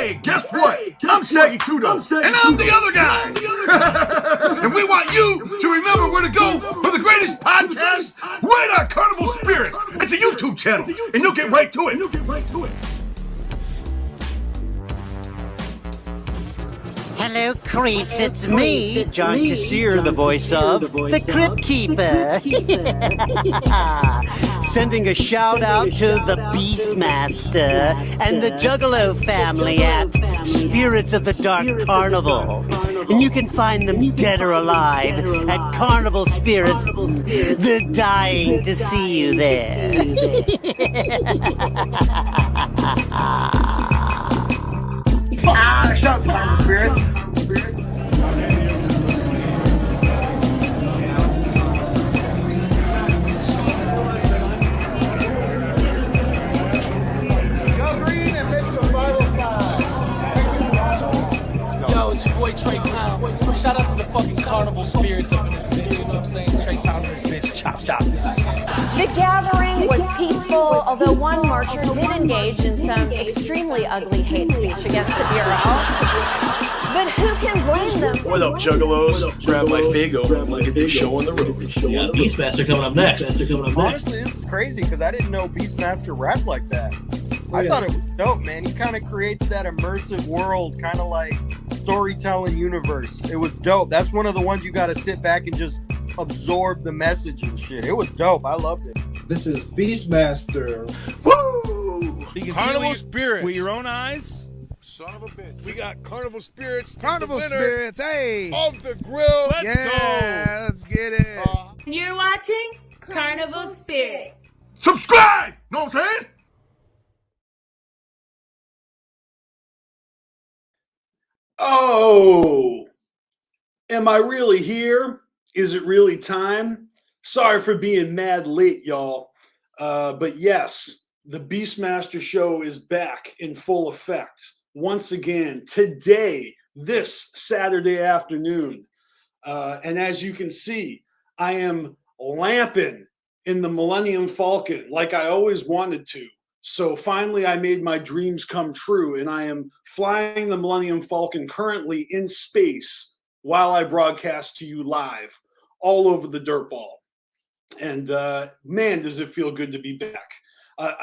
Hey, guess what? I'm Shaggy Tudo, and I'm the other guy. And we want you to remember where to go for the greatest podcast right on Carnival Spirits. It's a YouTube channel, and you'll get right to it. Hello, creeps. It's me, John Kassir, the voice of the Crypt Keeper. Sending a shout out to the BeastMaster and the Juggalo family at Spirits of the Dark Carnival. And you can find them dead or alive at Carnival Spirits. They're dying to see you there. Shut up, Carnival Spirits. Yo, it's your boy Trey Pound. Shout out to the fucking Carnival Spirits up in this bitch. You know what I'm saying? Trey Pound in this bitch. Chop, chop. The gathering was peaceful, although one marcher did engage in some extremely ugly hate speech against the Bureau. But who can blame them? What up, Juggalos? Grab my Fago. Look at this show on the road. Yeah, BeastMaster coming up next. Honestly, this is crazy because I didn't know BeastMaster rapped like that. I thought it was dope, man. He kind of creates that immersive world, kind of like storytelling universe. It was dope. That's one of the ones you got to sit back and just absorb the message and shit. It was dope. I loved it. This is BeastMaster. Woo! Carnival Spirits. With your own eyes? Son of a bitch. We got Carnival Spirits. Carnival Spirits, hey! Of the grill. Let's go! Let's get it. You're watching Carnival Spirits. Subscribe! Know what I'm saying? Oh, am I really here? Is it really time? Sorry for being mad late, y'all. But yes, the BeastMaster show is back in full effect. Once again, today, this Saturday afternoon. And as you can see, I am lamping in the Millennium Falcon like I always wanted to. So finally, I made my dreams come true, and I am flying the Millennium Falcon currently in space while I broadcast to you live all over the dirt ball. And man, does it feel good to be back.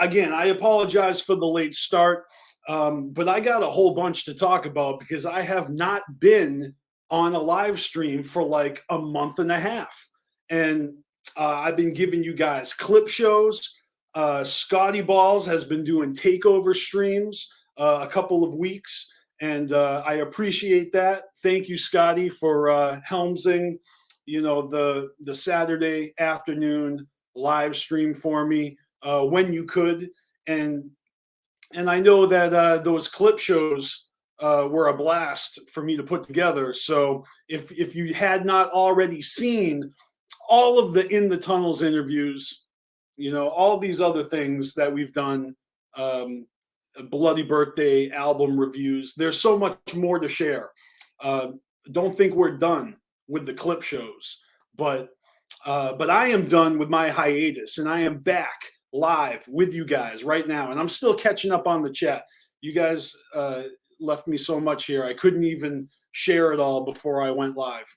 Again, I apologize for the late start, but I got a whole bunch to talk about because I have not been on a live stream for like a month and a half. And I've been giving you guys clip shows. Scotty Balls has been doing takeover streams a couple of weeks, and I appreciate that. Thank you, Scotty, for helmsing, the Saturday afternoon live stream for me when you could, and I know that those clip shows were a blast for me to put together. So if you had not already seen all of the In the Tunnels interviews, all these other things that we've done, Bloody Birthday album reviews. There's so much more to share. Don't think we're done with the clip shows, but I am done with my hiatus, and I am back live with you guys right now, and I'm still catching up on the chat. You guys left me so much here. I couldn't even share it all before I went live.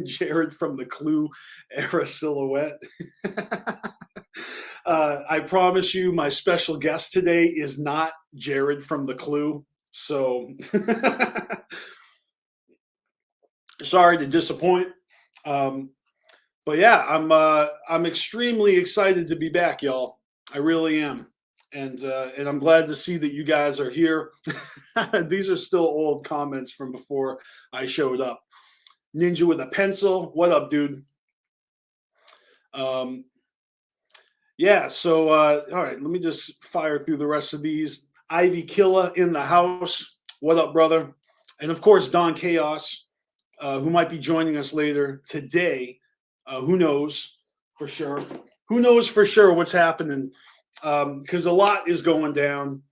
Jared from the Clue era silhouette. I promise you my special guest today is not Jared from the Clue, so sorry to disappoint. But yeah, I'm extremely excited to be back, y'all. I really am. And I'm glad to see that you guys are here. These are still old comments from before I showed up. Ninja with a pencil. What up, dude? Yeah, so, all right, let me just fire through the rest of these. Ivy Killa in the house. What up, brother? And, of course, Don Chaos, who might be joining us later today. Who knows for sure? Who knows for sure what's happening? Because a lot is going down.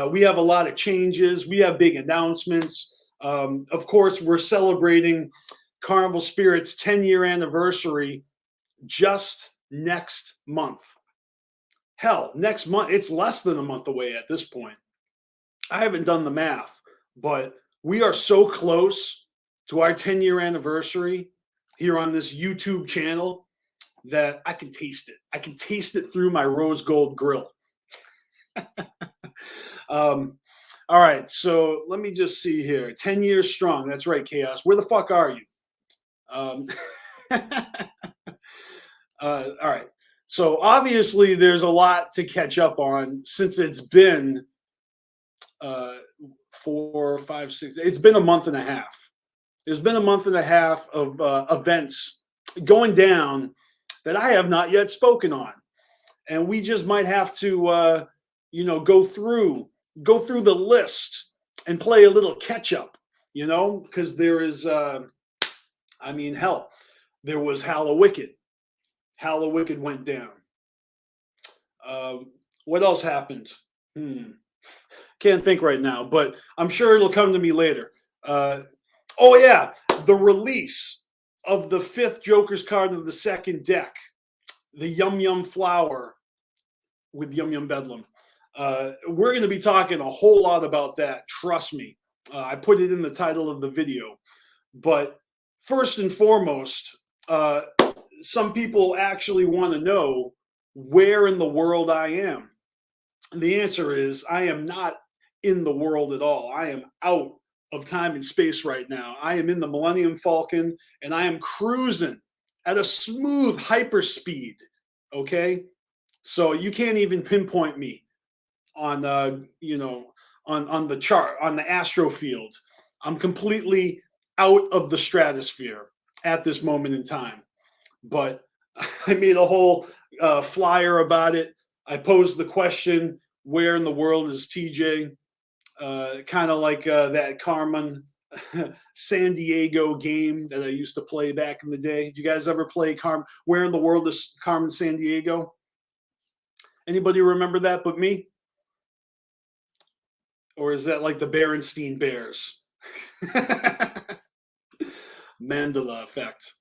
We have a lot of changes. We have big announcements. Of course, we're celebrating Carnival Spirits' 10-year anniversary just next month. Hell, next month. It's less than a month away at this point. I haven't done the math, but we are so close to our 10-year anniversary here on this YouTube channel that I can taste it. I can taste it through my rose gold grill. All right, so let me just see here. 10 years strong. That's right, Chaos. Where the fuck are you? All right. So obviously there's a lot to catch up on since it's been 4, 5, 6. It's been a month and a half. There's been a month and a half of events going down that I have not yet spoken on, and we just might have to, go through the list and play a little catch up, because there is, hell, there was Hallowicked. Hallowicked went down. What else happened? Can't think right now, but I'm sure it'll come to me later. Oh yeah, the release of the 5th Joker's card of the 2nd deck, the Yum Yum Flower with Yum Yum Bedlam. We're going to be talking a whole lot about that. Trust me. I put it in the title of the video. But first and foremost, some people actually want to know where in the world I am. And the answer is I am not in the world at all. I am out of time and space right now. I am in the Millennium Falcon and I am cruising at a smooth hyperspeed. Okay? So you can't even pinpoint me on on the chart, on the astro field. I'm completely out of the stratosphere at this moment in time. But I made a whole flyer about it. I posed the question, where in the world is TJ? Kind of like that Carmen San Diego game that I used to play back in the day. Did you guys ever play Where in the World is Carmen San Diego? Anybody remember that but me? Or is that like the Berenstein Bears? Mandela effect.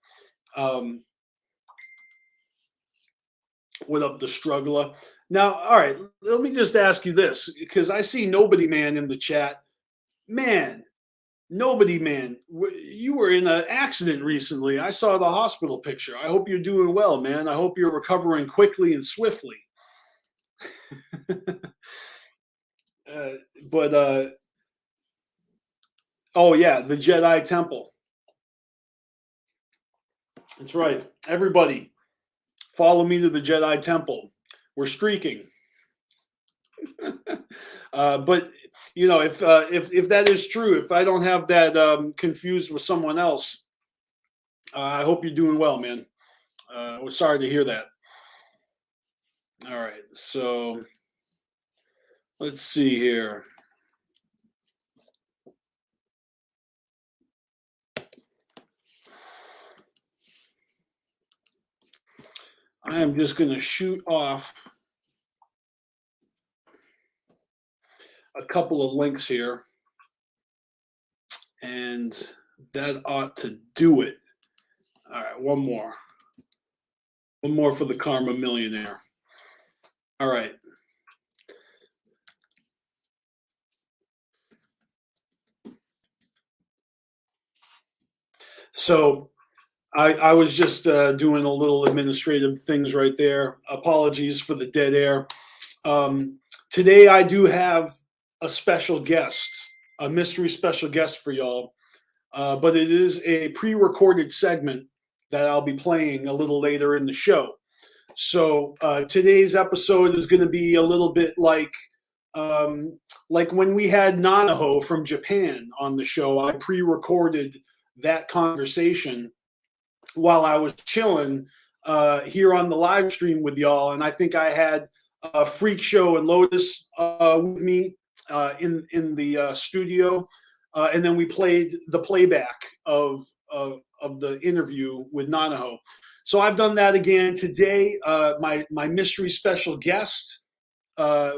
What up, the struggler? Now, all right, let me just ask you this, because I see Nobody Man in the chat. Man, Nobody Man, you were in an accident recently. I saw the hospital picture. I hope you're doing well, man. I hope you're recovering quickly and swiftly. Oh yeah, the Jedi Temple. That's right. Everybody, follow me to the Jedi Temple. We're streaking. But if that is true, if I don't have that confused with someone else, I hope you're doing well, man. We're sorry to hear that. All right, so let's see here. I am just going to shoot off a couple of links here, and that ought to do it. All right, one more for the Karma Millionaire. All right. So I was just doing a little administrative things right there. Apologies for the dead air. Today I do have a special guest, a mystery special guest for y'all, but it is a pre-recorded segment that I'll be playing a little later in the show. So today's episode is going to be a little bit like when we had Nanaho from Japan on the show. I pre-recorded that conversation while I was chilling here on the live stream with y'all, and I think I had Freak Show and Lotus with me in the studio, and then we played the playback of the interview with Nanaho. So I've done that again today. My mystery special guest,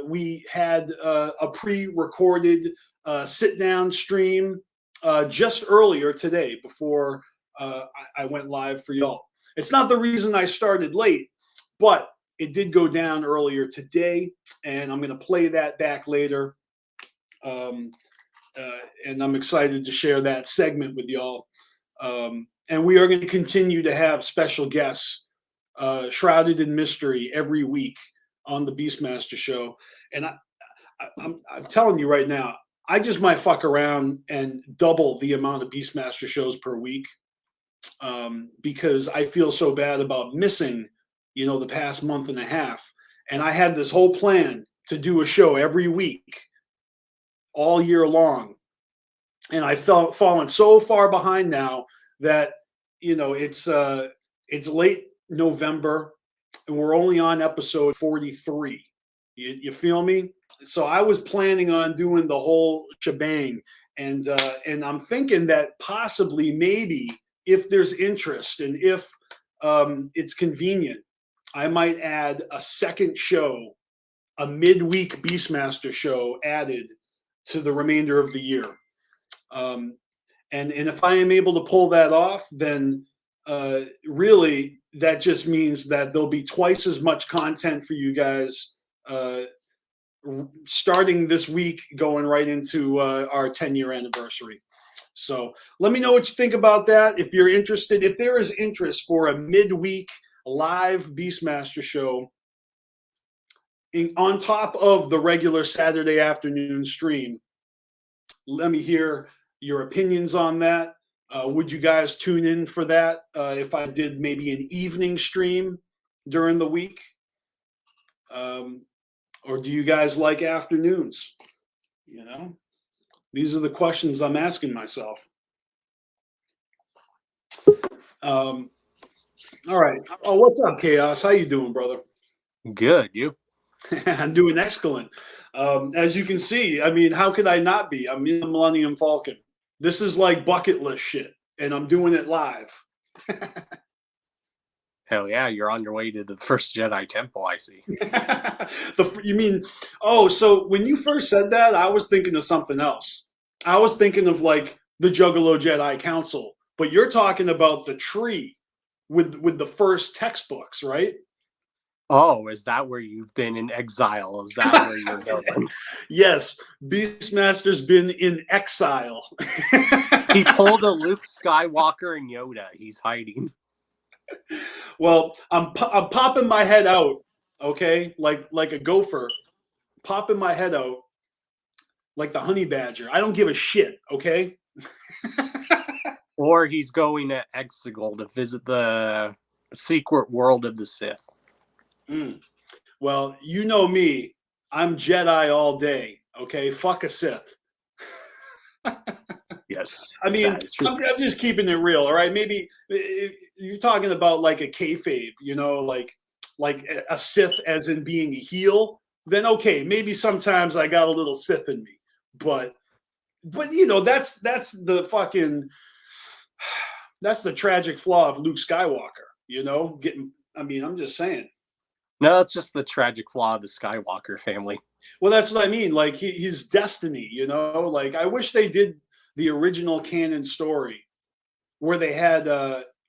we had a pre-recorded sit-down stream just earlier today before I went live for y'all. It's not the reason I started late, but it did go down earlier today, and I'm going to play that back later. Um, and I'm excited to share that segment with y'all. And we are going to continue to have special guests shrouded in mystery every week on the BeastMaster show. And I'm telling you right now, I just might fuck around and double the amount of BeastMaster shows per week, because I feel so bad about missing, the past month and a half. And I had this whole plan to do a show every week, all year long. And I fallen so far behind now that, it's late November and we're only on episode 43. You feel me? So I was planning on doing the whole shebang, and I'm thinking that possibly, maybe, if there's interest and if it's convenient, I might add a second show, a midweek BeastMaster show added to the remainder of the year. And if I am able to pull that off, then really that just means that there'll be twice as much content for you guys starting this week, going right into our 10-year anniversary. So let me know what you think about that. If you're interested, if there is interest for a midweek live BeastMaster show on top of the regular Saturday afternoon stream, let me hear your opinions on that. Would you guys tune in for that if I did maybe an evening stream during the week? Or do you guys like afternoons? These are the questions I'm asking myself. All right. Oh, what's up, Chaos? How you doing, brother? Good. You? I'm doing excellent. As you can see, I mean, how could I not be? I'm in the Millennium Falcon. This is like bucket list shit, and I'm doing it live. Hell yeah, you're on your way to the first Jedi Temple, I see. You mean, so when you first said that, I was thinking of something else. I was thinking of like the Juggalo Jedi Council, but you're talking about the tree with the first textbooks, right? Oh, is that where you've been in exile? Is that where you're going? Yes, BeastMaster's been in exile. He pulled a Luke Skywalker and Yoda. He's hiding. Well, I'm popping my head out, okay, like a gopher, popping my head out like the honey badger. I don't give a shit, okay? Or he's going to Exegol to visit the secret world of the Sith. Well, you know me. I'm Jedi all day, okay? Fuck a Sith. Yes. I mean, I'm just keeping it real, all right? Maybe if you're talking about like a kayfabe, like a Sith as in being a heel, then okay, maybe sometimes I got a little Sith in me. But that's the fucking that's the tragic flaw of Luke Skywalker, I'm just saying. No, it's just the tragic flaw of the Skywalker family. Well, that's what I mean. Like his destiny, like I wish they did the original canon story where they had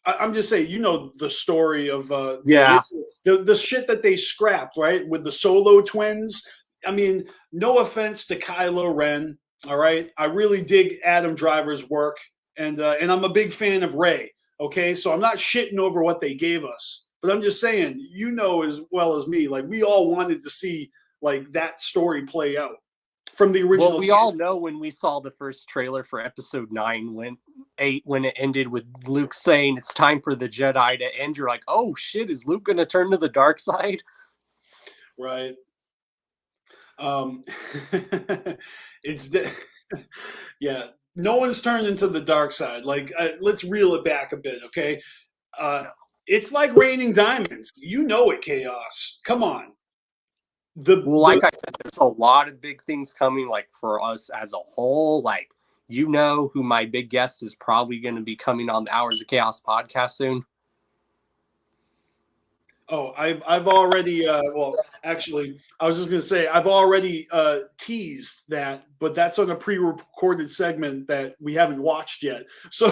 I'm just saying, the story of the shit that they scrapped, right, with the Solo twins. I mean, no offense to Kylo Ren, all right, I really dig Adam Driver's work, and I'm a big fan of Rey, okay, so I'm not shitting over what they gave us, but I'm just saying, as well as me, like we all wanted to see like that story play out from the original. Well, we all know when we saw the first trailer for episode 9, when it ended with Luke saying it's time for the Jedi to end, you're like, oh shit, is Luke going to turn to the dark side? Right. Yeah, no one's turned into the dark side. Like, let's reel it back a bit, okay? It's like raining diamonds. You know it, Chaos. Come on. Like I said, there's a lot of big things coming, like for us as a whole. Like, who my big guest is probably going to be coming on the Hours of Chaos podcast soon. Oh, I've already actually, I was just going to say I've already teased that, but that's on a pre-recorded segment that we haven't watched yet. So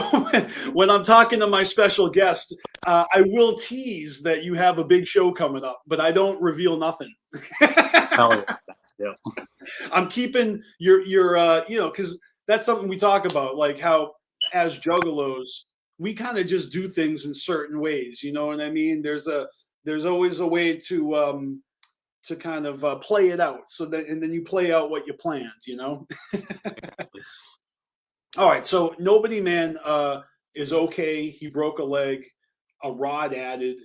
when I'm talking to my special guest, I will tease that you have a big show coming up, but I don't reveal nothing. Hell yeah, that's dope. I'm keeping your you know, because that's something we talk about, like how as juggalos we kind of just do things in certain ways. You know what I mean? There's always a way to kind of play it out, so that and then you play out what you planned. You know. All right, so Nobody Man is okay. He broke a leg, a rod added,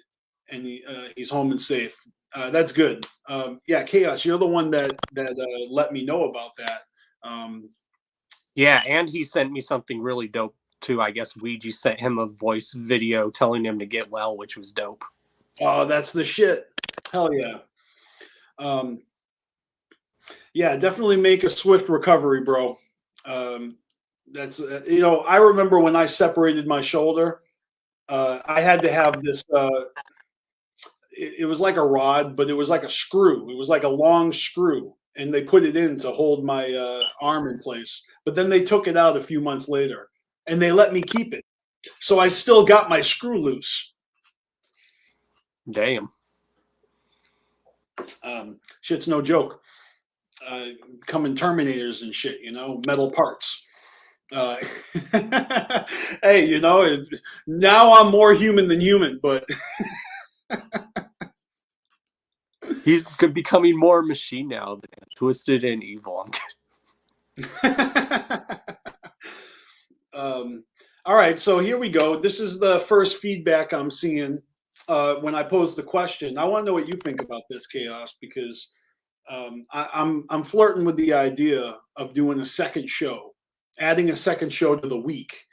and he's home and safe. That's good. Yeah, Chaos, you're the one that let me know about that. Yeah, and he sent me something really dope too. I guess Ouija sent him a voice video telling him to get well, which was dope. Oh, that's the shit. Hell yeah. Yeah, definitely make a swift recovery, bro. That's you know, I remember when I separated my shoulder, I had to have this. It was like a rod, but it was like a screw. It was like a long screw, and they put it in to hold my arm in place. But then they took it out a few months later, and they let me keep it. So I still got my screw loose. Damn. Shit's no joke. Coming Terminators and shit, you know, metal parts. Hey, you know, now I'm more human than human, but he's becoming more machine now than twisted and evil. I'm kidding. All right, so here we go. This is the first feedback I'm seeing when I pose the question. I want to know what you think about this, Chaos, because I'm flirting with the idea of doing a second show, adding a second show to the week,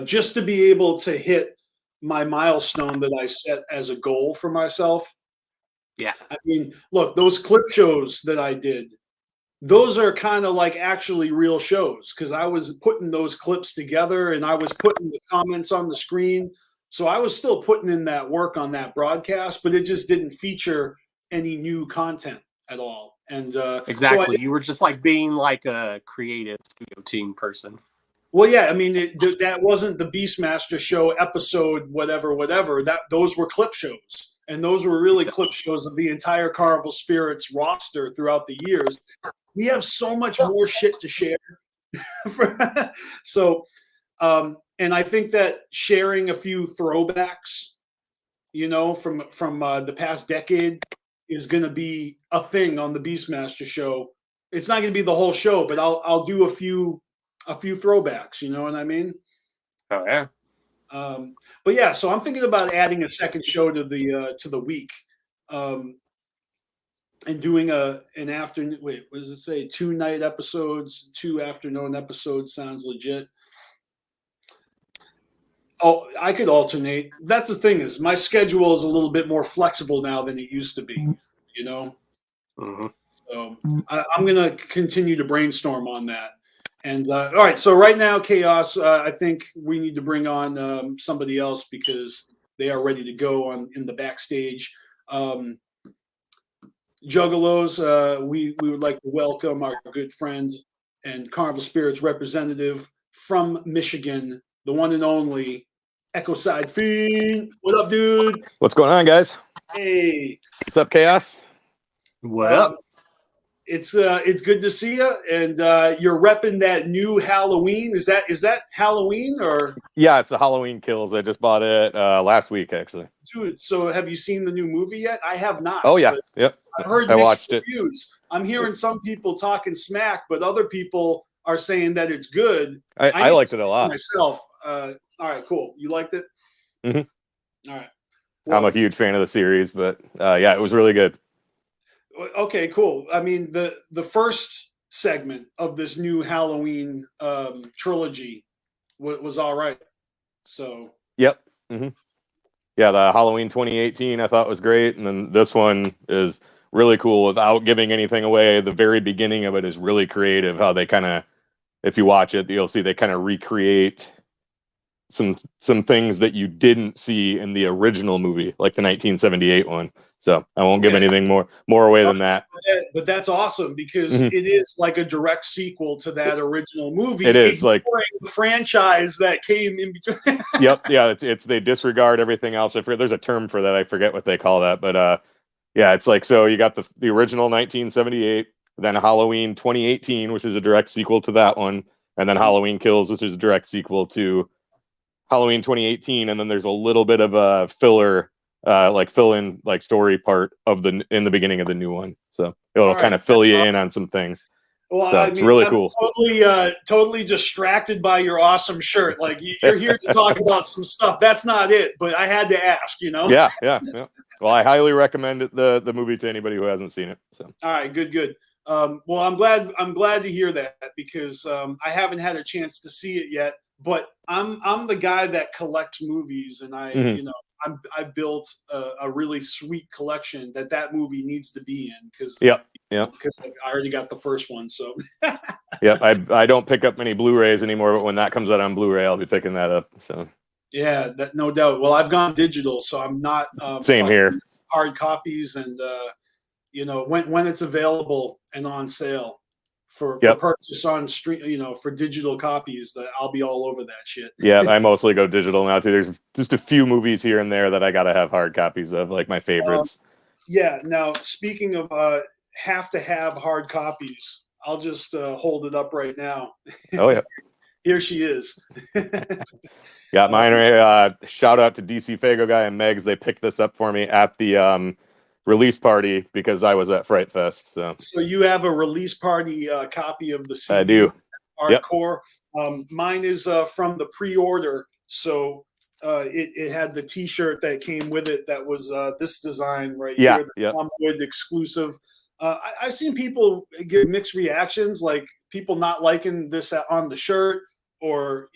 just to be able to hit my milestone that I set as a goal for myself. Yeah. I mean, look, those clip shows that I did, those are kind of like actually real shows because I was putting those clips together and I was putting the comments on the screen. So I was still putting in that work on that broadcast, but it just didn't feature any new content at all. And exactly. So you were just like being like a creative studio team person. Well, yeah, I mean, that wasn't the BeastMaster show episode, whatever. Those were clip shows. And those were really clip shows of the entire Carnival Spirits roster throughout the years. We have so much more shit to share. So, and I think that sharing a few throwbacks, you know, from the past decade is going to be a thing on the BeastMaster show. It's not going to be the whole show, but I'll do a few throwbacks, you know what I mean? Oh yeah. But yeah, so I'm thinking about adding a second show to the week, and doing an afternoon. Wait, what does it say? 2 night episodes, 2 afternoon episodes. Sounds legit. Oh, I could alternate. That's the thing, is my schedule is a little bit more flexible now than it used to be, you know? Mm-hmm. So I'm going to continue to brainstorm on that. And all right, so right now, Chaos, I think we need to bring on somebody else because they are ready to go in the backstage. Juggalos, we would like to welcome our good friend and Carnival Spirits representative from Michigan, the one and only Echo Side Fiend. What up, dude? What's going on, guys? Hey. What's up, Chaos? What up? It's good to see you, and you're repping that new Halloween. Is that Halloween or? Yeah, it's the Halloween Kills. I just bought it last week, actually. Dude, so have you seen the new movie yet? I have not. Oh yeah, yep. I've heard I mixed watched reviews. I'm hearing some people talking smack, but other people are saying that it's good. I liked it a lot myself. All right, cool. You liked it? Mm-hmm. All right. Well, I'm a huge fan of the series, but yeah, it was really good. Okay, cool. I mean, the first segment of this new Halloween trilogy was all right. So. Yep. Mm-hmm. Yeah, the Halloween 2018 I thought was great, and then this one is really cool without giving anything away. The very beginning of it is really creative. How they kind of, if you watch it, you'll see they kind of recreate some things that you didn't see in the original movie, like the 1978 one. So I won't give anything more away than that. But that's awesome because it is like a direct sequel to that original movie. It is like the franchise that came in between. Yep, yeah, it's they disregard everything else. There's a term for that. I forget what they call that, but yeah, it's like, so you got the original 1978, then Halloween 2018, which is a direct sequel to that one, and then Halloween Kills, which is a direct sequel to Halloween 2018, and then there's a little bit of a filler, like fill-in like story part of in the beginning of the new one. So it'll kind of fill you in on some things. Well, so it's really cool. Totally distracted by your awesome shirt. Like you're here to talk about some stuff. That's not it, but I had to ask. Yeah. Well, I highly recommend the movie to anybody who hasn't seen it. So. All right, good. Well, I'm glad to hear that because I haven't had a chance to see it yet. But I'm the guy that collects movies, and I built a really sweet collection that movie needs to be in because because I already got the first one. So I don't pick up many Blu-rays anymore, but when that comes out on Blu-ray, I'll be picking that up. So yeah, no doubt. Well, I've gone digital, so I'm not same here. Hard copies, and when it's available and on sale. For purchase on stream, for digital copies, that I'll be all over that shit. Yeah, I mostly go digital now too. There's just a few movies here and there that I gotta have hard copies of, like my favorites. Yeah. Now, speaking of have to have hard copies, I'll just hold it up right now. Oh yeah, here she is. Got mine right. Shout out to DC Fago Guy and Megs. They picked this up for me at the release party because I was at Fright Fest. So you have a release party copy of the CD? I do. Hardcore. Mine is from the pre-order. So it had the T-shirt that came with it. That was this design right here. The Tom Wood exclusive. I've seen people give mixed reactions, like people not liking this on the shirt, or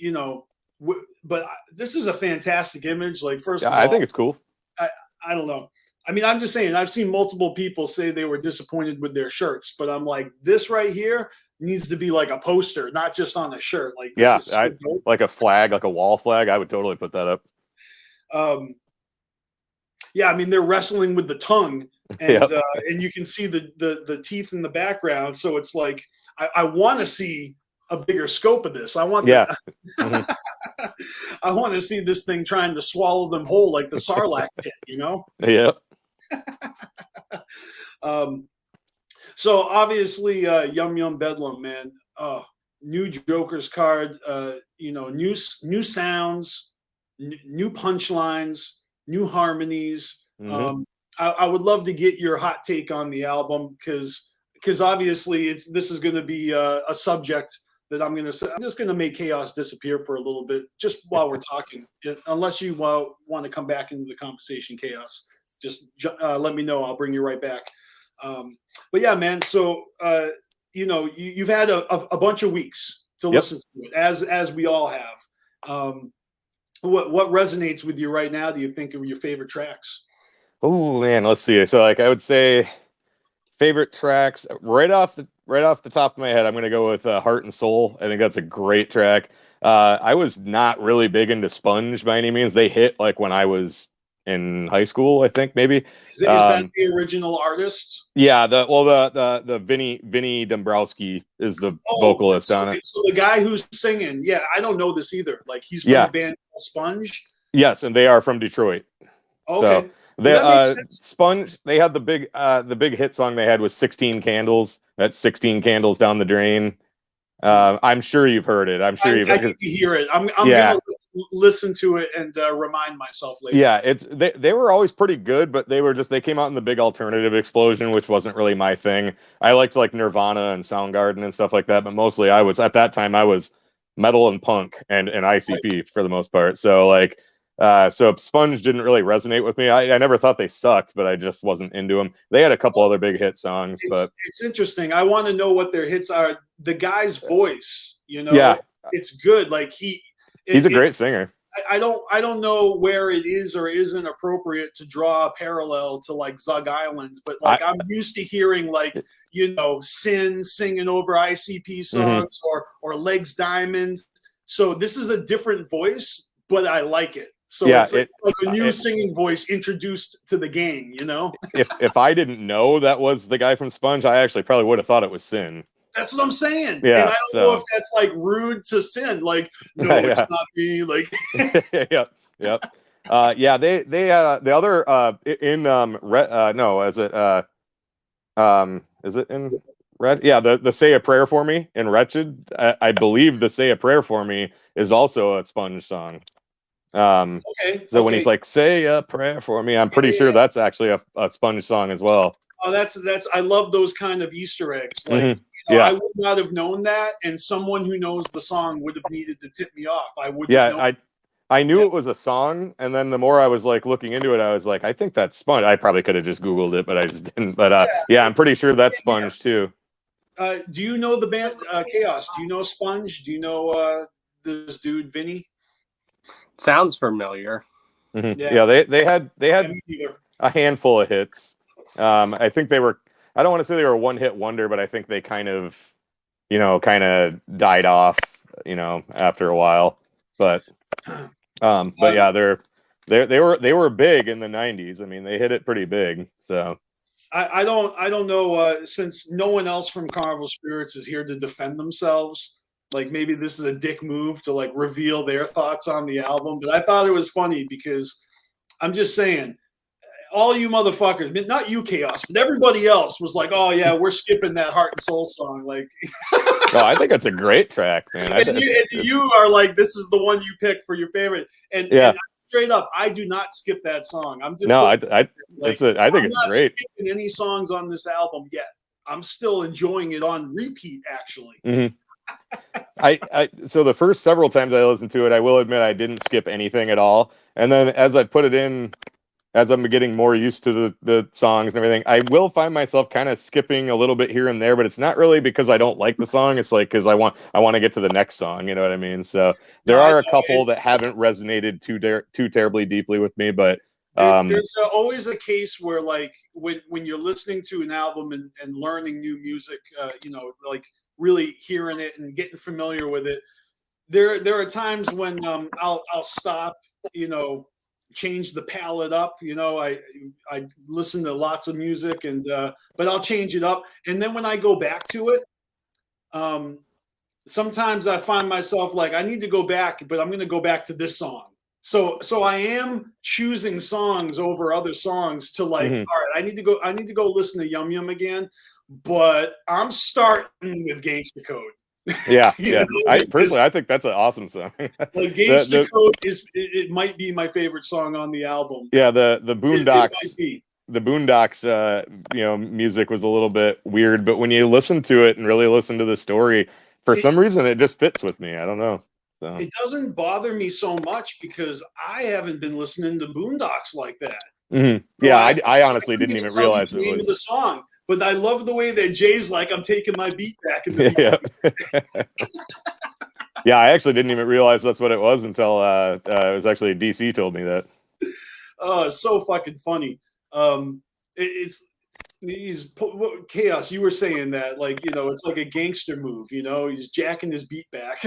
but this is a fantastic image. Like first of all, I think it's cool. I don't know. I mean, I'm just saying, I've seen multiple people say they were disappointed with their shirts, but I'm like, this right here needs to be like a poster, not just on a shirt. Like, like a flag, like a wall flag. I would totally put that up. Yeah, I mean, they're wrestling with the tongue, and and you can see the teeth in the background. So it's like, I want to see a bigger scope of this. I want I want to see this thing trying to swallow them whole like the Sarlacc pit, Yeah. So obviously Yum Yum Bedlam, man, new Joker's card, new sounds, new punchlines, new harmonies. I would love to get your hot take on the album because obviously this is going to be a subject that I'm just going to make chaos disappear for a little bit just while we're talking, unless you want to come back into the conversation, Chaos. Just let me know. I'll bring you right back. But yeah, man. So, you've had a bunch of weeks to listen to it, as we all have. What resonates with you right now? Do you think of your favorite tracks? Oh man, let's see. So I would say favorite tracks right off the top of my head, I'm going to go with Heart and Soul. I think that's a great track. I was not really big into Sponge by any means. They hit like when I was in high school, I think maybe. Is that the original artist? Yeah, the Vinny Dombrowski is the vocalist on it. So the guy who's singing, I don't know this either. Like he's from the band Sponge. Yes, and they are from Detroit. Okay. So Sponge, they had the big hit song they had was 16 Candles. That's 16 Candles Down the Drain. I'm sure you've heard it. I'm sure you've I need to hear it. I'm gonna listen to it and remind myself later. Yeah, they were always pretty good, but they came out in the big alternative explosion, which wasn't really my thing. I liked like Nirvana and Soundgarden and stuff like that, but mostly I was metal and punk and ICP for the most part. So like so Sponge didn't really resonate with me. I never thought they sucked, but I just wasn't into them. They had a couple other big hit songs, but it's interesting. I want to know what their hits are. The guy's voice, it's good. Like he's a great singer. I don't know where it is or isn't appropriate to draw a parallel to like Zug Island, but like I'm used to hearing like Sin singing over ICP songs or Legs Diamond. So this is a different voice, but I like it. So it's like a new singing voice introduced to the gang, if I didn't know that was the guy from Sponge, I actually probably would have thought it was Sin. That's what I'm saying. Yeah, and I don't know if that's like rude to Sin. Like, no, it's not me. Like, yep. They the other is it in Yeah, the Say a Prayer for Me in Wretched. I believe the Say a Prayer for Me is also a Sponge song. So when he's like, say a prayer for me, I'm pretty sure that's actually a Sponge song as well. Oh, that's I love those kind of Easter eggs. Like, Mm-hmm. I would not have known that, and someone who knows the song would have needed to tip me off. I wouldn't. Yeah, I knew it was a song, and then the more I was like looking into it, I was like, I think that's Sponge. I probably could have just Googled it, but I just didn't. But yeah, I'm pretty sure that's Sponge too. Do you know the band Chaos? Do you know Sponge? Do you know this dude Vinny? Sounds familiar. Mm-hmm. Yeah, they had a handful of hits. I think they were. I don't want to say they were a one-hit wonder, but I think they kind of died off, after a while. But yeah, they were big in the '90s. I mean, they hit it pretty big. So I don't know, since no one else from Carnival Spirits is here to defend themselves. Like, maybe this is a dick move to like reveal their thoughts on the album. But I thought it was funny because I'm just saying, all you motherfuckers, not you, Chaos, but everybody else was like, oh yeah, we're skipping that Heart and Soul song. Like, no, I think it's a great track, man. and you are like, this is the one you picked for your favorite. And straight up, I do not skip that song. I'm just I think it's great. Skipping any songs on this album yet. I'm still enjoying it on repeat, actually. Mm-hmm. So the first several times I listened to it, I will admit I didn't skip anything at all. And then as I put it in, as I'm getting more used to the songs and everything, I will find myself kind of skipping a little bit here and there, but it's not really because I don't like the song. It's like because I want to get to the next song. You know what I mean? So there are a couple that haven't resonated too terribly deeply with me, but there's always a case where, like, when you're listening to an album and learning new music, like really hearing it and getting familiar with it, there are times when I'll stop, change the palette up. I listen to lots of music, and but I'll change it up, and then when I go back to it, sometimes I find myself like, I need to go back, but I'm going to go back to this song. So I am choosing songs over other songs to like, all right, I need to go listen to Yum Yum again, but I'm starting with Gangsta Code. Yeah, yeah. I think that's an awesome song. Like, Gangsta Code it might be my favorite song on the album. Yeah, the Boondocks. The Boondocks, music was a little bit weird, but when you listen to it and really listen to the story, for some reason it just fits with me. I don't know. So. It doesn't bother me so much because I haven't been listening to Boondocks like that. Mm-hmm. Yeah, I honestly didn't even realize the name of the song. But I love the way that Jay's like, I'm taking my beat back. In the Yeah, I actually didn't even realize that's what it was until it was actually DC told me that. Oh, it's so fucking funny. It's Chaos. You were saying that, like, it's like a gangster move. He's jacking his beat back.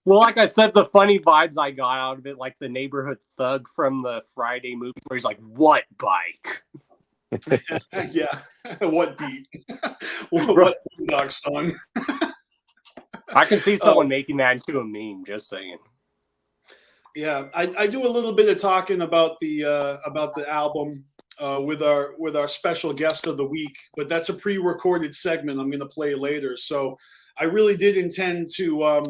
Well, like I said, the funny vibes I got out of it, like the neighborhood thug from the Friday movie, where he's like, "What bike?" Yeah, what beat? What Boondock song? I can see someone making that into a meme. Just saying. Yeah, I do a little bit of talking about the album with our special guest of the week, but that's a pre-recorded segment I'm going to play later. So I really did intend to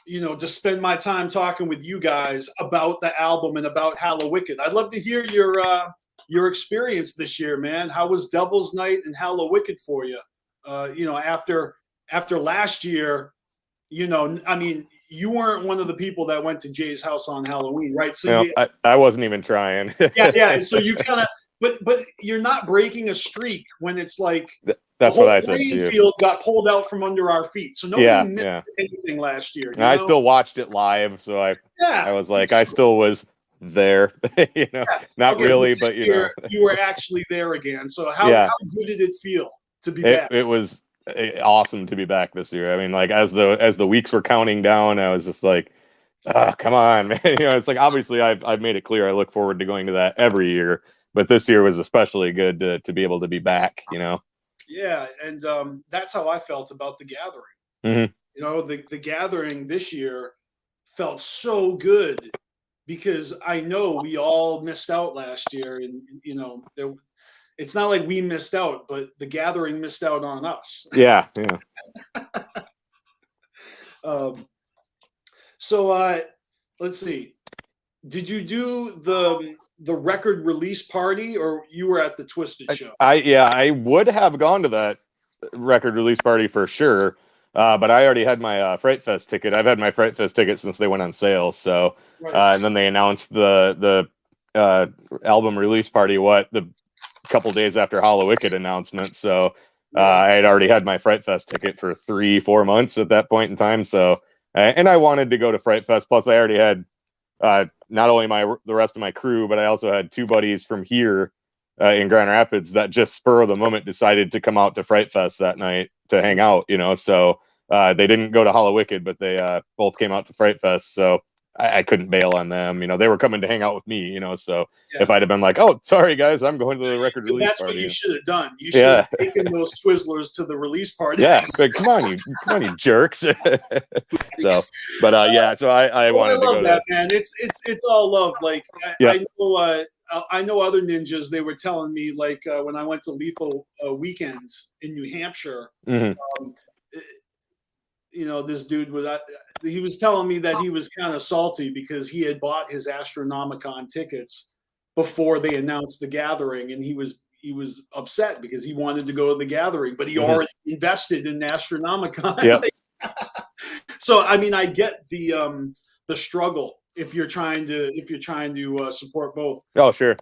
to spend my time talking with you guys about the album and about Hallowicked. I'd love to hear your experience this year, man. How was Devil's Night and Hallowicked for you? After last year, I mean, you weren't one of the people that went to Jay's house on Halloween, right? So I wasn't even trying. yeah. So you kind of, but you're not breaking a streak when it's like that's the whole what I said to you. Field got pulled out from under our feet, so nobody missed anything last year. I still watched it live, so I was like, I still was there. Not really, but you were actually there again. So how good did it feel to be back? It was awesome to be back this year. I mean, like as the weeks were counting down, I was just like, oh, come on, man. It's like, obviously I've made it clear I look forward to going to that every year, but this year was especially good to be able to be back. Yeah, and that's how I felt about the Gathering. Mm-hmm. The Gathering this year felt so good because I know we all missed out last year, and it's not like we missed out, but the gathering missed out on us. Yeah. So let's see. Did you do the record release party, or you were at the Twisted show? I would have gone to that record release party for sure, but I already had my Fright Fest ticket. I've had my Fright Fest ticket since they went on sale. So, and then they announced the album release party the couple days after Hollow Wicked announcement. So I had already had my Fright Fest ticket for 3-4 months at that point in time. So, and I wanted to go to Fright Fest. Plus, I already had not only the rest of my crew, but I also had 2 buddies from here in Grand Rapids that just spur of the moment decided to come out to Fright Fest that night to hang out. So they didn't go to Hollow Wicked, but they both came out to Fright Fest. So I couldn't bail on them. They were coming to hang out with me. So if I'd have been like, "Oh, sorry guys, I'm going to the record release that's party," what you should have done. You should have taken those Twizzlers to the release party. Yeah, but come on, you jerks. So I wanted to go that, man. It's all love. Like I know other ninjas. They were telling me like when I went to Lethal Weekends in New Hampshire. This dude he was telling me that he was kind of salty because he had bought his Astronomicon tickets before they announced the gathering, and he was upset because he wanted to go to the gathering, but he already invested in Astronomicon. Yep. So I mean, I get the struggle if you're trying to support both. Oh, sure.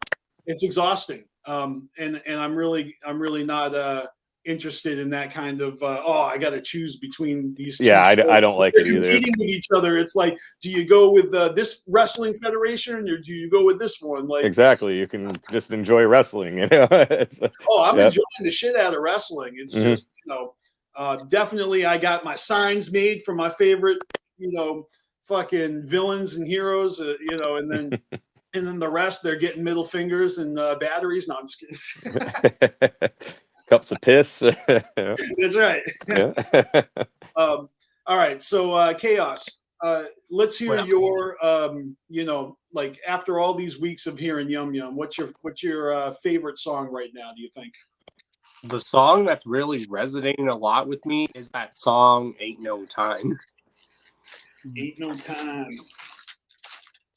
It's exhausting. And I'm really not interested in that kind of I got to choose between these two. I don't like it either. Competing with each other. It's like, do you go with this wrestling federation or do you go with this one? Like, exactly. You can just enjoy wrestling. I'm enjoying the shit out of wrestling. It's just definitely I got my signs made for my favorite fucking villains and heroes. And then. And then the rest, they're getting middle fingers and batteries. No, I'm just kidding. Cups of piss. That's right. Yeah. All right. So Chaos, let's hear your, like after all these weeks of hearing Yum Yum, what's your favorite song right now, do you think? The song that's really resonating a lot with me is that song Ain't No Time. Ain't No Time.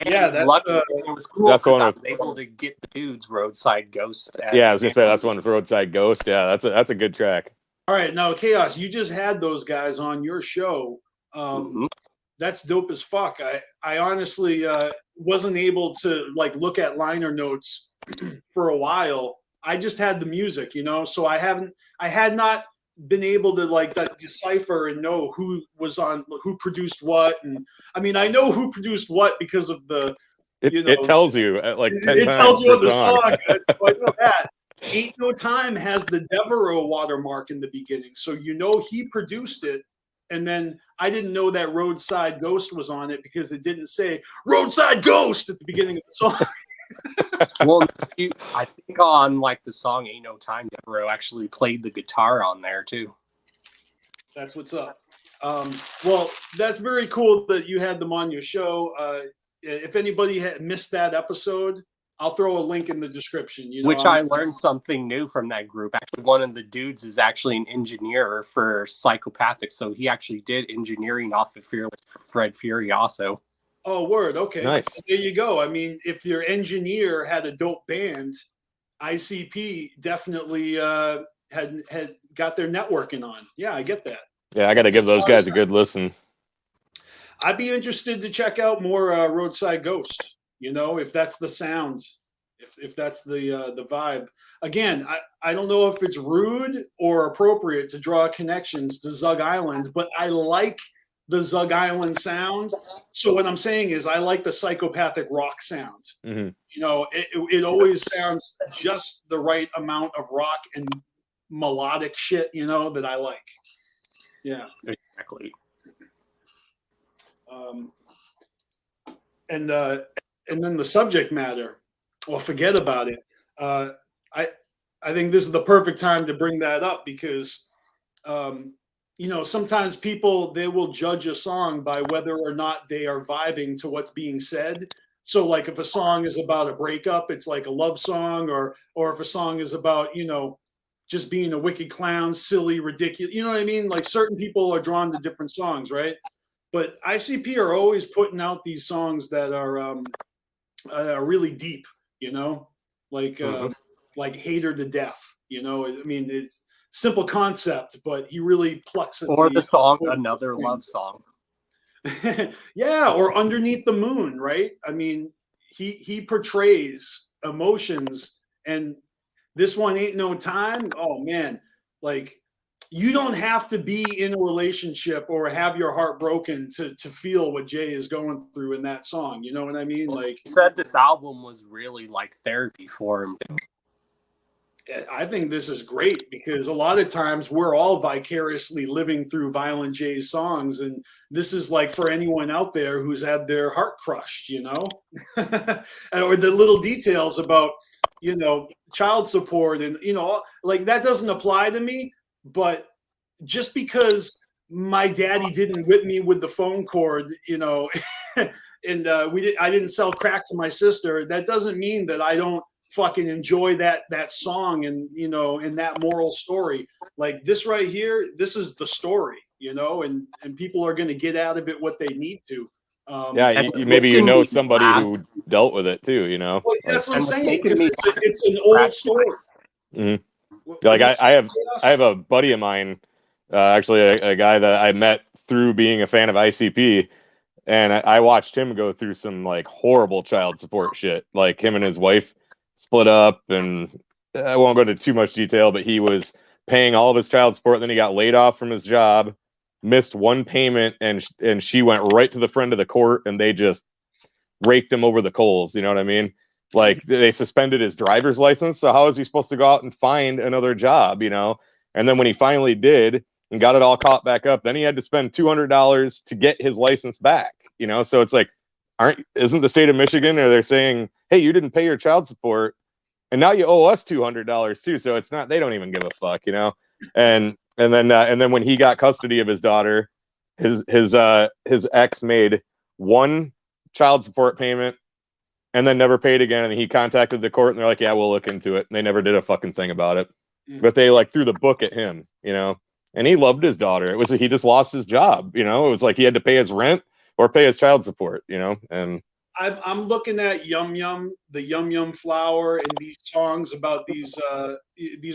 And yeah, that's it was cool because I was able to get the dudes Roadside Ghost. Yeah, I was gonna say that's one with Roadside Ghost. Yeah, that's a good track. All right, now Chaos, you just had those guys on your show. That's dope as fuck. I honestly wasn't able to like look at liner notes for a while. I just had the music, so I had not been able to like decipher and know who produced what. And I mean, I know who produced what because of it tells you at like 10 it times tells you on the song. I know that. Ain't No Time has the Devereaux watermark in the beginning, so he produced it. And then I didn't know that Roadside Ghost was on it because it didn't say Roadside Ghost at the beginning of the song. Well, I think on like the song Ain't No Time, Devereaux actually played the guitar on there too. That's what's up. Well, that's very cool that you had them on your show. If anybody had missed that episode, I'll throw a link in the description. Which I learned something new from that group. Actually, one of the dudes is actually an engineer for Psychopathic, so he actually did engineering off of Fearless Fred Fury also. Oh, word. Okay. Nice. There you go. I mean, if your engineer had a dope band, ICP definitely had got their networking on. Yeah, I get that. Yeah, I got to give those guys a good listen. I'd be interested to check out more Roadside Ghost. If that's the sound, if that's the vibe. Again, I don't know if it's rude or appropriate to draw connections to Zug Island, but I like the Zug Island sound. So what I'm saying is I like the Psychopathic rock sound. Mm-hmm. It always sounds just the right amount of rock and melodic shit, that I like. Yeah. Exactly. And then the subject matter, well, forget about it. I think this is the perfect time to bring that up because sometimes people, they will judge a song by whether or not they are vibing to what's being said. So like if a song is about a breakup, it's like a love song, or if a song is about, just being a wicked clown, silly, ridiculous, you know what I mean? Like certain people are drawn to different songs, right? But ICP are always putting out these songs that are really deep, like Hater to Death, I mean, it's simple concept, but he really plucks it. Or the song Another Love Song. Yeah, or Underneath the Moon, right? I mean, he portrays emotions, and this one Ain't No Time. Oh man, like you don't have to be in a relationship or have your heart broken to feel what Jay is going through in that song. You know what I mean? Well, like he said this album was really like therapy for him. I think this is great because a lot of times we're all vicariously living through Violent J's songs, and this is like for anyone out there who's had their heart crushed, or the little details about, child support and, like that doesn't apply to me, but just because my daddy didn't whip me with the phone cord, and I didn't sell crack to my sister, that doesn't mean that I don't fucking enjoy that song and and that moral story. Like this right here, this is the story, and people are going to get out of it what they need to. Maybe somebody who dealt with it too, Well, that's what I'm saying, because it's an old story. Mm-hmm. Like I have a buddy of mine, actually a guy that I met through being a fan of ICP, and I watched him go through some like horrible child support shit. Like him and his wife split up, and I won't go into too much detail, but he was paying all of his child support. Then he got laid off from his job, missed one payment, and she went right to the friend of the court, and they just raked him over the coals. You know what I mean? Like they suspended his driver's license. So how is he supposed to go out and find another job? And then when he finally did and got it all caught back up, then he had to spend $200 to get his license back. So it's like, isn't the state of Michigan, or they're saying, hey, you didn't pay your child support and now you owe us $200 too. So it's not, they don't even give a fuck, and then when he got custody of his daughter, his ex made one child support payment and then never paid again. And he contacted the court and they're like, yeah, we'll look into it. And they never did a fucking thing about it, but they like threw the book at him, and he loved his daughter. It was, he just lost his job. It was like he had to pay his rent or pay his child support, and I'm looking at Yum Yum, the Yum Yum Flower, and these songs about these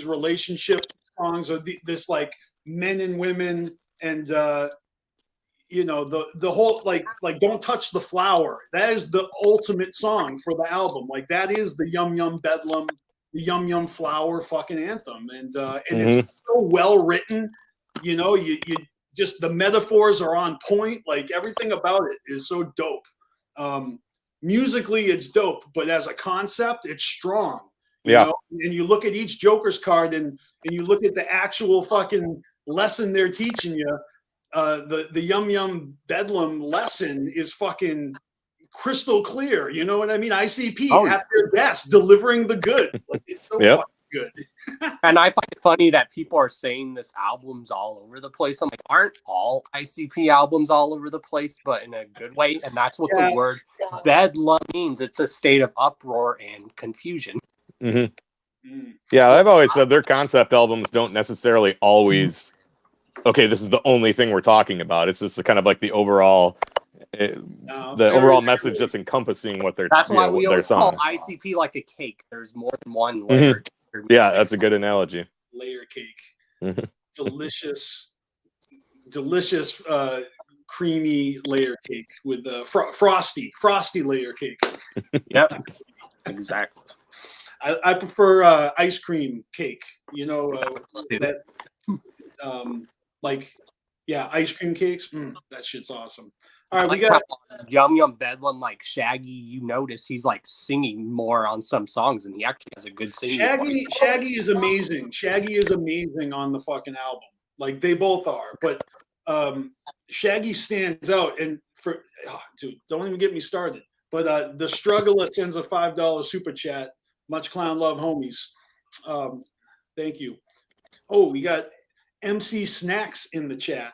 relationship songs, or this like men and women, and the whole like Don't Touch the Flower. That is the ultimate song for the album. Like that is the Yum Yum Bedlam, the Yum Yum Flower fucking anthem, and it's so well written. You just, the metaphors are on point. Like everything about it is so dope. Musically, it's dope, but as a concept, it's strong. You know? And you look at each Joker's card, and you look at the actual fucking lesson they're teaching you. The Yum Yum Bedlam lesson is fucking crystal clear. You know what I mean? ICP at their best, delivering the good. Like, it's so fucking good. And I find it funny that people are saying this album's all over the place. I'm like, aren't all ICP albums all over the place, but in a good way? And that's what the word bedlam means. It's a state of uproar and confusion. Mm-hmm. Yeah, I've always said their concept albums don't necessarily always, okay, this is the only thing we're talking about. It's just kind of like the overall overall message that's encompassing what they're. That's why we always call ICP like a cake. There's more than one layer. Mm-hmm. Yeah, that's a good analogy. Layer cake, delicious, creamy layer cake with frosty layer cake. Yep, exactly. I prefer ice cream cake. Ice cream cakes. That shit's awesome. All right, we got Yum Yum Bedlam, like Shaggy. You notice he's like singing more on some songs, and he actually has a good singing voice. Shaggy is amazing. Shaggy is amazing on the fucking album. Like they both are, but Shaggy stands out. And dude, don't even get me started. But the Struggler sends a $5 super chat. Much clown love, homies. Thank you. Oh, we got MC Snacks in the chat.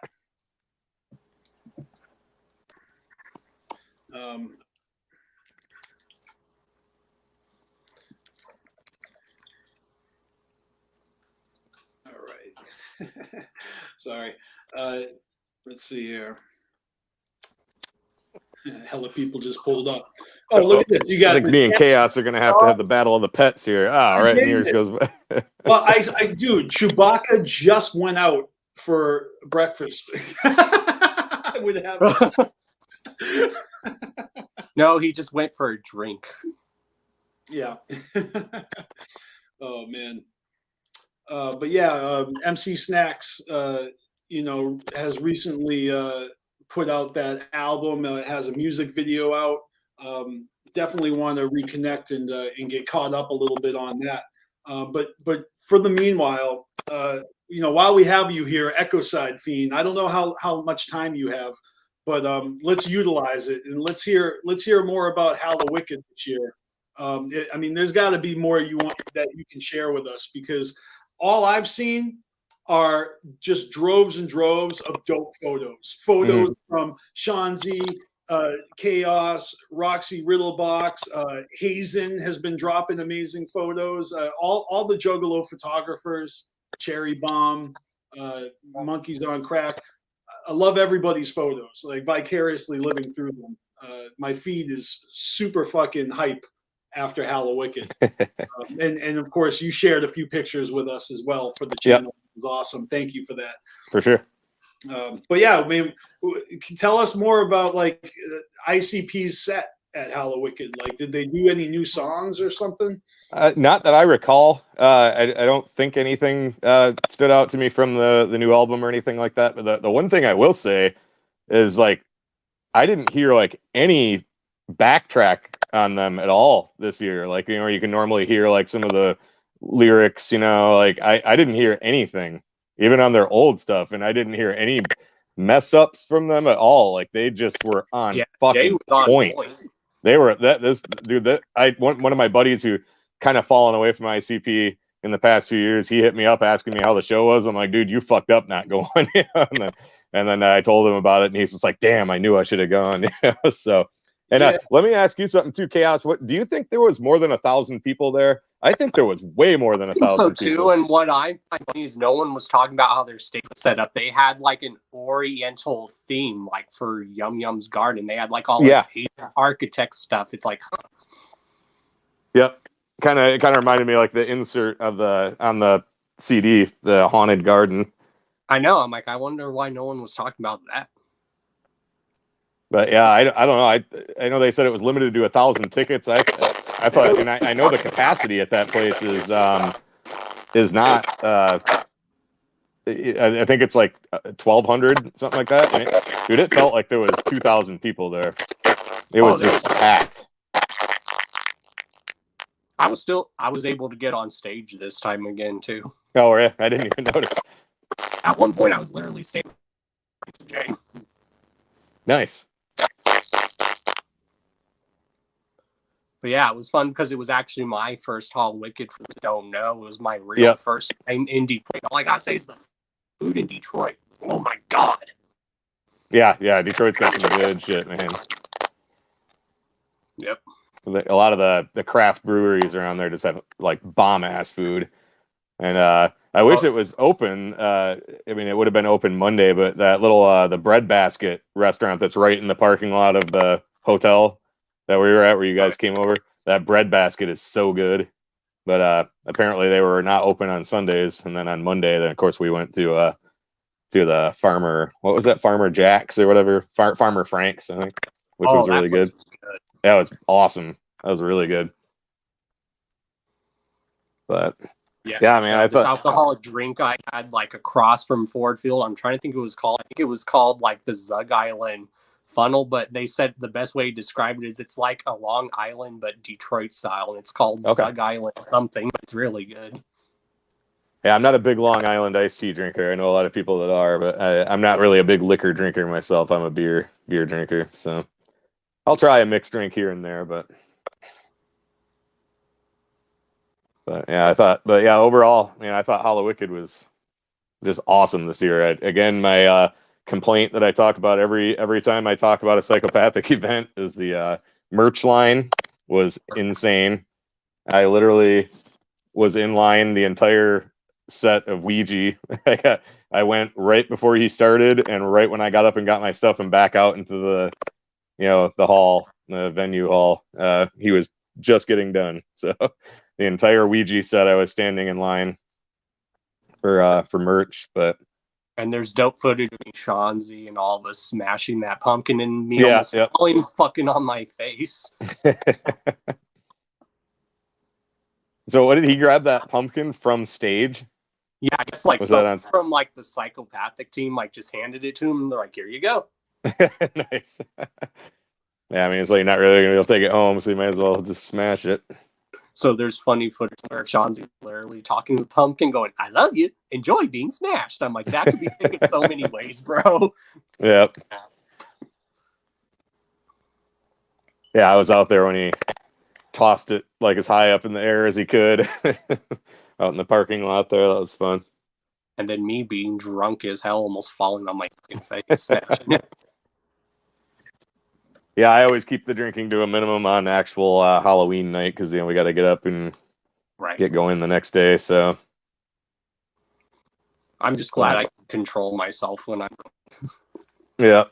Sorry. Let's see here. Hella people just pulled up. Oh, look at this. You got. I think me and Chaos are gonna have to have the battle of the pets here. All right, and yours goes. Well, dude, Chewbacca just went out for breakfast. I would have. No, he just went for a drink. Yeah. Oh man. But yeah, MC Snacks, has recently put out that album. It has a music video out. Definitely want to reconnect and get caught up a little bit on that. But for the meanwhile, while we have you here, Echo Side Fiend, I don't know how much time you have, but let's utilize it and let's hear more about Hallowicked this year. There's got to be more that you can share with us, because all I've seen are just droves and droves of dope photos. Photos from Sean Z, Chaos, Roxy Riddlebox, Hazen has been dropping amazing photos. All the Juggalo photographers, Cherry Bomb, Monkeys on Crack. I love everybody's photos, like vicariously living through them. My feed is super fucking hype after Hallowicked. And of course, you shared a few pictures with us as well for the channel. It was awesome. Thank you for that. For sure. But yeah, tell us more about like ICP's set at Hallowicked. Like, did they do any new songs or something? Not that I recall. I don't think anything stood out to me from the new album or anything like that. But the one thing I will say is, like, I didn't hear like any backtrack on them at all this year. Like, you can normally hear like some of the lyrics, like I didn't hear anything, even on their old stuff, and I didn't hear any mess ups from them at all. Like, they just were on fucking point. They were one of my buddies who kind of fallen away from ICP in the past few years, he hit me up asking me how the show was. I'm like, dude, you fucked up not going. And then I told him about it, and he's just like, damn, I knew I should have gone. So, and let me ask you something too, Chaos. What do you think, there was more than 1,000 people there? I think there was way more than 1,000 so people. too. And what I find funny is no one was talking about how their stage was set up. They had like an Oriental theme, like for Yum Yum's garden. They had like all this architect stuff. It's like, huh. Yep. It kind of reminded me like the insert on the CD, the Haunted Garden. I know. I'm like, I wonder why no one was talking about that. But yeah, I don't know. I know they said it was limited to 1,000 tickets. I thought, and I know the capacity at that place is not. I think it's like 1,200, something like that. And dude, it felt like there was 2,000 people there. It was just packed. I was able to get on stage this time again too. Oh yeah, I didn't even notice. At one point, I was literally standing. Nice. But yeah, it was fun because it was actually my first Hallowicked. For those who don't know, it was my real first time in Detroit. All I gotta say is the food in Detroit. Oh my god. Yeah, Detroit's got some good shit, man. Yep. A lot of the craft breweries around there just have like bomb ass food, and I wish it was open. It would have been open Monday, but that little the Bread Basket restaurant that's right in the parking lot of the hotel that we were at, where you guys came over, that Bread Basket is so good. But apparently they were not open on Sundays, and then on Monday, then of course we went to the Farmer. What was that? Farmer Jack's or whatever. Farmer Frank's, I think, which was really good. That was awesome. That was really good. But yeah, man, I this thought alcoholic drink I had like across from Ford Field. I'm trying to think what it was called. I think it was called like the Zug Island Funnel, but they said the best way to describe it is it's like a Long Island but Detroit style, and it's called Zug Island something. But it's really good. Yeah, I'm not a big Long Island iced tea drinker. I know a lot of people that are, but I'm not really a big liquor drinker myself. I'm a beer drinker, so I'll try a mixed drink here and there, but yeah, overall, I thought Hallowicked was just awesome this year. Again, my complaint that I talk about every time I talk about a psychopathic event is the merch line was insane. I literally was in line the entire set of Ouija. I went right before he started, and right when I got up and got my stuff and back out into the, the hall, the venue hall. He was just getting done, so the entire Ouija set, I was standing in line for merch. But and there's dope footage of Chauncey and all of us smashing that pumpkin and me almost falling fucking on my face. So what did he grab that pumpkin from stage? Yeah, I guess like someone from like the psychopathic team like just handed it to him. And they're like, "Here you go." Nice. Yeah, I mean, it's like not really gonna be able to take it home, so you might as well just smash it. So there's funny footage where Chauncey literally talking to the pumpkin, going, "I love you. Enjoy being smashed." I'm like, that could be taken so many ways, bro. Yep. Yeah, I was out there when he tossed it like as high up in the air as he could out in the parking lot there. That was fun. And then me being drunk as hell, almost falling on my fucking face. Yeah, I always keep the drinking to a minimum on actual Halloween night because we got to get up and get going the next day. So I'm just glad I can control myself when I'm. Yeah,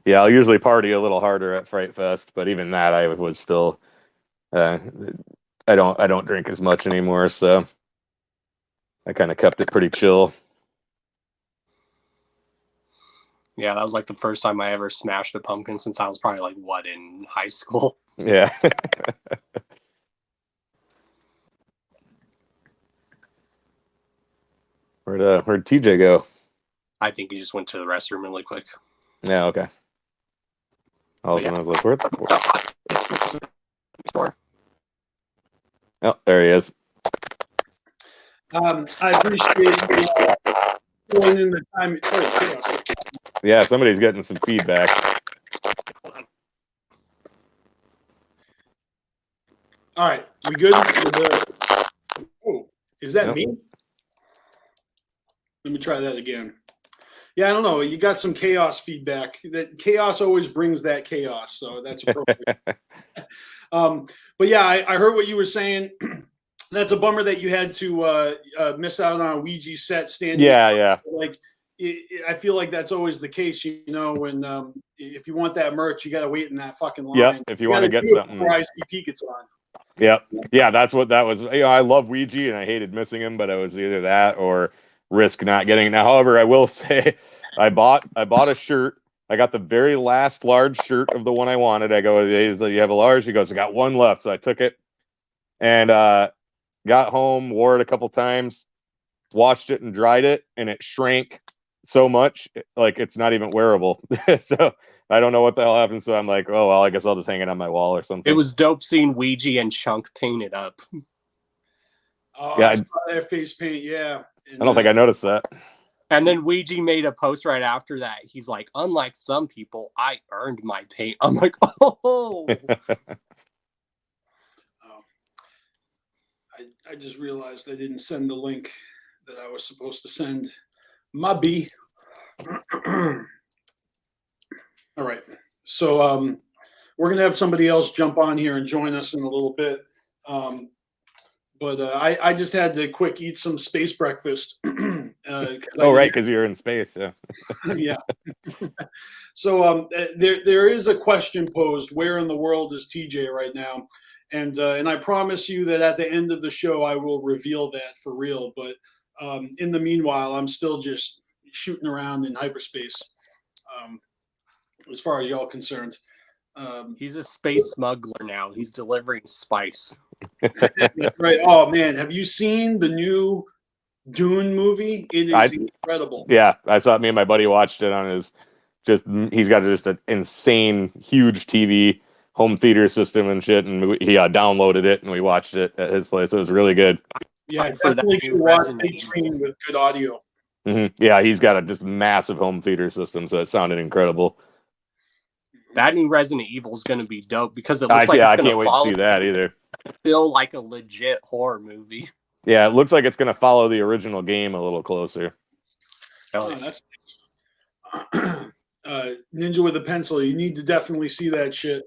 I'll usually party a little harder at Fright Fest, but even that I was still. I don't drink as much anymore, so I kind of kept it pretty chill. Yeah, that was like the first time I ever smashed a pumpkin since I was probably like, in high school? Yeah. Where'd TJ go? I think he just went to the restroom really quick. Yeah, okay. I was like, where's Oh, there he is. I appreciate you pulling in the time. Yeah, somebody's getting some feedback. All right, we good? Oh, is that me? Let me try that again. Yeah, I don't know. You got some chaos feedback. That chaos always brings that chaos, so that's appropriate. But yeah, I heard what you were saying. That's a bummer that you had to miss out on a Ouija set standing. Yeah. Like, I feel like that's always the case, when if you want that merch, you got to wait in that fucking line. Yep, if you want to get something. Before ICP gets on. Yep. Yeah, that's what that was. I love Ouija and I hated missing him, but it was either that or risk not getting it. Now, however, I will say I bought a shirt. I got the very last large shirt of the one I wanted. I go, he's like, "You have a large?" He goes, "I got one left." So I took it and got home, wore it a couple times, washed it and dried it, and it shrank so much, like it's not even wearable. So I don't know what the hell happened. So I'm like, oh, well, I guess I'll just hang it on my wall or something. It was dope seeing Ouija and Chunk painted up. Oh, yeah, I saw their face paint, yeah. I don't think I noticed that. And then Ouija made a post right after that. He's like, "Unlike some people, I earned my paint." I'm like, oh. I just realized I didn't send the link that I was supposed to send. My B. All right. So we're going to have somebody else jump on here and join us in a little bit. But I just had to quick eat some space breakfast. Right, because you're in space. Yeah. Yeah. So there is a question posed: where in the world is TJ right now? And I promise you that at the end of the show, I will reveal that for real. But in the meanwhile, I'm still just shooting around in hyperspace, as far as y'all concerned. He's a space smuggler now. He's delivering spice. Right. Oh man, have you seen the new Dune movie? It is incredible. Yeah, I saw it. Me and my buddy watched it on his. He's got just an insane, huge TV home theater system and shit, and he downloaded it and we watched it at his place. It was really good. Yeah, definitely should watch big screen with good audio. Mm-hmm. Yeah, he's got a just massive home theater system, so it sounded incredible. That new Resident Evil is going to be dope because it looks like it's going to I can't wait to see that either. Feel like a legit horror movie. Yeah, it looks like it's going to follow the original game a little closer. Oh, that's Ninja with a Pencil. You need to definitely see that shit.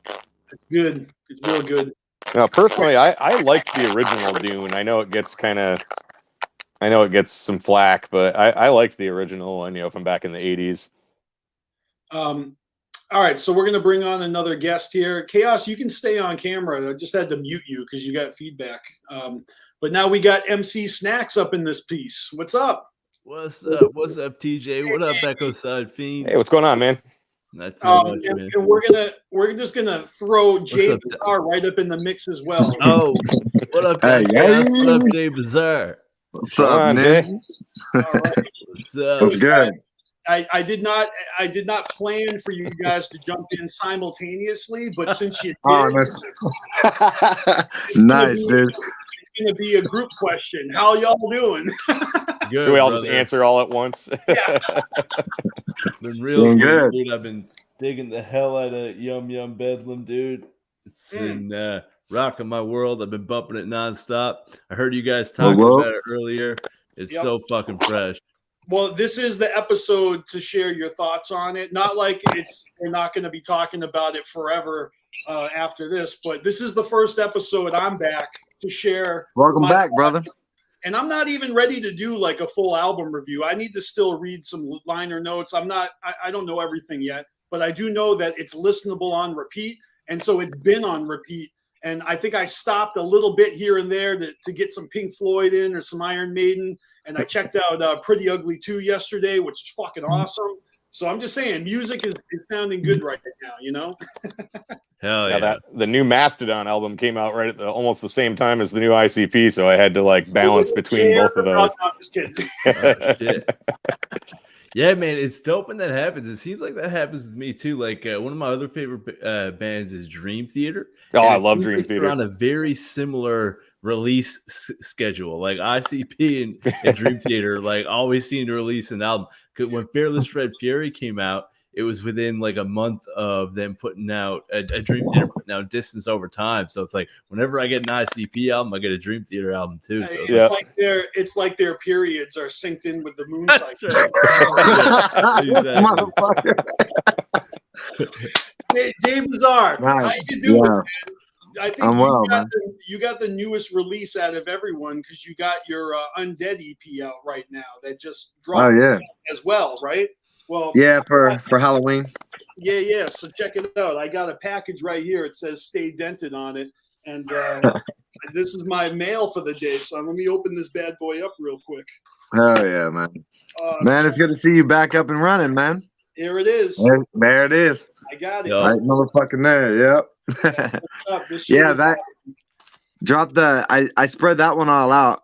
It's good. It's real good. Now, personally, I liked the original Dune. I know it gets kind of I know it gets some flack, but I liked the original one, you know, from back in the 80s. All right, so we're going to bring on another guest here. Chaos, you can stay on camera. I just had to mute you because you got feedback. But now we got MC Snacks up in this piece. What's up? What's up? What's up, TJ? What up, Echo Side Fiend? Hey, what's going on, man? Not too much, man. And we're just gonna throw Jay Bizarre right up in the mix as well. Oh, what up, guys? What up, Jay Bizarre? What's up, man? All right. What's up? What's good? I did not plan for you guys to jump in simultaneously, but since you did, nice, dude. It's gonna be a group question. How y'all doing? Good. Should we all just answer all at once? Yeah. Been real good, dude. I've been digging the hell out of Yum Yum Bedlam, dude. It's been rocking my world. I've been bumping it nonstop. I heard you guys talking about it earlier. It's so fucking fresh. Well, this is the episode to share your thoughts on it. Not like we're not going to be talking about it forever after this, but this is the first episode I'm back to share. Welcome back, brother. And I'm not even ready to do like a full album review. I need to still read some liner notes. I don't know everything yet, but I do know that it's listenable on repeat. And so it's been on repeat. And I think I stopped a little bit here and there to get some Pink Floyd in or some Iron Maiden. And I checked out Pretty Ugly 2 yesterday, which is fucking awesome. So I'm just saying, music is sounding good right now, you know? Hell yeah. The new Mastodon album came out right at almost the same time as the new ICP, so I had to like balance between both of those. I'm just kidding. Yeah, man, it's dope when that happens. It seems like that happens to me too. Like one of my other favorite bands is Dream Theater. Oh, I love Dream Theater. On a very similar release schedule, like ICP and Dream Theater, like always seem to release an album. Because when Fearless Fred Fury came out, it was within like a month of them putting out a Dream Theater putting out Distance Over Time. So it's like whenever I get an ICP album, I get a Dream Theater album too. So it's like their periods are synced in with the moon cycle. Hey, Jay Bizarre, how you doing, man? I think you got the newest release out of everyone because you got your Undead EP out right now that just dropped as well, right? Well, yeah, for Halloween. Yeah. So check it out. I got a package right here. It says "Stay Dented" on it, and this is my mail for the day. So let me open this bad boy up real quick. Oh yeah, man. Man, it's good to see you back up and running, man. Here it is. There it is. I got it. Right, motherfucking there. Yep. Yeah, that dropped I spread that one all out.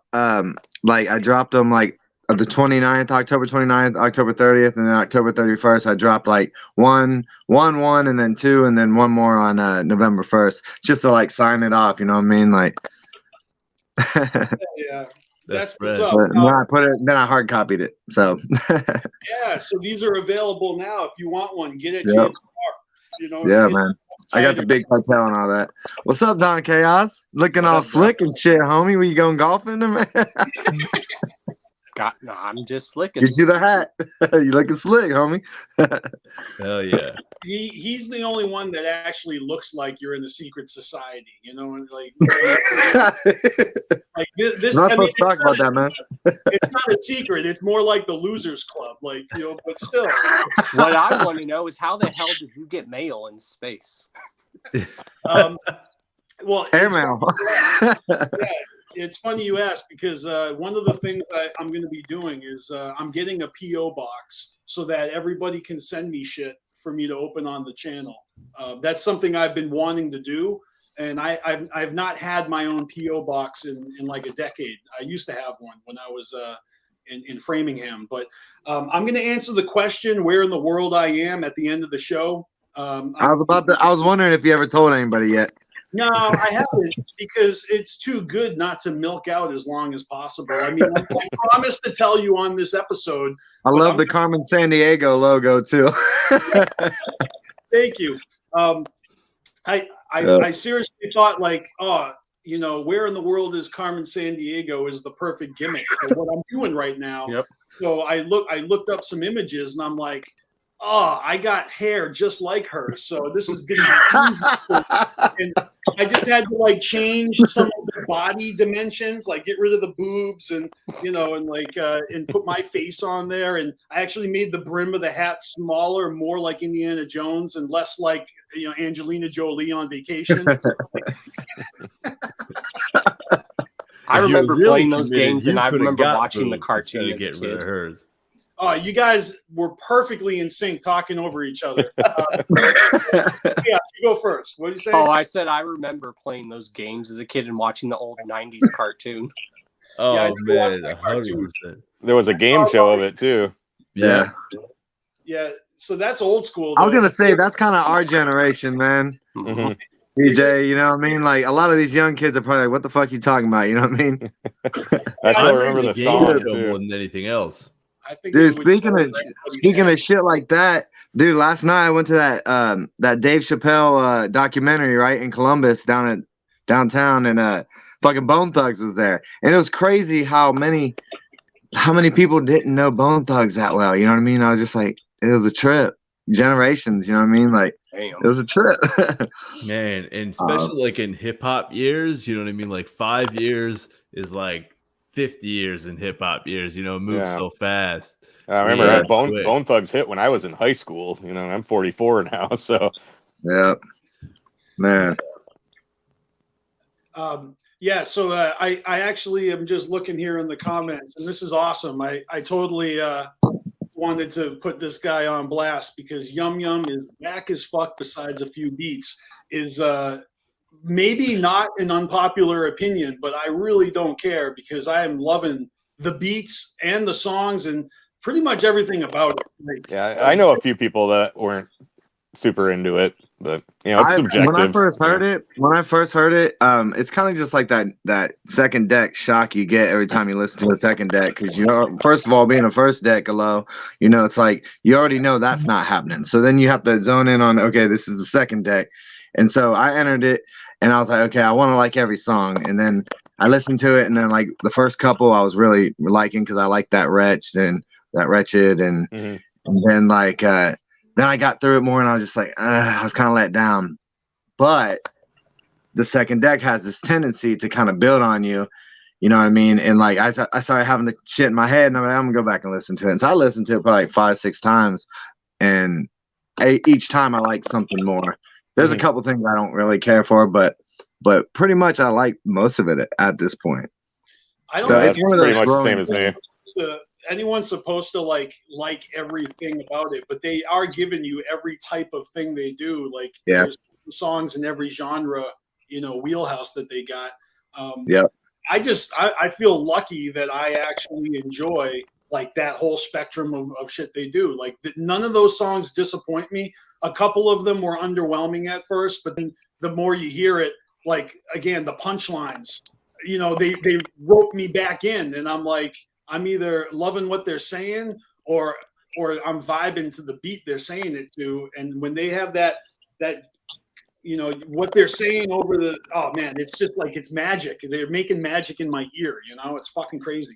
Like I dropped them like the 29th, October 29th, October 30th, and then October 31st. I dropped like one, and then 2, and then one more on November 1st, just to like sign it off. You know what I mean? Like, yeah. That's what's up. But no, I put it, then I hard copied it. So yeah, so these are available now. If you want one, get it. Yep. You know, yeah, man. I got the big cartel and all that. What's up, Don Chaos? Looking all slick and shit, homie. Were you going golfing, man? No, I'm just slicking. Get you the hat. You looking slick, homie. Hell yeah. He's the only one that actually looks like you're in a secret society, you know, like this. Not supposed to talk about that, man. It's not a secret. It's more like the Losers Club, like, you know. But still, what I want to know is how the hell did you get mail in space? Well, airmail. It's funny you ask because one of the things I'm going to be doing is I'm getting a P.O. box so that everybody can send me shit for me to open on the channel. That's something I've been wanting to do, and I've not had my own P.O. box in like a decade. I used to have one when I was in Framingham, but I'm going to answer the question where in the world I am at the end of the show. I was wondering if you ever told anybody yet. No, I haven't, because it's too good not to milk out as long as possible. I mean, I promised to tell you on this episode. I love the Carmen Sandiego logo too. Thank you. I seriously thought, like, you know, where in the world is Carmen Sandiego is the perfect gimmick for what I'm doing right now. Yep. So I looked up some images and I'm like, oh, I got hair just like her, so this is gonna be. And I just had to like change some of the body dimensions, like get rid of the boobs and and like and put my face on there. And I actually made the brim of the hat smaller, more like Indiana Jones, and less like Angelina Jolie on vacation. I remember really playing those committed, games, you and I could have remember got watching the boobs cartoon instead as of a getting rid of kid. hers. You guys were perfectly in sync, talking over each other. Yeah, you go first. What did you say? Oh, I said I remember playing those games as a kid and watching the old '90s cartoon. Oh Yeah, I never watched man, that cartoon. 100%. There was a game show of it too. Yeah. Yeah, so that's old school. I was though. gonna say that's kind of our generation, man. Mhm. DJ, you know what I mean? Like a lot of these young kids are probably like, "What the fuck you talking about?" You know what I mean? I still I remember the game song show more too. than anything else. I think Dude, it would- speaking of shit like that, dude. Last night I went to that Dave Chappelle documentary right in Columbus downtown, and fucking Bone Thugs was there, and it was crazy how many people didn't know Bone Thugs that well. You know what I mean? I was just like, it was a trip. Generations, you know what I mean? Like, Damn. it was a trip. Man, and especially like in hip hop years, you know what I mean? Like 5 years is like 50 years in hip hop years, it moves Yeah. so fast. I remember Yeah, Bone quick. Thugs hit when I was in high school. I'm 44 now, so Yeah, man. Yeah, so I actually am just looking here in the comments, and this is awesome. I totally wanted to put this guy on blast because Yum Yum is back as fuck. Besides a few beats, is maybe not an unpopular opinion, but I really don't care because I am loving the beats and the songs and pretty much everything about it. Like, yeah, I know a few people that weren't super into it, but it's subjective. When I first heard it, it's kind of just like that second deck shock you get every time you listen to a second deck because first of all, being a first deck low, it's like you already know that's not happening. So then you have to zone in on, okay, this is the second deck, and so I entered it and I was like, okay, I want to like every song, and then I listened to it, and then like the first couple I was really liking because I liked that wretched, and then like then I got through it more and I was just like, I was kind of let down. But the second deck has this tendency to kind of build on you. You know what I mean? And like I started having the shit in my head and I'm like, I'm gonna go back and listen to it. And so I listened to it probably like 5-6 times. And each time I like something more. There's a couple things I don't really care for, but pretty much I like most of it at this point. I don't so think it's one of those pretty much the same as me. Anyone's supposed to like everything about it, but they are giving you every type of thing they do. Like there's songs in every genre, wheelhouse that they got. I feel lucky that I actually enjoy like that whole spectrum of shit they do. Like none of those songs disappoint me. A couple of them were underwhelming at first, but then the more you hear it, like again, the punchlines, they rope me back in, and I'm like, I'm either loving what they're saying or I'm vibing to the beat they're saying it to. And when they have that what they're saying over oh man, it's just like it's magic. They're making magic in my ear, it's fucking crazy.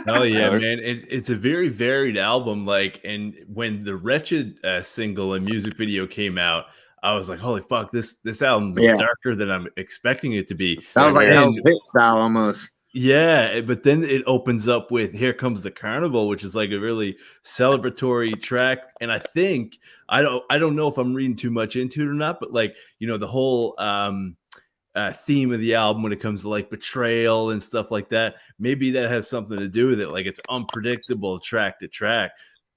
Oh yeah, man. It's a very varied album. Like, and when the Wretched single and music video came out, I was like, holy fuck, this album was darker than I'm expecting it to be. That was like Hell's Pit style almost. Yeah, but then it opens up with Here Comes the Carnival, which is like a really celebratory track. And I think I don't know if I'm reading too much into it or not, but like, the whole theme of the album when it comes to like betrayal and stuff like that, maybe that has something to do with it. Like it's unpredictable track to track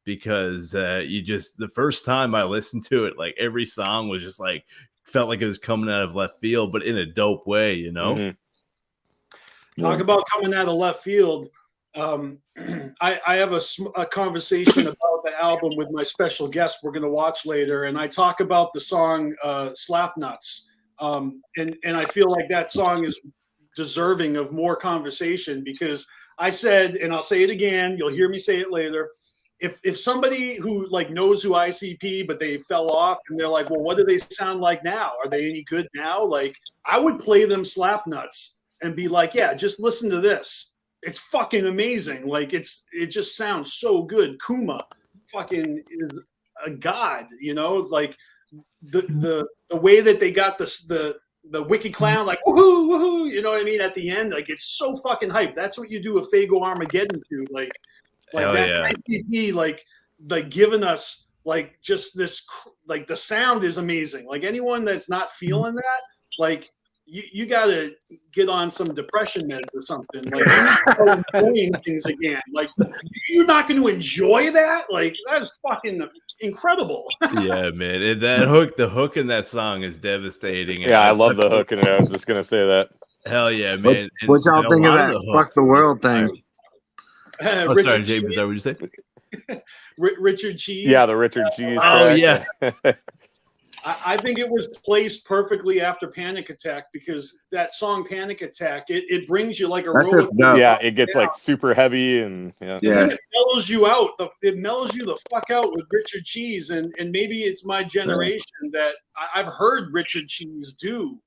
because the first time I listened to it, like every song was just like felt like it was coming out of left field, but in a dope way, Talk about coming out of left field. I have a conversation about the album with my special guest we're going to watch later, and I talk about the song Slap Nuts. And I feel like that song is deserving of more conversation because I said, and I'll say it again, you'll hear me say it later, if somebody who like knows who ICP, but they fell off and they're like, well, what do they sound like now? Are they any good now? Like I would play them Slap Nuts and be like, yeah, just listen to this. It's fucking amazing. Like it just sounds so good. Kuma fucking is a god. You know, it's like the way that they got the Wicked Clown, like woohoo, woohoo, you know what I mean? At the end, like it's so fucking hype. That's what you do a Fago Armageddon to, like Hell that yeah. ICP, like giving us like just this, like the sound is amazing. Like anyone that's not feeling that, like you gotta get on some depression meds or something. Like you need to start enjoying things again. Like you're not going to enjoy that. Like that's fucking incredible. Yeah, man. And the hook in that song is devastating. Yeah, I love the hook in it. I was just gonna say that. Hell yeah, man. What y'all think of that "fuck the world" thing? Oh, sorry, James. Is that what you say? Richard Cheese. Yeah, the Richard Cheese. Oh track. yeah. I think it was placed perfectly after Panic Attack, because that song Panic Attack, it brings you like a That's roller just dope. Yeah, it gets like super heavy and And then it mellows you out. It mellows you the fuck out with Richard Cheese, and maybe it's my generation that I've heard Richard Cheese do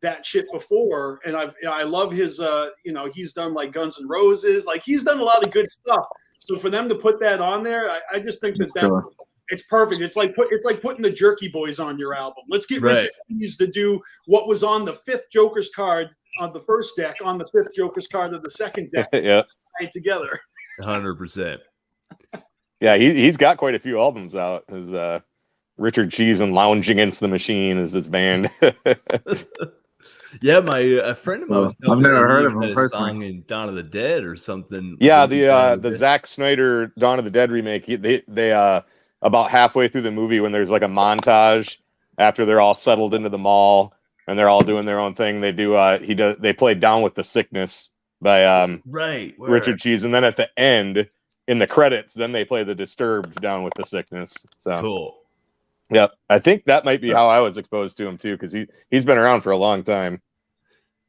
that shit before, and I love his you know, he's done like Guns N' Roses, like he's done a lot of good stuff. So for them to put that on there, I just think that cool. it's perfect. It's like putting the Jerky Boys on your album. Let's get Right. Richard Cheese to do what was on the 5th Joker's card on the first deck, on the 5th Joker's card of the second deck. yeah, Right together. 100%. yeah. He's got quite a few albums out. His Richard Cheese and Lounge Against the Machine is this band. Yeah, a friend of mine was telling I've me never that heard he of him had a personally. song in Dawn of the Dead or something. Yeah, Dawn of the Dead. Zack Snyder Dawn of the Dead remake. They about halfway through the movie, when there's like a montage after they're all settled into the mall and they're all doing their own thing, they do they play Down with the Sickness by right, Richard Cheese, and then at the end in the credits, then they play the Disturbed Down with the Sickness. So cool. Yep, I think that might be how I was exposed to him too, because he's been around for a long time.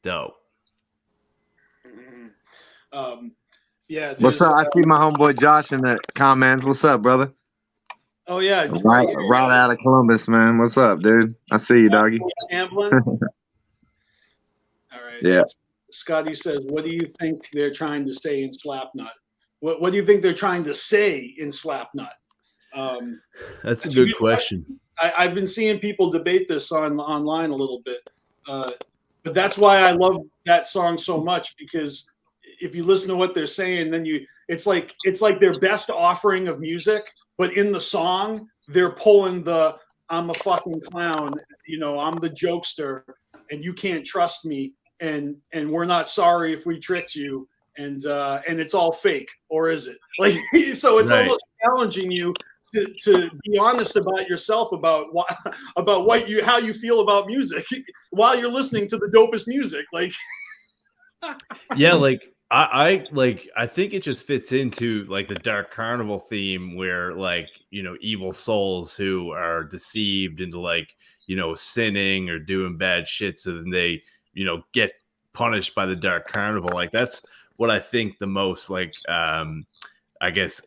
Dope. Yeah. What's up? I see my homeboy Josh in the comments. What's up, brother? Oh yeah. Right out of Columbus, man. What's up, dude? I see you, doggy. Amblin. All right. Yeah. Scotty says, "What do you think they're trying to say in Slapnut? What do you think they're trying to say in Slapnut?" That's a good question. I've been seeing people debate this online a little bit, but that's why I love that song so much, because if you listen to what they're saying, then it's like their best offering of music, but in the song they're pulling the "I'm a fucking clown," you know, "I'm the jokester, and you can't trust me, and we're not sorry if we tricked you, and it's all fake, or is it?" Like, so it's Right. almost challenging you to be honest about yourself, about how you feel about music while you're listening to the dopest music. Like, Yeah, like I think it just fits into like the Dark Carnival theme, where like, you know, evil souls who are deceived into like, you know, sinning or doing bad shit, so then they, you know, get punished by the Dark Carnival. Like that's what I think the most like I guess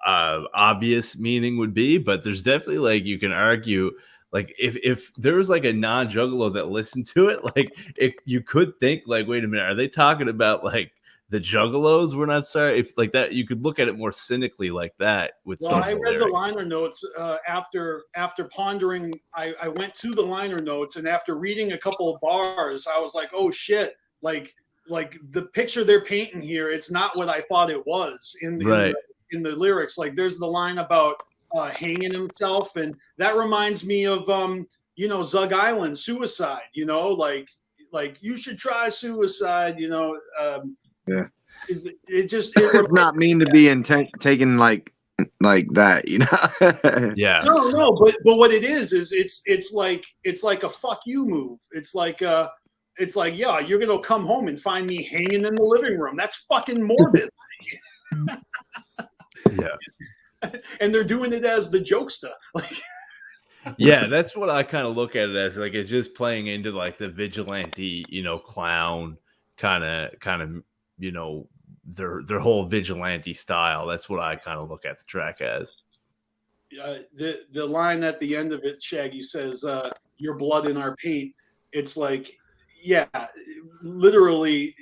obvious meaning would be. But there's definitely, like, you can argue, like, if there was like a non-juggalo that listened to it, like you could think like, wait a minute, are they talking about like the juggalos? We're not sorry. If like that, you could look at it more cynically like that. With well, I read the liner notes after pondering. I went to the liner notes, and after reading a couple of bars, I was like, oh shit, like the picture they're painting here, it's not what I thought it was in the lyrics. Like there's the line about hanging himself, and that reminds me of you know, Zug Island, suicide, you know, like you should try suicide, you know. Yeah, it just it's not mean to be taken like that, you know. Yeah, no, but what it is it's like a fuck you move. It's like yeah, you're gonna come home and find me hanging in the living room. That's fucking morbid. Yeah. And they're doing it as the jokester. Like, yeah, that's what I kind of look at it as. Like, it's just playing into like the vigilante, you know, clown kind of, you know, their whole vigilante style. That's what I kind of look at the track as. The line at the end of it, Shaggy says, "Your blood in our paint." It's like, yeah, literally,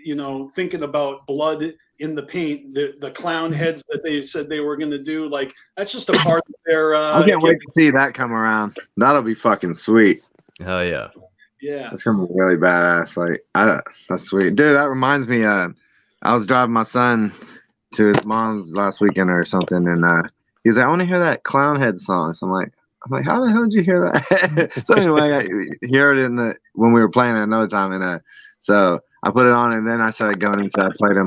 thinking about blood in the paint, the clown heads that they said they were going to do, like that's just a part of their. I can't wait to see that come around. That'll be fucking sweet. Hell yeah. Yeah, that's gonna be really badass. Like, that's sweet, dude. That reminds me. I was driving my son to his mom's last weekend or something, and he was like, "I want to hear that Clownhead song." So I'm like, "How the hell did you hear that?" So anyway, he heard it when we were playing it another time, and so I put it on, and then I started going into. I played him.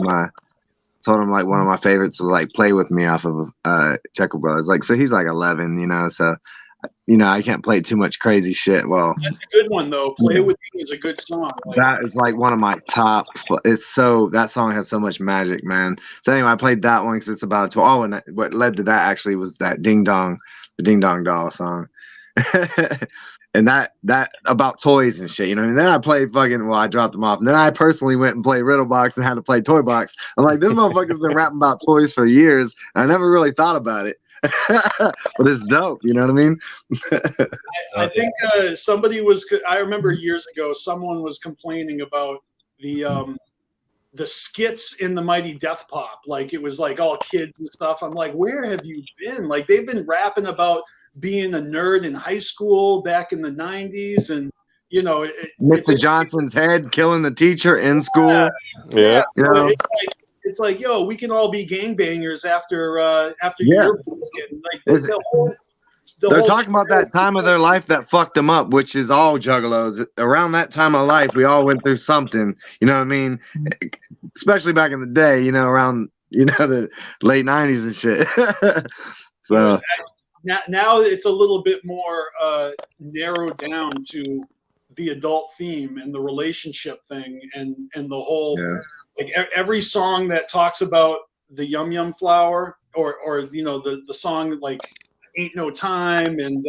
Told him like one of my favorites was like "Play with Me" off of Checker Brothers. Like, so he's like 11, so. I can't play too much crazy shit. Well, that's a good one though. "Play with Me" is a good song. That is like one of my top. That song has so much magic, man. So anyway, I played that one because it's about and what led to that actually was that the Ding Dong Doll song, and that about toys and shit. And then I played I dropped them off, and then I personally went and played Riddle Box and had to play Toy Box. I'm like, this motherfucker's been rapping about toys for years, and I never really thought about it. But it's dope, you know what I mean? I think I remember years ago someone was complaining about the skits in the Mighty Death Pop, like it was like all kids and stuff. I'm like, where have you been? Like, they've been rapping about being a nerd in high school back in the 90s, and Mr. Johnson's head killing the teacher in school. Yeah. It's like, yo, we can all be gangbangers after your like they're talking about that time of their life that fucked them up, which is all juggalos. Around that time of life, we all went through something. You know what I mean? Especially back in the day, around the late 90s and shit. So now it's a little bit more narrowed down to the adult theme and the relationship thing and the whole like every song that talks about the yum yum flower or the song like Ain't No Time and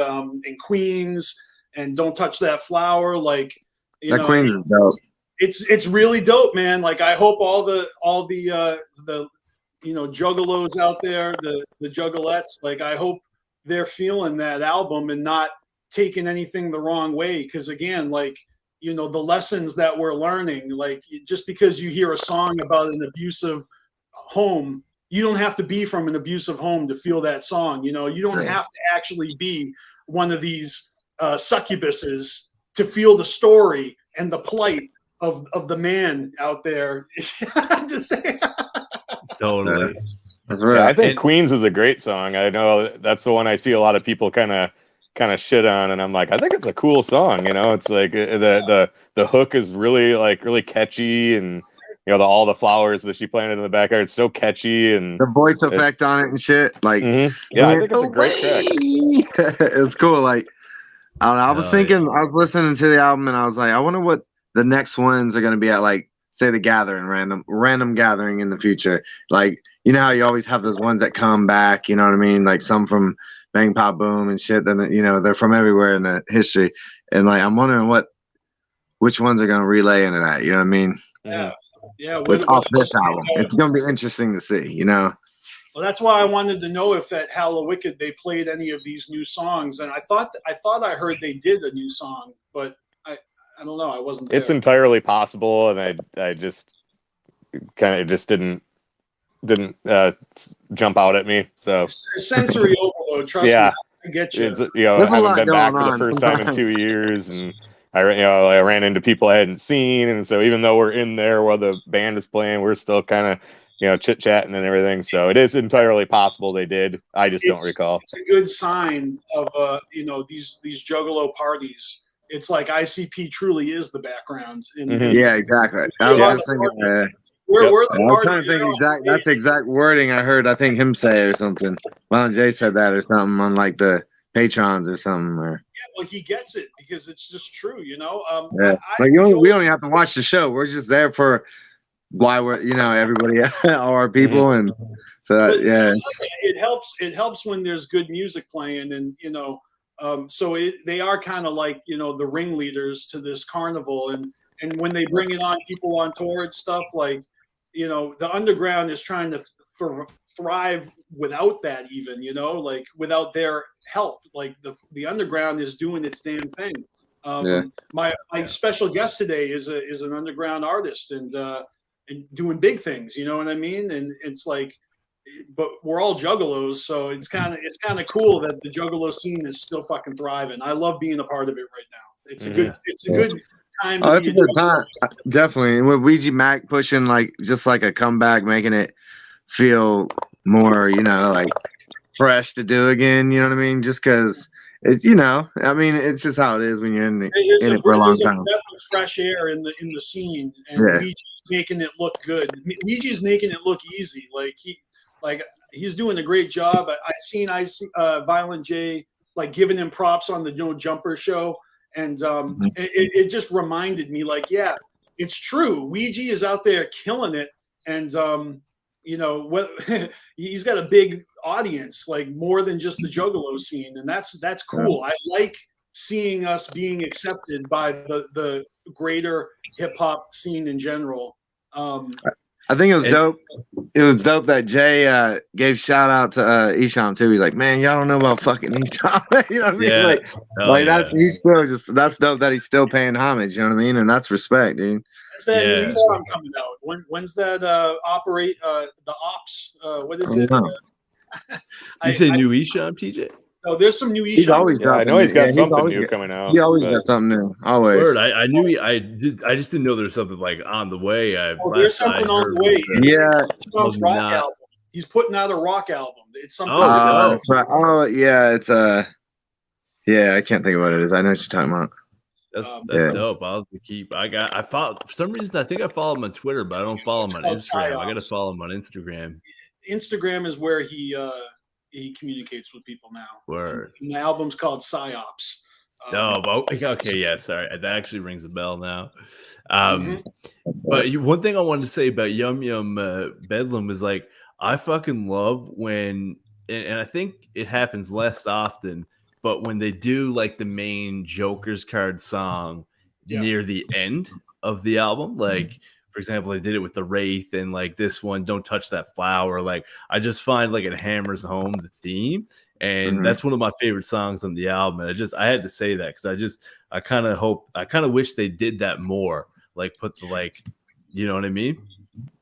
Queens and Don't Touch That Flower, like Queens is dope. It's really dope, man. Like, I hope all the juggalos out there, the juggalettes, like, I hope they're feeling that album and not taking anything the wrong way, because again, like, the lessons that we're learning, like, just because you hear a song about an abusive home, you don't have to be from an abusive home to feel that song. You don't have to actually be one of these succubuses to feel the story and the plight of the man out there. I'm just saying. Totally. That's right. Yeah, I think Queens is a great song. I know that's the one I see a lot of people kind of shit on, and I'm like, I think it's a cool song. It's like the hook is really catchy, and all the flowers that she planted in the backyard, it's so catchy, and the voice effect on it and shit. Like, yeah, I think it's a great track. It's cool. Like, I don't know. I was thinking, I was listening to the album, and I was like, I wonder what the next ones are going to be at. Like, say the Gathering, random gathering in the future. Like, how you always have those ones that come back. You know what I mean? Like some from Bang Pop Boom and shit. Then they're from everywhere in the history, and like I'm wondering which ones are going to relay into that. You know what I mean? Yeah. Off this album, it's going to be interesting to see. Well, that's why I wanted to know if at Hallowicked they played any of these new songs, and I thought I heard they did a new song, but I don't know. I wasn't there. It's entirely possible, and I just kind of just didn't jump out at me. So sensory overload. Trust me, I get you. I haven't been back for the first time in 2 years, and I ran into people I hadn't seen, and so even though we're in there while the band is playing, we're still kind of chit chatting and everything. So it is entirely possible they did. I just don't recall. It's a good sign of these juggalo parties. It's like ICP truly is the background. Yeah, exactly. I was thinking. I was trying to think that's exact wording I heard. I think him say or something. Well, Jay said that or something on like the patrons or something. Or well, he gets it because it's just true, we only have to watch the show. We're just there for why we're everybody, all our people, and so it helps when there's good music playing, and so they are kind of like the ringleaders to this carnival, and when they bring on people on tour and stuff, like the underground is trying to thrive without that, even like without their help. Like the underground is doing its damn thing. My special guest today is an underground artist and doing big things. You know what I mean? And it's like, but we're all juggalos, so it's kind of cool that the juggalo scene is still fucking thriving. I love being a part of it right now. It's a good time to be a good juggalo. time. Definitely. With Ouija Mac pushing just like a comeback, making it feel more, like fresh to do again. You know what I mean? Just because it's, I mean, it's just how it is when you're in it for a long time. There's a fresh air in the scene, and Ouija's making it look good. Ouija's making it look easy. He's doing a great job. I see Violent J giving him props on the No Jumper show, and it just reminded me it's true. Ouija is out there killing it, and he's got a big audience, more than just the juggalo scene, and that's cool. I like seeing us being accepted by the greater hip hop scene in general. I think it was dope. It was dope that Jay gave shout out to Isham too. He's like, man, y'all don't know about fucking Isham. You know what I mean? That's dope that he's still paying homage. You know what I mean? And that's respect, dude. When's that new Isham coming out? When's that operate the ops? What is it? You say new Isham, TJ? Oh, there's some new Isham. He's always I know he's got something new coming out. He always got something new. Always. Word, I knew I just didn't know there was something on the way. There's something on the way. It's rock album. He's putting out a rock album. It's something. That's right. Oh yeah, it's I can't think of what it is. I know what you're talking about. That's dope. I'll have to keep. I follow for some reason. I think I follow him on Twitter, but I don't follow him on Instagram. I got to follow him on Instagram. Instagram is where he communicates with people now. Word. And the album's called Psyops. Okay, yeah, sorry. That actually rings a bell now. But one thing I wanted to say about Yum Yum Bedlam is I fucking love when, and I think it happens less often, but when they do the main Joker's card song near the end of the album, for example, they did it with the Wraith and this one, Don't Touch That Flower. I just find it hammers home the theme. And that's one of my favorite songs on the album. And I had to say that because I kind of wish they did that more. Put the you know what I mean?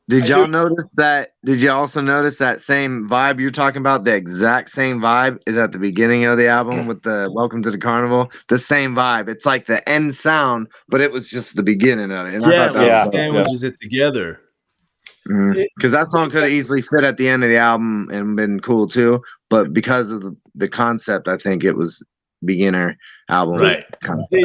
Did y'all notice that? Did you also notice that same vibe you're talking about? The exact same vibe is at the beginning of the album with the Welcome to the Carnival. The same vibe. It's like the end sound, but it was just the beginning of it. And I thought that was sandwiches it together. Because that song could have easily fit at the end of the album and been cool too, but because of the concept, I think it was beginner album. Right. They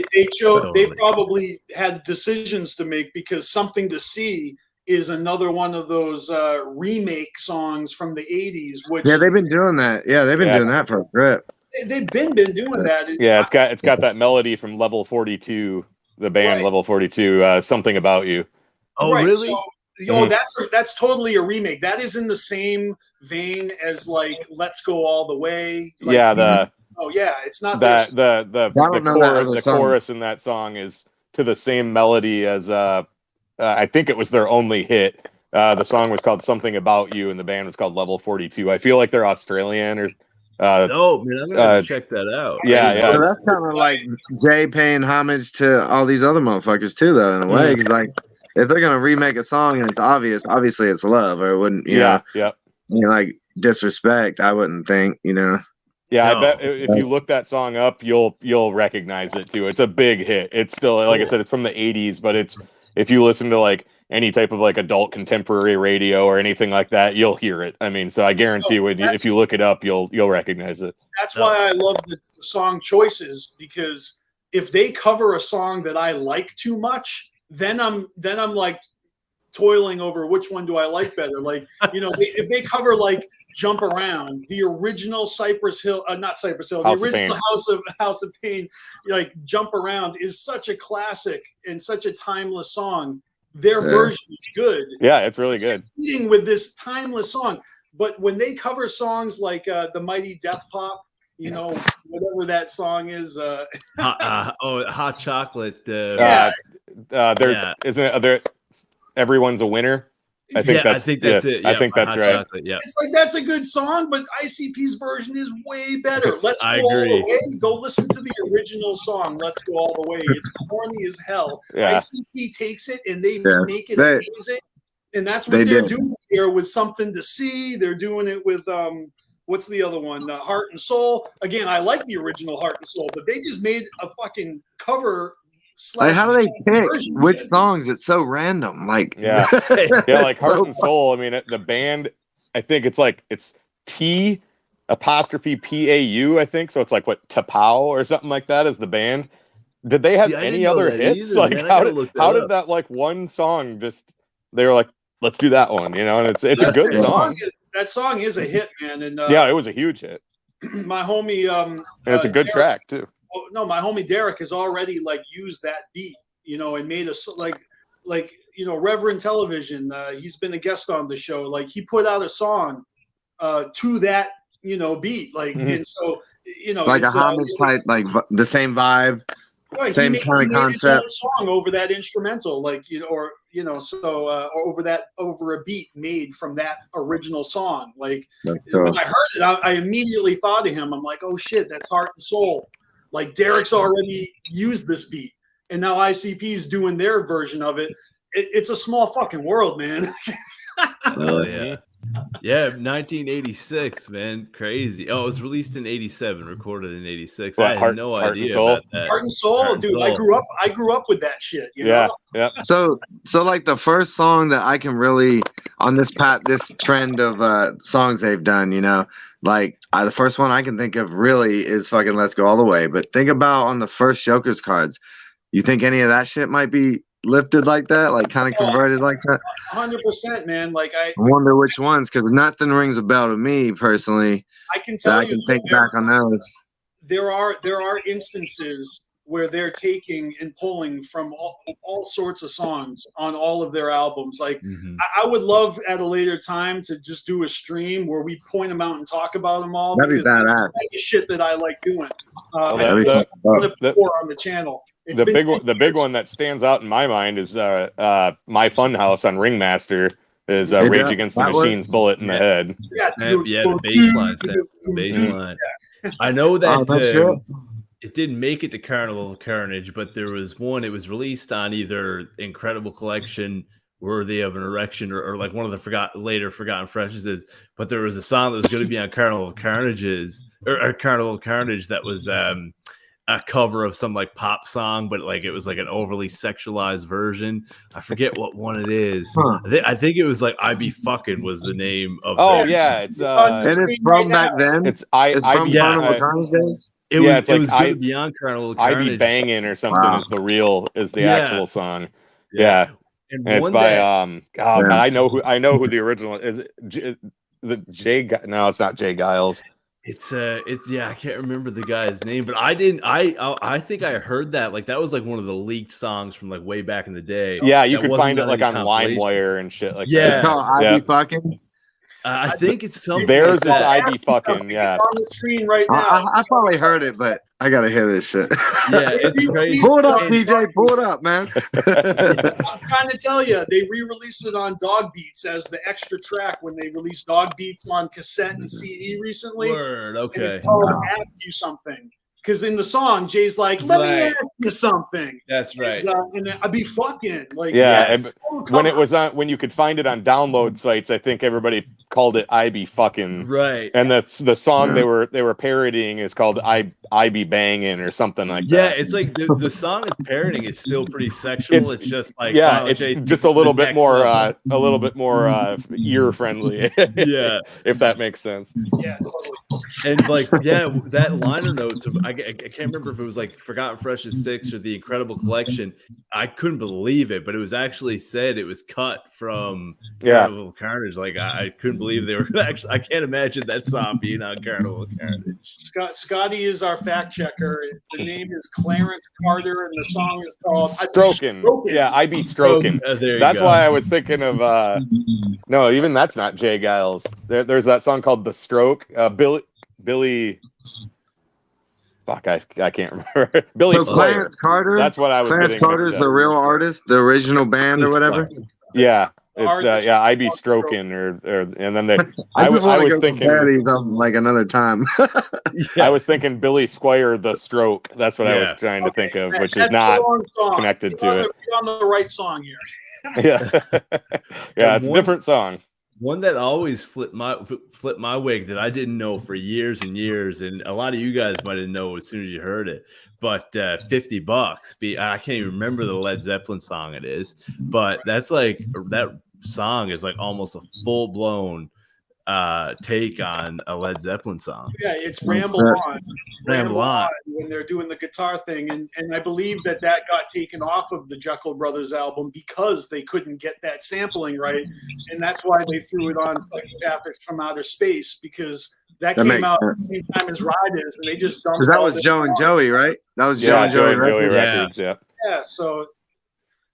probably had decisions to make because Something to See is another one of those remake songs from the 80s. Which they've been doing that. Yeah, they've been doing that for a grip. They've been doing that. It's got that melody from Level 42, the band Level 42, Something About You. Oh, really? So, that's totally a remake. That is in the same vein as Let's Go All the Way. It's not that the chorus in that song is to the same melody as I think it was their only hit. The song was called Something About You, and the band was called Level 42. I feel like they're Australian or. Oh man, I'm gonna check that out. Yeah. So that's kind of like Jay paying homage to all these other motherfuckers too, though, in a way. Because if they're gonna remake a song and it's obviously it's love, or it wouldn't, you know, disrespect. I wouldn't think, Yeah, I bet if you look that song up, you'll recognize it too. It's a big hit. It's still, like I said, it's from the 80s, but if you listen to any type of adult contemporary radio or anything like that, you'll hear it. I mean, so I guarantee if you look it up, you'll recognize it. That's why I love the song choices, because if they cover a song that I like too much, then I'm toiling over which one do I like better. If they cover Jump Around, the original the original House of Pain, Jump Around is such a classic and such a timeless song. Their version is good. Yeah, it's really good. Competing with this timeless song. But when they cover songs like The Mighty Death Pop, whatever that song is. Hot Chocolate. Isn't it Everyone's a Winner? I think I think that's it. Yeah, I think that's Hot right. Chocolate, yeah. It's like that's a good song, but ICP's version is way better. Let's Go I All agree. the Way. Go listen to the original song. Let's Go All the Way. It's corny as hell. Yeah. ICP takes it and they Yeah. make it They- amazing, and that's they what they're did. doing here with Something to See. They're doing it with what's the other one? Heart and Soul. Again, I like the original Heart and Soul, but they just made a fucking cover. Like, how do they pick version of which it. songs? It's so random. Like, Yeah. Yeah, like Heart So and Soul. I mean, the band, I think it's T apostrophe PAU, I think. So it's like what, Tapao or something like that is the band. Did they have See, I didn't any know other that hits? either, Like man. I how gotta did look that how did up. that like one song just they were like, let's do that one, you know, and it's a good That song. That song is a hit, man. And Yeah, it was a huge hit. my homie And it's a good Derek- track too. well, no, my homie Derek has already like used that beat, you know, and made us like you know, Reverend Television. He's been a guest on the show. Like he put out a song to that, you know, beat. Like and so you know, like a it's, homage type, like the same vibe, right, same he kind of made his own concept. song over that instrumental, like you know, or you know, so or over a beat made from that original song. Like That's cool. when I heard it, I immediately thought of him. I'm like, oh shit, that's Heart and Soul. Like Derek's already used this beat, and now ICP's doing their version of it. It's a small fucking world, man. Oh yeah. Yeah, 1986, man, crazy. Oh, it was released in '87, recorded in '86. I had no Heart and idea Soul? about that. Heart and Soul, Heart and dude. Soul. I grew up with that shit. You Yeah, know? yeah. So like the first song that I can really on this trend of songs they've done, you know, like the first one I can think of really is fucking Let's Go All the Way. But think about on the first Joker's cards, you think any of that shit might be lifted like that, like kind of converted like that? 100%, man. Like I wonder which ones, because nothing rings a bell to me personally. I can tell that I you can think there- back on those. there are instances where they're taking and pulling from all sorts of songs on all of their albums. Like I would love at a later time to just do a stream where we point them out and talk about them all. That'd be because badass. that's the shit that I like doing. Well, I the- put it the- before on the channel. It's The been big 10 one, the big years. one that stands out in my mind is My Funhouse on Ringmaster is Hey, Rage that- Against the that one? Machines Bullet in the Head. Yeah, Yeah, the baseline. I know that that's right. it didn't make it to Carnival of Carnage, but there was one. It was released on either Incredible Collection, Worthy of an Erection, or like one of the later Forgotten Freshes. But there was a song that was going to be on Carnival of Carnage's or Carnival of Carnage that was a cover of some like pop song, but like it was like an overly sexualized version. I forget what one it is. Huh. I think it was like "I Be Fucking" was the name of. Oh the- yeah, it's And it's from back then. It's It's from yeah, Carnival of Carnage days. It Yeah, was. it's It like was going to be on Carnival of I Carnage. Be Banging or something Wow. is the Yeah. actual song. Yeah. And And it's one by that- God, Yeah. I know who the original is. The Jay? No, it's not Jay Giles. It's I can't remember the guy's name, but I think I heard that like that was like one of the leaked songs from like way back in the day. Yeah, you That could wasn't find it like any on compilations. LimeWire and shit like Yeah. that. It's called I Yeah. Be Fucking. I think it's something. Theirs like is that. I Be Fucking. Yeah. on the screen right now. I probably heard it, but I gotta hear this shit. Yeah, it's crazy. Pull it up, And- DJ. Pull it up, man. I'm trying to tell you, they re-released it on Dog Beats as the extra track when they released Dog Beats on cassette and CD recently. Word. And Okay. it's called Ask You Something. Because in the song, Jay's like, let me Right. ask you something. That's right. And then I'd be fucking like, Yeah, Yes. when you could find it on download sites, I think everybody called it "I Be Fucking," Right. and that's the song they were parodying is called "I Be Banging" or something like Yeah, that. it's like the song it's parodying is still pretty sexual. It's just like yeah, wow, it's Jay just took a it to little the bit next more, level. ear friendly. Yeah. if that makes sense. yeah, totally. And like, yeah, that liner notes of I can't remember if it was like Forgotten Fresh's 6 or the Incredible Collection. I couldn't believe it, but it was actually said it was cut from Carnival of Carnage. Like I couldn't believe they were actually. I can't imagine that song being on Carnival of Carnage. Scotty is our fact checker. The name is Clarence Carter, and the song is called Stroking. Yeah, I Be Stroking. There you That's go. why I was thinking of no, even that's not Jay Giles. There's that song called The Stroke. Billy fuck, I can't remember. Billy So Slayer. Clarence Carter. That's what I was Clarence getting Carter's mixed the up. real artist, the original band or whatever. Yeah. It's yeah, I be stroking or and then they. I just want to was go thinking compare these like another time. I was thinking Billy Squire, The Stroke. That's what I was trying to think of, which is not connected to it. You're on the right song here. Yeah, yeah, it's a different song. One that always flipped my wig that I didn't know for years and years, and a lot of you guys might have known as soon as you heard it. But $50. I can't even remember the Led Zeppelin song it is, but that's like that song is like almost a full blown take on a Led Zeppelin song. Yeah, it's Ramble On. Ramble On. When they're doing the guitar thing. And I believe that got taken off of the Jekyll Brothers album because they couldn't get that sampling right. And that's why they threw it on Psychopathics from Outer Space, because that came out at the same time as Ride Is, and they just dumped. Because that was Joe and Joey, right? That was Joe and Joey Records. Yeah. Yeah, so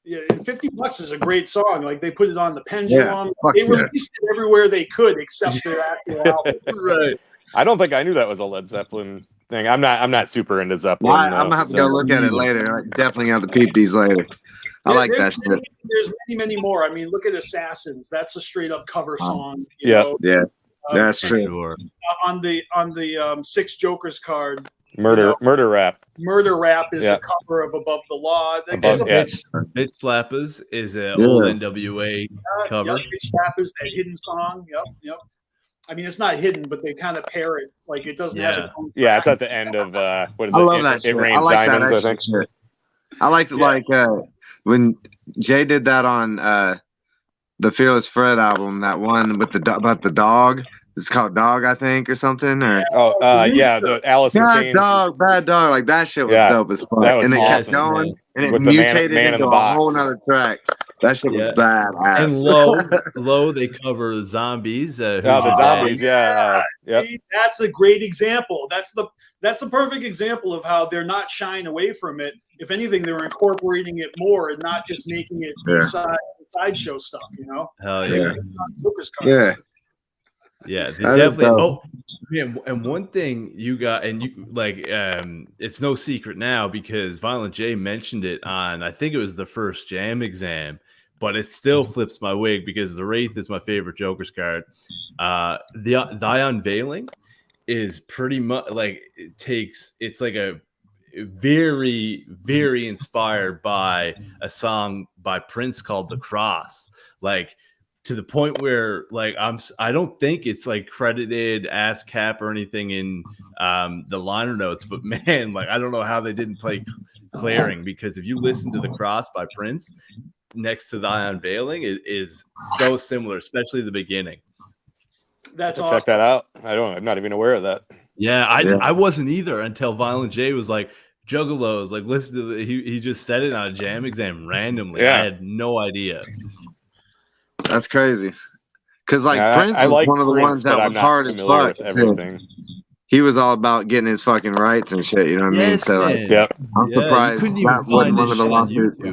yeah, $50 is a great song. Like they put it on the Pendulum. Yeah, they released it everywhere they could except their actual album. Right. I don't think I knew that was a Led Zeppelin thing. I'm not super into Zeppelin. I'm gonna have to go look at it later. I definitely have to peep these later. I like that shit. There's many more. I mean, look at Assassins. That's a straight up cover song. Yeah, that's true. On the Six Jokers card. Murder Rap. Murder Rap is a cover of Above the Law. Bitch Slappers is an old NWA cover. Bitch Slappers, that hidden song. Yep. I mean, it's not hidden, but they kind of pair it. Like it doesn't have its own track. Yeah, it's at the end of what is it? I love that shit. It Rains like Diamonds, that I think. shit. I liked like when Jay did that on the Fearless Fred album, that one with about the dog. It's called Dog, I think, or something. Or the Alice in Chains. Bad dog. Like that shit was dope as fuck. That was and it awesome, kept going, man. and it With the mutated man in into the a box. whole nother track. That shit was badass. And Low, they cover the Zombies. The Zombies, See, that's a great example. That's a perfect example of how they're not shying away from it. If anything, they're incorporating it more and not just making it sideshow stuff. You know? Hell yeah. Yeah. Yeah, they definitely. Oh, man, and one thing you got, and you like, it's no secret now because Violent J mentioned it on, I think it was the first Jam Exam, but it still flips my wig because the Wraith is my favorite Joker's card. The Unveiling is pretty much like it's like a very, very inspired by a song by Prince called The Cross, like. To the point where, like, I don't think it's like credited ASCAP or anything in the liner notes, but man, like, I don't know how they didn't play Clearing, because if you listen to The Cross by Prince next to The Unveiling, it is so similar, especially the beginning. That's awesome. Check that out. I'm not even aware of that. Yeah, I wasn't either until Violent J was like, Juggalos, like, listen to he just said it on a Jam Exam randomly. Yeah. I had no idea. That's crazy. Because like Prince I was like one of the Prince, ones that but was I'm hard not as familiar fuck. with everything. He was all about getting his fucking rights and shit. You know what I mean? So like, I'm surprised that wasn't one of the lawsuits.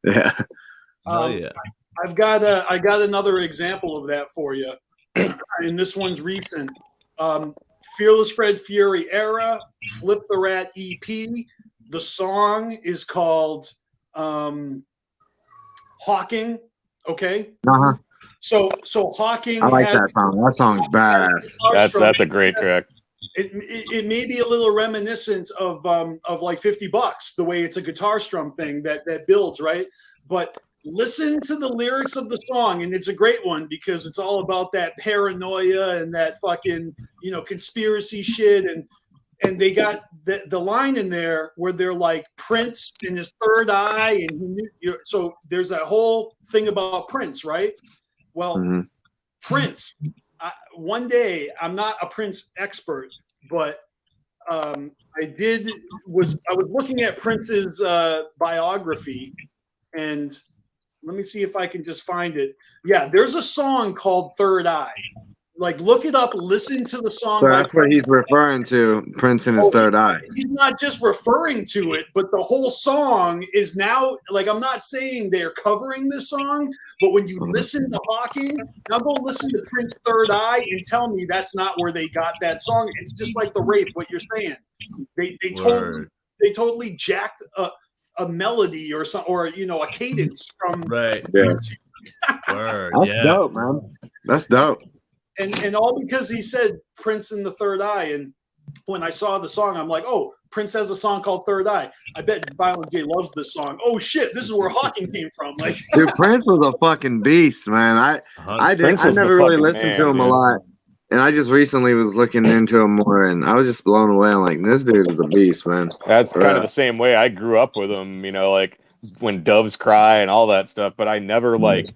Yeah. I got another example of that for you, and this one's recent. Fearless Fred Fury era, Flip the Rat EP. The song is called Hawking. Okay. So Hawking. I like that song. That song's badass. That's a great track. It may be a little reminiscent of like $50, the way it's a guitar strum thing that builds, right? But listen to the lyrics of the song, and it's a great one because it's all about that paranoia and that fucking conspiracy shit, and they got the line in there where they're like Prince in his third eye, and so there's that whole thing about Prince, right? Well, Prince. One day, I'm not a Prince expert, but I was looking at Prince's biography, and let me see if I can just find it. Yeah, there's a song called Third Eye. Like, look it up, listen to the song. So that's what he's referring to, Prince in his third eye. He's not just referring to it, but the whole song is now, like, I'm not saying they're covering this song, but when you listen to Hawking, now go listen to Prince Third Eye and tell me that's not where they got that song. It's just like the Wraith, what you're saying. They totally jacked a melody or a cadence from right. to Word, That's dope, man. That's dope. And all because he said Prince in the Third Eye. And when I saw the song, I'm like, oh, Prince has a song called Third Eye. I bet Violent J loves this song. Oh shit, this is where Hawking came from. Like, dude, Prince was a fucking beast, man. I never really listened to him a lot, and I just recently was looking into him more, and I was just blown away. I'm like, this dude is a beast, man. That's kind of the same way. I grew up with him, you know, like when doves cry and all that stuff, but I never like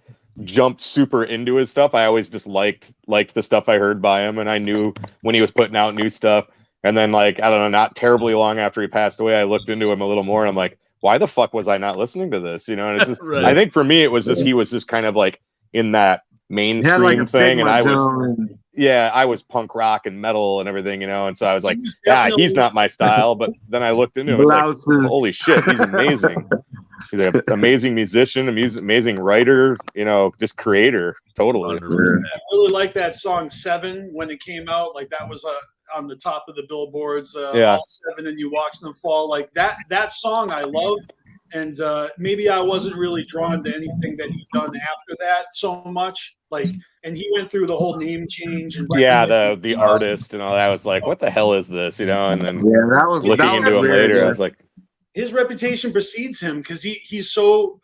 jumped super into his stuff. I always just liked the stuff I heard by him, and I knew when he was putting out new stuff. And then, like, I don't know, not terribly long after he passed away, I looked into him a little more, and I'm like, why the fuck was I not listening to this? You know, and it's just, Right. I think for me, it was just, he was just kind of like in that mainstream like a thing. And I zone. I was punk rock and metal and everything, you know, and so I was like, he's not my style. But then I looked into him, I was like, holy shit, he's amazing. He's an amazing musician, amazing writer, you know, just creator, totally. I really like that song 7 when it came out. Like, that was on the top of the billboards, all 7, and you watch them fall. Like that song I loved, and maybe I wasn't really drawn to anything that he'd done after that so much. Like, and he went through the whole name change and the artist and all that. I was like, what the hell is this, you know? And then looking into him later, I was like, his reputation precedes him because he's so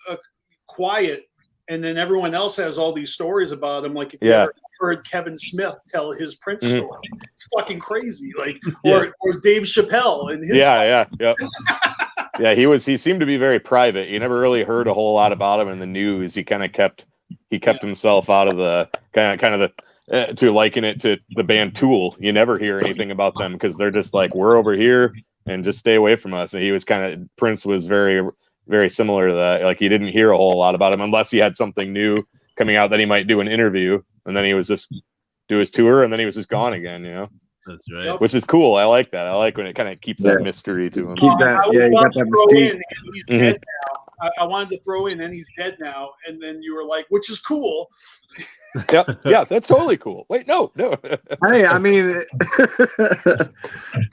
quiet. And then everyone else has all these stories about him. Like, if you ever heard Kevin Smith tell his Prince story, it's fucking crazy. Like, or Dave Chappelle and his. He seemed to be very private. You never really heard a whole lot about him in the news. He kind of kept himself out of the kind of the to liken it to the band Tool. You never hear anything about them because they're just like, we're over here and just stay away from us. And he was Prince was very, very similar to that. Like, you didn't hear a whole lot about him unless he had something new coming out that he might do an interview, and then he was just do his tour, and then he was just gone again, you know? That's right. Which is cool. I like that. I like when it kind of keeps that mystery to him. Keep that, you got that mystique. He's dead now. I wanted to throw in, and he's dead now, and then you were like, which is cool. Yeah, that's totally cool. Wait, no. Hey, I mean,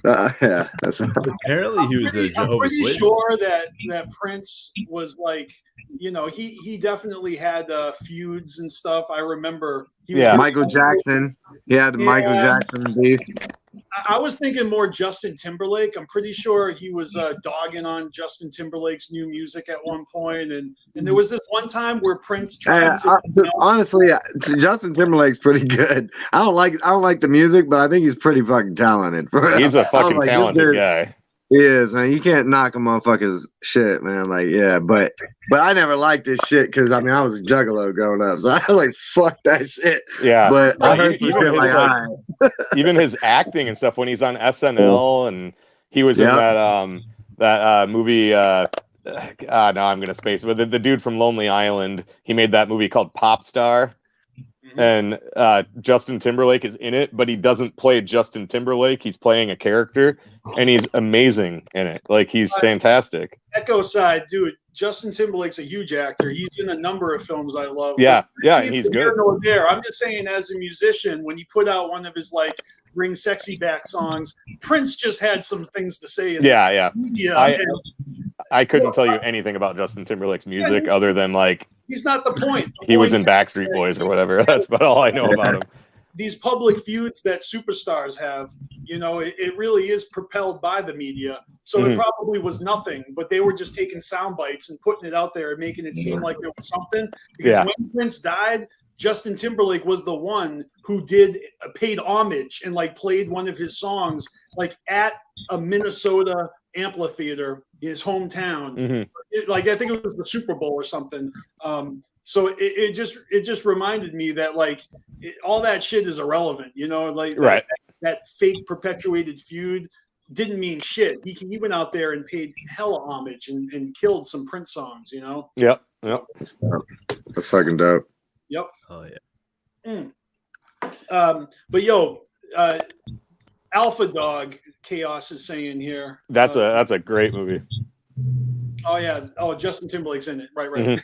that's apparently he was a Jehovah's I'm pretty Witness. sure that Prince was like, you know, he definitely had feuds and stuff. I remember. Michael Jackson. He had Michael Jackson beef. I was thinking more Justin Timberlake. I'm pretty sure he was dogging on Justin Timberlake's new music at one point, and there was this one time where Prince tried honestly, Justin Timberlake's pretty good. I don't like the music, but I think he's pretty fucking talented. He's a fucking talented guy. He is, man. You can't knock a motherfucker's shit, man. Like, yeah, but I never liked this shit because I mean I was a juggalo growing up, so I was like, fuck that shit. Yeah, but I heard some shit like, all right. Even his acting and stuff when he's on SNL, and he was in that movie. No, I'm gonna space it. But the dude from Lonely Island, he made that movie called Pop Star. And Justin Timberlake is in it, but he doesn't play Justin Timberlake. He's playing a character, and he's amazing in it. Like, he's fantastic. Echo side, dude. Justin Timberlake's a huge actor. He's in a number of films I love. Yeah, he's good. There. I'm just saying, as a musician, when he put out one of his like "Bring Sexy Back" songs, Prince just had some things to say. I couldn't tell you anything about Justin Timberlake's music other than like he's not the point. He was in Backstreet Boys or whatever. That's about all I know about him. These public feuds that superstars have, you know, it really is propelled by the media. So it probably was nothing, but they were just taking sound bites and putting it out there and making it seem like there was something. Because when Prince died, Justin Timberlake was the one who paid homage and like played one of his songs like at a Minnesota amphitheater, his hometown. Like, I think it was the Super Bowl or something. So it just reminded me that like all that shit is irrelevant, you know, like that fake perpetuated feud didn't mean shit. He went out there and paid hella homage and killed some Prince songs, you know? Yep. That's fucking dope. Yep. Oh yeah. But yo, Alpha Dog Chaos is saying here. That's a great movie. Oh yeah. Oh, Justin Timberlake's in it. Right.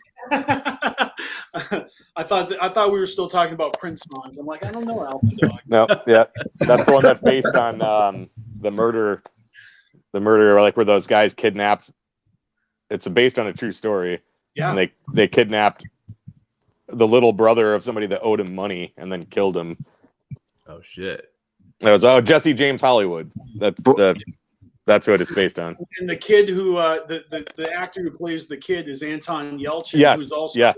I thought we were still talking about Prince songs. I'm like, I don't know Alpha Dog. No, yeah. That's the one that's based on the murder, like where those guys kidnapped. It's based on a true story. Yeah. And they kidnapped the little brother of somebody that owed him money and then killed him. Oh shit! That was Jesse James Hollywood. That's what it's based on. And the kid who the actor who plays the kid is Anton Yelchin, Yes. who's also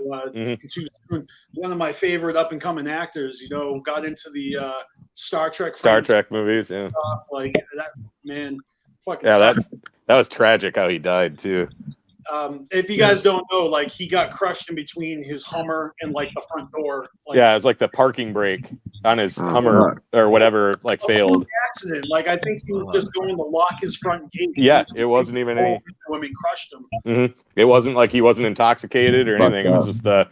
one of my favorite up and coming actors. You know, got into the Star Trek movies. Yeah, like that man. Fucking that was tragic how he died too. If you guys don't know, like he got crushed in between his Hummer and like the front door. Like, yeah, it's like the parking brake on his Hummer or whatever like failed. Accident. Like I think he was just going to lock his front gate. Yeah, it wasn't even any. Women crushed him. Mm-hmm. It wasn't like he wasn't intoxicated or anything. It was just the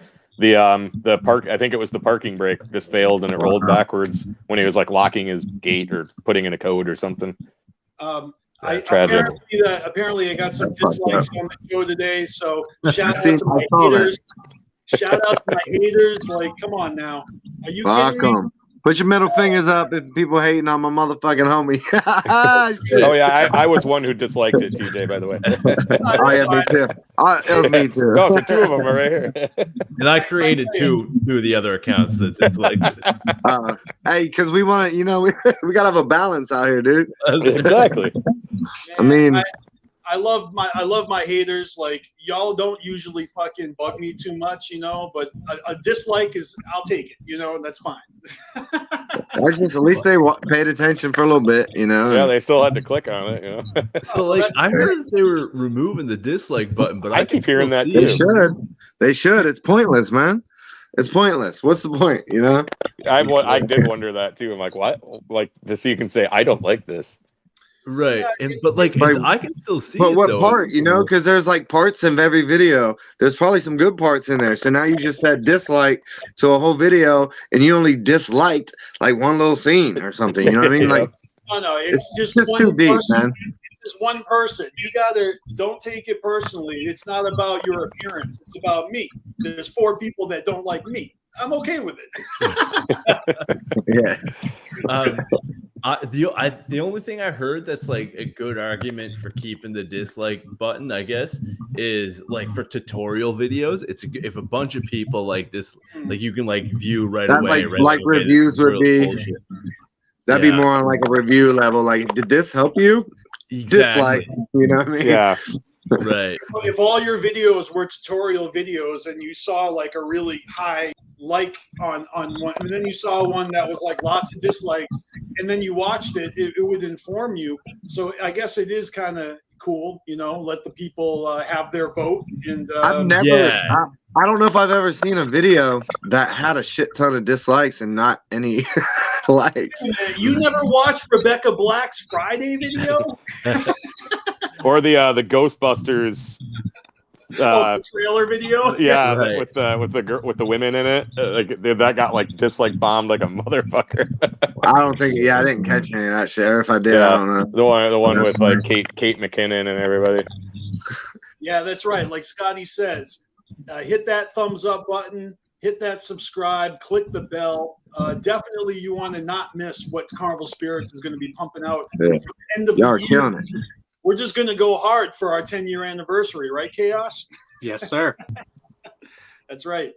park. I think it was the parking brake just failed and it rolled backwards when he was like locking his gate or putting in a code or something. Tragic. Apparently, I got some dislikes on the show today. So shout out to my haters. Shout out to my haters. Like, come on now. Are you kidding me? Put your middle fingers up if people hating on my motherfucking homie. Oh yeah, I was one who disliked it, TJ. By the way. Oh yeah, me too. It was me too. No, so two of them are right here. And I created two of the other accounts that disliked it. Hey, because we want to, you know, we gotta have a balance out here, dude. Exactly. I mean. I love my haters. Like y'all don't usually fucking bug me too much, you know. But a dislike I'll take it, you know, and that's fine. That's just at least they paid attention for a little bit, you know. Yeah, they still had to click on it, you know. So like I heard that they were removing the dislike button, but I keep hearing that They too. They should. It's pointless, man. It's pointless. What's the point, you know? I did wonder that too. I'm like, what? Like, just so you can say I don't like this. Right, Yeah, but like I can still see. But it, what though. part? You know, because there's like parts of every video. There's probably some good parts in there. So now you just said dislike to a whole video, and you only disliked like one little scene or something. You know what I mean? Like, no, it's just too deep, person. man. It's just one person. You don't take it personally. It's not about your appearance. It's about me. There's 4 people that don't like me. I'm okay with it. Yeah. The only thing I heard that's like a good argument for keeping the dislike button, I guess, is like for tutorial videos. If a bunch of people like this, like you can like view right That away. like reviews would be. Bullshit. That'd be more on like a review level. Like, did this help you? Exactly. Dislike. You know what I mean? Yeah. Right. If all your videos were tutorial videos and you saw like a really high like on one, and then you saw one that was like lots of dislikes, and then you watched it would inform you. So I guess it is kind of cool, you know, let the people have their vote. And I've never. I don't know if I've ever seen a video that had a shit ton of dislikes and not any likes. You never watched Rebecca Black's Friday video? Or the Ghostbusters the trailer video. Yeah, right. with the women in it, like that got like dislike bombed like a motherfucker. I don't think. Yeah, I didn't catch any of that shit. Or if I did, I don't know. The one with like Kate McKinnon and everybody. Yeah, that's right. Like Scotty says, hit that thumbs up button, hit that subscribe, click the bell. Definitely, you want to not miss what Carnival Spirits is going to be pumping out for the end of Y'all the are year. killing it. We're just going to go hard for our 10-year anniversary, right, Chaos? Yes, sir. That's right.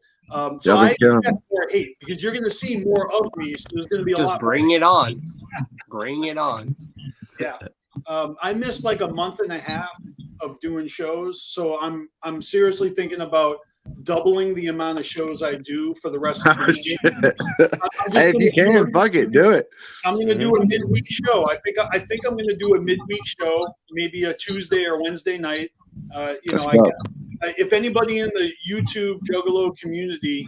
So I killing expect more hate because you're going to see more of me. So there's going to be a Just lot. bring it on. Bring it on. Yeah. I missed like a month and a half of doing shows, so I'm seriously thinking about doubling the amount of shows I do for the rest of the year. Hey, if you can, fuck it, do it. I'm going to do a midweek show. I think I'm going to do a midweek show, maybe a Tuesday or Wednesday night. You know, if anybody in the YouTube Juggalo community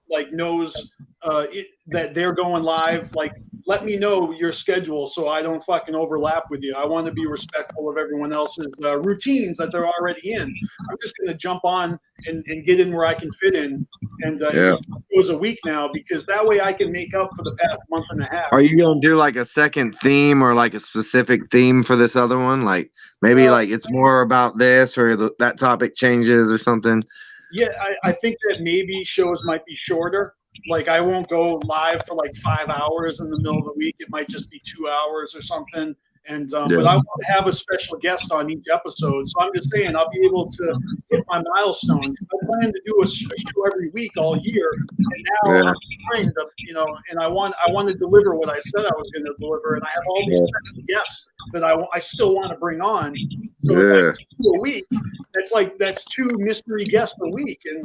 like knows that they're going live, like let me know your schedule so I don't fucking overlap with you. I want to be respectful of everyone else's routines that they're already in. I'm just going to jump on and get in where I can fit in. And it goes a week now because that way I can make up for the past month and a half. Are you going to do like a second theme or like a specific theme for this other one? Like maybe like it's more about this or that topic changes or something? Yeah, I think that maybe shows might be shorter. Like I won't go live for like 5 hours in the middle of the week. It might just be 2 hours or something. And but I want to have a special guest on each episode. So I'm just saying I'll be able to hit my milestone. I plan to do a show every week all year, and now I'm trying to, and I want to deliver what I said I was going to deliver, and I have all these special guests that I still want to bring on. So if I do a week, that's 2 mystery guests a week, and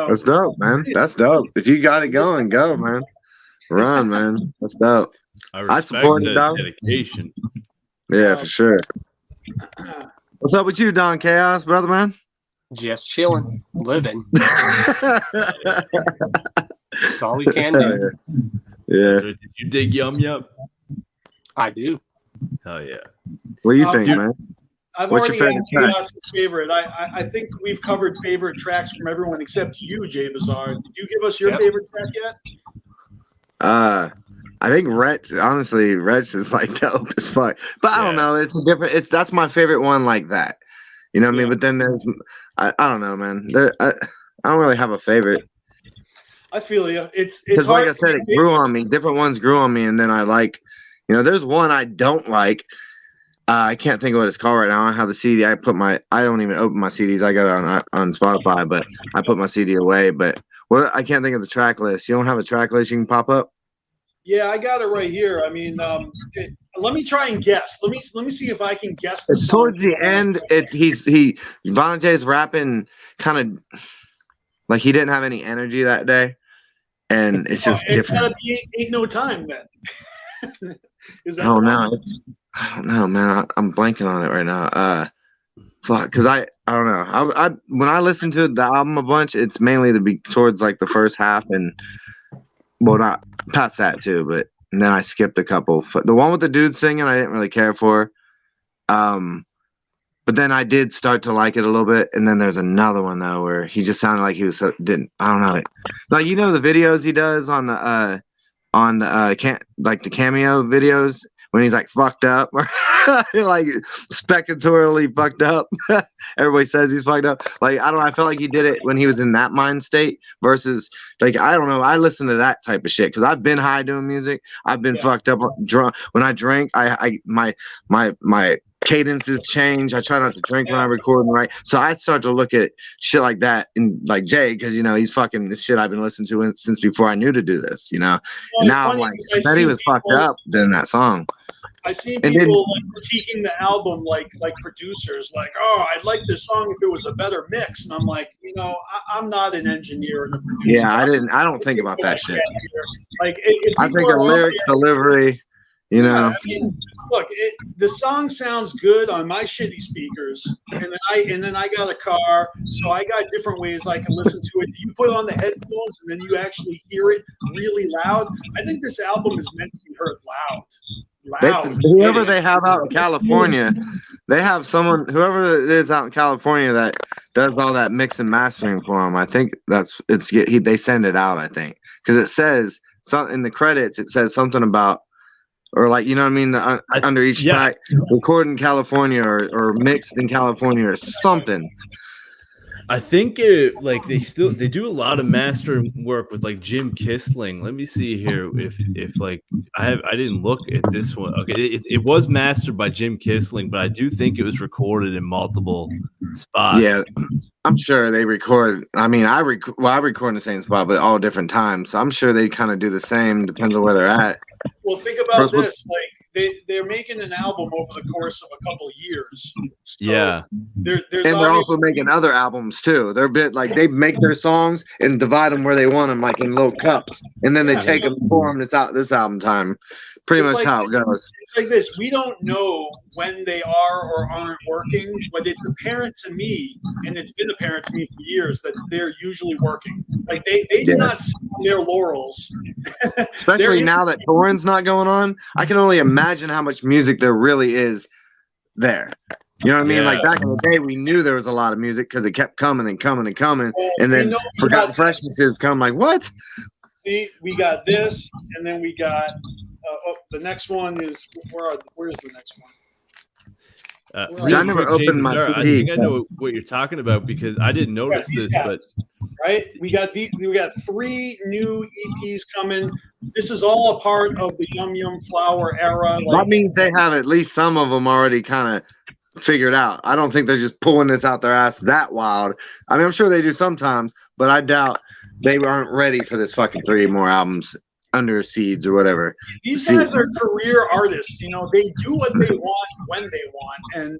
that's dope, man. That's dope. If you got it going, go, man. Run, man. That's dope. I support it, dog. Dedication. Yeah, for sure. What's up with you, Don Chaos, brother, man? Just chilling, living. That's all we can do. Yeah. So did you dig Yum Yum? I do. Hell yeah. What do you think, man? I've What's already your had favorite track? Chaos's favorite. I think we've covered favorite tracks from everyone except you, Jay Bizarre. Did you give us your favorite track yet? I think Wretch, honestly, Wretch is like dope as fuck. But I don't know. It's a different. That's my favorite one like that. You know what I mean? But then there's, I don't know, man. I don't really have a favorite. I feel you. It's because, like I said, it grew on me. Different ones grew on me, and then I like, there's one I don't like. I can't think of what it's called right now. I don't have the CD. I don't even open my CDs. I got it on Spotify, but I put my CD away. But I can't think of the track list. You don't have a track list you can pop up? Yeah, I got it right here. I mean, let me try and guess. Let me see if I can guess. It's towards the end. Vonda J's rapping kind of like he didn't have any energy that day, and it's just different. Gotta be Ain't No Time then. Is that? Oh no, I don't know, man. I'm blanking on it right now. Fuck, because I don't know. When I listen to the album a bunch, it's mainly to be towards like the first half and. Well, not past that too, but and then I skipped a couple. The one with the dude singing, I didn't really care for. But then I did start to like it a little bit. And then there's another one though where he just sounded like he was I don't know, like the videos he does on the like the cameo videos when he's like fucked up or like spectatorily fucked up. Everybody says he's fucked up. Like, I don't know. I felt like he did it when he was in that mind state versus like, I don't know. I listen to that type of shit because I've been high doing music. I've been fucked up drunk. When I drink, my cadences change. I try not to drink when I record and write. So I start to look at shit like that and like Jay, because he's fucking this shit I've been listening to since before I knew to do this, And now I'm like, I bet he was fucked up doing that song. I see people like critiquing the album like producers, like, oh, I'd like this song if it was a better mix. And I'm like, I'm not an engineer and a producer. Yeah, I don't think about that shit. Like, I think of lyric delivery. I mean, look, the song sounds good on my shitty speakers, and then I got a car, so I got different ways I can listen to it. You put on the headphones, and then you actually hear it really loud. I think this album is meant to be heard loud. Whoever they have out in California, they have whoever it is out in California that does all that mix and mastering for them. I think they send it out. I think because it says in the credits, it says something about. Or like, under each track, recorded in California or mixed in California or something. I think they do a lot of mastering work with like Jim Kistling. Let me see here if like I didn't look at this one. Okay, it was mastered by Jim Kistling, but I do think it was recorded in multiple spots. Yeah, I'm sure they record. I mean, I record in the same spot, but all different times. So I'm sure they kind of do the same. Depends on where they're at. Well, think about this. Like they're making an album over the course of a couple years. So they're also making other albums too. They're they make their songs and divide them where they want them, like in little cups, and then they take them and pour them this album time. Pretty much how it goes. It's like this. We don't know when they are or aren't working, but it's apparent to me, and it's been apparent to me for years, that they're usually working. Like they do not sit on their laurels. Especially now that touring's not going on, I can only imagine how much music there really is there. You know what I mean? Like back in the day, we knew there was a lot of music because it kept coming and coming and coming, and then Forgotten Freshnesses come. Like what? See, we got this, and then we got the next one is where's the next one? See, I never opened my Bizarre, CD. I think I know what you're talking about because I didn't notice this, but right, we got 3 new EPs coming. This is all a part of the Yum Yum Flower era. Like, that means they have at least some of them already kind of figured out. I don't think they're just pulling this out their ass that wild. I mean, I'm sure they do sometimes, but I doubt they aren't ready for this fucking 3 more albums under Seeds or whatever. these guys are career artists. You know, they do what they want when they want, and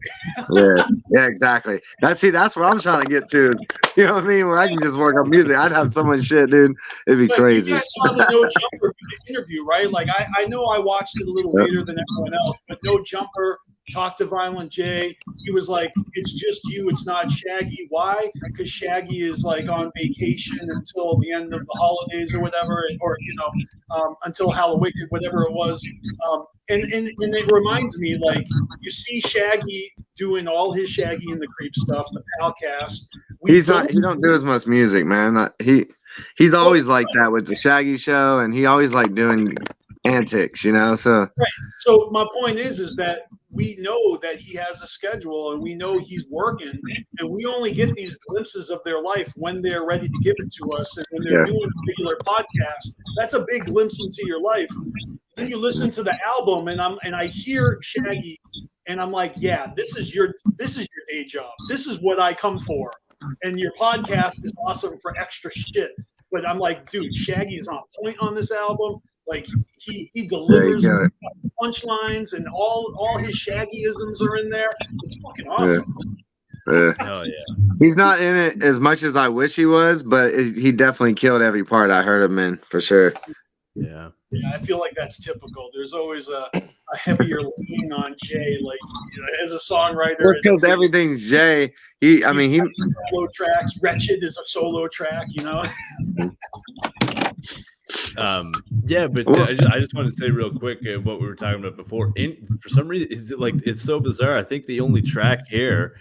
yeah, exactly. That's what I'm trying to get to. You know what I mean? Where I can just work on music. I'd have so much shit, dude. It'd be crazy. You guys saw the No Jumper interview, right? Like, I know I watched it a little later than everyone else, but No Jumper talked to Violent J. He was like, "It's just you. It's not Shaggy." Why? Because Shaggy is like on vacation until the end of the holidays or whatever, or until Halloween, whatever it was. And it reminds me, like, you see Shaggy doing all his Shaggy and the Creep stuff, the Palcast. He don't do as much music, man. He's always like that with the Shaggy Show, and he always like doing antics, you know. So right. So my point is that we know that he has a schedule, and we know he's working, and we only get these glimpses of their life when they're ready to give it to us, and when they're doing a regular podcast. That's a big glimpse into your life. Then you listen to the album, and I hear Shaggy, and I'm like, yeah, this is your day job. This is what I come for. And your podcast is awesome for extra shit. But I'm like, dude, Shaggy's on point on this album. Like, he delivers punchlines, and all his Shaggyisms are in there. It's fucking awesome. Oh yeah. He's not in it as much as I wish he was, but he definitely killed every part I heard him in, for sure. Yeah. Yeah, I feel like that's typical. There's always a heavier lean on Jay, like, as a songwriter. Well, because everything's Jay. He solo tracks. Wretched is a solo track, you know. Yeah, but I just want to say real quick what we were talking about before. For some reason, it's so bizarre. I think the only track here,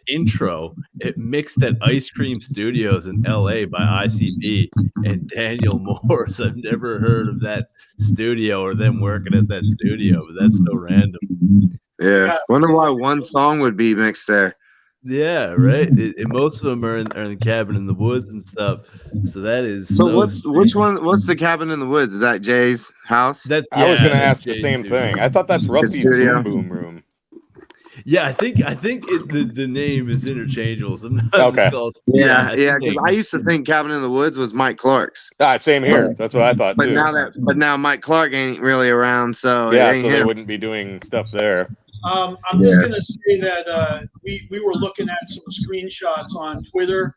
intro, it mixed at Ice Cream Studios in LA by ICP and Daniel Morse. I've never heard of that studio or them working at that studio, but that's so random. Yeah, wonder why one song would be mixed there. Yeah, right. Most of them are in the Cabin in the Woods and stuff. So that is. So which one? What's the Cabin in the Woods? Is that Jay's house? I was going to ask the same thing. I thought that's Rusty's Boom Boom Room. Yeah, I think the name is interchangeable. Sometimes it's called, yeah. Because I used to think Cabin in the Woods was Mike Clark's. Same here. That's what I thought but too. Now Mike Clark ain't really around, so they wouldn't be doing stuff there. I'm just going to say that we were looking at some screenshots on Twitter,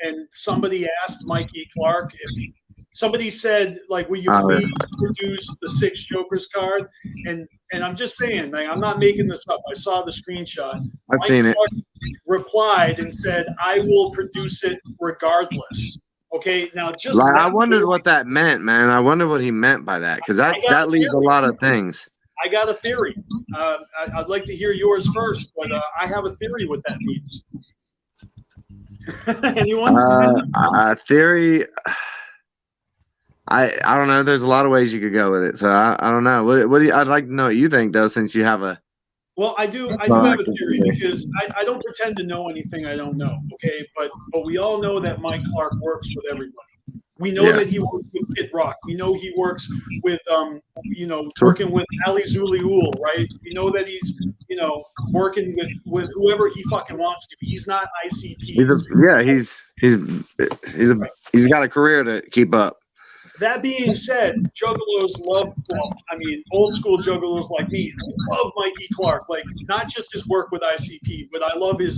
and somebody asked Mikey Clark if somebody said, like, will you please produce the 6 Jokers card? And I'm just saying, like, I'm not making this up. I saw the screenshot. I've seen it. Replied and said, I will produce it regardless. Okay, now just I wondered what that meant, man. I wonder what he meant by that, because that leaves a lot of things. I got a theory. I'd like to hear yours first, but I have a theory what that means. Anyone? Theory. I don't know. There's a lot of ways you could go with it, so I don't know. What do you? I'd like to know what you think, though, since you have a. Well, I do have a theory, because I don't pretend to know anything I don't know. Okay, but we all know that Mike Clark works with everybody. We know that he works with Kid Rock. We know he works with, working with Ali Zuliul, right? We know that he's, working with whoever he fucking wants to. He's not ICP. He's got a career to keep up. That being said, juggalos love, old school juggalos like me love Mikey Clark. Like, not just his work with ICP, but I love he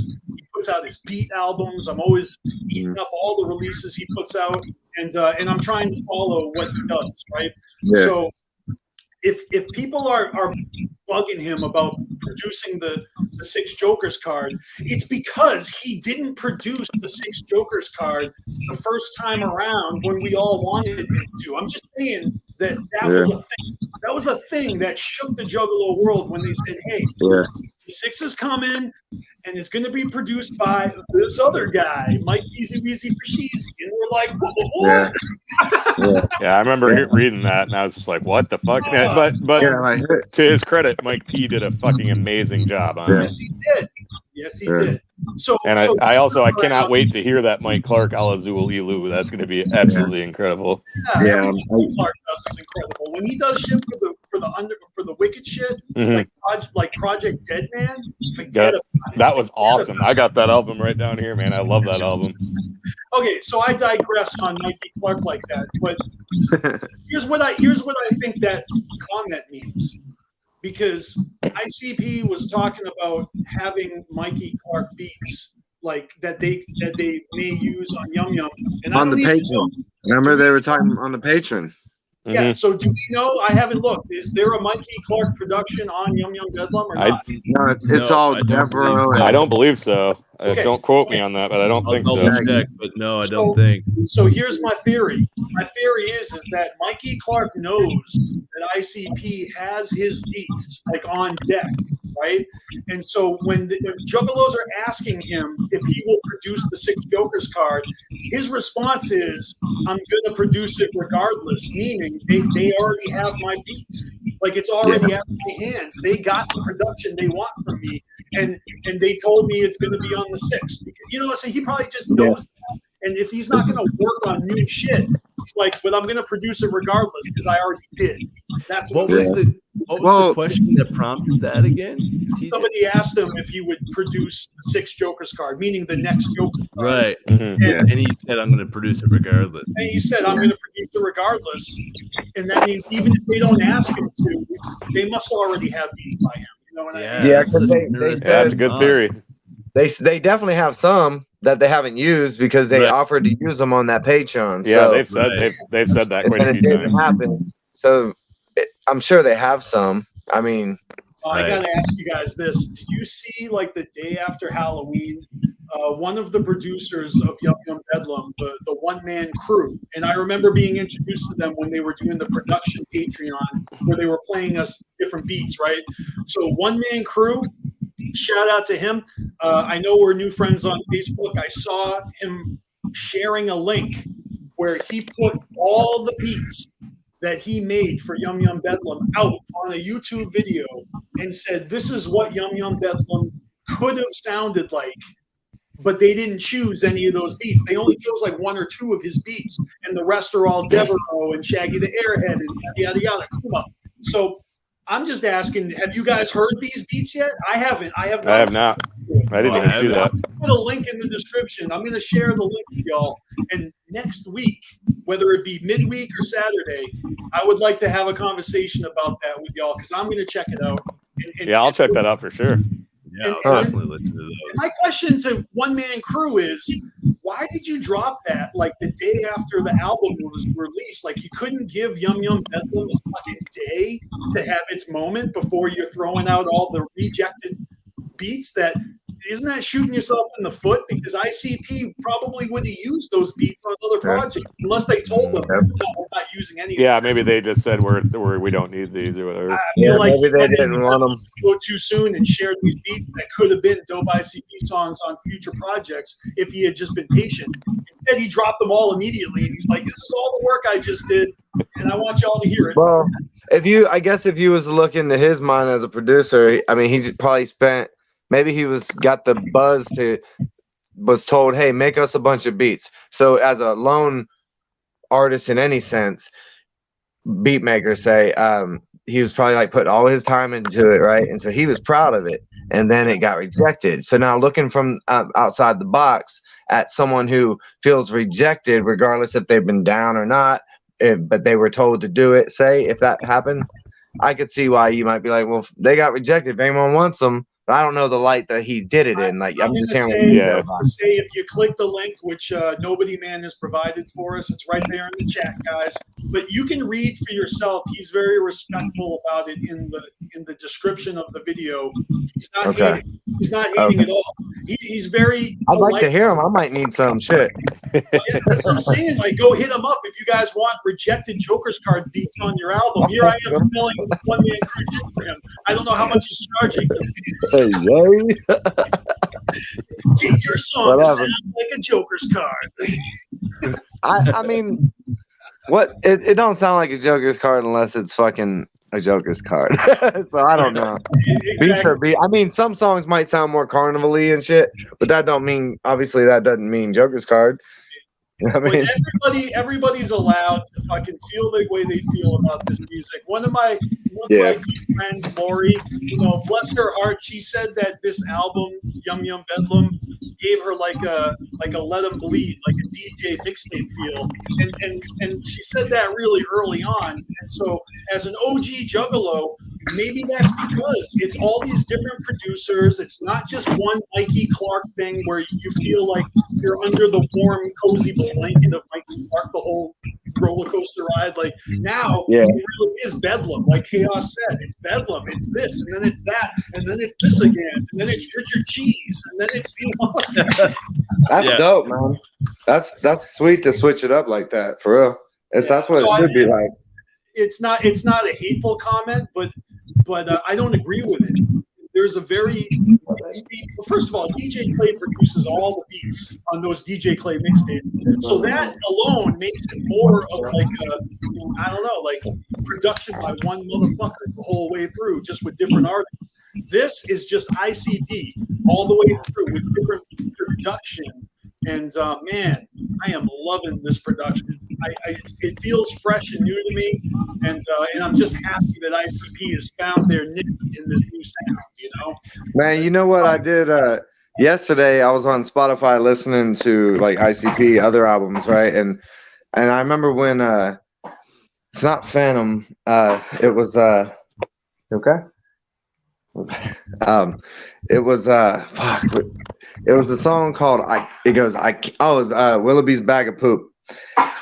puts out his beat albums. I'm always eating up all the releases he puts out, and I'm trying to follow what he does, right? Yeah. So if people are bugging him about producing the 6 Jokers card, it's because he didn't produce the 6 Jokers card the first time around when we all wanted him to. I'm just saying, that was a thing. That was a thing that shook the Juggalo world when they said, "Hey, the Six is coming, and it's going to be produced by this other guy, Mike Easy Weezy for Sheezy," and we're like, "What?" Yeah, I remember reading that, and I was just like, "What the fuck?" But to his credit, Mike P did a fucking amazing job on it. Yes, he did. Yes, he did. So, And I cannot wait to hear that Mike Clark Alazul Elu. That's going to be absolutely incredible. Yeah, everything Clark does is incredible. When he does shit for the wicked shit, like Project Dead Man, forget about it. That was awesome. I got that album right down here, man. I love that album. Okay, so I digress on Mikey Clark like that, but here's what I think that comment means. Because ICP was talking about having Mikey Clark beats like that they may use on Yum Yum and on the Patreon. Remember they were talking on the Patreon. Yeah. So do we know? I haven't looked. Is there a Mikey Clark production on Yum Yum Bedlam or not? No, it's all Devereaux. I don't believe so. Okay. Don't quote me on that, but I don't think so. Check, but no, I don't think. So here's my theory. My theory is that Mikey Clark knows that ICP has his beats like on deck, right? And so when Juggalos are asking him if he will produce the Six Jokers card, his response is, "I'm going to produce it regardless," meaning they already have my beats. Like it's already out of my hands. They got the production they want from me, and they told me it's going to be on the 6th. Because, so he probably just knows that. And if he's not going to work on new shit, he's like, "But I'm going to produce it regardless because I already did." That's what was the question that prompted that again? Somebody asked him if he would produce the Six Jokers card, meaning the next Joker card. Right. And he said, "I'm going to produce it regardless." And he said, "I'm going to produce it regardless." And that means even if they don't ask him to, they must already have beats by him. You know what I mean? Yeah, because they said that's a good theory. They definitely have some that they haven't used because they offered to use them on that Patreon. Yeah, so, they've said that quite a few didn't times. happen. So I'm sure they have some. I mean, I gotta ask you guys this: did you see like the day after Halloween? One of the producers of Yum Yum Bedlam, the one-man crew, and I remember being introduced to them when they were doing the production Patreon, where they were playing us different beats, right? So one-man crew, shout out to him. I know we're new friends on Facebook. I saw him sharing a link where he put all the beats that he made for Yum Yum Bedlam out on a YouTube video and said, "This is what Yum Yum Bedlam could have sounded like." But they didn't choose any of those beats. They only chose like one or two of his beats, and the rest are all Devereaux and Shaggy the Airhead and yada yada Kuma. So I'm just asking, have you guys heard these beats yet? I haven't. I have not. I didn't even see that. I'll put a link in the description. I'm going to share the link with y'all. And next week, whether it be midweek or Saturday, I would like to have a conversation about that with y'all because I'm going to check it out. I'll check that out for sure. Yeah, definitely listen to those. My question to One Man Crew is, why did you drop that like the day after the album was released? Like you couldn't give Yum Yum Bedlam a fucking day to have its moment before you're throwing out all the rejected beats. Isn't that shooting yourself in the foot? Because ICP probably would have used those beats on other projects unless they told them, "No, we're not using any." Yeah, maybe they just said we don't need these or whatever. I feel like maybe they didn't want them go too soon and shared these beats that could have been dope ICP songs on future projects if he had just been patient. Instead, he dropped them all immediately, and he's like, "This is all the work I just did, and I want y'all to hear it." Well, if you was looking to his mind as a producer, I mean, he probably spent. Maybe he got the buzz was told, "Hey, make us a bunch of beats." So as a lone artist in any sense, beat maker say, he was probably like putting all his time into it, right? And so he was proud of it, and then it got rejected. So now looking from outside the box at someone who feels rejected, regardless if they've been down or not, but they were told to do it, say if that happened, I could see why you might be like, well, they got rejected. If anyone wants them, but I don't know the light that he did it in. Like I'm just hearing what you say about it. Say if you click the link, which Nobody Man has provided for us, it's right there in the chat, guys. But you can read for yourself. He's very respectful about it in the description of the video. He's not hating. He's not hating at all. He's very. I'd like to hear him. I might need some shit. Yeah, that's what I'm saying. Like, go hit him up if you guys want rejected Joker's card beats on your album. Here I am spelling One Man Crush shit for him. I don't know how much he's charging. Hey, yay. Get your song to sound like a Joker's card. I mean, what? It don't sound like a Joker's card unless it's fucking a Joker's card. So I don't know. Exactly. Beats are beat. I mean, some songs might sound more carnival-y and shit, but that don't mean, obviously, that doesn't mean Joker's card. You know what I mean? Everybody's allowed to fucking feel the way they feel about this music. One of my good friends, Lori, bless her heart, she said that this album, Yum Yum Bedlam, gave her like a Let 'Em Bleed, like a DJ mixtape feel, and she said that really early on. And so, as an OG Juggalo, maybe that's because it's all these different producers. It's not just one Mikey Clark thing where you feel like you're under the warm, cozy blanket of Mikey Clark the whole roller coaster ride. Like now, it really is Bedlam. Like Chaos said, it's Bedlam. It's this, and then it's that, and then it's this again, and then it's Richard Cheese, and then it's That's dope, man. That's sweet to switch it up like that, for real. That's what it should be like. It's not a hateful comment, but I don't agree with it. There's a very first of all, DJ Clay produces all the beats on those DJ Clay mixtapes, so that alone makes it more of like like production by one motherfucker the whole way through, just with different artists. This is just ICP all the way through with different production. And man, I am loving this production. It feels fresh and new to me, and I'm just happy that ICP has found their niche in this new sound. Man, you know what I did yesterday? I was on Spotify listening to like ICP other albums, right? And I remember when it's not Phantom. It was okay. It was fuck. It was a song called Willoughby's Bag of Poop,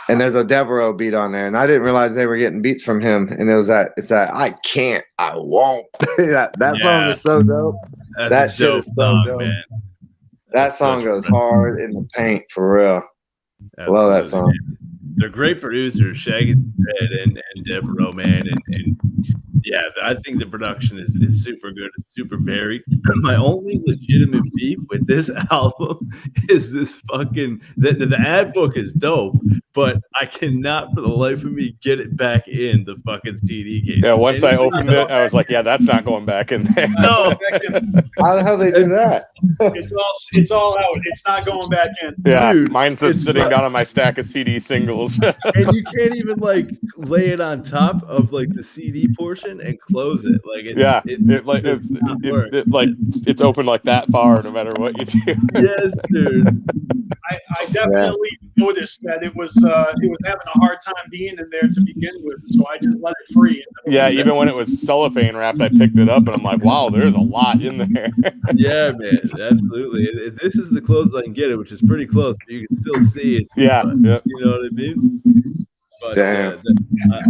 and there's a Devereaux beat on there, and I didn't realize they were getting beats from him. And it's that I can't, I won't. that song is so dope. That shit is so dope, man. That song goes hard in the paint for real. Absolutely. Love that song. They're great producers, Shaggy Red and Devereaux, man, and yeah, I think the production is super good and super varied. My only legitimate beef with this album is this fucking the ad book is dope, but I cannot for the life of me get it back in the fucking CD case. Yeah, once I opened it, I was like, yeah, that's not going back in there. No. How the hell they do that? It's all out. It's not going back in. Yeah, Dude, mine's just sitting down on my stack of CD singles. And you can't even like lay it on top of like the CD portion and close it. Like it's open like that far no matter what you do. Yes, dude. I definitely noticed that it was having a hard time being in there to begin with, so I just let it free. Yeah, even when it was cellophane wrapped, I picked it up and I'm like, wow, there's a lot in there. Yeah, man, absolutely. This is the closest I can get it, which is pretty close, but you can still see it. Yeah, you know what I mean? But that's my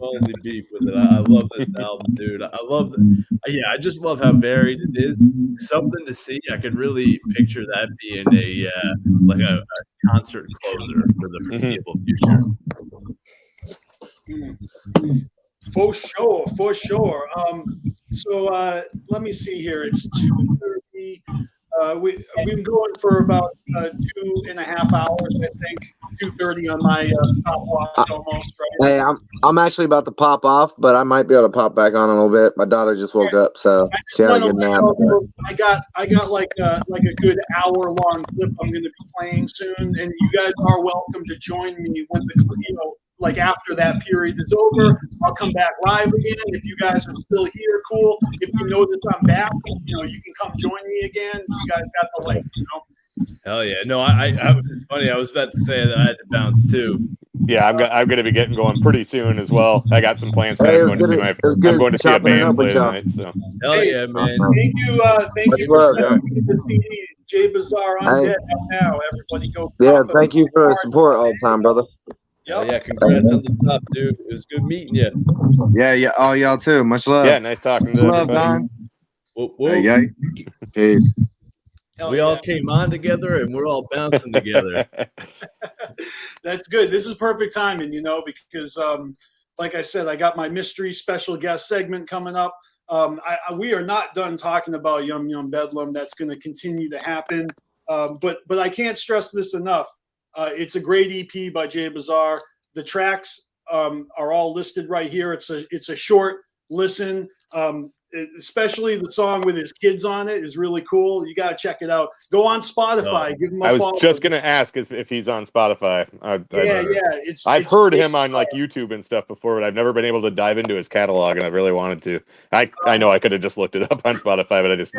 only beef with it. I love this album, dude. I just love how varied it is. Something to see. I could really picture that being a concert closer for the foreseeable future. For sure. So let me see here. It's 2:30. We've been going for about 2.5 hours, I think. 2:30 on my stopwatch almost, right? Hey, I'm actually about to pop off, but I might be able to pop back on in a little bit. My daughter just woke up, so she had a good nap. I got like a good hour-long clip I'm going to be playing soon, and you guys are welcome to join me when like after that period is over. I'll come back live again. If you guys are still here, cool. If you notice I'm back, you can come join me again. You guys got the link, Hell yeah! No, it's funny. I was about to say that I had to bounce too. Yeah, I'm going to be getting going pretty soon as well. I got some plans. I'm going to see a band play tonight. So. Hell yeah, man! Thank you for sending me the CD. J Bazaar on deck now. Everybody go. Yeah, thank you for the support all the time, brother. Yep. Yeah, congrats on the top, dude. It was good meeting you. Yeah. Oh, y'all too. Much love. Yeah, nice talking to you. Much love, Don. Whoop, whoop. Hey, peace. We all came on together and we're all bouncing together. That's good. This is perfect timing, you know, because like I said, I got my mystery special guest segment coming up. We are not done talking about Yum Yum Bedlam. That's going to continue to happen. But I can't stress this enough. It's a great EP by Jay Bazaar. The tracks are all listed right here. It's a short listen. Especially the song with his kids on it is really cool. You got to check it out. Go on Spotify. Give him a follow. I was just going to ask if he's on Spotify. I've heard him on like YouTube and stuff before, but I've never been able to dive into his catalog, and I really wanted to. I know I could have just looked it up on Spotify, but I just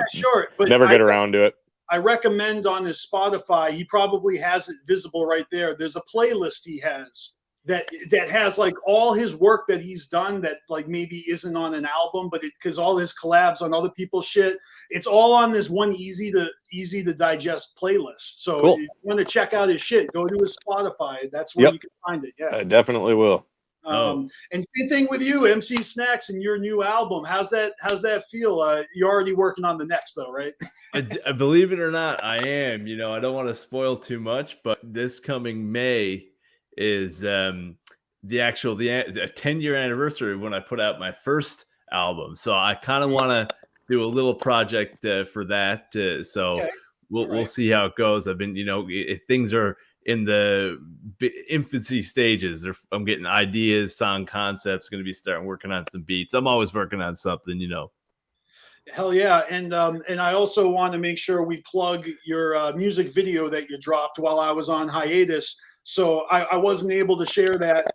never get around to it. I recommend on his Spotify, he probably has it visible right there. There's a playlist he has that has like all his work that he's done that like maybe isn't on an album, but because all his collabs on other people's shit, it's all on this one easy to digest playlist. So if you want to check out his shit, go to his Spotify. That's where you can find it. Yeah, I definitely will. And same thing with you, MC Snacks, and your new album. How's that feel? You're already working on the next though, right? I believe it or not, I am. You know, I don't want to spoil too much, but this coming May is the 10-year anniversary of when I put out my first album. So I kind of want to do a little project for that. We'll see how it goes. I've been, things are in the infancy stages. I'm getting ideas, song concepts, going to be starting working on some beats. I'm always working on something, Hell yeah. And I also want to make sure we plug your music video that you dropped while I was on hiatus. So I wasn't able to share that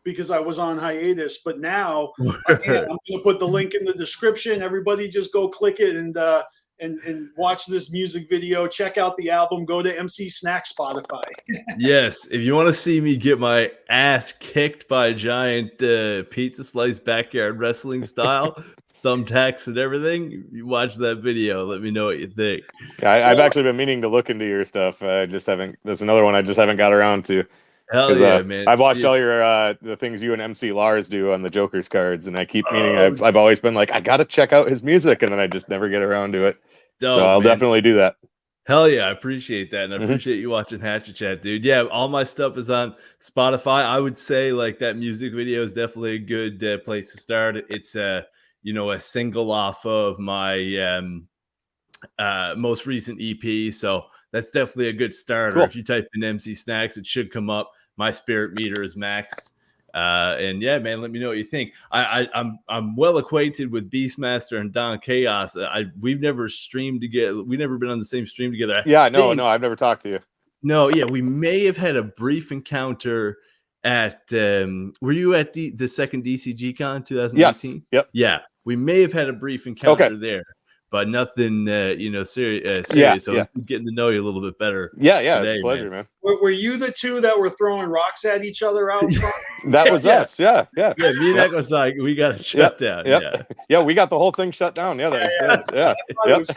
because I was on hiatus, but now I'm going to put the link in the description. Everybody just go click it and watch this music video. Check out the album. Go to MC Snack Spotify. Yes, if you want to see me get my ass kicked by a giant pizza slice backyard wrestling style, thumbtacks and everything, you watch that video. Let me know what you think. I've actually been meaning to look into your stuff. I just haven't. That's another one I just haven't got around to. Hell yeah, man! I've watched all your the things you and MC Lars do on the Joker's cards, and I keep meaning. I've always been like, I gotta check out his music, and then I just never get around to it. So I'll definitely do that. Hell yeah, I appreciate that, and I appreciate you watching Hatchet Chat, dude. Yeah, all my stuff is on Spotify. I would say like that music video is definitely a good place to start. It's a single off of my most recent EP, so that's definitely a good starter. Cool. If you type in MC Snacks, it should come up. My spirit meter is maxed. And yeah, man, let me know what you think. I'm well acquainted with BeastMaster and Don Chaos. We've never streamed together. We've never been on the same stream together. No, I've never talked to you. No, yeah, we may have had a brief encounter at. Were you at the second DCG Con 2018? Yes. Yep. Yeah, we may have had a brief encounter there, but nothing, serious. Yeah, so it's getting to know you a little bit better. Yeah, today, it's a pleasure, man. Were you the two that were throwing rocks at each other out front? That was us. Yeah. Yeah, me and Echo was like, we got it shut down. Yeah, we got the whole thing shut down. Yeah, that was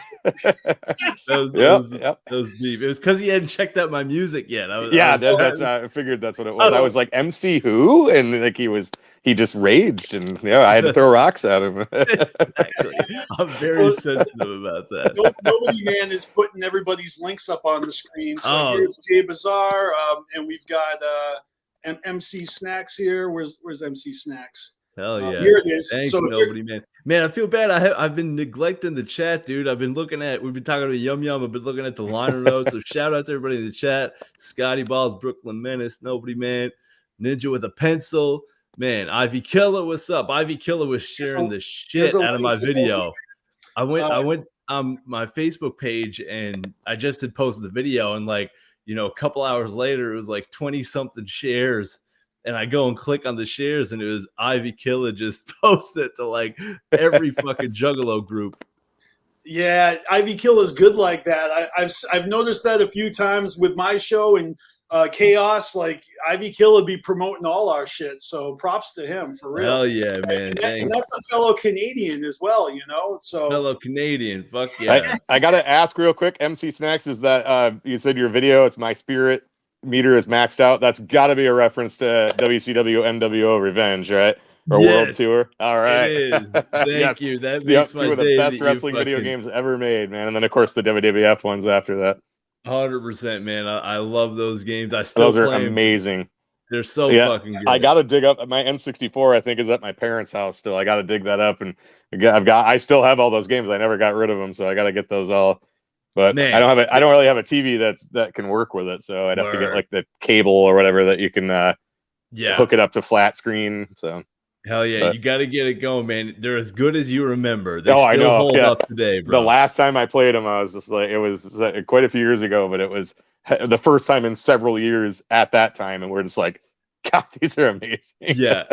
That was deep. It was because he hadn't checked out my music yet. I figured that's what it was. I was like, MC who? And like he just raged, and I had to throw rocks at him. Exactly. I'm very sensitive about that. Nobody, man, is putting everybody's links up on the screen. So here's Jay Bazaar, and we've got MC Snacks here. Where's MC Snacks? Hell yeah! Here it is. Thanks, nobody, man. Man, I feel bad. I've been neglecting the chat, dude. We've been talking to Yum Yum. I've been looking at the liner notes. So shout out to everybody in the chat. Scotty Balls, Brooklyn Menace, nobody, man. Ninja with a pencil. Man, Ivy Killer, what's up? Ivy Killer was sharing the shit out of my video. I went on my Facebook page and I just had posted the video, and like, a couple hours later, it was like 20 something shares. And I go and click on the shares, and it was Ivy Killer just posted to like every fucking Juggalo group. Yeah, Ivy Killer is good like that. I've noticed that a few times with my show and Chaos. Like Ivy Killer be promoting all our shit. So props to him for real. Hell yeah, man! And that's a fellow Canadian as well, So fellow Canadian, fuck yeah. I gotta ask real quick, MC Snacks, is that you said your video? It's my spirit meter is maxed out. That's got to be a reference to WCW NWO Revenge, right? or World Yes, Tour. All right. it is. Thank Yes. you. That Yep, makes my two of the day best that you wrestling video fucking games ever made, man. And then of course the WWF ones after that. 100%, man. I love those games. I still Those are play them. amazing. They're so Yeah, fucking good. I gotta dig up my N64. I think is at my parents' house still. I gotta dig that up, and I still have all those games. I never got rid of them, so I gotta get those all. But Man, I don't really have a TV that can work with it, so I'd have to get like the cable or whatever that you can hook it up to flat screen. So hell yeah, you got to get it going, man. They're as good as you remember. They I still know. hold Yeah. up today, bro. The last time I played them, I was just like, it was quite a few years ago, but it was the first time in several years at that time, and we're just like, God, these are amazing. Yeah,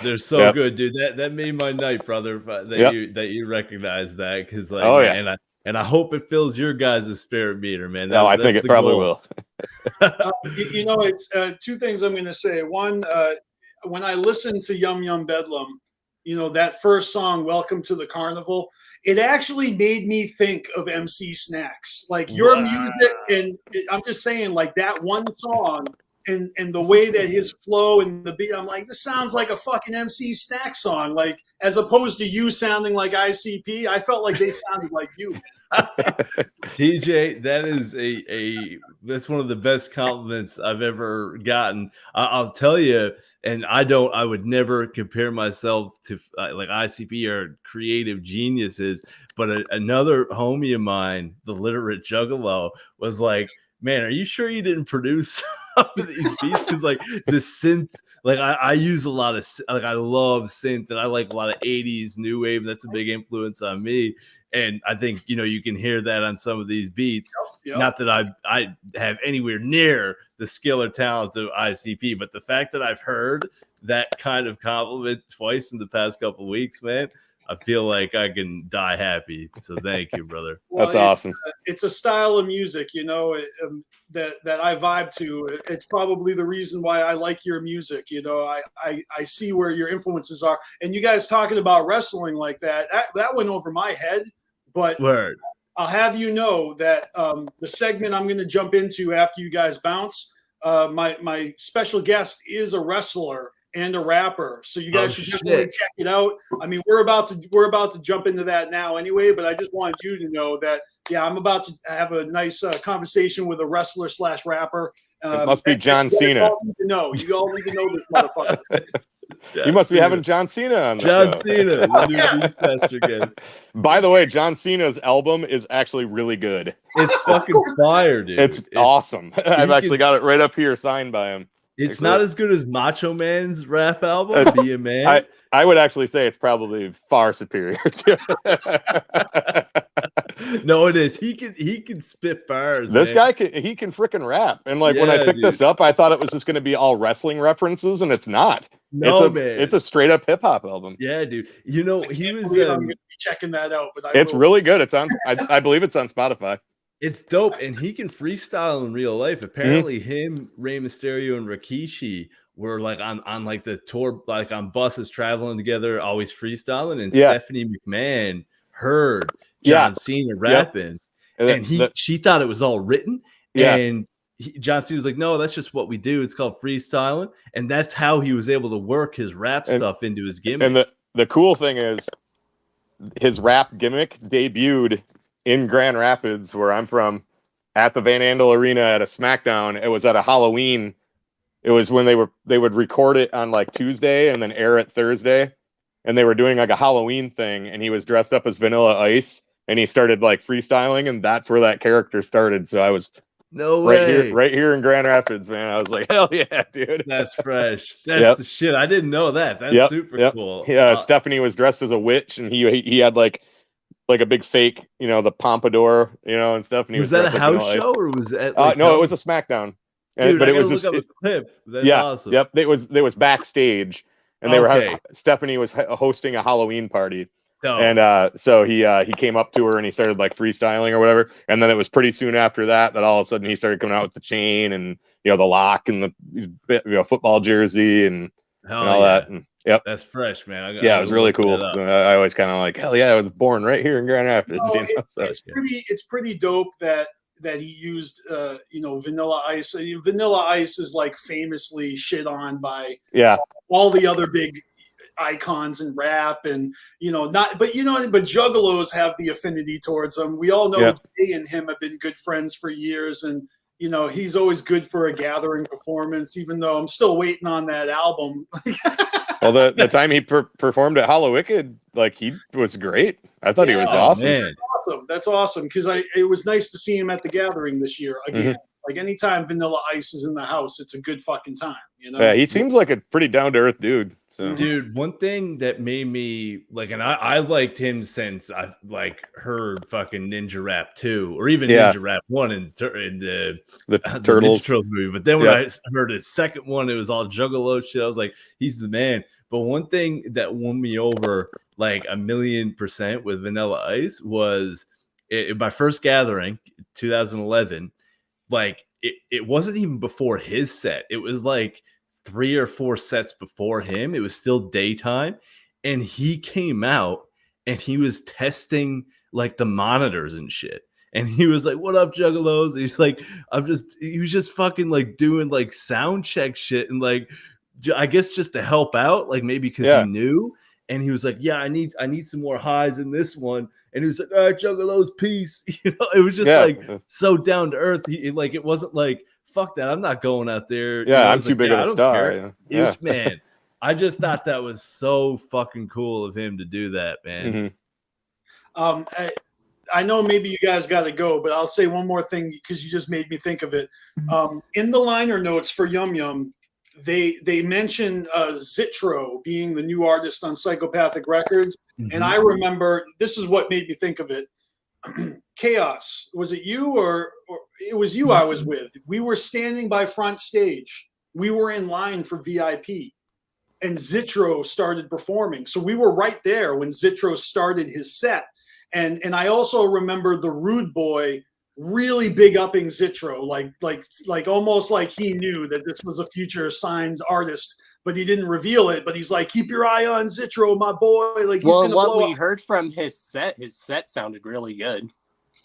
they're so good, dude. That made my night, brother. That you recognize that, because like, and I hope it fills your guys' spirit meter, man. I think it probably will. You know, it's two things I'm going to say. One, when I listened to Yum Yum Bedlam, you know, that first song, Welcome to the Carnival, it actually made me think of MC Snacks. Like your music, and I'm just saying, like that one song and the way that his flow and the beat, I'm like, this sounds like a fucking MC Snacks song. Like, as opposed to you sounding like ICP, I felt like they sounded like you. DJ, that is that's one of the best compliments I've ever gotten. I'll tell you, and I would never compare myself to like ICP or creative geniuses, but another homie of mine, the literate Juggalo, was like, man, are you sure you didn't produce some of these beats? Because like the synth, like I use a lot of, like I love synth, and I like a lot of 80s new wave. That's a big influence on me. And I think, you know, you can hear that on some of these beats. Yep. Not that I have anywhere near the skill or talent of ICP, but the fact that I've heard that kind of compliment twice in the past couple of weeks, man, I feel like I can die happy. So thank you, brother. That's awesome. It's a style of music, you know, that I vibe to. It's probably the reason why I like your music. You know, I see where your influences are. And you guys talking about wrestling like that went over my head. But I'll have you know that the segment I'm going to jump into after you guys bounce, my special guest is a wrestler and a rapper, so you guys should definitely check it out. I mean, we're about to jump into that now anyway, but I just wanted you to know that I'm about to have a nice conversation with a wrestler / rapper. It must be John Cena. You all need to know this motherfucker. You must be having John Cena on the John show. Cena, the new BeastMaster again. By the way, John Cena's album is actually really good. It's fucking fire, dude. It's awesome. I've actually got it right up here signed by him. It's not as good as Macho Man's rap album, Be a Man. I would actually say it's probably far superior to No, it is. He can spit bars. This guy can freaking rap. And like when I picked this up, I thought it was just going to be all wrestling references, and it's not. No, man. It's a straight up hip hop album. Yeah, dude. You know, he was I'm going to be checking that out, but it's really good. It's on I believe it's on Spotify. It's dope, and he can freestyle in real life. Apparently, him, Rey Mysterio, and Rikishi were like on like the tour, like on buses traveling together, always freestyling. And Stephanie McMahon heard John Cena rapping, and she thought it was all written. And John Cena was like, "No, that's just what we do. It's called freestyling," and that's how he was able to work his rap stuff into his gimmick. And the cool thing is, his rap gimmick debuted in Grand Rapids, where I'm from, at the Van Andel Arena at a SmackDown. It was at a Halloween. It was when they would record it on like Tuesday and then air it Thursday, and they were doing like a Halloween thing, and he was dressed up as Vanilla Ice, and he started like freestyling, and that's where that character started. So I was right here in Grand Rapids, man. I was like, hell yeah, dude. That's fresh. That's the shit. I didn't know that. That's super cool. Yeah, Stephanie was dressed as a witch, and he had like a big fake, you know, the pompadour, you know, and stuff. And he was that a house show or was that? Like, no, it was a SmackDown. Dude, but I it was look just up a clip. That's awesome. Yep. It was backstage, and they were Stephanie was hosting a Halloween party, and so he came up to her and he started like freestyling or whatever, and then it was pretty soon after that all of a sudden he started coming out with the chain and the lock and the football jersey and all that. And, that's fresh, man. It was really cool. So I always kind of like, hell yeah, I was born right here in Grand Rapids. It's pretty dope that he used Vanilla Ice. Vanilla Ice is like famously shit on by all the other big icons in rap, and but juggalos have the affinity towards them. We all know Jay and him have been good friends for years, and he's always good for a gathering performance, even though I'm still waiting on that album. Well, the time he performed at Hollow Wicked, like, he was great. I thought he was awesome. Man. That's awesome, because it was nice to see him at the gathering this year again. Like, anytime Vanilla Ice is in the house, it's a good fucking time. Yeah, he seems like a pretty down to earth dude. So. Dude, one thing that made me like, and I liked him since I heard fucking Ninja Rap 2 or even Ninja Rap 1 in the Turtles. Ninja Turtles movie. But then when I heard his second one, it was all Juggalo shit. I was like, he's the man. But one thing that won me over like 1,000,000% with Vanilla Ice was my first gathering, 2011. Like it wasn't even before his set. It was like 3 or 4 sets before him. It was still daytime, and he came out and he was testing like the monitors and shit. And he was like, "What up, Juggalos?" He's like, he was just fucking like doing like sound check shit, and like, I guess just to help out, like maybe because he knew. And he was like, "Yeah, I need some more highs in this one." And he was like, "All right, Juggalos, peace." It was just like so down to earth. Like, it wasn't like, "Fuck that, I'm not going out there." Yeah, I'm too big of a star. Yeah. Man, I just thought that was so fucking cool of him to do that, man. I know maybe you guys got to go, but I'll say one more thing because you just made me think of it. In the liner notes for Yum Yum, they mentioned Zitro being the new artist on Psychopathic Records, and I remember this is what made me think of it. Chaos, was it you or it was you I was with? We were standing by front stage. We were in line for VIP, and Zitro started performing. So we were right there when Zitro started his set. And I also remember the Rude Boy really big upping Zitro, like almost like he knew that this was a future signed artist, but he didn't reveal it. But he's like, "Keep your eye on Zitro, my boy." Like, he's gonna blow up. Heard from his set sounded really good.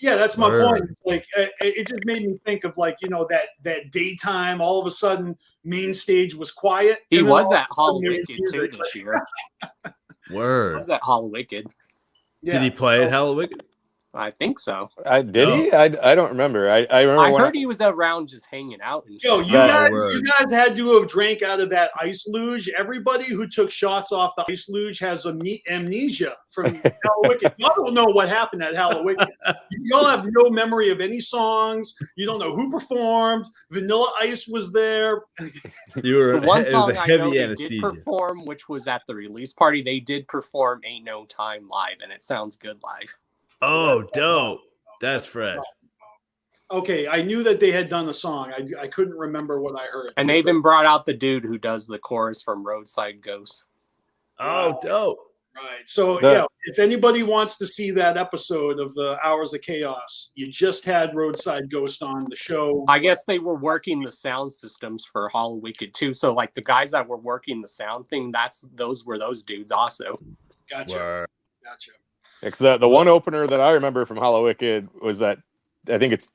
Yeah, that's my point. Like, it just made me think of like, that daytime. All of a sudden, main stage was quiet. He was at Hollow Wicked too this year. Word. He was at Hollow Wicked. Yeah. Did he play at Hollow Wicked? I think so. Did he? I don't remember. I remember. I heard he was around just hanging out and shit. Yo, you guys had to have drank out of that ice luge. Everybody who took shots off the ice luge has amnesia from Hollow Wicked. Y'all don't know what happened at Hollow Wicked. Y'all have no memory of any songs. You don't know who performed. Vanilla Ice was there. You were the one song I know they anesthesia. did perform, which was at the release party. They did perform "Ain't No Time" live, and it sounds good live. Oh, dope. That's fresh. Okay, I knew that they had done a song. I couldn't remember what I heard. And they even brought out the dude who does the chorus from Roadside Ghosts. Oh, dope. Right. So, yeah, if anybody wants to see that episode of the Hours of Chaos, you just had Roadside Ghost on the show. I guess they were working the sound systems for Hollow Wicked too. So, like, the guys that were working the sound thing, those were those dudes also. Gotcha. Because the one opener that I remember from Hollow Wicked was that, I think it's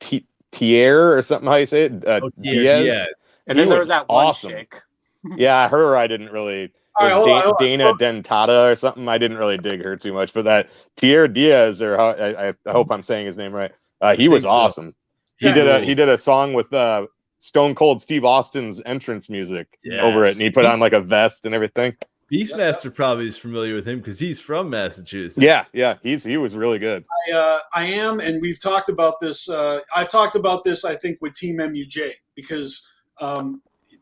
Tier or something, how you say it? Diaz. And then there was that one chick. Yeah, her I didn't really. Dana Dentata or something. I didn't really dig her too much, but that Tier Diaz, or I hope I'm saying his name right. He was awesome. He did a song with Stone Cold Steve Austin's entrance music over it, and he put on like a vest and everything. BeastMaster probably is familiar with him because he's from Massachusetts. Yeah, he was really good. I am, and we've talked about this. I've talked about this, I think, with Team MUJ, because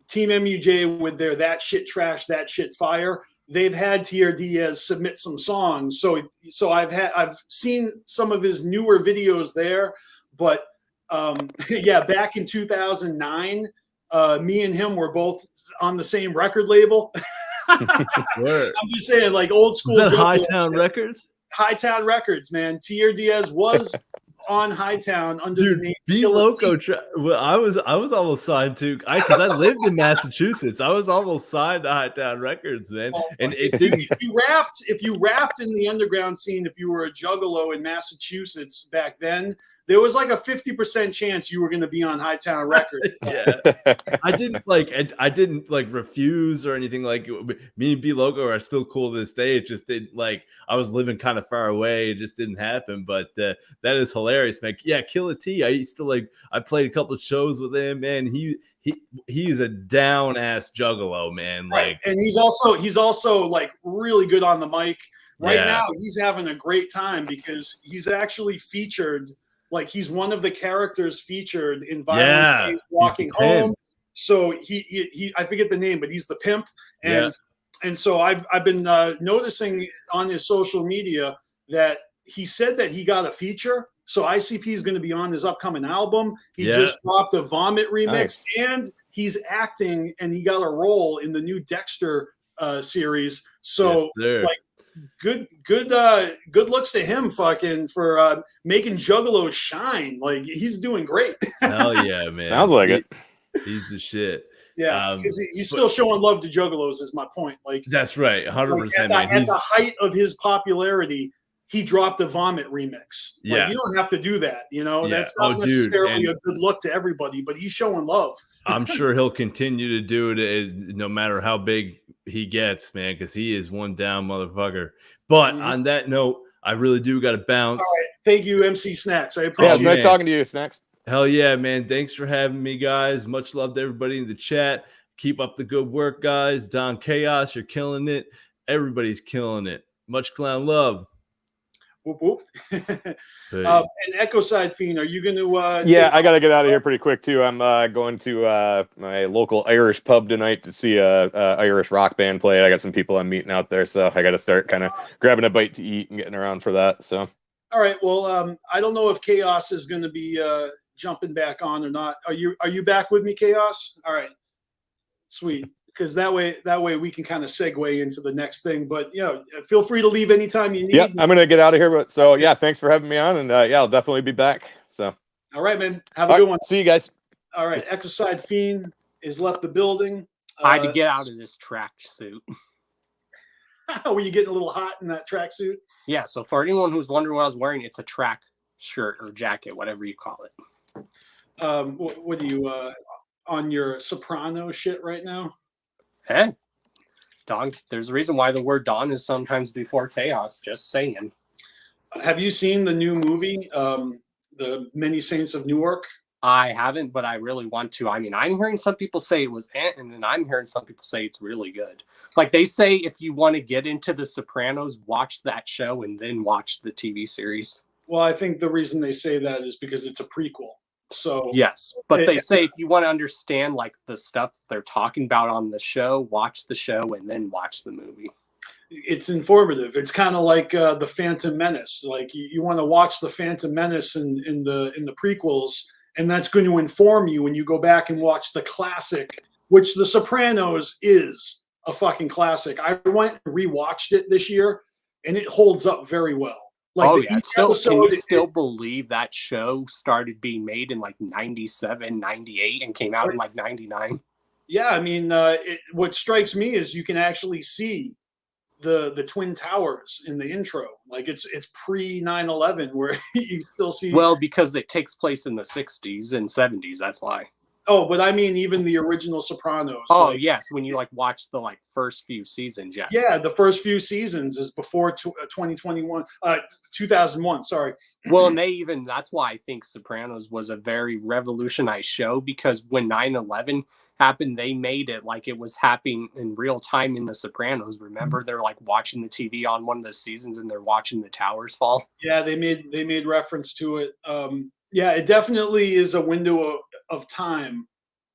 Team MUJ, with their That Shit Trash, That Shit Fire, they've had Tier Diaz submit some songs. So I've seen some of his newer videos there, but back in 2009, me and him were both on the same record label. I'm just saying, like, old school. Was that Hightown Records? Hightown Records, man. Tier Diaz was on Hightown under the name Be Loco. Well, I was almost signed to, because I lived in Massachusetts. I was almost signed to Hightown Records, man. And it didn't. If you rapped in the underground scene, if you were a juggalo in Massachusetts back then, there was like a 50% chance you were going to be on Hightown Records. Yeah, I didn't like refuse or anything. Like me and B Logo are still cool to this day. It just didn't like I was living kind of far away. It just didn't happen. But that is hilarious, man. Yeah, Killer T. I used to like. I played a couple of shows with him, man. He's a down ass juggalo, man. Like, and he's also like really good on the mic. Right Yeah. now, he's having a great time because he's actually featured. Like he's one of the characters featured in Violent Days Walking Home. So he I forget the name, but he's the pimp. And so I've been noticing on his social media that he said that he got a feature. So ICP is going to be on his upcoming album. He just dropped a Vomit remix, and he's acting, and he got a role in the new Dexter series. So like. Good looks to him fucking for making Juggalos shine. Like he's doing great. Hell yeah, man. Sounds like it. He's the shit. Yeah, because he's still showing love to Juggalos is my point. Like that's right, 100%. Like at the height of his popularity, he dropped a Vomit remix. Yeah, like, you don't have to do that. You know, that's not necessarily a good look to everybody, but he's showing love. I'm sure he'll continue to do it no matter how big he gets, man, because he is one down motherfucker. But on that note, I really do got to bounce. All right, thank you, MC Snacks. I appreciate it. Yeah, nice talking to you, Snacks. Hell yeah, man. Thanks for having me, guys. Much love to everybody in the chat. Keep up the good work, guys. Don Chaos, you're killing it. Everybody's killing it. Much clown love. Whoop, whoop. And Echo Side Fiend, are you going to? Yeah, I got to get out of here pretty quick too. I'm going to my local Irish pub tonight to see a Irish rock band play. I got some people I'm meeting out there, so I got to start kind of grabbing a bite to eat and getting around for that. So. All right. Well, I don't know if Chaos is going to be jumping back on or not. Are you back with me, Chaos? All right. Sweet. Because that way we can kind of segue into the next thing. But feel free to leave anytime you need. Yeah, I'm gonna get out of here. But so yeah, thanks for having me on, and I'll definitely be back. So all right, man. Have a good one. See you guys. All right, Echo Side Fiend has left the building. I had to get out of this track suit. Were you getting a little hot in that track suit? Yeah. So for anyone who's wondering what I was wearing, it's a track shirt or jacket, whatever you call it. What do you on your soprano shit right now? Hey, Don, there's a reason why the word Don is sometimes before chaos. Just saying. Have you seen the new movie, The Many Saints of Newark? I haven't, but I really want to. I mean, I'm hearing some people say it was and then I'm hearing some people say it's really good. Like they say if you want to get into The Sopranos, watch that show and then watch the TV series. Well, I think the reason they say that is because it's a prequel. So yes, but they say if you want to understand like the stuff they're talking about on the show, watch the show and then watch the movie. It's informative. It's kind of like the Phantom Menace. Like you want to watch the Phantom Menace in the prequels, and that's going to inform you when you go back and watch the classic, which The Sopranos is a fucking classic. I went and rewatched it this year, and it holds up very well. Like can you still believe that show started being made in like 97, 98 and came out in like 99? Yeah, I mean, what strikes me is you can actually see the Twin Towers in the intro. Like it's pre 9/11 where you still see. Well, because it takes place in the 60s and 70s. That's why. Oh, but I mean, even the original Sopranos. Oh, yes. When you like watch the like first few seasons, yes. Yeah, the first few seasons is before 2001. Sorry. Well, and that's why I think Sopranos was a very revolutionized show because when 9/11 happened, they made it like it was happening in real time in the Sopranos. Remember, they're like watching the TV on one of the seasons and they're watching the towers fall. Yeah, they made reference to it. Yeah, it definitely is a window of time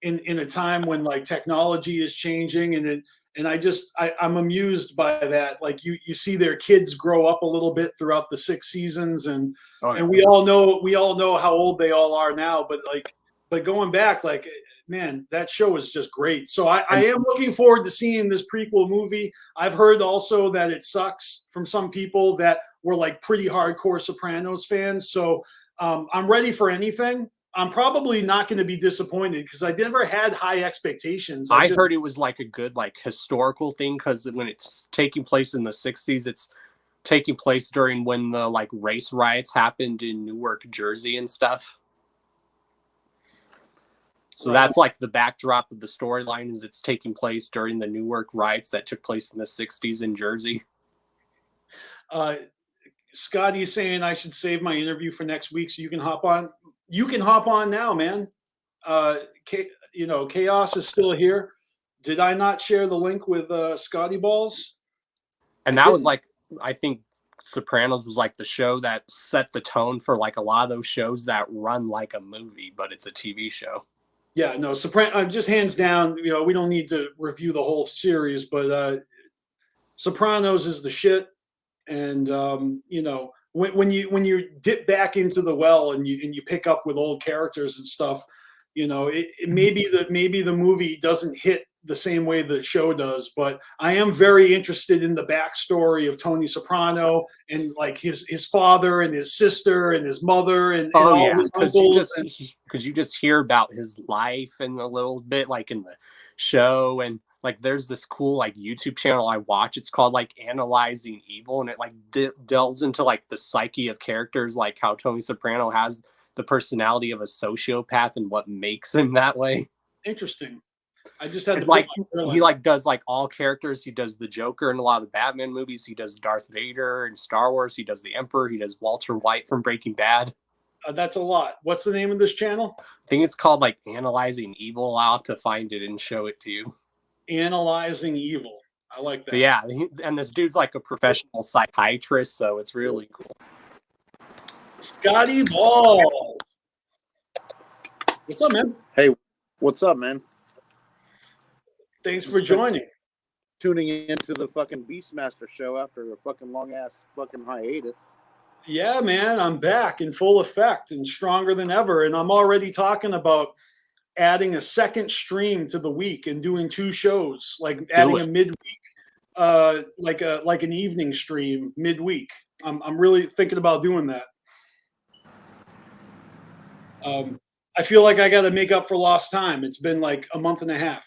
in a time when like technology is changing and I'm amused by that. Like you see their kids grow up a little bit throughout the 6 seasons and we all know how old they all are now, but going back, like, man, that show is just great. So I am looking forward to seeing this prequel movie. I've heard also that it sucks from some people that were like pretty hardcore Sopranos fans. So I'm ready for anything. I'm probably not going to be disappointed because I never had high expectations. I heard it was like a good like historical thing because when it's taking place in the 60s, it's taking place during when the like race riots happened in Newark, Jersey and stuff. So that's like the backdrop of the storyline, is it's taking place during the Newark riots that took place in the 60s in Jersey. Scotty's saying I should save my interview for next week so you can hop on. You can hop on now, man. Chaos is still here. Did I not share the link with Scotty Balls? And that was like, I think Sopranos was like the show that set the tone for like a lot of those shows that run like a movie, but it's a TV show. Yeah, no, just hands down, we don't need to review the whole series, but Sopranos is the shit. And when you dip back into the well and you pick up with old characters and stuff, maybe the movie doesn't hit the same way the show does, but I am very interested in the backstory of Tony Soprano and like his father and his sister and his mother and all his uncles. Because you just hear about his life and a little bit like in the show, and like there's this cool like YouTube channel I watch. It's called like Analyzing Evil, and it like delves into like the psyche of characters, like how Tony Soprano has the personality of a sociopath and what makes him that way. Interesting. I just had to like he like does like all characters. He does the Joker in a lot of the Batman movies. He does Darth Vader in Star Wars. He does the Emperor. He does Walter White from Breaking Bad. That's a lot. What's the name of this channel? I think it's called like Analyzing Evil. I'll have to find it and show it to you. Analyzing Evil. I like that. But yeah, and this dude's like a professional psychiatrist, so it's really cool. Scotty Ball. What's up, man? Hey, what's up, man? Thanks for joining. Tuning into the fucking BeastMaster show after a fucking long ass fucking hiatus. Yeah, man, I'm back in full effect and stronger than ever. And I'm already talking about adding a second stream to the week and doing 2 shows, like adding a midweek, like an evening stream midweek. I'm really thinking about doing that. I feel like I got to make up for lost time. It's been like a month and a half.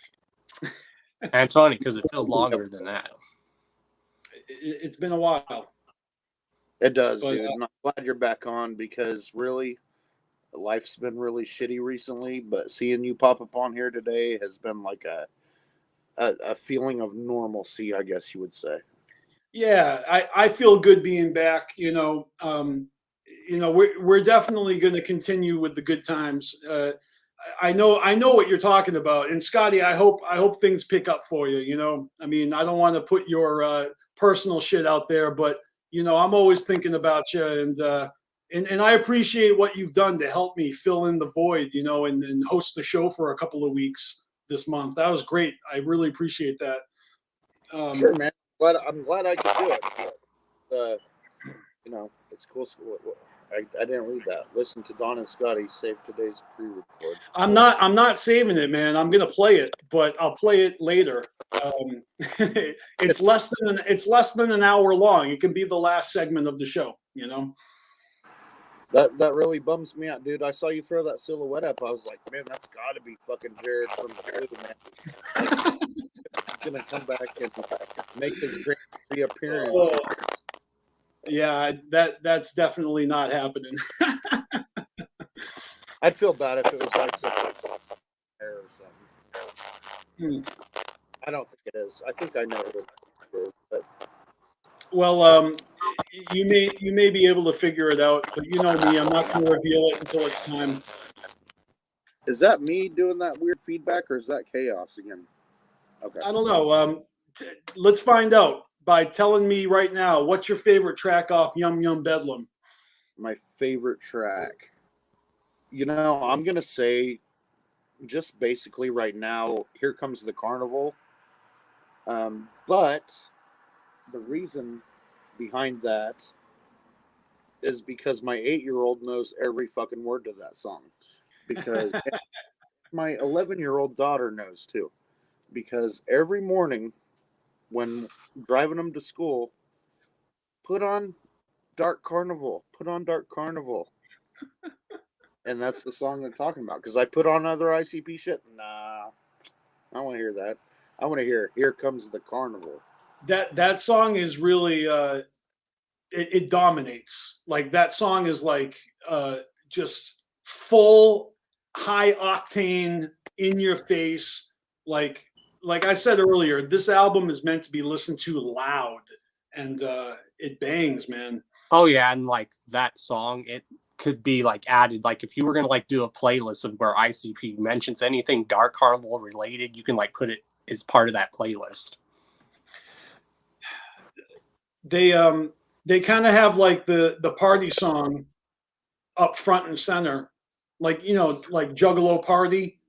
And it's funny because it feels longer than that. It's been a while. It does, dude. I'm glad you're back on because really, life's been really shitty recently. But seeing you pop up on here today has been like a feeling of normalcy, I guess you would say. Yeah, I feel good being back. We're definitely going to continue with the good times. I know what you're talking about, and Scotty, I hope things pick up for you. I mean, I don't want to put your personal shit out there, but I'm always thinking about you, and I appreciate what you've done to help me fill in the void, and host the show for a couple of weeks this month. That was great. I really appreciate that. Sure, man. I'm glad I could do it. It's cool. I didn't read that. Listen to Don and Scotty save today's pre-record. I'm not saving it, man. I'm gonna play it, but I'll play it later. It's less than an hour long. It can be the last segment of the show. That really bums me out, dude. I saw you throw that silhouette up. I was like, man, that's got to be fucking Jared from Jersey, man. He's gonna come back and make his great reappearance. Oh. Yeah, that's definitely not happening. I'd feel bad if it was like such a or something. I don't think it is. I think I know what it is, but well, you may be able to figure it out, but you know me, I'm not going to reveal it until it's time. Is that me doing that weird feedback, or is that chaos again? Okay, I don't know. Let's find out by telling me right now, what's your favorite track off Yum Yum Bedlam? My favorite track. I'm going to say just basically right now, Here Comes the Carnival. But the reason behind that is because my 8-year-old knows every fucking word to that song. Because my 11-year-old daughter knows too. Because every morning when driving them to school, put on Dark Carnival. And that's the song they're talking about. Because I put on other ICP shit. Nah, I don't want to hear that. I want to hear Here Comes the Carnival. That song is really it dominates. Like that song is like just full, high octane, in your face. Like I said earlier, this album is meant to be listened to loud, and it bangs, man. Oh yeah, and like that song, it could be like added. Like if you were gonna like do a playlist of where ICP mentions anything Dark Carnival related, you can like put it as part of that playlist. They kind of have like the party song up front and center, like like Juggalo Party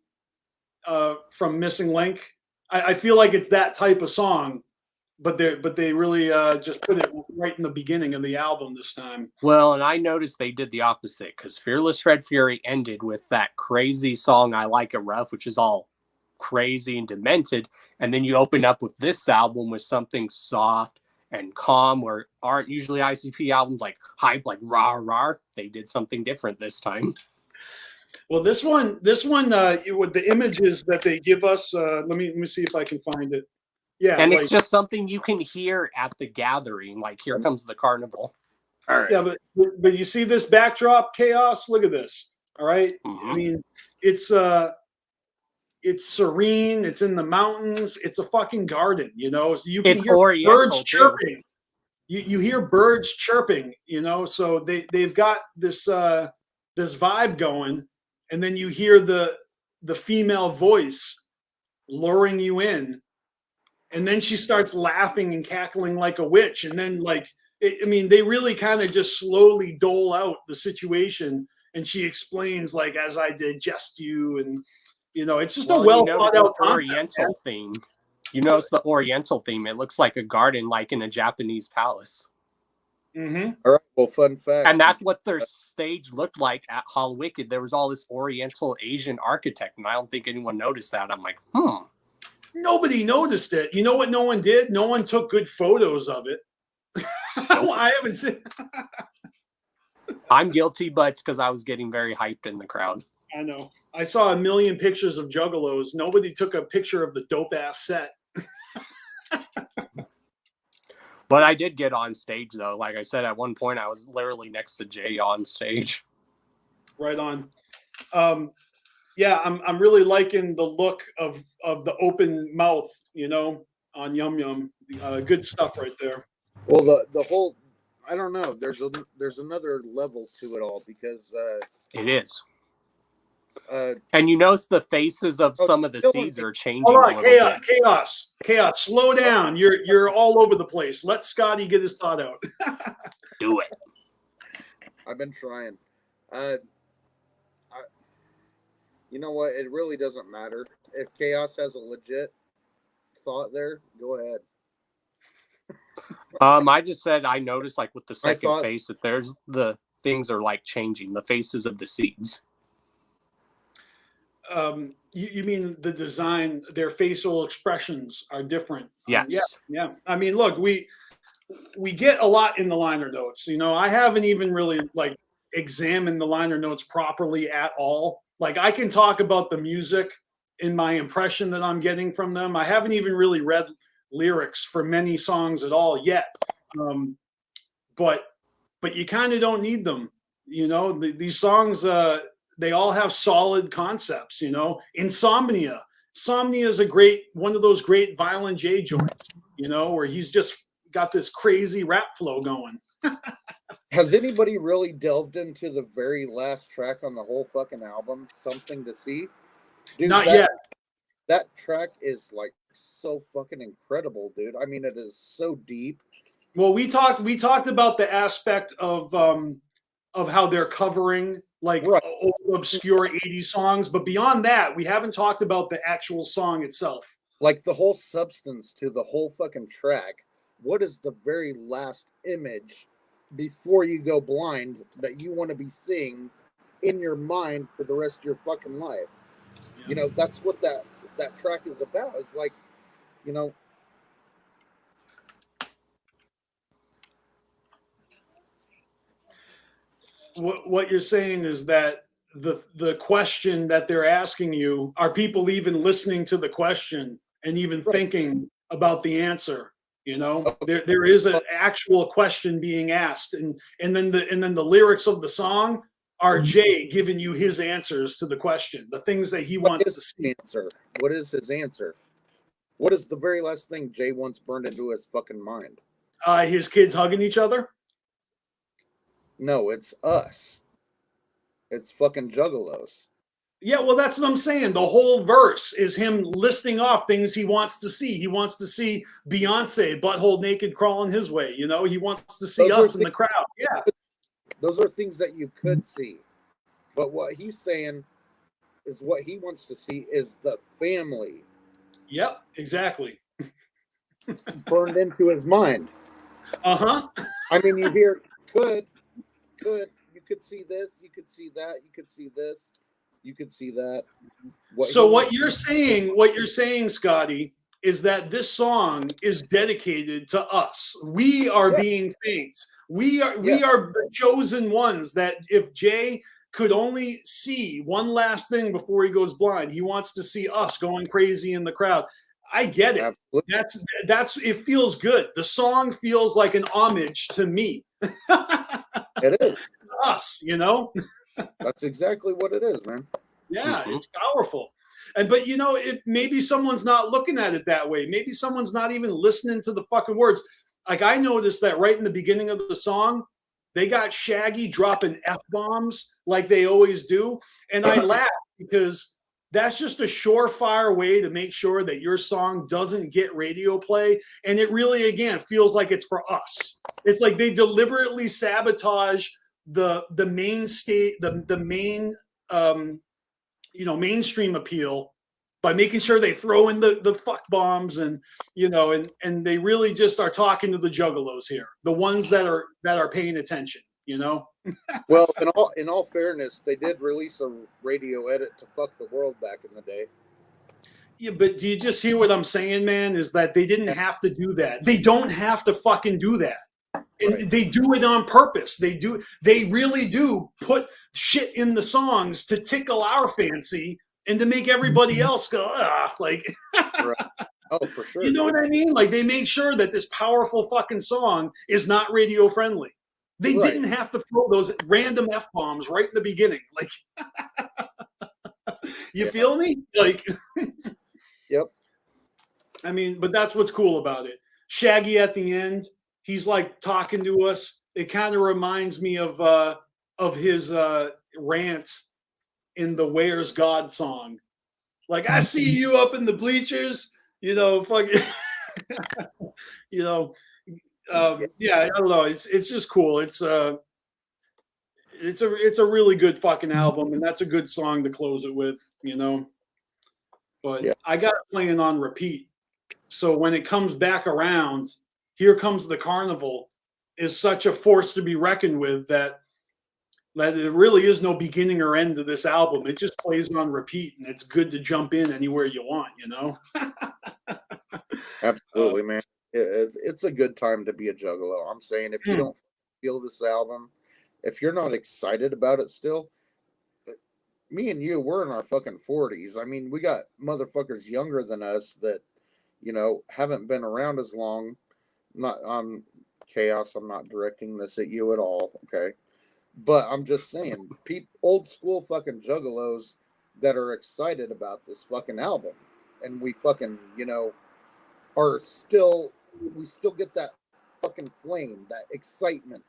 from Missing Link. I feel like it's that type of song, but they really just put it right in the beginning of the album this time. Well, and I noticed they did the opposite because Fearless Fred Fury ended with that crazy song I Like It Rough, which is all crazy and demented, and then you open up with this album with something soft and calm, where aren't usually ICP albums like hype, like rah rah. They did something different this time. Well, this one with the images that they give us, let me see if I can find it. Yeah, and it's just something you can hear at the gathering. Like, here comes the carnival. All right. Yeah, but you see this backdrop, Chaos? Look at this. All right. Mm-hmm. I mean, it's serene. It's in the mountains. It's a fucking garden, So you can hear birds chirping. You hear birds chirping, So they've got this this vibe going, and then you hear the female voice luring you in. And then she starts laughing and cackling like a witch. And then, they really kind of just slowly dole out the situation. And she explains, like, as I digest you. And, it's just a well thought out Oriental theme. You notice the Oriental theme. It looks like a garden, like in a Japanese palace. Mm-hmm. All right. Well, fun fact. And that's what their stage looked like at Hall Wicked. There was all this Oriental Asian architect. And I don't think anyone noticed that. I'm like, Nobody noticed it. You know what no one did? No one took good photos of it. I haven't seen. I'm guilty, but it's because I was getting very hyped in the crowd. I know. I saw a million pictures of Juggalos. Nobody took a picture of the dope-ass set. But I did get on stage, though. Like I said, at one point, I was literally next to Jay on stage. Right on. Yeah, I'm really liking the look of the open mouth, on Yum Yum. Good stuff right there. Well, the whole, I don't know. There's another level to it all because it is. And you notice the faces of some of the seeds are changing. All right, chaos. Slow down. You're all over the place. Let Scotty get his thought out. Do it. I've been trying. You know what? It really doesn't matter. If Chaos has a legit thought there, go ahead. I just said I noticed, like, with the second face, that there's the things are like changing, the faces of the seeds. You mean the design, their facial expressions are different. Yes. Yeah. I mean, look, we get a lot in the liner notes. I haven't even really examined the liner notes properly at all. Like, I can talk about the music in my impression that I'm getting from them. I haven't even really read lyrics for many songs at all yet. But you kind of don't need them. These songs, they all have solid concepts. Insomnia is one of those great Violent J joints, where he's just got this crazy rap flow going. Has anybody really delved into the very last track on the whole fucking album, Something to See? Dude, Not yet. That track is like so fucking incredible, dude. I mean, it is so deep. Well, we talked about the aspect of how they're covering old obscure 80s songs, but beyond that, we haven't talked about the actual song itself. Like the whole substance to the whole fucking track. What is the very last image before you go blind that you want to be seeing in your mind for the rest of your fucking life? Yeah. That's what that track is about. It's like, what you're saying is that the question that they're asking you, are people even listening to the question and even thinking about the answer? You know, there is an actual question being asked, and then the lyrics of the song are Jay giving you his answers to the question, the things that he wants to see. What is his answer? What is the very last thing Jay wants burned into his fucking mind? His kids hugging each other? No, it's us. It's fucking juggalos. Yeah, well, that's what I'm saying. The whole verse is him listing off things he wants to see. He wants to see Beyonce butthole naked crawling his way. You know, he wants to see us in the crowd. Yeah. Those are things that you could see. But what he's saying is what he wants to see is the family. Yep, exactly. Burned into his mind. Uh-huh. I mean, you hear, you could see this, you could see that, you could see this, you could see that. What you're saying, Scotty, is that this song is dedicated to us. We are being thanked. We are the chosen ones that if Jay could only see one last thing before he goes blind, he wants to see us going crazy in the crowd. I get it. Absolutely. That's it feels good. The song feels like an homage to me. It is. Us, you know? That's exactly what it is, man. Yeah, it's powerful. But you know, maybe someone's not looking at it that way. Maybe someone's not even listening to the fucking words. Like I noticed that right in the beginning of the song, they got Shaggy dropping F-bombs like they always do. And I laugh because that's just a surefire way to make sure that your song doesn't get radio play. And it really, again, feels like it's for us. It's like they deliberately sabotage the main state, the main mainstream appeal by making sure they throw in the fuck bombs and and they really just are talking to the juggalos here, the ones that are paying attention, you know. Well, in all fairness, they did release a radio edit to Fuck the World back in the day. Yeah, but do you just hear what I'm saying, man? Is that they didn't have to do that. They don't have to fucking do that. And they do it on purpose. They really do put shit in the songs to tickle our fancy and to make everybody else go, like, right. Oh, for sure. You know what I mean? Like they made sure that this powerful fucking song is not radio friendly. They didn't have to throw those random F-bombs right in the beginning. Like, you feel me? Like, yep. I mean, but that's what's cool about it. Shaggy at the end, he's like talking to us. It kind of reminds me of his rant in the "Where's God" song. Like, I see you up in the bleachers, you know, fucking, you know, yeah, I don't know. It's just cool. It's a really good fucking album, and that's a good song to close it with, you know. But I got it playing on repeat, so when it comes back around, Here Comes the Carnival is such a force to be reckoned with that there really is no beginning or end to this album. It just plays on repeat, and it's good to jump in anywhere you want, you know? Absolutely, man. It's a good time to be a juggalo. I'm saying if you don't feel this album, if you're not excited about it still, me and you, we're in our fucking 40s. I mean, we got motherfuckers younger than us that, you know, haven't been around as long. Not Chaos, I'm not directing this at you at all, okay? But I'm just saying, old school fucking juggalos that are excited about this fucking album. And we fucking, you know, we still get that fucking flame, that excitement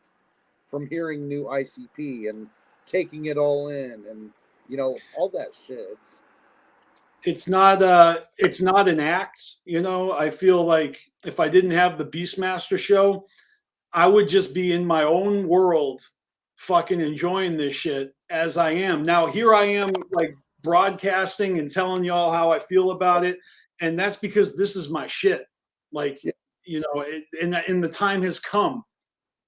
from hearing new ICP and taking it all in and, you know, all that shit. It's not an act, you know. I feel like if I didn't have the BeastMaster show, I would just be in my own world fucking enjoying this shit as I am. Now here I am like broadcasting and telling y'all how I feel about it. And that's because this is my shit. Like, you know, and the time has come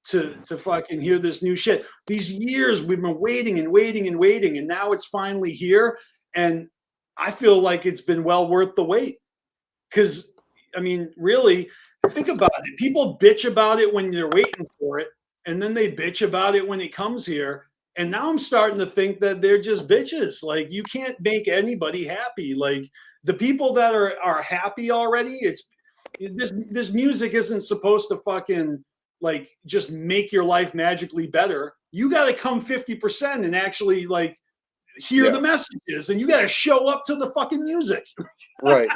to fucking hear this new shit. These years we've been waiting and waiting and waiting. And now it's finally here. And I feel like it's been well worth the wait. Cause I mean, really think about it. People bitch about it when they're waiting for it. And then they bitch about it when it comes here. And now I'm starting to think that they're just bitches. Like, you can't make anybody happy. Like, the people that are happy already, this music isn't supposed to fucking like just make your life magically better. You got to come 50% and actually like hear the messages, and you got to show up to the fucking music. Right.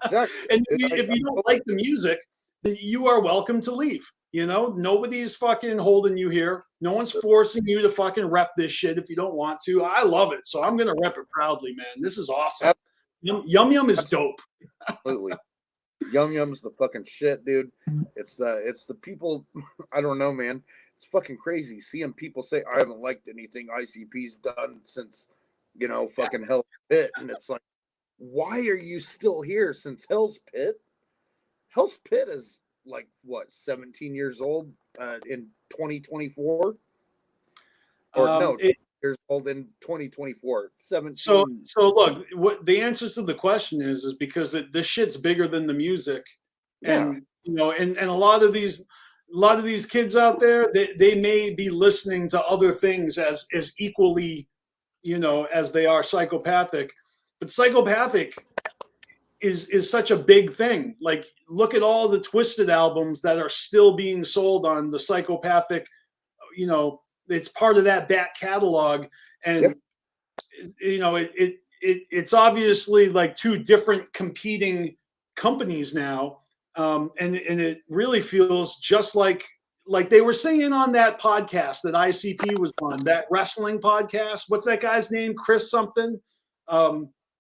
Exactly. And if you don't like the music, then you are welcome to leave. You know, nobody's fucking holding you here. No one's forcing you to fucking rep this shit if you don't want to. I love it, so I'm gonna rep it proudly, man. This is awesome. Yum Yum is dope. Absolutely. Yum Yum's the fucking shit, dude. It's the people. I don't know, man. It's fucking crazy seeing people say I haven't liked anything ICP's done since, fucking Hell's Pit, and it's like, why are you still here since Hell's Pit? Hell's Pit is like what, 17 years old in 2024, or no, 20 years old in 2024. 17. So look, what the answer to the question is because this shit's bigger than the music, and and a lot of these kids out there, they may be listening to other things as equally, as they are psychopathic, but psychopathic is such a big thing. Like, look at all the Twisted albums that are still being sold on the psychopathic, it's part of that back catalog. And it's obviously like two different competing companies now. And it really feels just like they were saying on that podcast that ICP was on, that wrestling podcast. What's that guy's name? Chris something.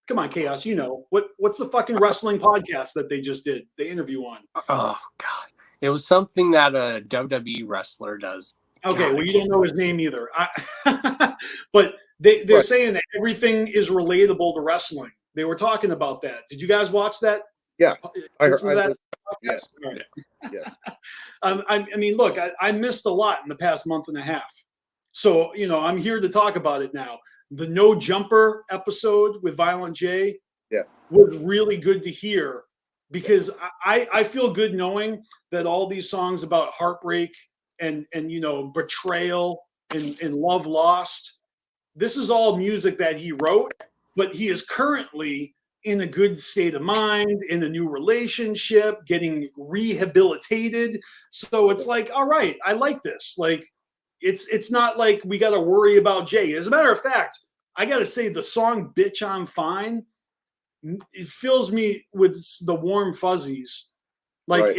Come on, Chaos. What's the fucking wrestling podcast that they just did the interview on? Oh God, it was something that a WWE wrestler does. Okay, well, you don't know his name either. But they're saying that everything is relatable to wrestling. They were talking about that. Did you guys watch that? Yeah, I heard that. Yes. Right. Yes. I mean, look, I missed a lot in the past month and a half. So, I'm here to talk about it now. The No Jumper episode with Violent J was really good to hear, because I feel good knowing that all these songs about heartbreak and betrayal and love lost, this is all music that he wrote, but he is currently in a good state of mind, in a new relationship, getting rehabilitated. So it's like, all right, I like this. Like, it's not like we got to worry about Jay. As a matter of fact, I got to say the song "Bitch I'm Fine," it fills me with the warm fuzzies. Like,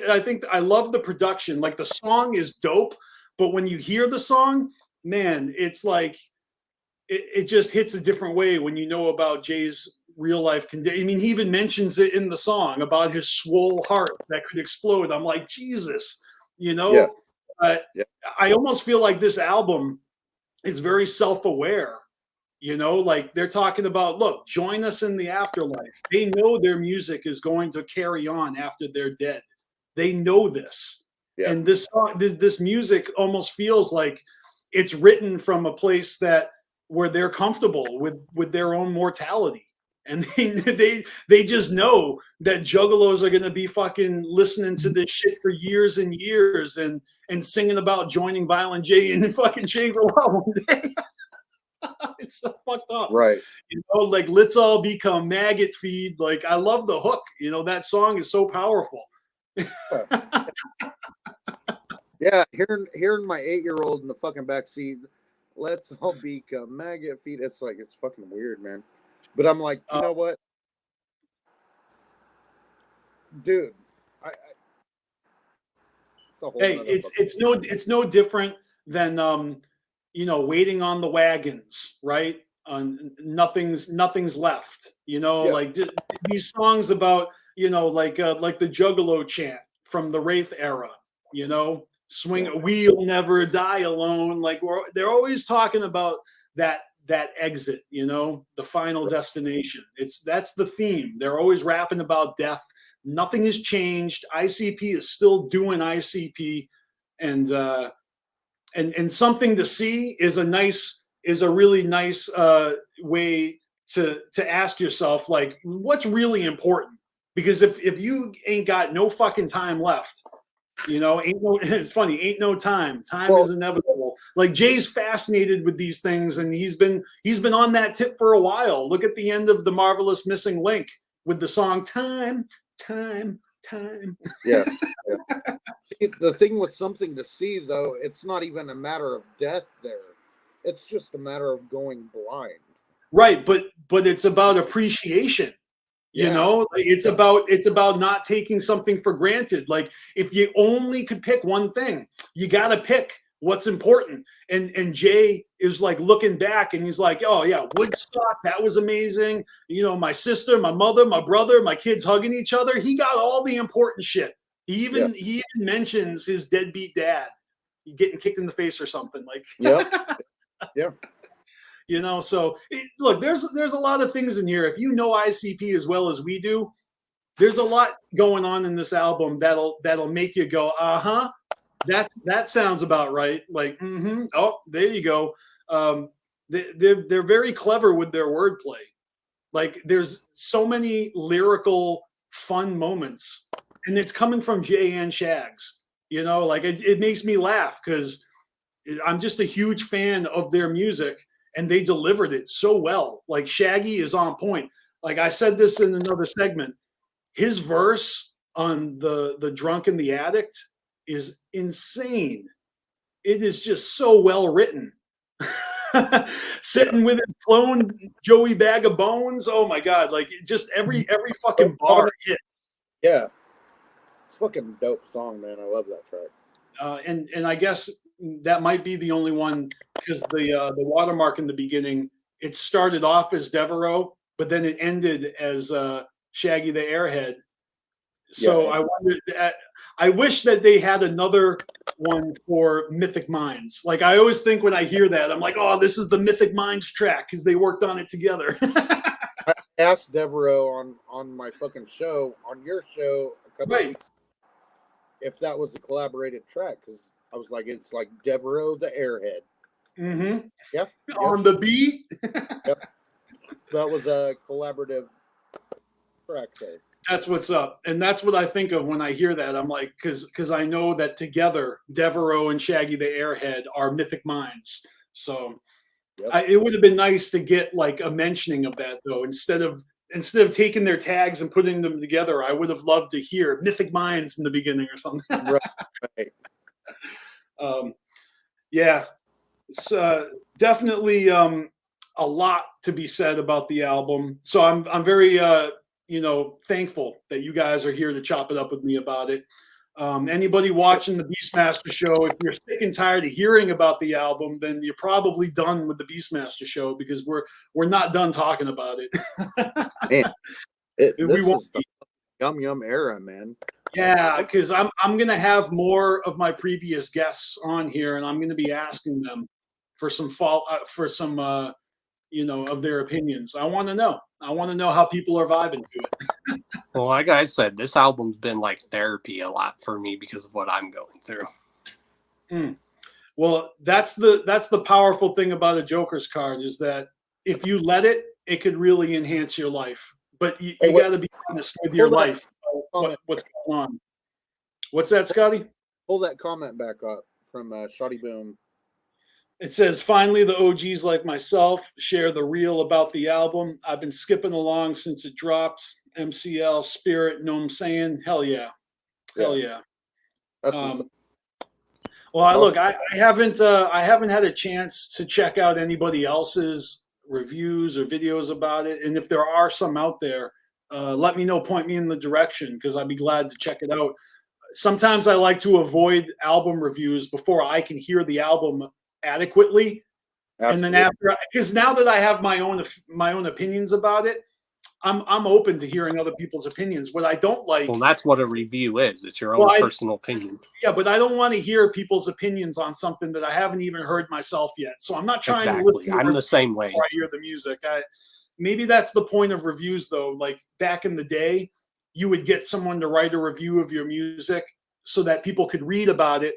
I think I love the production. Like, the song is dope, but when you hear the song, man, it's like it just hits a different way when you know about Jay's real life condition. I mean, he even mentions it in the song about his swole heart that could explode. I'm like, Jesus, I almost feel like this album is very self-aware. Like, they're talking about, look, join us in the afterlife. They know their music is going to carry on after they're dead. They know this. Yeah. And this song, this music almost feels like it's written from a place where they're comfortable with their own mortality. And they just know that juggalos are going to be fucking listening to this shit for years and years and singing about joining Violent J in the fucking Shangri-La one day. It's so fucked up. Right. Like, let's all become maggot feed. Like, I love the hook. That song is so powerful. Yeah, hearing my 8-year-old in the fucking backseat, let's all become maggot feed. It's like, it's fucking weird, man. But I'm like, you know what? Dude, it's a whole it's no different than waiting on the wagons, right? Nothing's left. Like these songs about like the Juggalo chant from the Wraith era. Swing, we'll never die alone. Like, they're always talking about that exit. The final destination. That's the theme. They're always rapping about death. Nothing has changed. ICP is still doing ICP, and something to see is a really nice way to ask yourself, like, what's really important? Because if you ain't got no fucking time left, it's funny, ain't no time. Time is inevitable. Like, Jay's fascinated with these things, and he's been on that tip for a while. Look at the end of The Marvelous Missing Link with the song Time time. Yeah. The thing with Something to See, though, it's not even a matter of death there. It's just a matter of going blind. Right, but it's about appreciation. You know, like, it's about not taking something for granted. Like, if you only could pick one thing, you got to pick what's important. And Jay is like looking back and he's like, oh yeah, Woodstock, that was amazing. You know, my sister, my mother, my brother, my kids hugging each other. He got all the important shit. He even mentions his deadbeat dad getting kicked in the face or something. Like, yeah. You know, so look, there's a lot of things in here. If you know ICP as well as we do, there's a lot going on in this album that'll make you go, that sounds about right. Like, oh, there you go. They're very clever with their wordplay. Like, there's so many lyrical fun moments, and it's coming from Jay and Shags. You know, like it makes me laugh because I'm just a huge fan of their music. And they delivered it so well. Like, Shaggy is on point. Like I said this in another segment, his verse on the Drunk and the Addict is insane. It is just so well written. Sitting with his clone Joey Bag of Bones. Oh my God. Like, just every fucking bar hit. Yeah. It's a fucking dope song, man. I love that track. And I guess that might be the only one, because the watermark in the beginning, it started off as Devereaux, but then it ended as Shaggy the Airhead. So I wondered, I wish that they had another one for Mythic Minds. Like, I always think when I hear that, I'm like, oh, this is the Mythic Minds track because they worked on it together. I asked Devereaux on my fucking show, on your show a couple of weeks, if that was a collaborated track, because I was like, it's like Devereaux the Airhead. Mm-hmm. Yep. On the beat. Yep. That was a collaborative track there. That's what's up. And that's what I think of when I hear that. I'm like, because I know that together, Devereaux and Shaggy the Airhead are Mythic Minds. So it would have been nice to get like a mentioning of that, though. Instead of taking their tags and putting them together, I would have loved to hear Mythic Minds in the beginning or something. Right. Yeah, it's definitely a lot to be said about the album. So I'm very thankful that you guys are here to chop it up with me about it. Anybody watching the BeastMaster show, if you're sick and tired of hearing about the album, then you're probably done with the BeastMaster show, because we're not done talking about it. Man, this is the yum era, man. Yeah, because I'm gonna have more of my previous guests on here, and I'm gonna be asking them for some of their opinions. I want to know. I want to know how people are vibing to it. Well, like I said, this album's been like therapy a lot for me because of what I'm going through. Well, that's the powerful thing about a Joker's card, is that if you let it, it could really enhance your life. But you got to be honest with your life. What's going on? What's that, Scotty? Pull that comment back up from Shoddy Boom. It says, finally, the OGs like myself share the real about the album. I've been skipping along since it dropped. MCL, Spirit, know what I'm saying? Hell yeah. Hell yeah. That's look, I haven't had a chance to check out anybody else's reviews or videos about it. And if there are some out there, let me know, point me in the direction, because I'd be glad to check it out. Sometimes I like to avoid album reviews before I can hear the album adequately. Absolutely. And then after, because now that I have my own opinions about it, I'm open to hearing other people's opinions. What I don't like. Well, that's what a review is. It's your own personal opinion. Yeah, but I don't want to hear people's opinions on something that I haven't even heard myself yet. So I'm not trying to listen. I'm the same way. Before I hear the music. Maybe that's the point of reviews, though. Like back in the day, you would get someone to write a review of your music so that people could read about it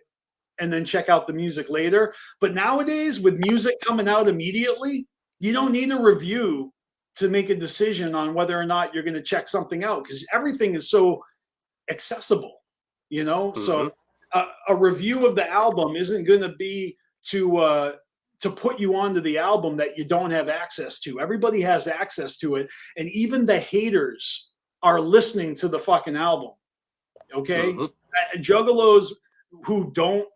and then check out the music later. But nowadays, with music coming out immediately, you don't need a review to make a decision on whether or not you're going to check something out, because everything is so accessible, So a review of the album isn't going to be to put you onto the album that you don't have access to. Everybody has access to it, and even the haters are listening to the fucking album. Okay? Mm-hmm. Juggalos who don't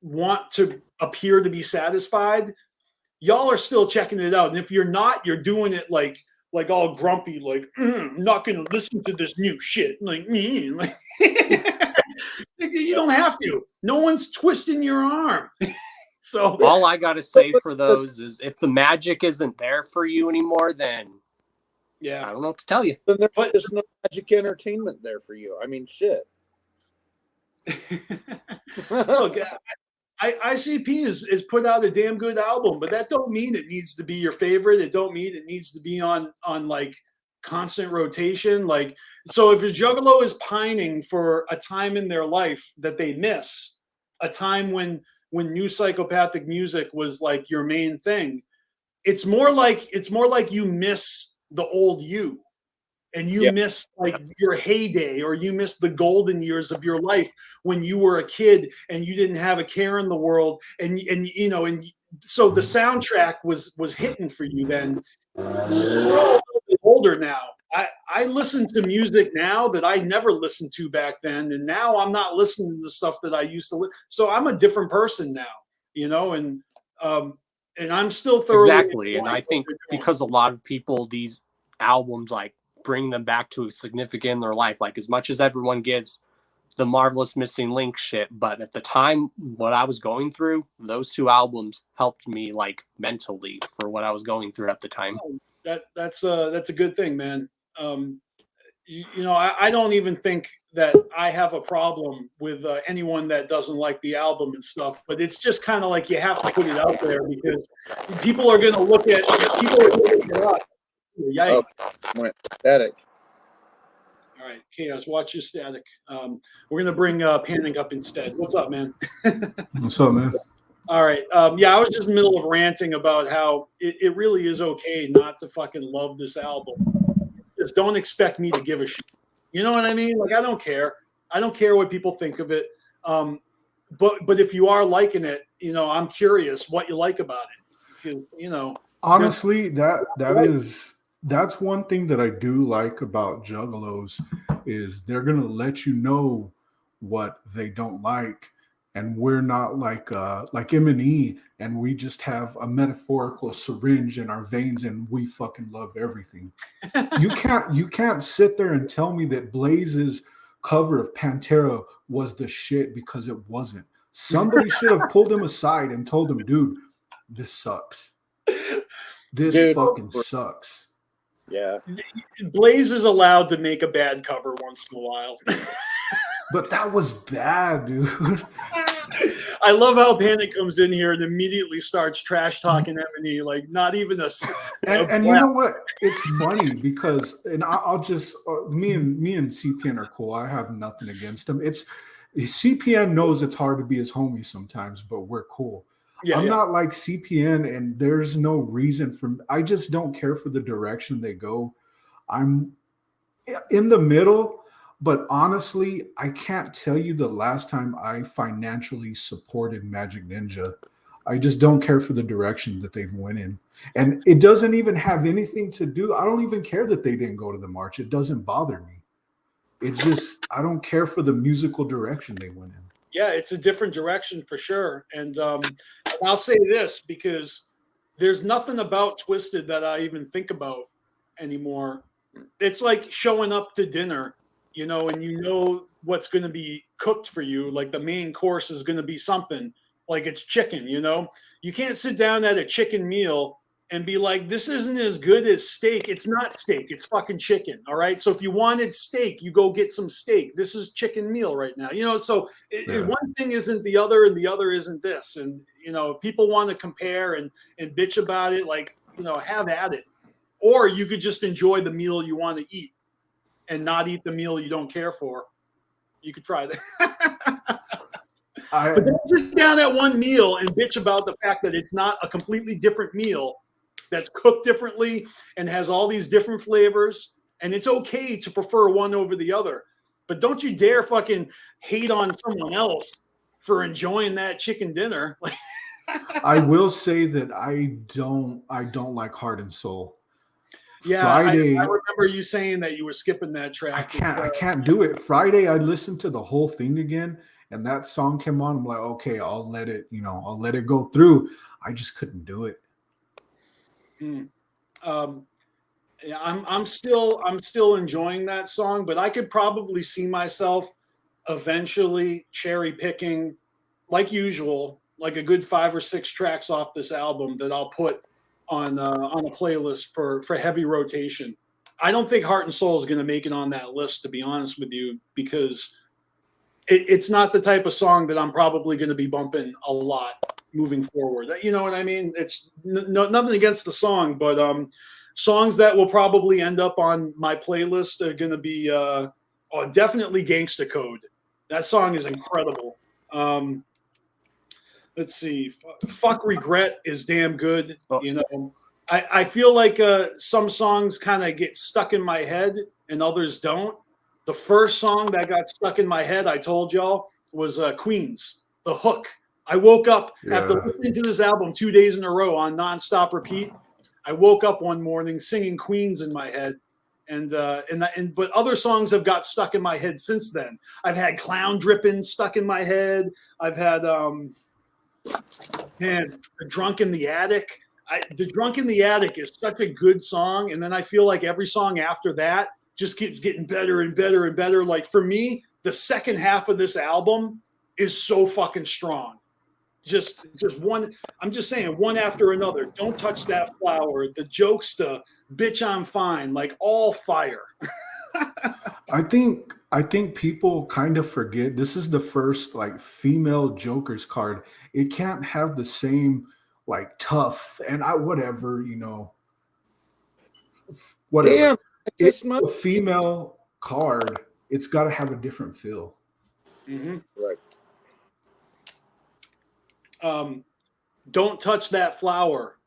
want to appear to be satisfied, y'all are still checking it out. And if you're not, you're doing it like all grumpy, like, I'm not gonna listen to this new shit. Like me. Like, you don't have to. No one's twisting your arm. So all I gotta say for those is if the magic isn't there for you anymore, then yeah, I don't know what to tell you. Then there's just no magic entertainment there for you. I mean, shit. Look, ICP is put out a damn good album, but that don't mean it needs to be your favorite. It don't mean it needs to be on like constant rotation. Like, so if your Juggalo is pining for a time in their life that they miss, a time when new psychopathic music was like your main thing, it's more like you miss the old you. And you miss like your heyday, or you miss the golden years of your life when you were a kid and you didn't have a care in the world, and you know, and so the soundtrack was hitting for you then. We're all a little bit older now. I listen to music now that I never listened to back then, and now I'm not listening to the stuff that I used to. So I'm a different person now, you know, and I'm still thoroughly exactly. And I think because a lot of people, these albums like bring them back to a significant in their life. Like, as much as everyone gives the Marvelous Missing Link shit, but at the time what I was going through, those two albums helped me like mentally for what I was going through at the time. That's a good thing, man. You know, I don't even think that I have a problem with anyone that doesn't like the album and stuff, but it's just kind of like you have to put it out there because people are going to look at it up. Yikes. Oh, static. All right, Chaos, watch your static. We're going to bring Panic up instead. What's up, man? What's up, man? All right. Yeah, I was just in the middle of ranting about how it really is okay not to fucking love this album. Just don't expect me to give a shit. You know what I mean? Like, I don't care. I don't care what people think of it. But if you are liking it, you know, I'm curious what you like about it. Because, you know. Honestly, that's one thing that I do like about Juggalos is they're gonna let you know what they don't like, and we're not like M&E, and we just have a metaphorical syringe in our veins and we fucking love everything. You can't sit there and tell me that Blaze's cover of Pantera was the shit, because it wasn't. Somebody should have pulled him aside and told him, dude, this sucks. This fucking sucks. Yeah. Blaze is allowed to make a bad cover once in a while. But that was bad, dude. I love how Panic comes in here and immediately starts trash talking M&E, like not even a. And you know what? It's funny because, and I'll just me and CPN are cool. I have nothing against him. It's CPN knows it's hard to be his homie sometimes, but we're cool. Yeah, I'm not like CPN, and there's no reason for. I just don't care for the direction they go. I'm in the middle. But honestly, I can't tell you the last time I financially supported Magic Ninja. I just don't care for the direction that they've went in. And it doesn't even have anything to do. I don't even care that they didn't go to the march. It doesn't bother me. It just, I don't care for the musical direction they went in. Yeah, it's a different direction for sure. And I'll say this, because there's nothing about Twisted that I even think about anymore. It's like showing up to dinner, you know, and you know what's going to be cooked for you. Like the main course is going to be something like it's chicken, you know. You can't sit down at a chicken meal and be like, this isn't as good as steak. It's not steak. It's fucking chicken. All right. So if you wanted steak, you go get some steak. This is chicken meal right now. You know, so one thing isn't the other and the other isn't this. And, you know, people want to compare and bitch about it. Like, you know, have at it. Or you could just enjoy the meal you want to eat and not eat the meal you don't care for. You could try that. But don't sit down at one meal and bitch about the fact that it's not a completely different meal that's cooked differently and has all these different flavors. And it's okay to prefer one over the other. But don't you dare fucking hate on someone else for enjoying that chicken dinner. I will say that I don't like Heart and Soul. Yeah, Friday. I remember you saying that you were skipping that track. I can't do it. Friday, I listened to the whole thing again, and that song came on. I'm like, okay, I'll let it, I'll let it go through. I just couldn't do it. Yeah, I'm still enjoying that song, but I could probably see myself eventually cherry picking, like usual, like a good 5 or 6 tracks off this album that I'll put on a playlist for heavy rotation. I don't think Heart and Soul is going to make it on that list, to be honest with you, because it's not the type of song that I'm probably going to be bumping a lot moving forward. You know what I mean? It's nothing against the song, but songs that will probably end up on my playlist are going to be definitely Gangsta Code. That song is incredible. Let's see. Fuck Regret is damn good. You know, I feel like some songs kind of get stuck in my head and others don't. The first song that got stuck in my head, I told y'all, was Queens, The Hook. I woke up after listening to this album 2 days in a row on nonstop repeat. I woke up one morning singing Queens in my head. But other songs have got stuck in my head since then. I've had Clown Drippin' stuck in my head. I've had The Drunk in the Attic. The Drunk in the Attic is such a good song, and then I feel like every song after that just keeps getting better and better and better. Like for me, the second half of this album is so fucking strong. Just one. I'm just saying, one after another. Don't Touch That Flower. The Jokesta, Bitch I'm Fine, like all fire. I think people kind of forget this is the first like female Joker's card. It can't have the same like tough and whatever, whatever. Damn, It's a female card. It's got to have a different feel. Mm-hmm. Right. Don't Touch That Flower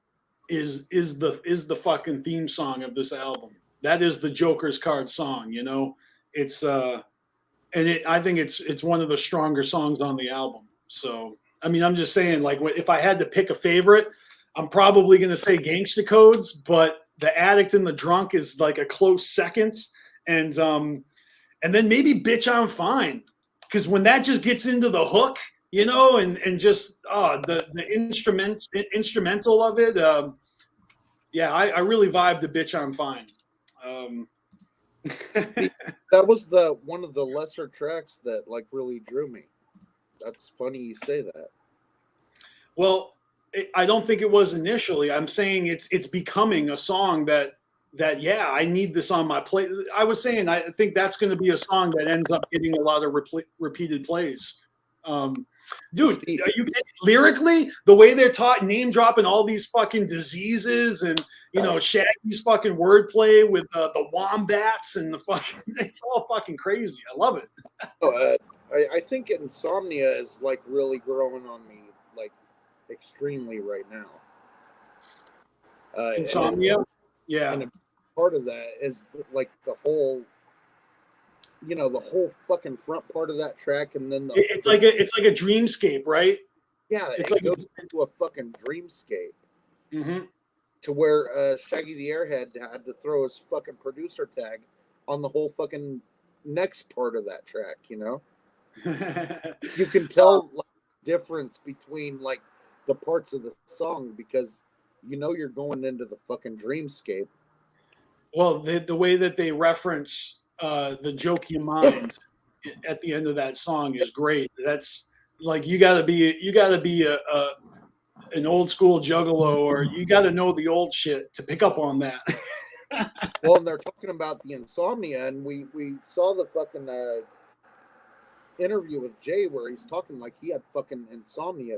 is the fucking theme song of this album. That is the Joker's card song, It's I think it's one of the stronger songs on the album. So I mean, I'm just saying, like, if I had to pick a favorite, I'm probably going to say Gangsta Codes, but The Addict and the Drunk is like a close second, and then maybe Bitch I'm Fine, because when that just gets into the hook, and just the instrumental of it, I really vibe the Bitch I'm Fine. That was one of the lesser tracks that like really drew me. That's funny you say that. Well, I don't think it was initially. I'm saying it's becoming a song that I need this on my play. I was saying I think that's going to be a song that ends up getting a lot of repeated plays. Dude, are you lyrically the way they're taught name dropping all these fucking diseases and Shaggy's fucking wordplay with the wombats and the fucking it's all fucking crazy. I love it. I think Insomnia is like really growing on me like extremely right now. Insomnia, and a part of that is like the whole fucking front part of that track, and then it's like a dreamscape, right? Yeah, it goes into a fucking dreamscape. Mm-hmm. To where Shaggy the Airhead had to throw his fucking producer tag on the whole fucking next part of that track, You can tell like, difference between like the parts of the song because you're going into the fucking dreamscape. Well, the way that they reference the Joke Your Mind at the end of that song is great. That's like you gotta be an old school juggalo, or you gotta know the old shit to pick up on that. Well, and they're talking about the Insomnia, and we saw the fucking interview with Jay where he's talking like he had fucking insomnia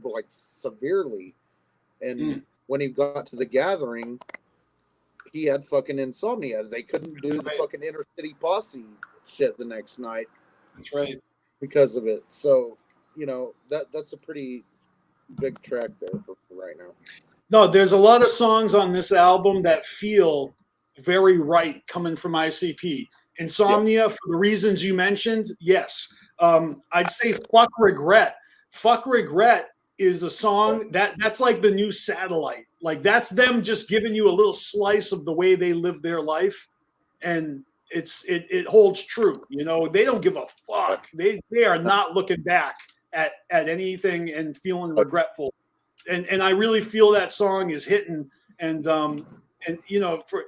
like severely, and when he got to the gathering, he had fucking insomnia. They couldn't do the fucking Inner City Posse shit the next night. That's right. Because of it. So, that's a pretty big track there for right now. No, there's a lot of songs on this album that feel very right coming from ICP. Insomnia, for the reasons you mentioned, yes. I'd say Fuck Regret. Fuck Regret is a song that's like the new Satellite. Like that's them just giving you a little slice of the way they live their life, and it holds true. You know, they don't give a fuck. They are not looking back at anything and feeling regretful. And I really feel that song is hitting. And you know, for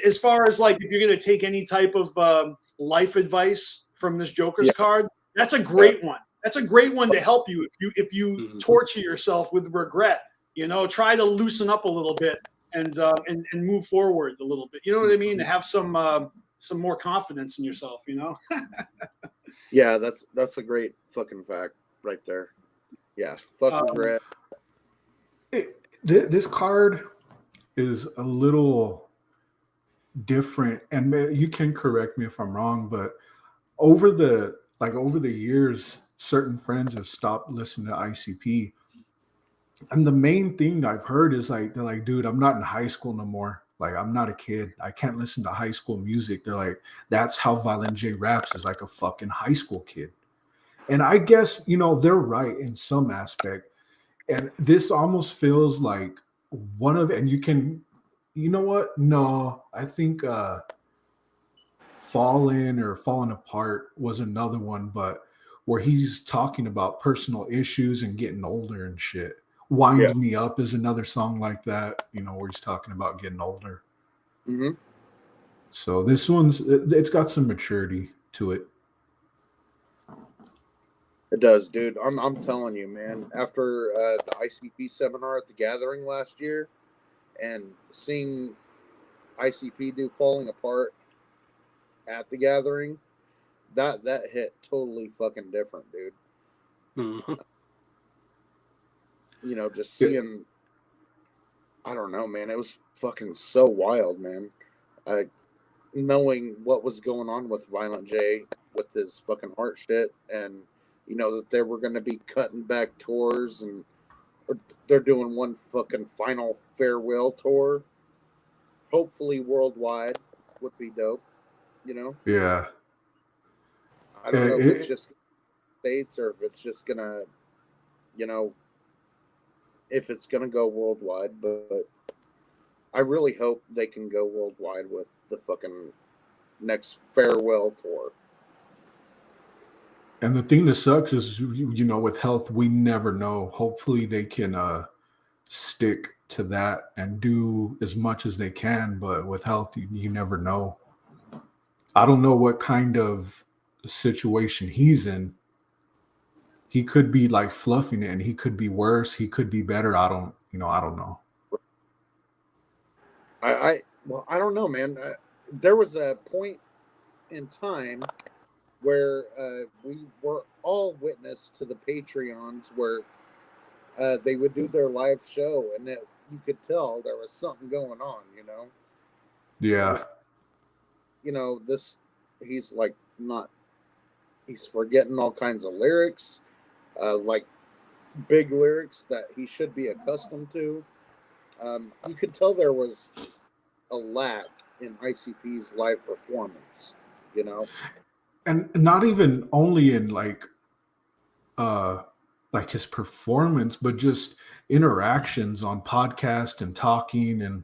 as far as like if you're gonna take any type of life advice from this Joker's card, that's a great one. That's a great one to help you if you torture yourself with regret. You know, try to loosen up a little bit and move forward a little bit. You know what I mean? To have some more confidence in yourself. You know. Yeah, that's a great fucking fact right there. Yeah, fuck regret. This card is a little different, and you can correct me if I'm wrong, but over the years, certain friends have stopped listening to ICP. And the main thing I've heard is like, they're like, dude, I'm not in high school no more. Like, I'm not a kid. I can't listen to high school music. They're like, that's how Violent J raps, is like a fucking high school kid. And I guess, you know, they're right in some aspect. And this almost feels like one of, and you can, you know what? No, I think Fallen or Fallen Apart was another one, but where he's talking about personal issues and getting older and shit. Wind Me Up is another song like that, you know, where he's talking about getting older. Mm-hmm. So this it's got some maturity to it. It does, dude. I'm telling you, man. After the ICP seminar at the Gathering last year, and seeing ICP do Falling Apart at the Gathering, that hit totally fucking different, dude. Mm-hmm. You know, just seeing, I don't know, man. It was fucking so wild, man. Knowing what was going on with Violent J with his fucking heart shit, and you know that they were going to be cutting back tours, and they're doing one fucking final farewell tour. Hopefully worldwide would be dope, you know? Yeah. I don't know if it's just States or if it's just gonna, you know, if it's gonna go worldwide, but I really hope they can go worldwide with the fucking next farewell tour. And the thing that sucks is, you know, with health, we never know. Hopefully they can stick to that and do as much as they can. But with health, you never know. I don't know what kind of situation he's in. He could be like fluffing it, and he could be worse. He could be better. I don't know. I don't know, man. There was a point in time where we were all witness to the Patreons where they would do their live show, and you could tell there was something going on, you know? Yeah. You know, he's like he's forgetting all kinds of lyrics, like big lyrics that he should be accustomed to. You could tell there was a lack in ICP's live performance, you know? And not even only in like his performance, but just interactions on podcast and talking and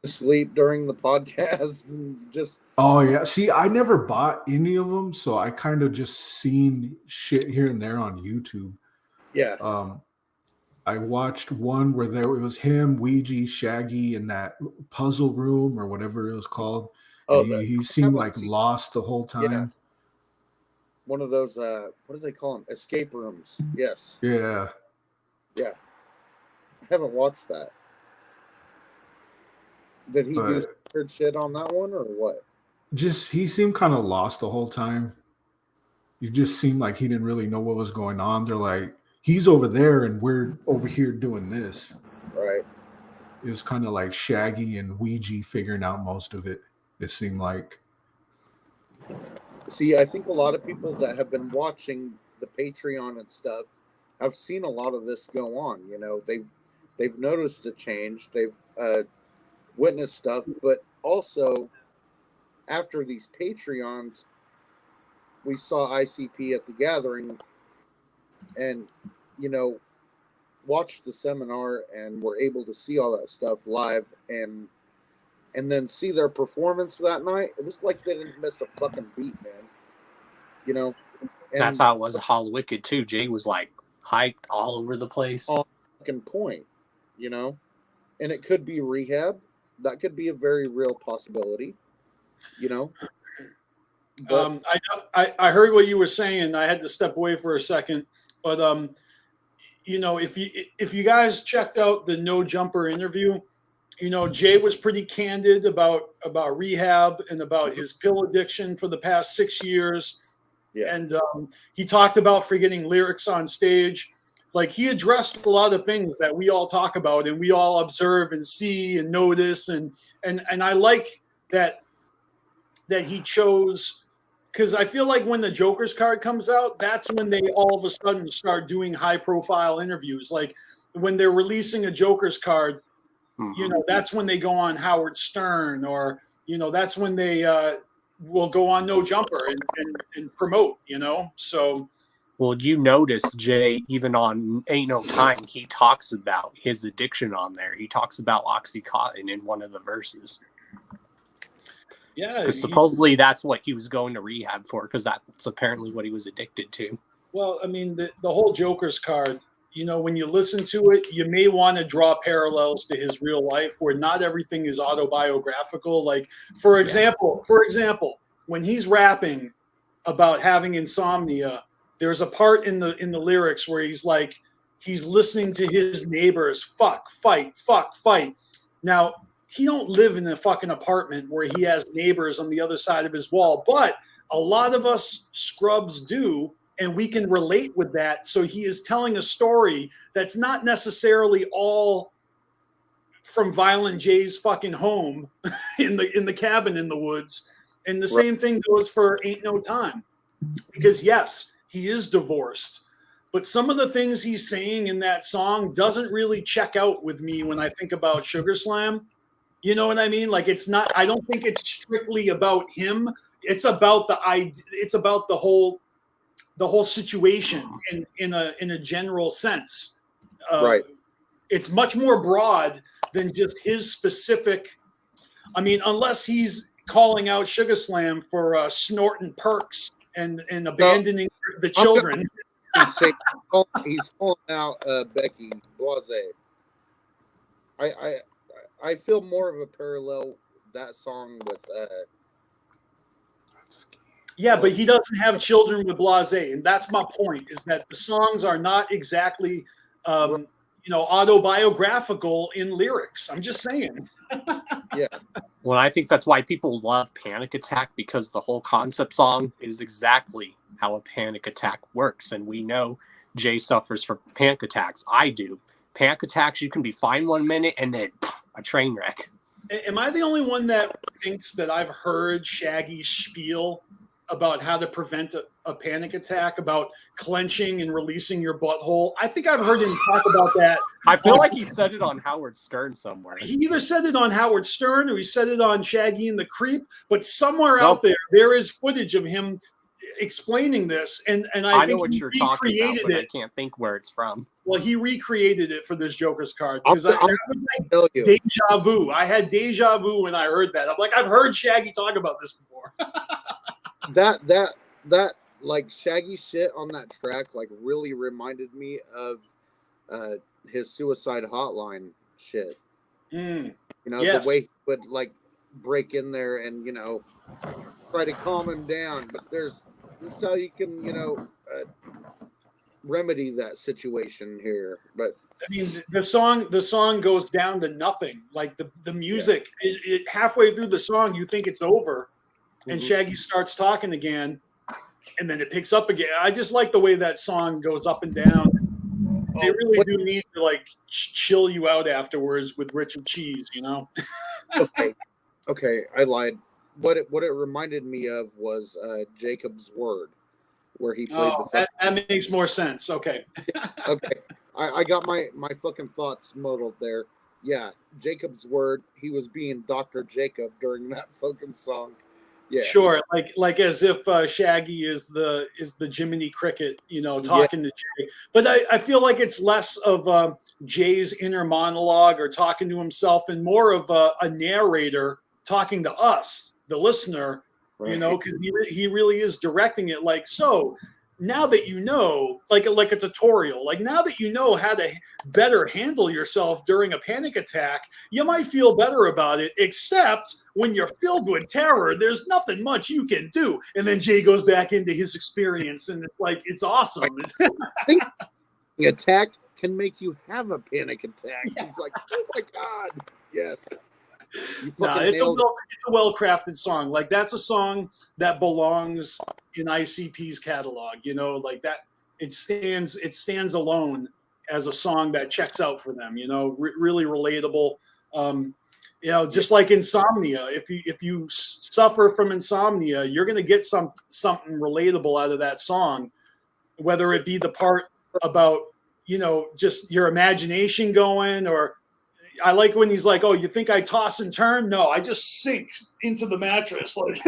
sleep during the podcast and just oh yeah. See, I never bought any of them, so I kind of just seen shit here and there on YouTube. Yeah. I watched one where it was him, Ouija, Shaggy in that puzzle room or whatever it was called. Oh, and he seemed like lost the whole time. Yeah. One of those what do they call them? Escape rooms. Yes. Yeah. Yeah. I haven't watched that. Did he do weird shit on that one or what? Just he seemed kind of lost the whole time. You just seemed like he didn't really know what was going on. They're like, he's over there and we're over here doing this. Right. It was kind of like Shaggy and Ouija figuring out most of it. It seemed like. See, I think a lot of people that have been watching the Patreon and stuff have seen a lot of this go on. You know, they've noticed a change. They've witnessed stuff, but also after these Patreons, we saw ICP at the Gathering, and you know, watched the seminar and were able to see all that stuff live and then see their performance that night, it was like they didn't miss a fucking beat, man. You know, and That's how it was at Hollow Wicked too. Jay was like hyped all over the place. on fucking point, you know, and it could be rehab. That could be a very real possibility, you know. But, I heard what you were saying. I had to step away for a second, but you know, if you guys checked out the No Jumper interview, you know, Jay was pretty candid about rehab and about his pill addiction for the past 6 years. Yeah. And he talked about forgetting lyrics on stage. Like, he addressed a lot of things that we all talk about and we all observe and see and notice. And I like that he chose, because I feel like when the Joker's card comes out, that's when they all of a sudden start doing high profile interviews. Like when they're releasing a Joker's card, you know, that's when they go on Howard Stern, or, you know, that's when they will go on No Jumper and promote, you know? So. Well, you notice Jay, even on Ain't No Time, he talks about his addiction on there. He talks about Oxycontin in one of the verses. Yeah. Because supposedly that's what he was going to rehab for, because that's apparently what he was addicted to. Well, I mean, the whole Joker's card, you know, when you listen to it, you may want to draw parallels to his real life where not everything is autobiographical. Like, for example, when he's rapping about having insomnia, there's a part in the lyrics where he's like, he's listening to his neighbors fuck, fight. Now, he don't live in a fucking apartment where he has neighbors on the other side of his wall, but a lot of us scrubs do, and we can relate with that. So he is telling a story that's not necessarily all from Violent J's fucking home in the cabin in the woods. And the same thing goes for Ain't No Time. Because yes, he is divorced, but some of the things he's saying in that song doesn't really check out with me when I think about Sugar Slam. You know what I mean? Like, it's not, I don't think it's strictly about him. It's about the whole situation in a general sense. Right. It's much more broad than just his specific. I mean, unless he's calling out Sugar Slam for snorting perks and abandoning the children. He's calling out Becky Blase. I feel more of a parallel that song with. Yeah, but he doesn't have children with Blase, and that's my point. Is that the songs are not exactly, you know, autobiographical in lyrics. I'm just saying. Yeah. Well, I think that's why people love Panic Attack, because the whole concept song is exactly how a panic attack works, and we know Jay suffers from panic attacks. I do. Panic attacks, you can be fine 1 minute and then a train wreck. Am I the only one that thinks that I've heard Shaggy spiel about how to prevent a panic attack, about clenching and releasing your butthole? I think I've heard him talk about that. I feel like he said it on Howard Stern somewhere. He either said it on Howard Stern or he said it on Shaggy and the Creep, but somewhere out there is footage of him explaining this, and I think know what you're talking about, but I it. can't think where it's from. Well, he recreated it for this Joker's card because that was like deja vu. I had deja vu when I heard that. I'm like, I've heard Shaggy talk about this before. that like Shaggy shit on that track like really reminded me of his Suicide Hotline shit. You know, the way he would like break in there and, you know, try to calm him down, but this is how you can, you know, remedy that situation here. But I mean, the song goes down to nothing. Like the music, it halfway through the song, you think it's over, and Shaggy starts talking again, and then it picks up again. I just like the way that song goes up and down. They really do need to like chill you out afterwards with Richard Cheese, you know. Okay, I lied. What it reminded me of was Jacob's Word, where he played that makes more sense. Okay. Okay. I got my fucking thoughts muddled there. Yeah, Jacob's Word. He was being Dr. Jacob during that fucking song. Yeah. Sure, like as if Shaggy is the Jiminy Cricket, talking to Jay. But I feel like it's less of Jay's inner monologue or talking to himself, and more of a narrator talking to us, the listener. Right. Because he really is directing it. Like, so now that you know, like a tutorial, like now that you know how to better handle yourself during a panic attack, you might feel better about it, except when you're filled with terror, there's nothing much you can do. And then Jay goes back into his experience, and it's awesome. I think the attack can make you have a panic attack. Yeah. He's like, oh my God. Yes. It's a well-crafted song. Like, that's a song that belongs in ICP's catalog. Like that. It stands alone as a song that checks out for them. Really relatable. Just like insomnia. If you suffer from insomnia, you're gonna get something relatable out of that song, whether it be the part about just your imagination going, or I like when he's like, "Oh, you think I toss and turn? No, I just sink into the mattress." Like,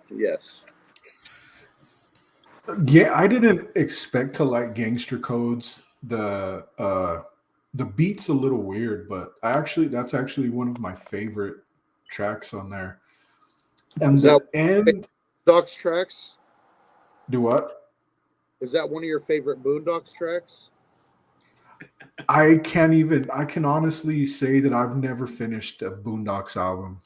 yes. Yeah, I didn't expect to like Gangster Codes. The beat's a little weird, but that's actually one of my favorite tracks on there. And Is the that end. Boondocks tracks? Do what? Is that one of your favorite Boondocks tracks? I can honestly say that I've never finished a Boondocks album.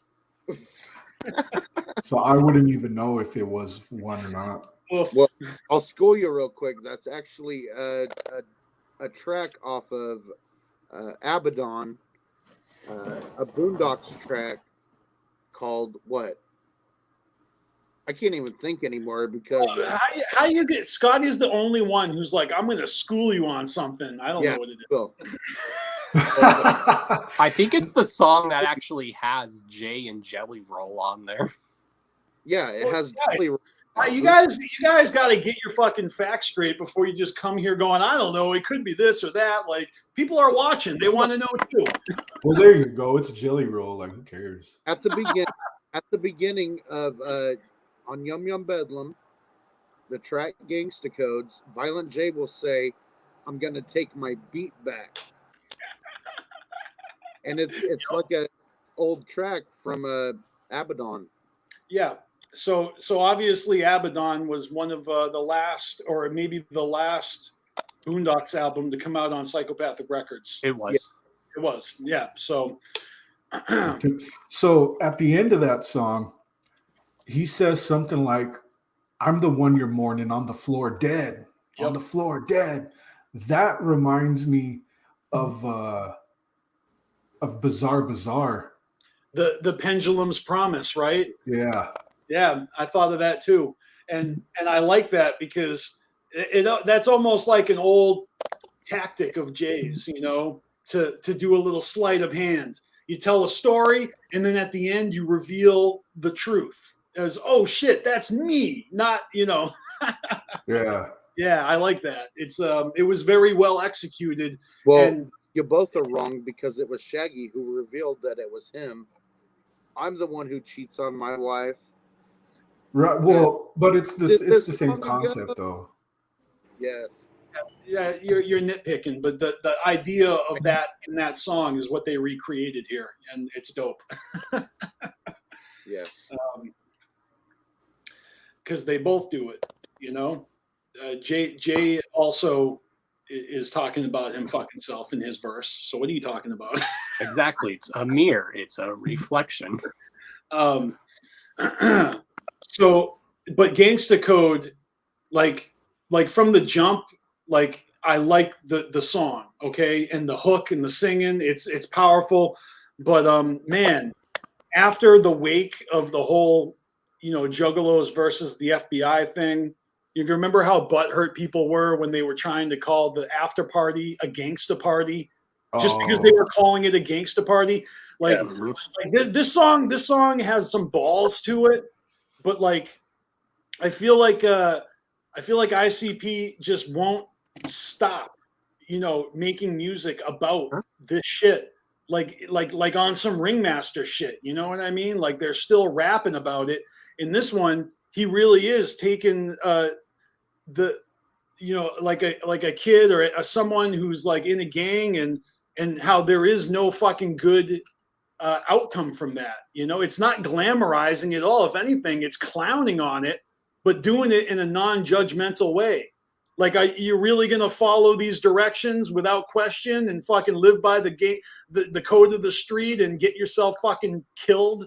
So I wouldn't even know if it was one or not. Well, I'll school you real quick. That's actually a track off of Abaddon, a Boondocks track called what? I can't even think anymore because how you get Scotty's the only one who's like, I'm going to school you on something. I don't know what it is. Well, I think it's the song that actually has Jay and Jelly Roll on there. Yeah, it has Jelly Roll. You guys got to get your fucking facts straight before you just come here going, I don't know, it could be this or that. Like, people are watching. They want to know too. Well, there you go. It's Jelly Roll. Like, who cares? At the beginning of on Yum Yum Bedlam, the track Gangsta Codes, Violent J will say, "I'm gonna take my beat back," and it's like a old track from Abaddon. Yeah. So obviously Abaddon was one of the last, or maybe the last Boondocks album to come out on Psychopathic Records. It was. It was. Yeah. So So at the end of that song, he says something like, "I'm the one you're mourning on the floor dead, on the floor dead." That reminds me of Bizarre Bizarre. The Pendulum's Promise, right? Yeah. Yeah, I thought of that too. And I like that because that's almost like an old tactic of Jay's, to do a little sleight of hand. You tell a story, and then at the end you reveal the truth. As, oh shit, that's me, not. Yeah. Yeah, I like that. It was very well executed. Well, and you both are wrong because it was Shaggy who revealed that it was him. I'm the one who cheats on my wife. Right. Well, but it's the same concept though. Yes. Yeah, you're nitpicking, but the idea of that in that song is what they recreated here, and it's dope. Yes. Because they both do it, Jay also is talking about him fucking self in his verse. So what are you talking about? Exactly. It's a mirror. It's a reflection. So, but Gangsta Code, like from the jump, like I like the song, okay, and the hook and the singing, it's powerful. But man, after the wake of the whole, Juggalos versus the FBI thing, you remember how butthurt people were when they were trying to call the after party a gangsta party, just because they were calling it a gangsta party. Like, this song has some balls to it, but like, I feel like ICP just won't stop, making music about this shit. like on some Ringmaster shit. You know what I mean? Like they're still rapping about it. In this one, he really is taking the, like a kid or someone who's like in a gang and how there is no fucking good outcome from that. It's not glamorizing it all. If anything, it's clowning on it, but doing it in a non-judgmental way. Like, you're really gonna follow these directions without question and fucking live by the code of the street and get yourself fucking killed?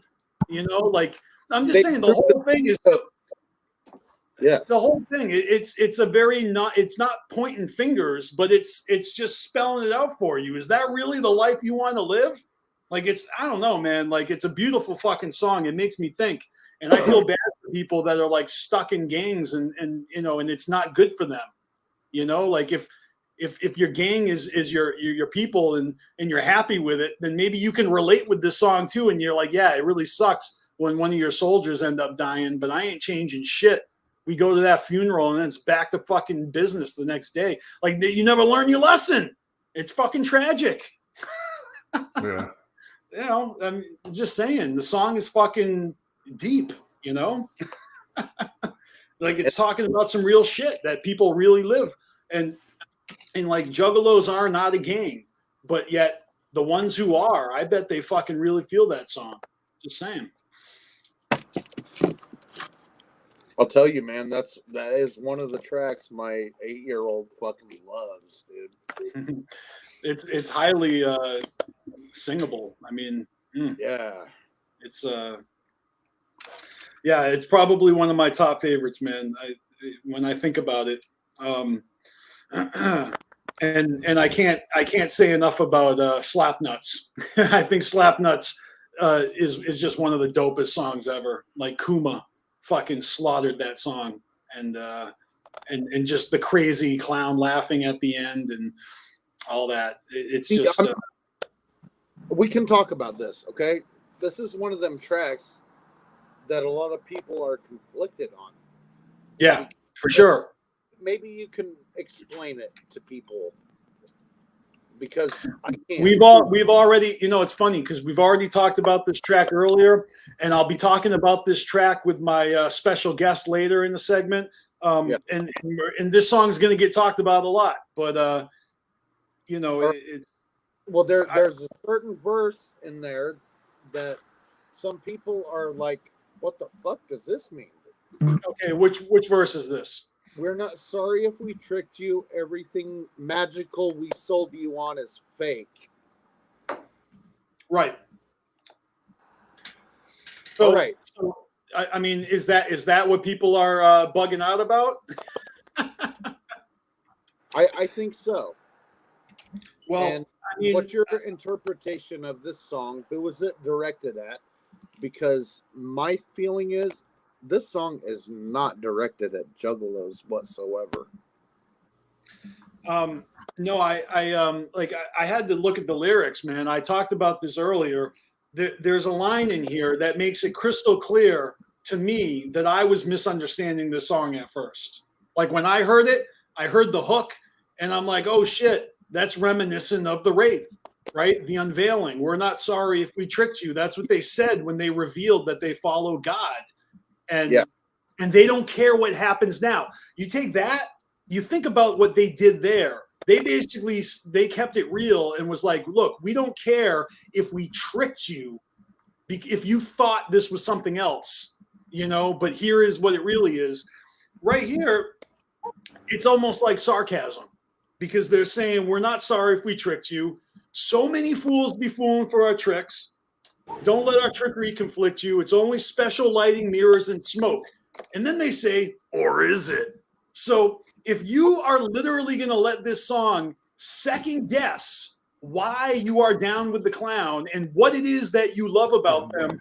Like, I'm just saying the whole thing is. Yes. The whole thing, it's a very it's not pointing fingers, but it's just spelling it out for you. Is that really the life you want to live? Like, I don't know, man. Like, it's a beautiful fucking song. It makes me think, and I feel bad for people that are like stuck in gangs and it's not good for them. Like if your gang is your people and you're happy with it, then maybe you can relate with this song too. And you're like, yeah, it really sucks when one of your soldiers end up dying, but I ain't changing shit. We go to that funeral and then it's back to fucking business the next day. Like, you never learn your lesson. It's fucking tragic. Yeah. I'm just saying the song is fucking deep, like it's talking about some real shit that people really live. And like juggalos are not a gang, but yet the ones who are, I bet they fucking really feel that song. Just saying. I'll tell you, man, that is one of the tracks my 8-year-old fucking loves, dude. It's highly singable. I mean, yeah, it's it's probably one of my top favorites, man. When I think about it, and I can't say enough about Slapnuts. I think Slapnuts is just one of the dopest songs ever. Like Kuma fucking slaughtered that song, and just the crazy clown laughing at the end and all that. It's just. We can talk about this, okay? This is one of them tracks that a lot of people are conflicted on. Yeah, for sure. Maybe you can explain it to people, because I can't. We've already, it's funny because we've already talked about this track earlier, and I'll be talking about this track with my special guest later in the segment. And this song is going to get talked about a lot, but it's. Well, there's a certain verse in there that some people are like, "What the fuck does this mean?" Okay, which verse is this? We're not sorry if we tricked you. Everything magical we sold you on is fake. Right. All right. So, I mean, is that what people are bugging out about? I think so. Well, and what's your interpretation of this song? Who was it directed at? Because my feeling is this song is not directed at juggalos whatsoever. No, I had to look at the lyrics, man. I talked about this earlier. There's a line in here that makes it crystal clear to me that I was misunderstanding this song at first. Like when I heard it, I heard the hook and I'm like, oh shit, that's reminiscent of the Wraith, right? The unveiling. We're not sorry if we tricked you. That's what they said when they revealed that they follow God. And they don't care what happens now. You take that, you think about what they did there. They kept it real and was like, look, we don't care if we tricked you, if you thought this was something else, but here is what it really is. Right here, it's almost like sarcasm because they're saying, we're not sorry if we tricked you. So many fools be fooling for our tricks. Don't let our trickery conflict you. It's only special lighting, mirrors, and smoke. And then they say, or is it? So if you are literally going to let this song second guess why you are down with the clown and what it is that you love about them,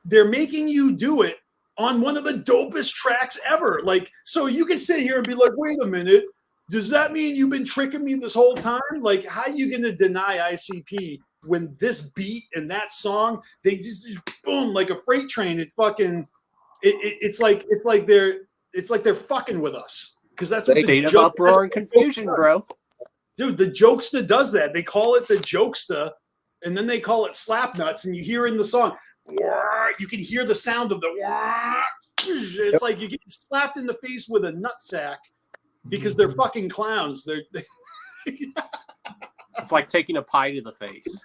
they're making you do it on one of the dopest tracks ever. Like, so you can sit here and be like, wait a minute, does that mean you've been tricking me this whole time? Like, how are you going to deny ICP when this beat and that song, they just boom, like a freight train. It's fucking, it's like they're fucking with us. Because that's what state of uproar and confusion, bro. Dude, the jokester does that. They call it the jokester, and then they call it slap nuts, and you hear in the song, you can hear the sound of the. It's like you're getting slapped in the face with a nutsack because they're fucking clowns. It's like taking a pie to the face.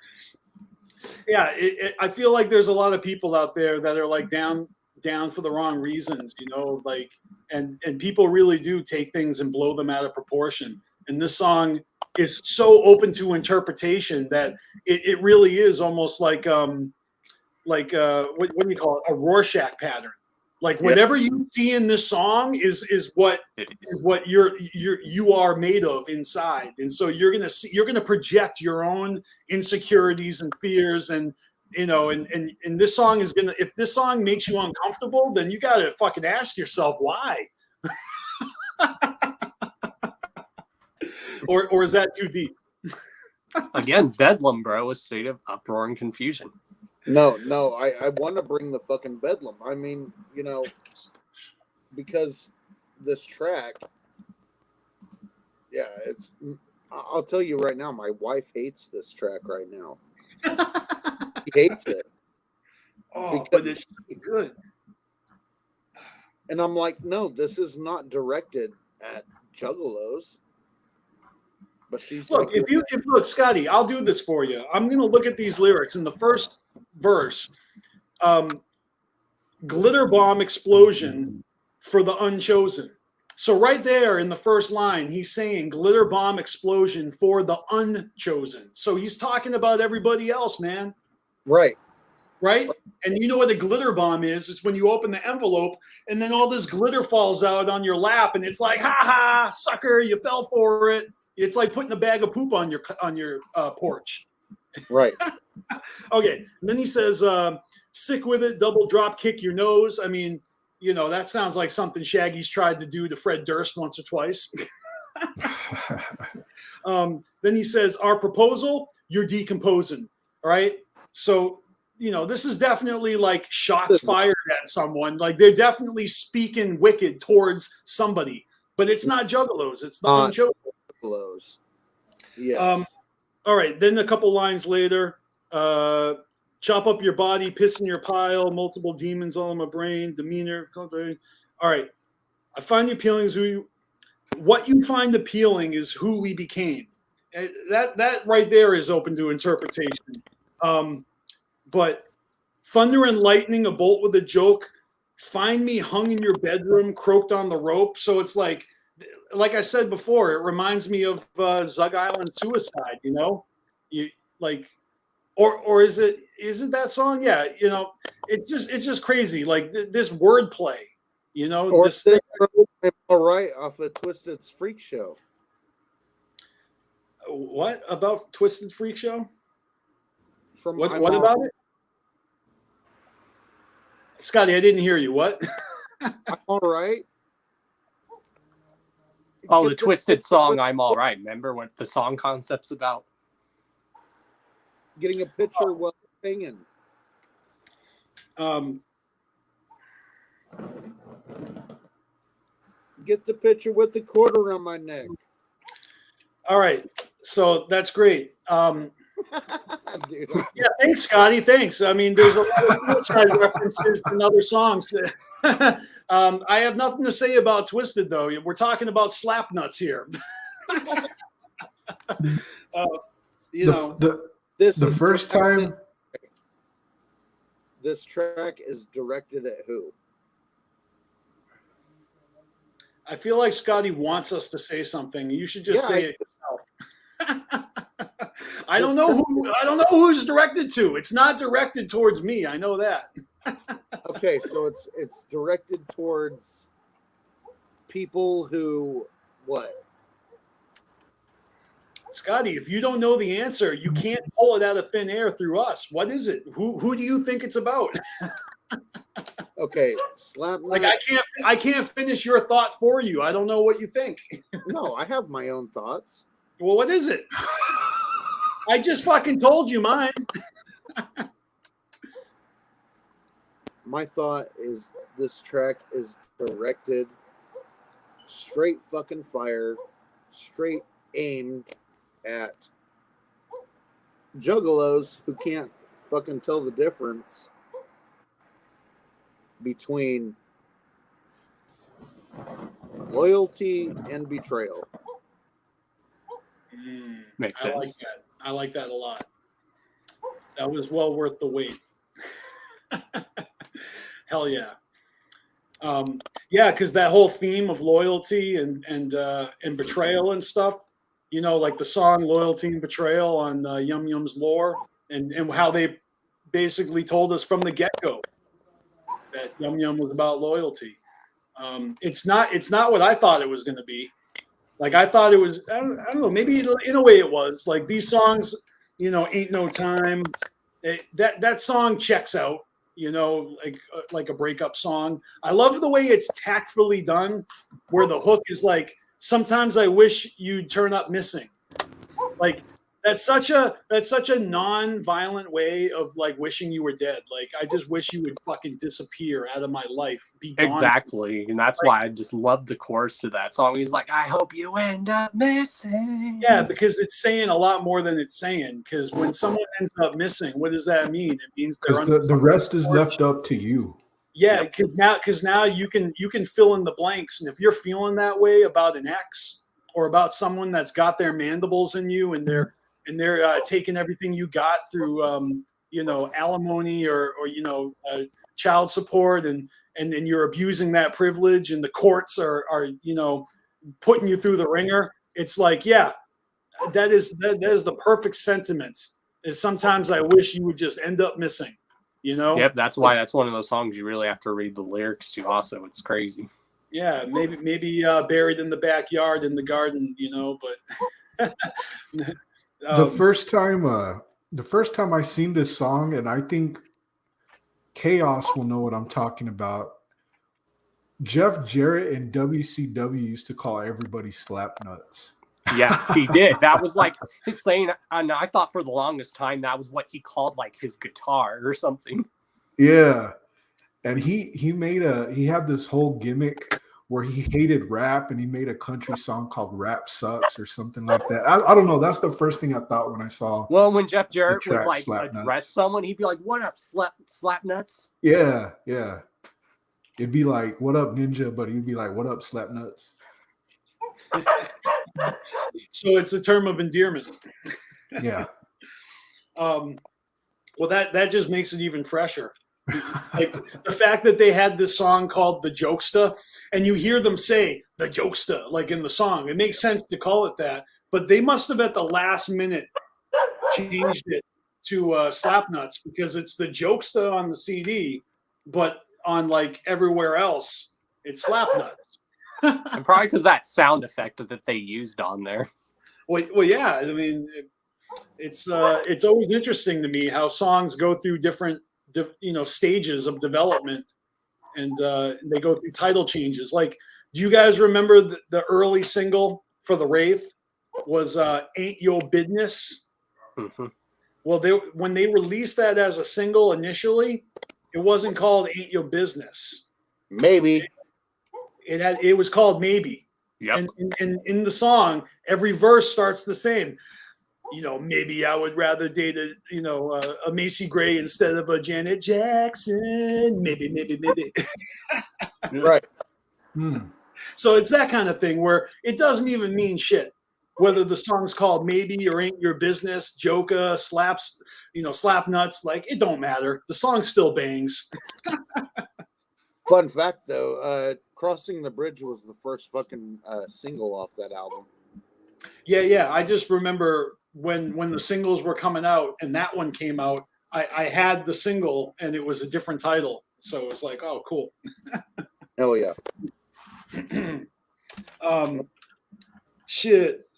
Yeah, I feel like there's a lot of people out there that are like down for the wrong reasons, you know, like, and people really do take things and blow them out of proportion. And this song is so open to interpretation that it really is almost like what do you call it? A Rorschach pattern. Like whatever you see in this song is what you are made of inside, and so you're gonna project your own insecurities and fears, and you know, and this song is gonna, if this song makes you uncomfortable, then you gotta fucking ask yourself why, or is that too deep? Again, Bedlam, bro, a state of uproar and confusion. No, I want to bring the fucking bedlam. I mean, you know, because this track, yeah, it's. I'll tell you right now, my wife hates this track right now. She hates it. Oh, but it's good. And I'm like, no, this is not directed at juggalos. But she's look, like, look, Scotty, I'll do this for you. I'm gonna look at these lyrics in the first verse. Glitter bomb explosion for the unchosen. So right there in the first line, he's saying glitter bomb explosion for the unchosen. So he's talking about everybody else, man. Right. Right? And you know what a glitter bomb is? It's when you open the envelope and then all this glitter falls out on your lap and it's like, ha ha, sucker, you fell for it. It's like putting a bag of poop on your porch. Right. Okay. And then he says, sick with it, double drop kick your nose. I mean, you know, that sounds like something Shaggy's tried to do to Fred Durst once or twice. Then he says, our proposal, you're decomposing. All right. So, you know, this is definitely like shots fired at someone. Like they're definitely speaking wicked towards somebody, but it's not juggalos. It's the unchosen. Juggalos. Yes. All right. Then a couple lines later, chop up your body, piss in your pile, multiple demons all in my brain, demeanor. All right. I find you appealing is what you find appealing is who we became. That right there is open to interpretation. But thunder and lightning, a bolt with a joke, find me hung in your bedroom, croaked on the rope. So it's like I said before, it reminds me of Zug Island Suicide, you know, you like, or is it that song? Yeah. You know, it's just crazy. Like this wordplay, you know, or this thing. All right. Off of Twisted's Freak Show. What about Twisted Freak Show? What about it? Scotty, I didn't hear you. What? I'm all right. Oh, the Twisted song, I'm all right. Remember what the song concept's about? Getting a picture while singing. Get the picture with the cord around my neck. All right. So that's great. Dude. Yeah, thanks, Scotty. Thanks. I mean, there's a lot of Suicide references in other songs. I have nothing to say about Twisted, though. We're talking about slap nuts here. The first time. This track is directed at who? I feel like Scotty wants us to say something. You should just say it yourself. I don't know who it's directed to. It's not directed towards me. I know that. Okay, so it's directed towards people who what? Scotty, if you don't know the answer, you can't pull it out of thin air through us. What is it? Who do you think it's about? Okay, slap. Like I can't finish your thought for you. I don't know what you think. No, I have my own thoughts. Well, what is it? I just fucking told you mine. My thought is this track is directed straight fucking fire, straight aimed at juggalos who can't fucking tell the difference between loyalty and betrayal. Makes I like sense. that. I like that a lot. That was well worth the wait. Hell yeah. Yeah, because that whole theme of loyalty and betrayal and stuff, you know, like the song "Loyalty and Betrayal" on Yum Yum's Lore, and how they basically told us from the get-go that Yum Yum was about loyalty. It's not what I thought it was going to be. Like I thought it was. I don't know. Maybe in a way it was. Like these songs, you know, "Ain't No Time." That song checks out. You know, like a breakup song. I love the way it's tactfully done, where the hook is like, "Sometimes I wish you'd turn up missing." Like that's such a non-violent way of like wishing you were dead. Like I just wish you would fucking disappear out of my life. Be gone. Exactly. And that's why I just love the chorus to that song. He's like, I hope you end up missing. Yeah, because it's saying a lot more than it's saying. Because when someone ends up missing, what does that mean? It means they're Because the rest is left up to you. Yeah, because now you can fill in the blanks, and if you're feeling that way about an ex or about someone that's got their mandibles in you and they're taking everything you got through you know, alimony or you know, child support, and you're abusing that privilege, and the courts are you know, putting you through the ringer. It's like, yeah, that is the perfect sentiment. Is sometimes I wish you would just end up missing. You know? Yep, that's why that's one of those songs you really have to read the lyrics to. Also, it's crazy. Yeah, maybe buried in the backyard in the garden, you know. But the first time I seen this song, and I think Chaos will know what I'm talking about. Jeff Jarrett and WCW used to call everybody slap nuts. Yes, he did. That was like his saying, and I thought for the longest time that was what he called like his guitar or something. Yeah, and he had this whole gimmick where he hated rap, and he made a country song called "Rap Sucks" or something like that. I don't know. That's the first thing I thought when I saw. Well, when Jeff Jarrett track would like Slap address Nuts. someone, he'd be like, "What up, slap nuts?" Yeah. It'd be like, "What up, ninja?" But he'd be like, "What up, slap nuts?" So it's a term of endearment. Yeah. Well, that just makes it even fresher. Like the fact that they had this song called "The Jokesta," and you hear them say "The Jokesta" like in the song. It makes sense to call it that, but they must have at the last minute changed it to Slap Nuts, because it's "The Jokesta" on the CD, but on like everywhere else, it's Slap Nuts. And probably because that sound effect that they used on there. Well, yeah. I mean, it's always interesting to me how songs go through different, you know, stages of development, and they go through title changes. Like, do you guys remember the early single for the Wraith was "Ain't Your Business"? Mm-hmm. Well, when they released that as a single initially, it wasn't called "Ain't Your Business." Maybe. It was called "Maybe." Yep. And in the song, every verse starts the same. You know, maybe I would rather date a Macy Gray instead of a Janet Jackson. Maybe. Right. So it's that kind of thing where it doesn't even mean shit. Whether the song's called "Maybe" or "Ain't Your Business," Joka, slaps, slap nuts, like it don't matter. The song still bangs. Fun fact, though, "Crossing the Bridge" was the first fucking single off that album. Yeah. I just remember when the singles were coming out and that one came out, I had the single and it was a different title. So it was like, oh, cool. Hell yeah. Shit.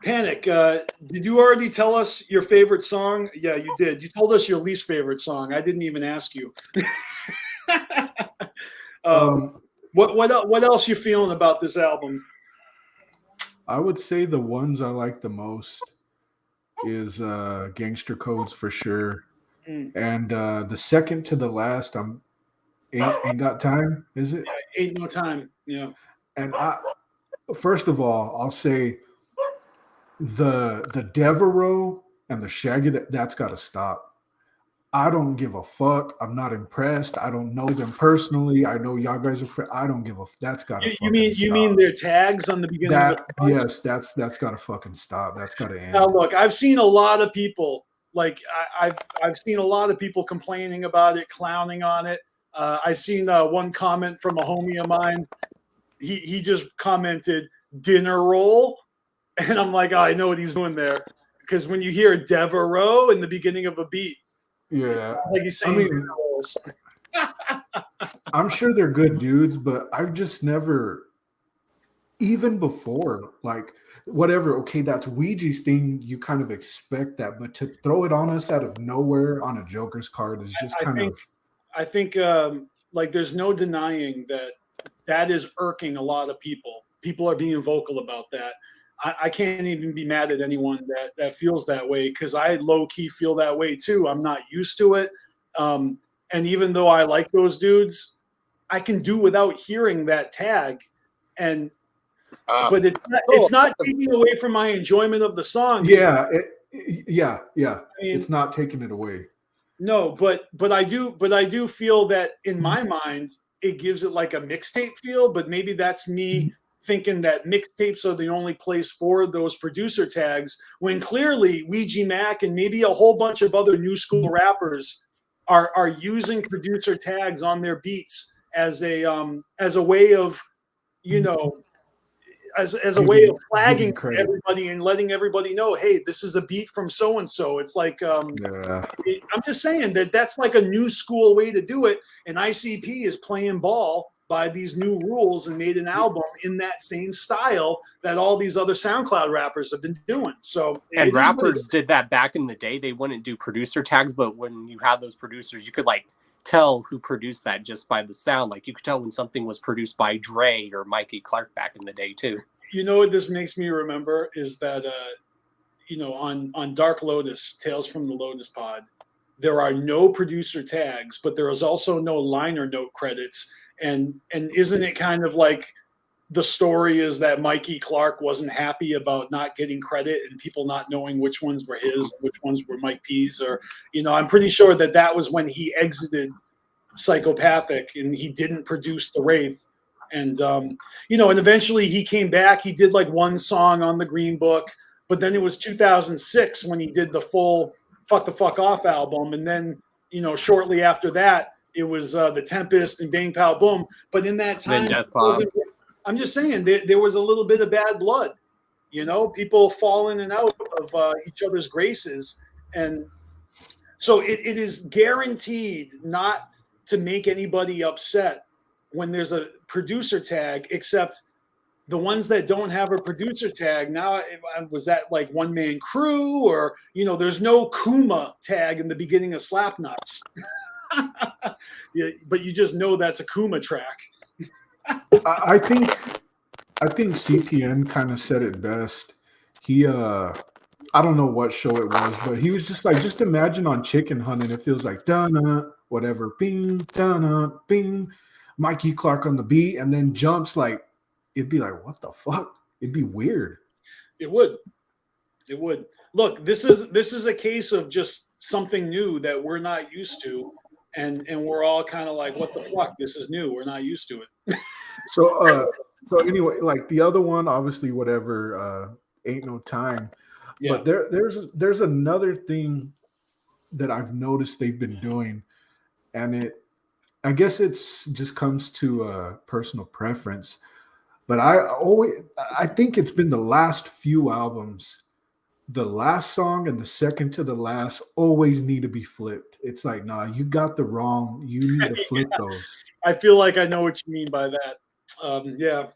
Panic. Did you already tell us your favorite song? Yeah, you did. You told us your least favorite song. I didn't even ask you. What else you feeling about this album? I would say the ones I like the most is Gangster Codes for sure, and the second to the last, Ain't Got Time. Is it? Yeah, Ain't No Time. Yeah. And first of all, I'll say the Devereaux and the Shaggy, that's got to stop. I don't give a fuck. I'm not impressed. I don't know them personally. I know y'all guys are. I don't give a. That's got to. You mean their tags on the beginning of that? the songs? Yes, that's got to fucking stop. That's got to end. Now look, I've seen a lot of people I've seen a lot of people complaining about it, clowning on it. I seen one comment from a homie of mine. He just commented dinner roll, and I'm like, oh, I know what he's doing there, because when you hear Devereaux in the beginning of a beat, yeah, like he's saying dinner rolls. I'm sure they're good dudes, but I've just never, even before, like whatever. Okay, that's Ouija's thing. You kind of expect that, but to throw it on us out of nowhere on a Joker's card is just I think like there's no denying that is irking a lot of people. People are being vocal about that. I can't even be mad at anyone that feels that way, because I low key feel that way too. I'm not used to it. And even though I like those dudes, I can do without hearing that tag. And but it's not taking away from my enjoyment of the song. Yeah, it's not taking it away. No, but I do feel that in my mind it gives it like a mixtape feel. But maybe that's me thinking that mixtapes are the only place for those producer tags, when clearly Ouija Mac and maybe a whole bunch of other new school rappers are using producer tags on their beats as a way of, you know, as a way of flagging everybody and letting everybody know, hey, this is a beat from so and so. It's like I'm just saying that's like a new school way to do it. And ICP is playing ball by these new rules and made an album in that same style that all these other SoundCloud rappers have been doing. So and rappers did that back in the day. They wouldn't do producer tags, but when you had those producers, you could like tell who produced that just by the sound. Like you could tell when something was produced by Dre or Mikey Clark back in the day too. You know what this makes me remember is that you know, on Dark Lotus, Tales from the Lotus Pod, there are no producer tags, but there is also no liner note credits. And isn't it kind of like the story is that Mikey Clark wasn't happy about not getting credit and people not knowing which ones were his, which ones were Mike P's, or, you know, I'm pretty sure that was when he exited Psychopathic and he didn't produce The Wraith. And, you know, and eventually he came back. He did like one song on the Green Book, but then it was 2006 when he did the full Fuck the Fuck Off album. And then, you know, shortly after that, it was The Tempest and Bang Pow Boom. But in that time, I'm just saying there was a little bit of bad blood, you know, people fall in and out of each other's graces. And so it is guaranteed not to make anybody upset when there's a producer tag, except the ones that don't have a producer tag. Now, was that like One Man Crew, or, you know, there's no Kuma tag in the beginning of Slapnuts. Yeah, but you just know that's a Kuma track. I think CPN kind of said it best. He I don't know what show it was, but he was just like, just imagine on Chicken Hunt and it feels like dun whatever, bing, dun bing, Mikey Clark on the beat, and then jumps, like it'd be like, what the fuck? It'd be weird. It would. Look, this is a case of just something new that we're not used to. And we're all kind of like, what the fuck? This is new. We're not used to it. So anyway, like the other one, obviously, whatever, Ain't No Time. Yeah. But there's another thing that I've noticed they've been doing, and I guess it's just comes to personal preference. But I think it's been the last few albums, the last song and the second to the last always need to be flipped. It's like, nah, you got the wrong. You need to flip those. I feel like I know what you mean by that. Yeah.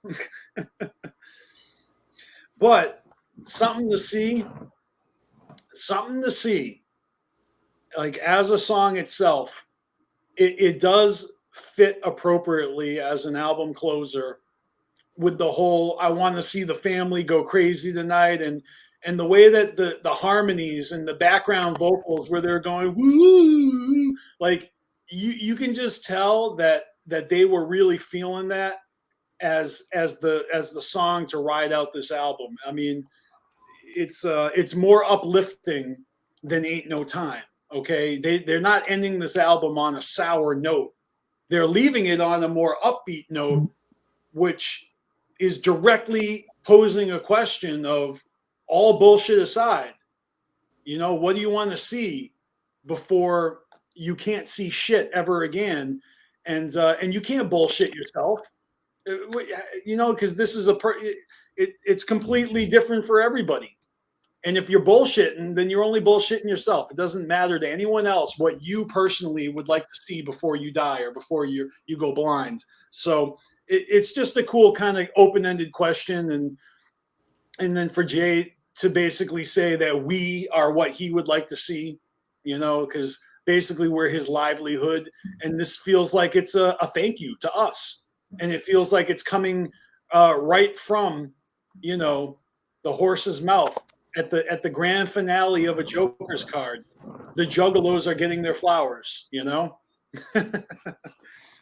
But something to see, like as a song itself, it does fit appropriately as an album closer with the whole, I want to see the family go crazy tonight. And the way that the harmonies and the background vocals where they're going, woo, like you can just tell that they were really feeling that as the song to ride out this album. I mean, it's more uplifting than Ain't No Time. Okay, they're not ending this album on a sour note. They're leaving it on a more upbeat note, which is directly posing a question of, all bullshit aside, you know, what do you want to see before you can't see shit ever again? And you can't bullshit yourself, you know, because this is it's completely different for everybody. And if you're bullshitting, then you're only bullshitting yourself. It doesn't matter to anyone else what you personally would like to see before you die or before you go blind. So it's just a cool kind of open-ended question. And then for Jay to basically say that we are what he would like to see, you know, because basically we're his livelihood. And this feels like it's a thank you to us. And it feels like it's coming right from, you know, the horse's mouth. At the grand finale of a Joker's card, the Juggalos are getting their flowers, you know?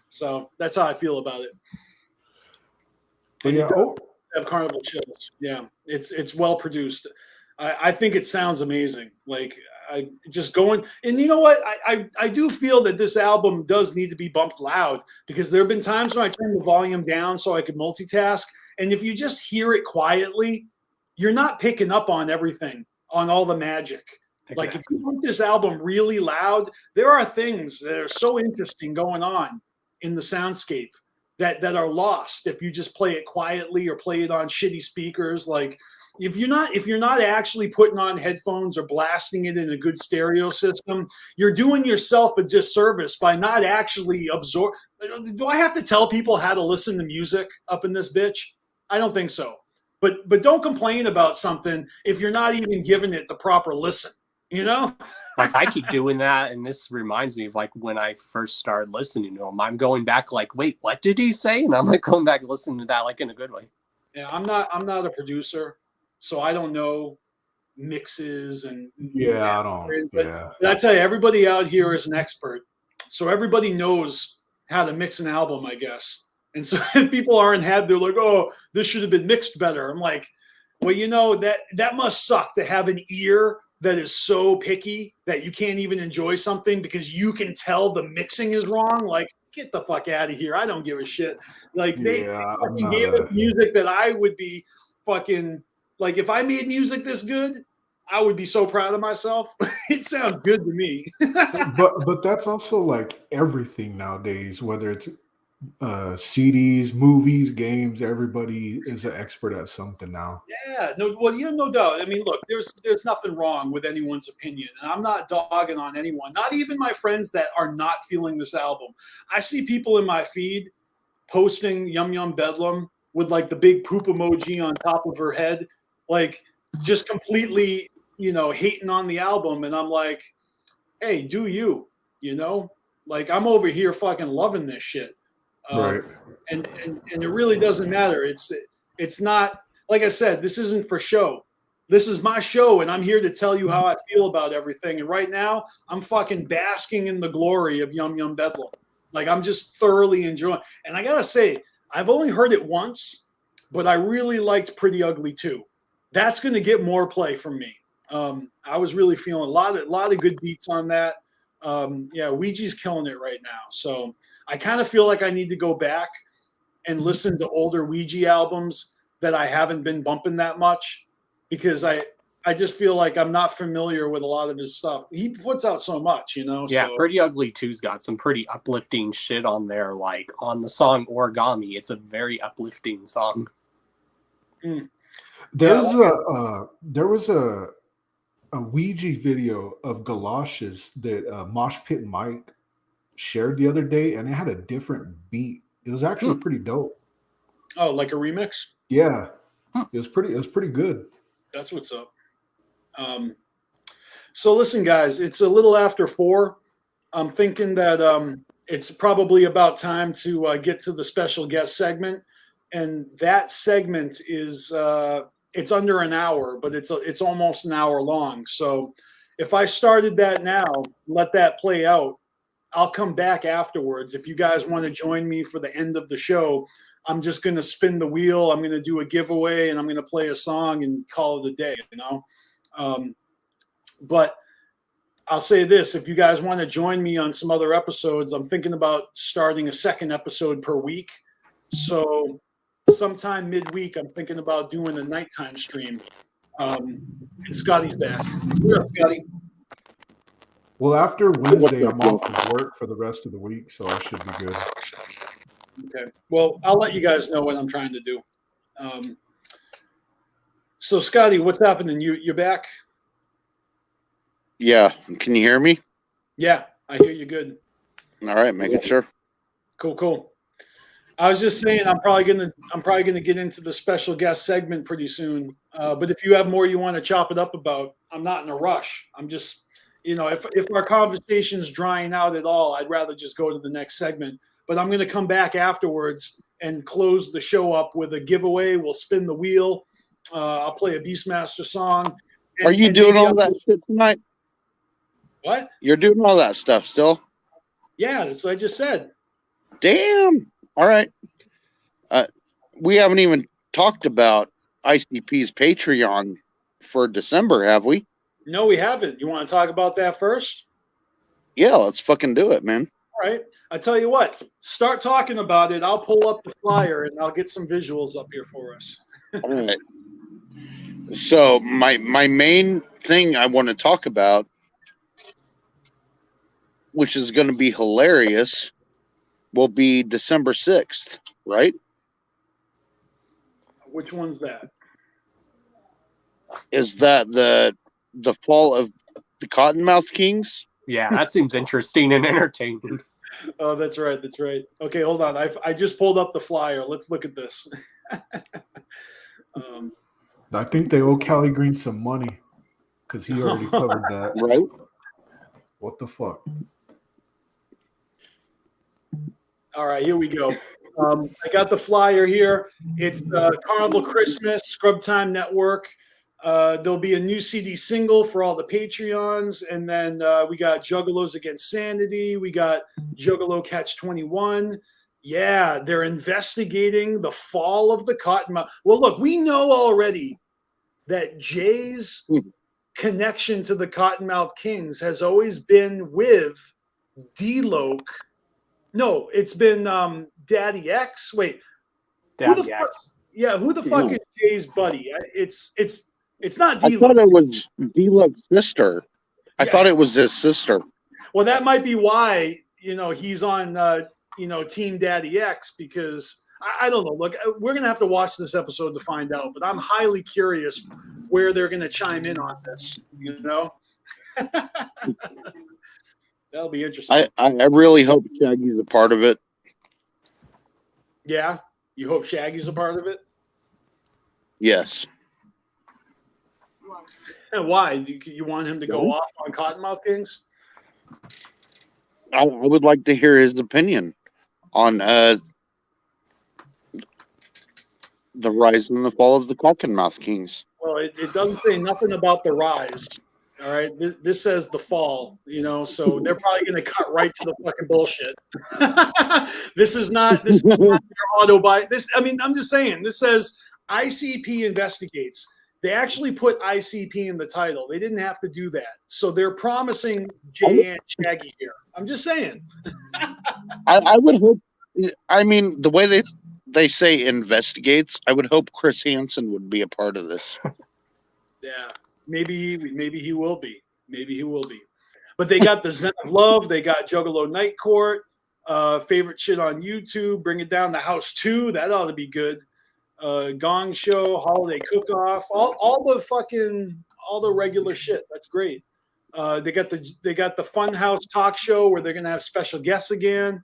So that's how I feel about it. And yeah, have Carnival chills. Yeah, it's well produced. I think it sounds amazing. Like, I just going, and you know what? I do feel that this album does need to be bumped loud, because there have been times when I turn the volume down so I could multitask. And if you just hear it quietly, you're not picking up on everything, on all the magic. Like, if you put this album really loud, there are things that are so interesting going on in the soundscape that are lost if you just play it quietly or play it on shitty speakers. Like, if you're not actually putting on headphones or blasting it in a good stereo system, you're doing yourself a disservice by not actually absorb. Do I have to tell people how to listen to music up in this bitch? I don't think so. But don't complain about something if you're not even giving it the proper listen, you know? Like, I keep doing that, and this reminds me of like when I first started listening to him. I'm going back like, wait, what did he say? And I'm like going back and listening to that like in a good way. Yeah, I'm not a producer, so I don't know mixes and I don't. But I tell you, everybody out here is an expert, so everybody knows how to mix an album, I guess. And so if people aren't happy, they're like, oh, this should have been mixed better. I'm like, well, you know, that must suck to have an ear that is so picky that you can't even enjoy something because you can tell the mixing is wrong. Like, get the fuck out of here. I don't give a shit. Like, they fucking gave us music that I would be fucking, like, if I made music this good, I would be so proud of myself. It sounds good to me. but that's also like everything nowadays, whether it's CDs, movies, games. Everybody is an expert at something now. Yeah, no doubt. I mean, look, there's nothing wrong with anyone's opinion, and I'm not dogging on anyone. Not even my friends that are not feeling this album. I see people in my feed posting Yum Yum Bedlam with like the big poop emoji on top of her head, like just completely, you know, hating on the album, and I'm like, hey, do you, you know? Like, I'm over here fucking loving this shit. Right. And it really doesn't matter. It's not, like I said, this isn't for show. This is my show, and I'm here to tell you how I feel about everything. And right now, I'm fucking basking in the glory of Yum Yum Bedlam. Like, I'm just thoroughly enjoying. And I gotta say, I've only heard it once, but I really liked Pretty Ugly too. That's gonna get more play from me. I was really feeling a lot of good beats on that. Yeah, Ouija's killing it right now. So I kind of feel like I need to go back and listen to older Ouija albums that I haven't been bumping that much, because I just feel like I'm not familiar with a lot of his stuff. He puts out so much, you know? Yeah, so. Pretty Ugly 2's got some pretty uplifting shit on there. Like on the song Origami, it's a very uplifting song. There was a Ouija video of Galoshes that Mosh Pit Mike shared the other day, and it had a different beat. It was actually pretty dope. Oh, like a remix? Yeah. It was pretty good. That's what's up. So listen, guys, it's a little after 4. I'm thinking that it's probably about time to get to the special guest segment, and that segment is it's under an hour, but it's almost an hour long. So if I started that now, let that play out, I'll come back afterwards. If you guys want to join me for the end of the show, I'm just going to spin the wheel. I'm going to do a giveaway, and I'm going to play a song and call it a day, you know? But I'll say this: if you guys want to join me on some other episodes, I'm thinking about starting a second episode per week. So sometime midweek, I'm thinking about doing a nighttime stream. And Scotty's back. What up, Scotty? Well, after Wednesday, I'm off of work for the rest of the week, so I should be good. Okay. Well, I'll let you guys know what I'm trying to do. So, Scotty, what's happening? You're back? Yeah. Can you hear me? Yeah, I hear you good. All right, making sure. Cool. I was just saying I'm probably gonna get into the special guest segment pretty soon. But if you have more you want to chop it up about, I'm not in a rush. I'm just, if our conversation's drying out at all, I'd rather just go to the next segment. But I'm gonna come back afterwards and close the show up with a giveaway. We'll spin the wheel. I'll play a BeastMasteR song. Are you doing all that shit tonight? What? You're doing all that stuff still? Yeah, that's what I just said. Damn. All right. We haven't even talked about ICP's Patreon for December, have we? No, we haven't. You want to talk about that first? Yeah, let's fucking do it, man. All right. I tell you what, start talking about it. I'll pull up the flyer and I'll get some visuals up here for us. All right. So my main thing I want to talk about, which is going to be hilarious, will be December 6th, right? Which one's that? Is that the fall of the Cottonmouth Kings? Yeah, that seems interesting and entertaining. Oh, that's right. Okay, hold on. I just pulled up the flyer. Let's look at this. I think they owe Cali Green some money because he already covered that. Right? What the fuck? All right, here we go. I got the flyer here. It's Carnival Christmas, Scrub Time Network. There'll be a new CD single for all the Patreons. And then we got Juggalos Against Sanity. We got Juggalo Catch 21. Yeah, they're investigating the fall of the Cottonmouth. Well, look, we know already that Jay's connection to the Cottonmouth Kings has always been with D-Loc. No, it's been Daddy X. Wait, Daddy X. Yeah, who the fuck is Jay's buddy? It's not D-Loc. I thought it was D-Loc's sister. I thought it was his sister. Well, that might be why he's on Team Daddy X, because I don't know. Look, we're gonna have to watch this episode to find out. But I'm highly curious where they're gonna chime in on this. That'll be interesting. I really hope Shaggy's a part of it. Yeah, you hope Shaggy's a part of it? Yes. And why? Do you want him to go off on Cottonmouth Kings? I would like to hear his opinion on the rise and the fall of the Cottonmouth Kings. Well, it doesn't say nothing about the rise. All right, this says the fall. So they're probably going to cut right to the fucking bullshit. This is not their auto buy. I'm just saying. This says ICP investigates. They actually put ICP in the title. They didn't have to do that. So they're promising Jay and Shaggy here. I'm just saying. I would hope. I mean, the way they say investigates, I would hope Chris Hansen would be a part of this. Yeah, maybe he will be. Maybe he will be. But they got the Zen of Love. They got Juggalo Night Court. Favorite shit on YouTube. Bring It Down the House 2. That ought to be good. Gong Show, Holiday Cook-Off, all the regular shit. That's great. They got the Funhouse Talk Show where they're gonna have special guests again,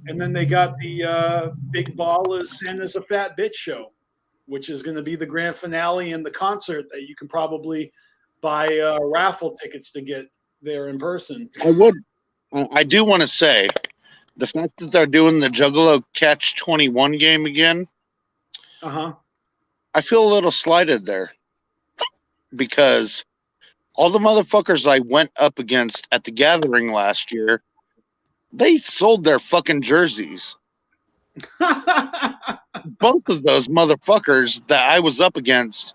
and then they got the Big Ball is Santa's a Fat Bitch show, which is gonna be the grand finale and the concert that you can probably buy raffle tickets to get there in person. I do want to say the fact that they're doing the Juggalo Catch 21 game again. I feel a little slighted there because all the motherfuckers I went up against at the gathering last year, they sold their fucking jerseys. Both of those motherfuckers that I was up against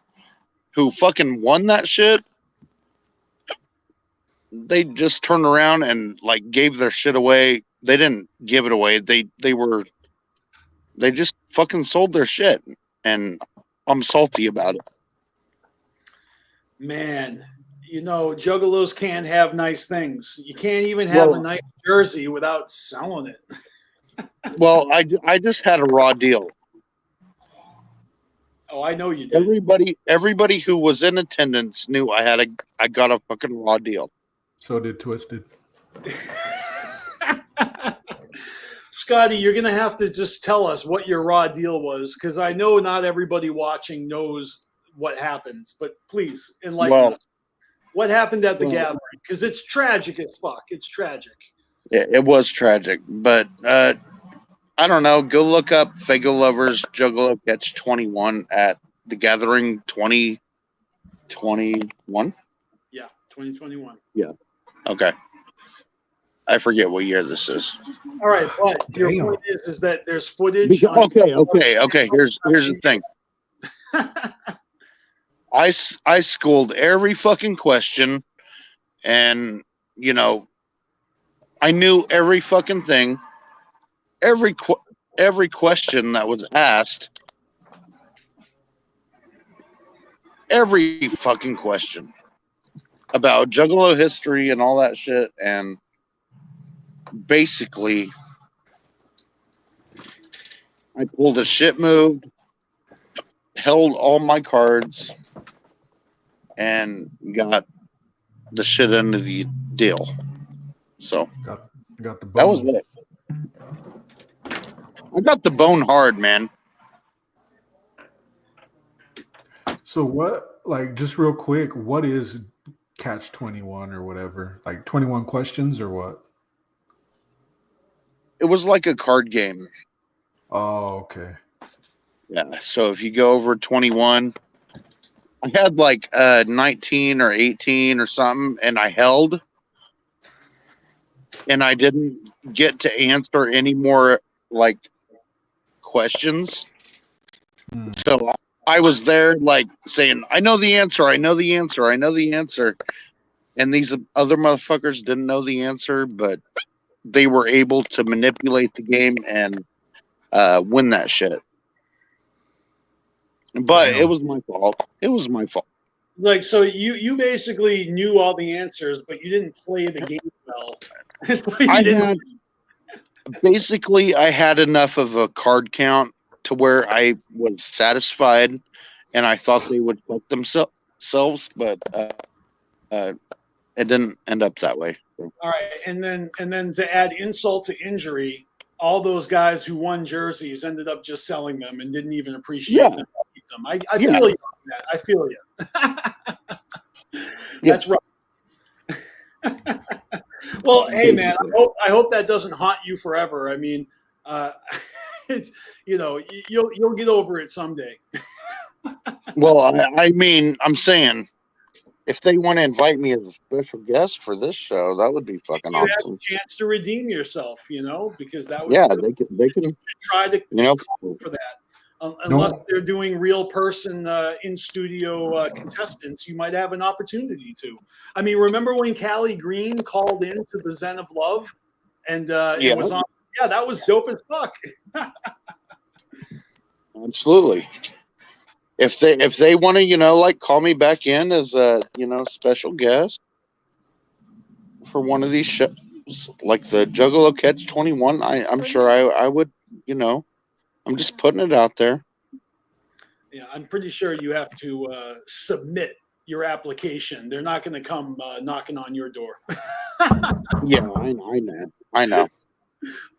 who fucking won that shit, they just turned around and like gave their shit away. They didn't give it away. They just fucking sold their shit, and I'm salty about it. Man, you know, juggalos can't have nice things. You can't even have a nice jersey without selling it. Well, I just had a raw deal. Oh, I know you did. Everybody who was in attendance knew I got a fucking raw deal. So did Twisted. Scotty, you're gonna have to just tell us what your raw deal was, because I know not everybody watching knows what happens. But please enlighten us. What happened at the gathering? Because it's tragic as fuck. It's tragic. It was tragic, but I don't know. Go look up Fago Lovers Juggalo Catch 21 at the Gathering 2021. Yeah, 2021. Yeah. Okay. I forget what year this is. All right, but your point is that there's footage. Okay. Here's the thing. I schooled every fucking question, and you know, I knew every fucking thing. Every question that was asked, every fucking question about Juggalo history and all that shit, and basically I pulled a shit move, held all my cards, and got the shit end of the deal. So got the bone. That was it. I got the bone hard, man. So what, like, just real quick, what is Catch 21 or whatever? Like 21 questions or what? It was like a card game. Oh, okay. Yeah. So if you go over 21, I had like 19 or 18 or something, and I held, and I didn't get to answer any more like questions. So I was there like saying, I know the answer, I know the answer, I know the answer. And these other motherfuckers didn't know the answer, but they were able to manipulate the game and win that shit. But it was my fault. It was my fault. Like, so you basically knew all the answers, but you didn't play the game well. I had enough of a card count to where I was satisfied, and I thought they would fuck themselves, but it didn't end up that way. All right, and then to add insult to injury, all those guys who won jerseys ended up just selling them and didn't even appreciate them. I feel you on that. I feel you. That's right. Well, hey man, I hope that doesn't haunt you forever. I mean, it's, you know, you'll get over it someday. Well, I mean, I'm saying, if they want to invite me as a special guest for this show, that would be fucking you awesome. have a chance to redeem yourself, you know, because that would they can try to for that. Unless No. they're doing real person in studio contestants, you might have an opportunity to. I mean, remember when Callie Green called into the Zen of Love, and it was on? Yeah, that was dope as fuck. Absolutely. If they want to, you know, like call me back in as a, you know, special guest for one of these shows, like the Juggalo Catch 21, I'm sure I would, you know. I'm just putting it out there. Yeah, I'm pretty sure you have to submit your application. They're not going to come knocking on your door. Yeah, I know.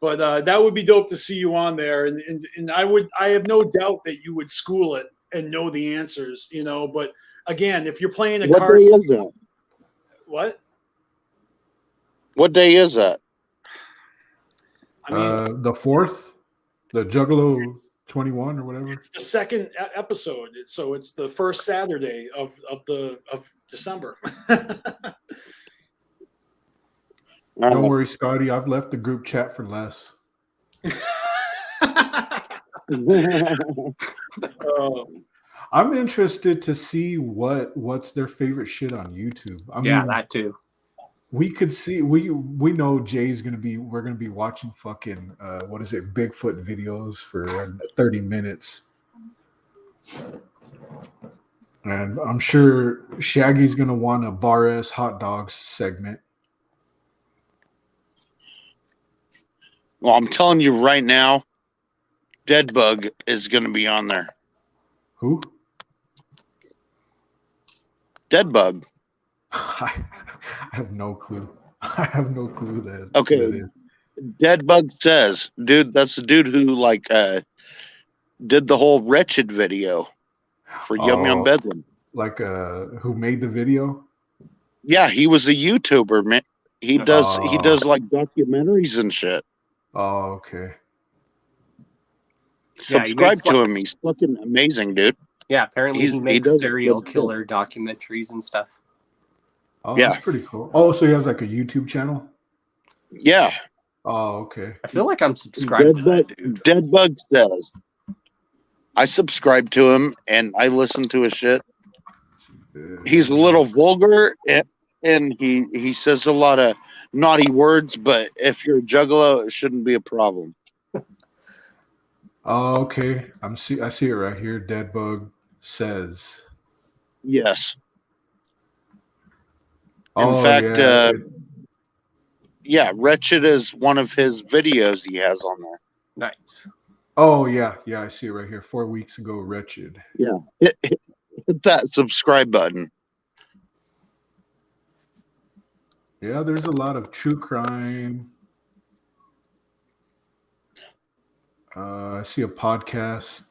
But that would be dope to see you on there, and I have no doubt that you would school it and know the answers, you know. But again, if you're playing a card, What day is that? What? What day is that? I mean, the 4th, the Juggalo 21 or whatever. It's the second episode, so it's the first Saturday of December. Don't worry, Scotty. I've left the group chat for less. I'm interested to see what's their favorite shit on YouTube. I mean, that too. we could see we know Jay's gonna be we're gonna be watching fucking what is it, Bigfoot videos for 30 minutes. And I'm sure Shaggy's gonna want a bar ass hot dogs segment. Well, I'm telling you right now, Deadbug is going to be on there. Who? Deadbug. I have no clue. I have no clue that Okay. who that is. Deadbug says, dude, that's the dude who like did the whole Wretched video for Yum Yum Bedlam. Like who made the video? Yeah, he was a YouTuber, man. He does like documentaries and shit. Oh, okay. Yeah, he Subscribe makes, to him. He's fucking amazing, dude. Yeah, apparently he makes does serial good killer documentaries and stuff. Oh, Yeah. that's pretty cool. Oh, so he has like a YouTube channel? Yeah. Oh, okay. I feel like I'm subscribed to that dude. Deadbug says, I subscribe to him and I listen to his shit. He's a little vulgar and he says a lot of naughty words, but if you're a juggalo, it shouldn't be a problem. Oh, okay. I see it right here. Deadbug says. Yes. In Oh, fact, yeah. Wretched is one of his videos he has on there. Nice. Oh, yeah. Yeah, I see it right here. 4 weeks ago, Wretched. Yeah. Hit that subscribe button. Yeah, there's a lot of true crime. I see a podcast.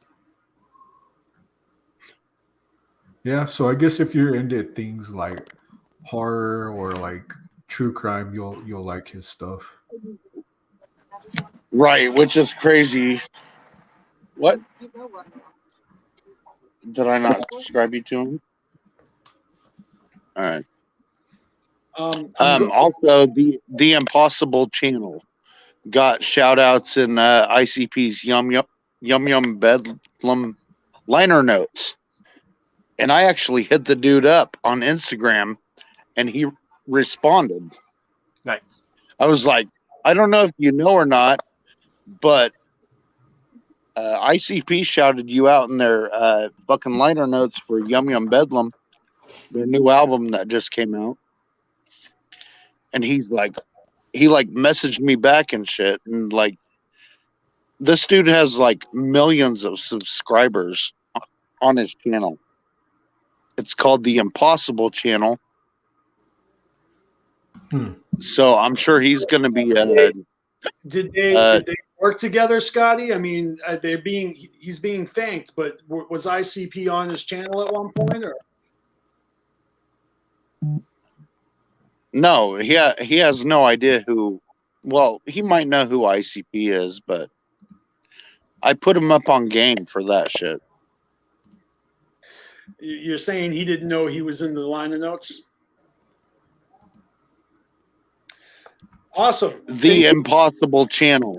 Yeah, so I guess if you're into things like horror or like true crime, you'll like his stuff. Right, which is crazy. What? Did I not subscribe you to him? All right. Also, the Impossible channel got shout outs in ICP's Yum Yum Bedlam liner notes. And I actually hit the dude up on Instagram and he responded. Nice. I was like, I don't know if you know or not, but ICP shouted you out in their fucking liner notes for Yum Yum Bedlam, their new album that just came out. And he messaged me back and shit. And like, this dude has like millions of subscribers on his channel. It's called the Impossible channel. So I'm sure he's going to be. Did they work together, Scotty? I mean, he's being thanked, but was ICP on his channel at one point, or? No, he has no idea who. Well, he might know who ICP is, but I put him up on game for that shit. You're saying he didn't know he was in the liner notes? Awesome. The Impossible channel.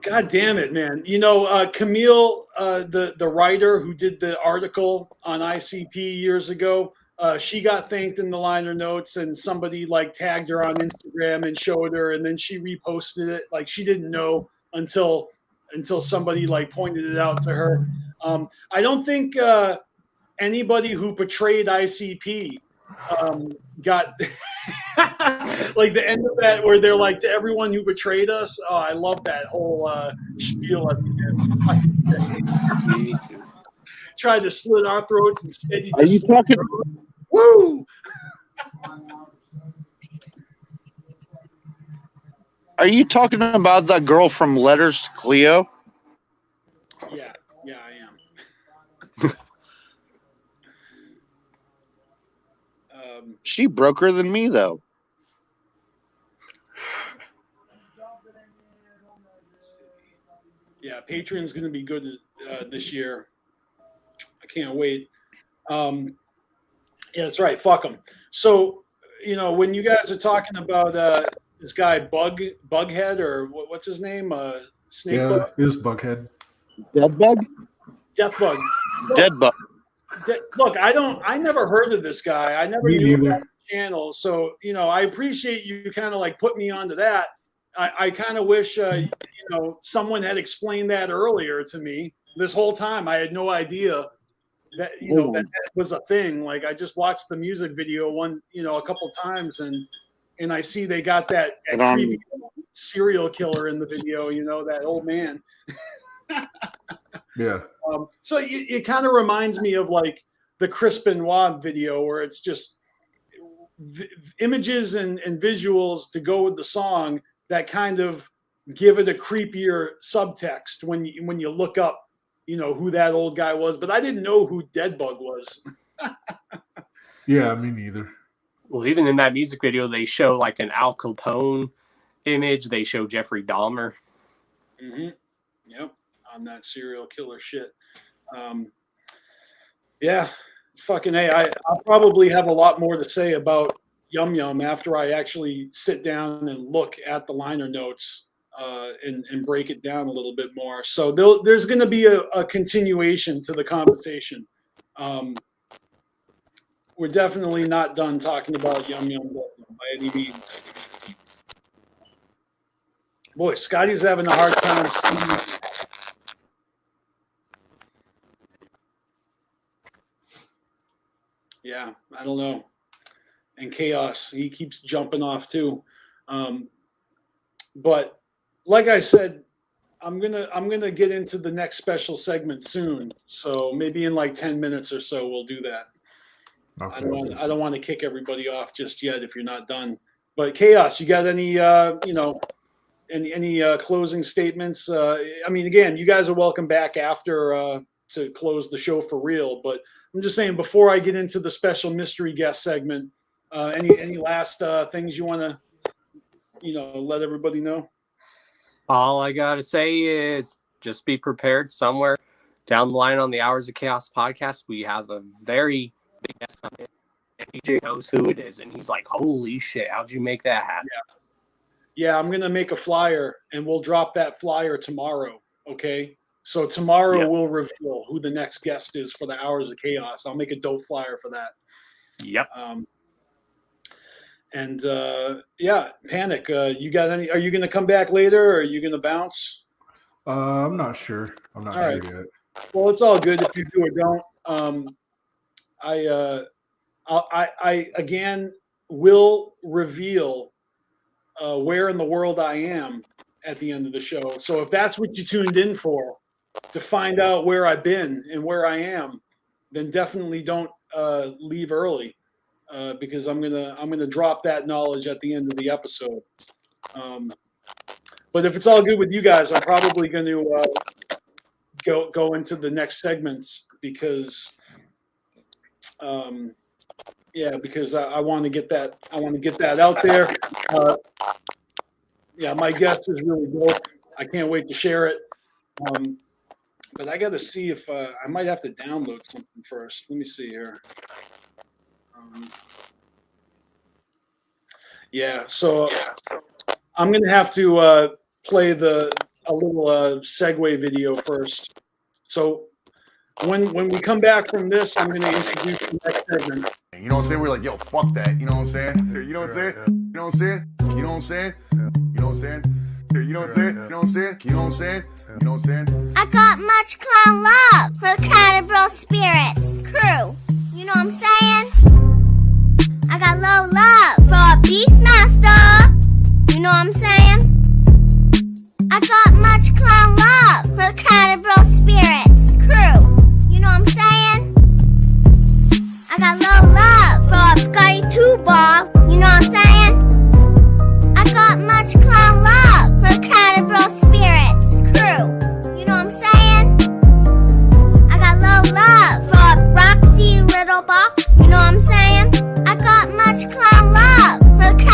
God damn it, man. You know, Camille, the writer who did the article on ICP years ago, she got thanked in the liner notes, and somebody like tagged her on Instagram and showed her, and then she reposted it. Like, she didn't know until somebody like pointed it out to her. I don't think anybody who portrayed ICP got like the end of that where they're like, to everyone who betrayed us. Oh, I love that whole spiel at the end. Me too. Tried to slit our throats instead. Are you talking? Woo! Are you talking about that girl from Letters to Cleo? Yeah, I am. She broker than me, though. Yeah, Patreon's going to be good this year. I can't wait. Yeah, that's right. Fuck them. So, you know, when you guys are talking about this guy Bughead, or what's his name? Snake Yeah, Bug? it was Bughead. Deadbug? Deathbug. Deadbug. Look, I never heard of this guy. I never Me knew neither. about the channel. So, I appreciate you kind of like put me onto that. I kind of wish, someone had explained that earlier to me. This whole time, I had no idea that, that was a thing. Like, I just watched the music video a couple times, and I see they got that creepy serial killer in the video, that old man. Yeah. So it kind of reminds me of like the Chris Benoit video, where it's just images and visuals to go with the song that kind of give it a creepier subtext when you look up, who that old guy was. But I didn't know who Deadbug was. Yeah, me neither. Well, even in that music video, they show like an Al Capone image. They show Jeffrey Dahmer. Mm-hmm. Yep, on that serial killer shit. Yeah, fucking A. I'll probably have a lot more to say about Yum Yum after I actually sit down and look at the liner notes and break it down a little bit more. So there's going to be a continuation to the conversation. We're definitely not done talking about Yum Yum by any means. Boy, Scotty's having a hard time seeing. Yeah, I don't know. And Chaos, he keeps jumping off too. But like I said, I'm gonna get into the next special segment soon. So maybe in like 10 minutes or so we'll do that. Okay. I don't want to kick everybody off just yet if you're not done. But Chaos, you got any any closing statements? I mean, again, you guys are welcome back after to close the show for real. But I'm just saying, before I get into the special mystery guest segment, any last things you want to let everybody know? All I gotta say is just be prepared. Somewhere down the line on the Hours of Chaos podcast, we have a very big guest on it. And DJ knows who it is, and he's like, "Holy shit! How'd you make that happen?" Yeah, I'm gonna make a flyer, and we'll drop that flyer tomorrow. Okay, so tomorrow we'll reveal who the next guest is for the Hours of Chaos. I'll make a dope flyer for that. Yep. Panic. You got any? Are you gonna come back later, or are you gonna bounce? I'm not sure. I'm not sure yet. Well, it's all good if you do or don't. I again will reveal where in the world I am at the end of the show. So if that's what you tuned in for, to find out where I've been and where I am, then definitely don't leave early, because I'm gonna drop that knowledge at the end of the episode. But if it's all good with you guys, I'm probably going to go into the next segments because. Because I want to get that. I want to get that out there. My guest is really dope. I can't wait to share it. But I got to see if I might have to download something first. Let me see here. So I'm gonna have to play a little segue video first. So. When we come back from this, I'm going to introduce the next segment. You know what I'm saying? We're like, yo, fuck that. You know what I'm saying? You know what I'm saying? You know what I'm saying? You know what I'm saying? You know what I'm saying? You know what I'm saying? You know what I'm saying? You know what I'm saying? You know what I'm saying? I got much clown love for the Cannibal Spirits crew. You know what I'm saying? I got low love for BeastMaster. You know what I'm saying? I got much clown love for the Cannibal Spirits crew. You know what I'm saying? I got low love for Scotty 2 Ball. You know what I'm saying? I got much clown love for the Cannibal Spirits crew. You know what I'm saying? I got low love for Roxy Riddlebox. You know what I'm saying? I got much clown love for the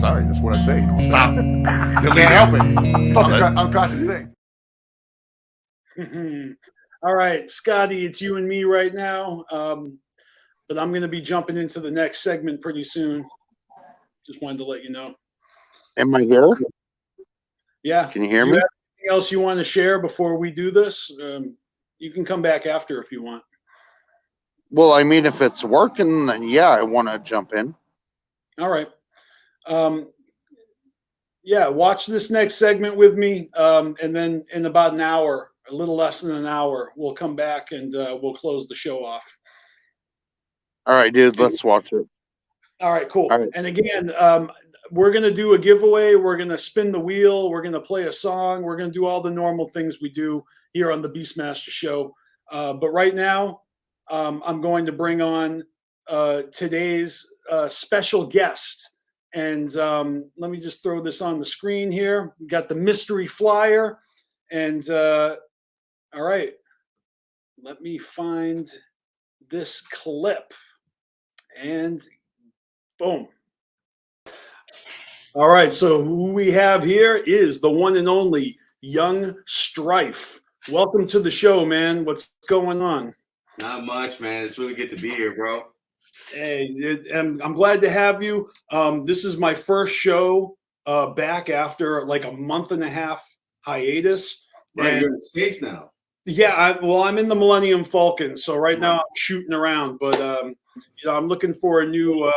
sorry. That's what I say. You know what I'm saying? You can't help it. It's a fucking unconscious thing. All right, Scotty, it's you and me right now. But I'm going to be jumping into the next segment pretty soon. Just wanted to let you know. Am I here? Yeah. Can you hear Do me? you have anything else you want to share before we do this? You can come back after if you want. Well, I mean, if it's working, then yeah, I want to jump in. All right. Yeah, watch this next segment with me. And then in about an hour, a little less than an hour, we'll come back and we'll close the show off. All right, dude, let's watch it. All right, cool. All right. And again, we're going to do a giveaway. We're going to spin the wheel. We're going to play a song. We're going to do all the normal things we do here on the BeastMaster Show. But right now, I'm going to bring on today's special guest. And let me just throw this on the screen here. We got the mystery flyer. And all right, let me find this clip. And boom. All right, so who we have here is the one and only Young Strife. Welcome to the show, man. What's going on? Not much, man. It's really good to be here, bro. Hey, I'm glad to have you. This is my first show back after like a month and a half hiatus. Right, you're in space now. Yeah, I'm in the Millennium Falcon, so right now I'm shooting around, but I'm looking for a new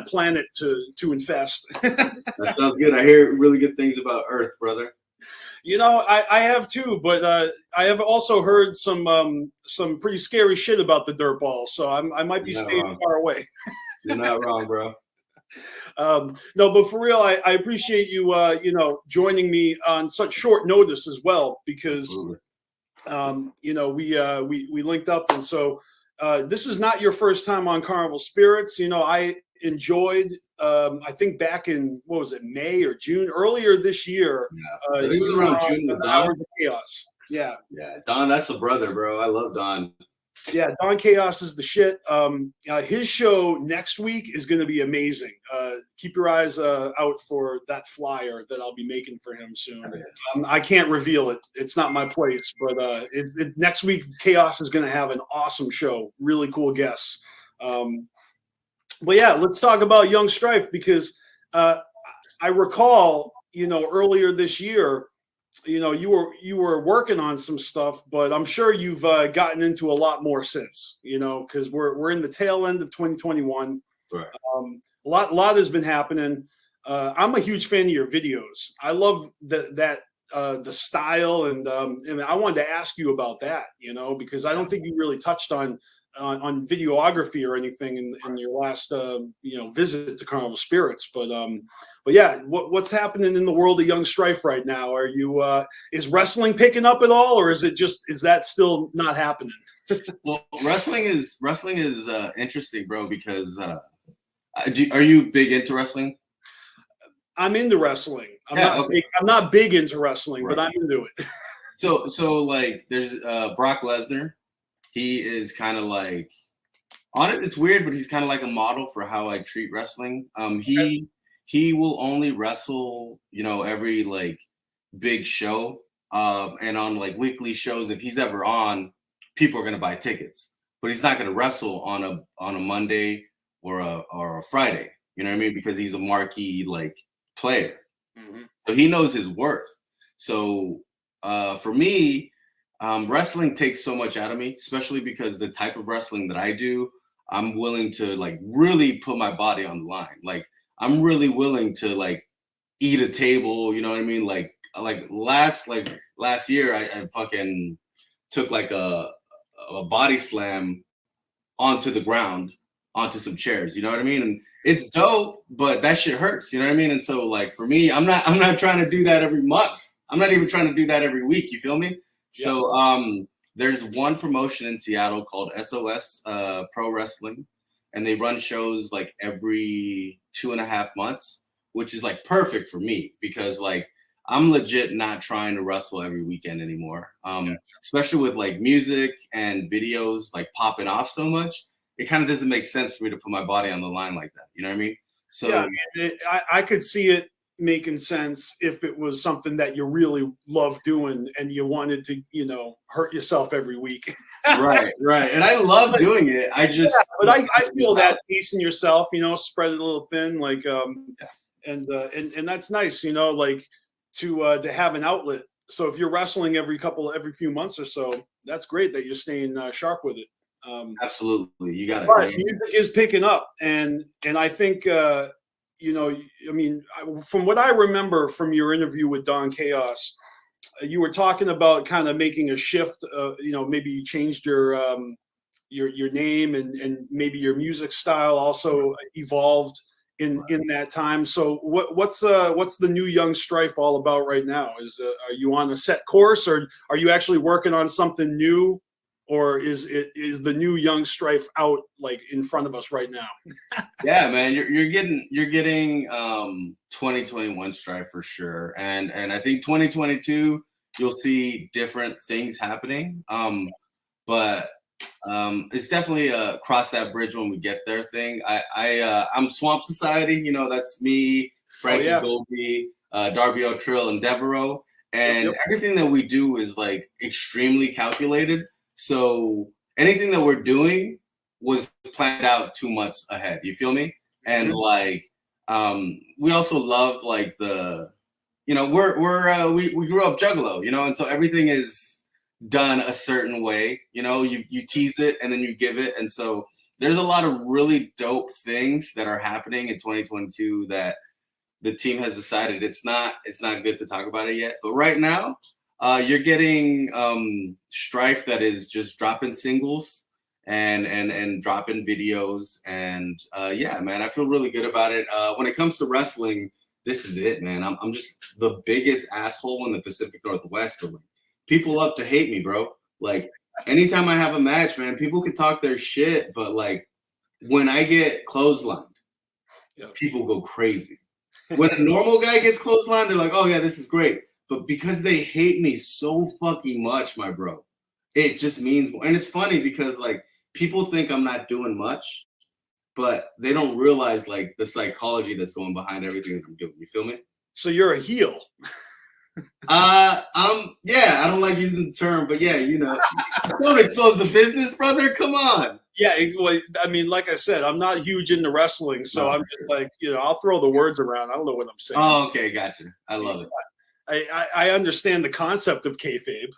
planet to infest. That sounds good. I hear really good things about Earth, brother. I have too, but I have also heard some pretty scary shit about the dirt ball, so I might be staying far away. You're not wrong, bro. No, but for real, I appreciate you joining me on such short notice as well, because we linked up, and so this is not your first time on Carnival Spirits. I enjoyed I think back in what was it, May or June earlier this year. I think it was around June with Don. Chaos. Yeah, Don, that's the brother, bro. I love Don. Yeah, Don Chaos is the shit. His show next week is going to be amazing. Keep your eyes out for that flyer that I'll be making for him soon. I can't reveal it. It's not my place, but next week, Chaos is going to have an awesome show. Really cool guests. But yeah, let's talk about Young Strife, because I recall, earlier this year, you were working on some stuff, but I'm sure you've gotten into a lot more since, because we're in the tail end of 2021. Right. A lot has been happening. I'm a huge fan of your videos. I love the style, and I wanted to ask you about that, because I don't think you really touched on videography or anything in your last visit to Carnival Spirits, but yeah, what's happening in the world of Young Strife right now? Are you is wrestling picking up at all, or is that still not happening? Well, wrestling is interesting, bro, because are you big into wrestling? I'm into wrestling. I'm not big into wrestling, right, but I'm into it. So like there's Brock Lesnar. He is kind of like, on it, it's weird, but he's kind of like a model for how I treat wrestling. He will only wrestle, every like big show. And on like weekly shows, if he's ever on, people are gonna buy tickets. But he's not gonna wrestle on a Monday or a Friday. You know what I mean? Because he's a marquee like player. Mm-hmm. So he knows his worth. So for me, wrestling takes so much out of me, especially because the type of wrestling that I do, I'm willing to like really put my body on the line. Like I'm really willing to like eat a table, you know what I mean? Like last year, I fucking took like a body slam onto the ground, onto some chairs, you know what I mean? And it's dope, but that shit hurts, you know what I mean? And so like for me, I'm not trying to do that every month. I'm not even trying to do that every week, you feel me? So there's one promotion in Seattle called SOS Pro Wrestling, and they run shows like every 2.5 months, which is like perfect for me because like I'm legit not trying to wrestle every weekend anymore. Especially with like music and videos like popping off so much, it kind of doesn't make sense for me to put my body on the line like that. You know what I mean? So yeah, I could see it making sense if it was something that you really love doing and you wanted to, hurt yourself every week. right. And I love doing it. I just, but I feel that pacing yourself, spread it a little thin, like, and that's nice, like to have an outlet. So if you're wrestling every few months or so, that's great that you're staying sharp with it. Absolutely, you got it. But music is picking up, and I think from what I remember from your interview with Don Chaos, you were talking about kind of making a shift. Maybe you changed your name, and maybe your music style also evolved in that time. So what's the new Young Strife all about right now? Are you on a set course, or are you actually working on something new? Or is the new Young Strife out like in front of us right now? Yeah, man, you're getting 2021 Strife for sure, and I think 2022 you'll see different things happening. But it's definitely a cross that bridge when we get there thing. I'm Swamp Society, that's me, Frankie Goldie, Darby O'Trill, and Devereaux, and everything that we do is like extremely calculated. So anything that we're doing was planned out 2 months ahead. You feel me? And like, we also love like we grew up Juggalo, and so everything is done a certain way. You tease it and then you give it, and so there's a lot of really dope things that are happening in 2022 that the team has decided it's not good to talk about it yet. But right now, you're getting Strife that is just dropping singles and dropping videos, and yeah, man, I feel really good about it. When it comes to wrestling, this is it, man. I'm just the biggest asshole in the Pacific Northwest. But people love to hate me, bro. Like anytime I have a match, man, people can talk their shit, but like when I get clotheslined, people go crazy. When a normal guy gets clotheslined, they're like, "Oh yeah, this is great." But because they hate me so fucking much, my bro, it just means more. And it's funny because like people think I'm not doing much, but they don't realize like the psychology that's going behind everything that I'm doing. You feel me? So you're a heel. I don't like using the term, but yeah, don't expose the business, brother. Come on. Yeah, I mean, like I said, I'm not huge into wrestling, so I'm just like, I'll throw the words around. I don't know what I'm saying. Oh, okay, gotcha. I love it. I understand the concept of kayfabe.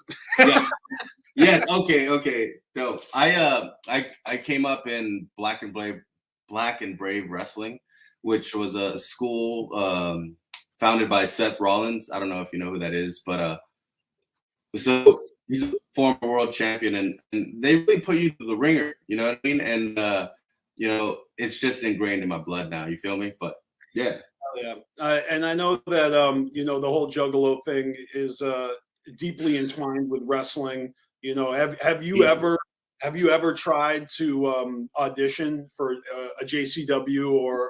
Yes. Okay. Dope. I came up in Black and Brave Wrestling, which was a school founded by Seth Rollins. I don't know if you know who that is, but so he's a former world champion, and they really put you through the ringer. You know what I mean? And it's just ingrained in my blood now. You feel me? But yeah. Yeah, and I know that the whole Juggalo thing is deeply entwined with wrestling. Have you ever tried to audition for a JCW or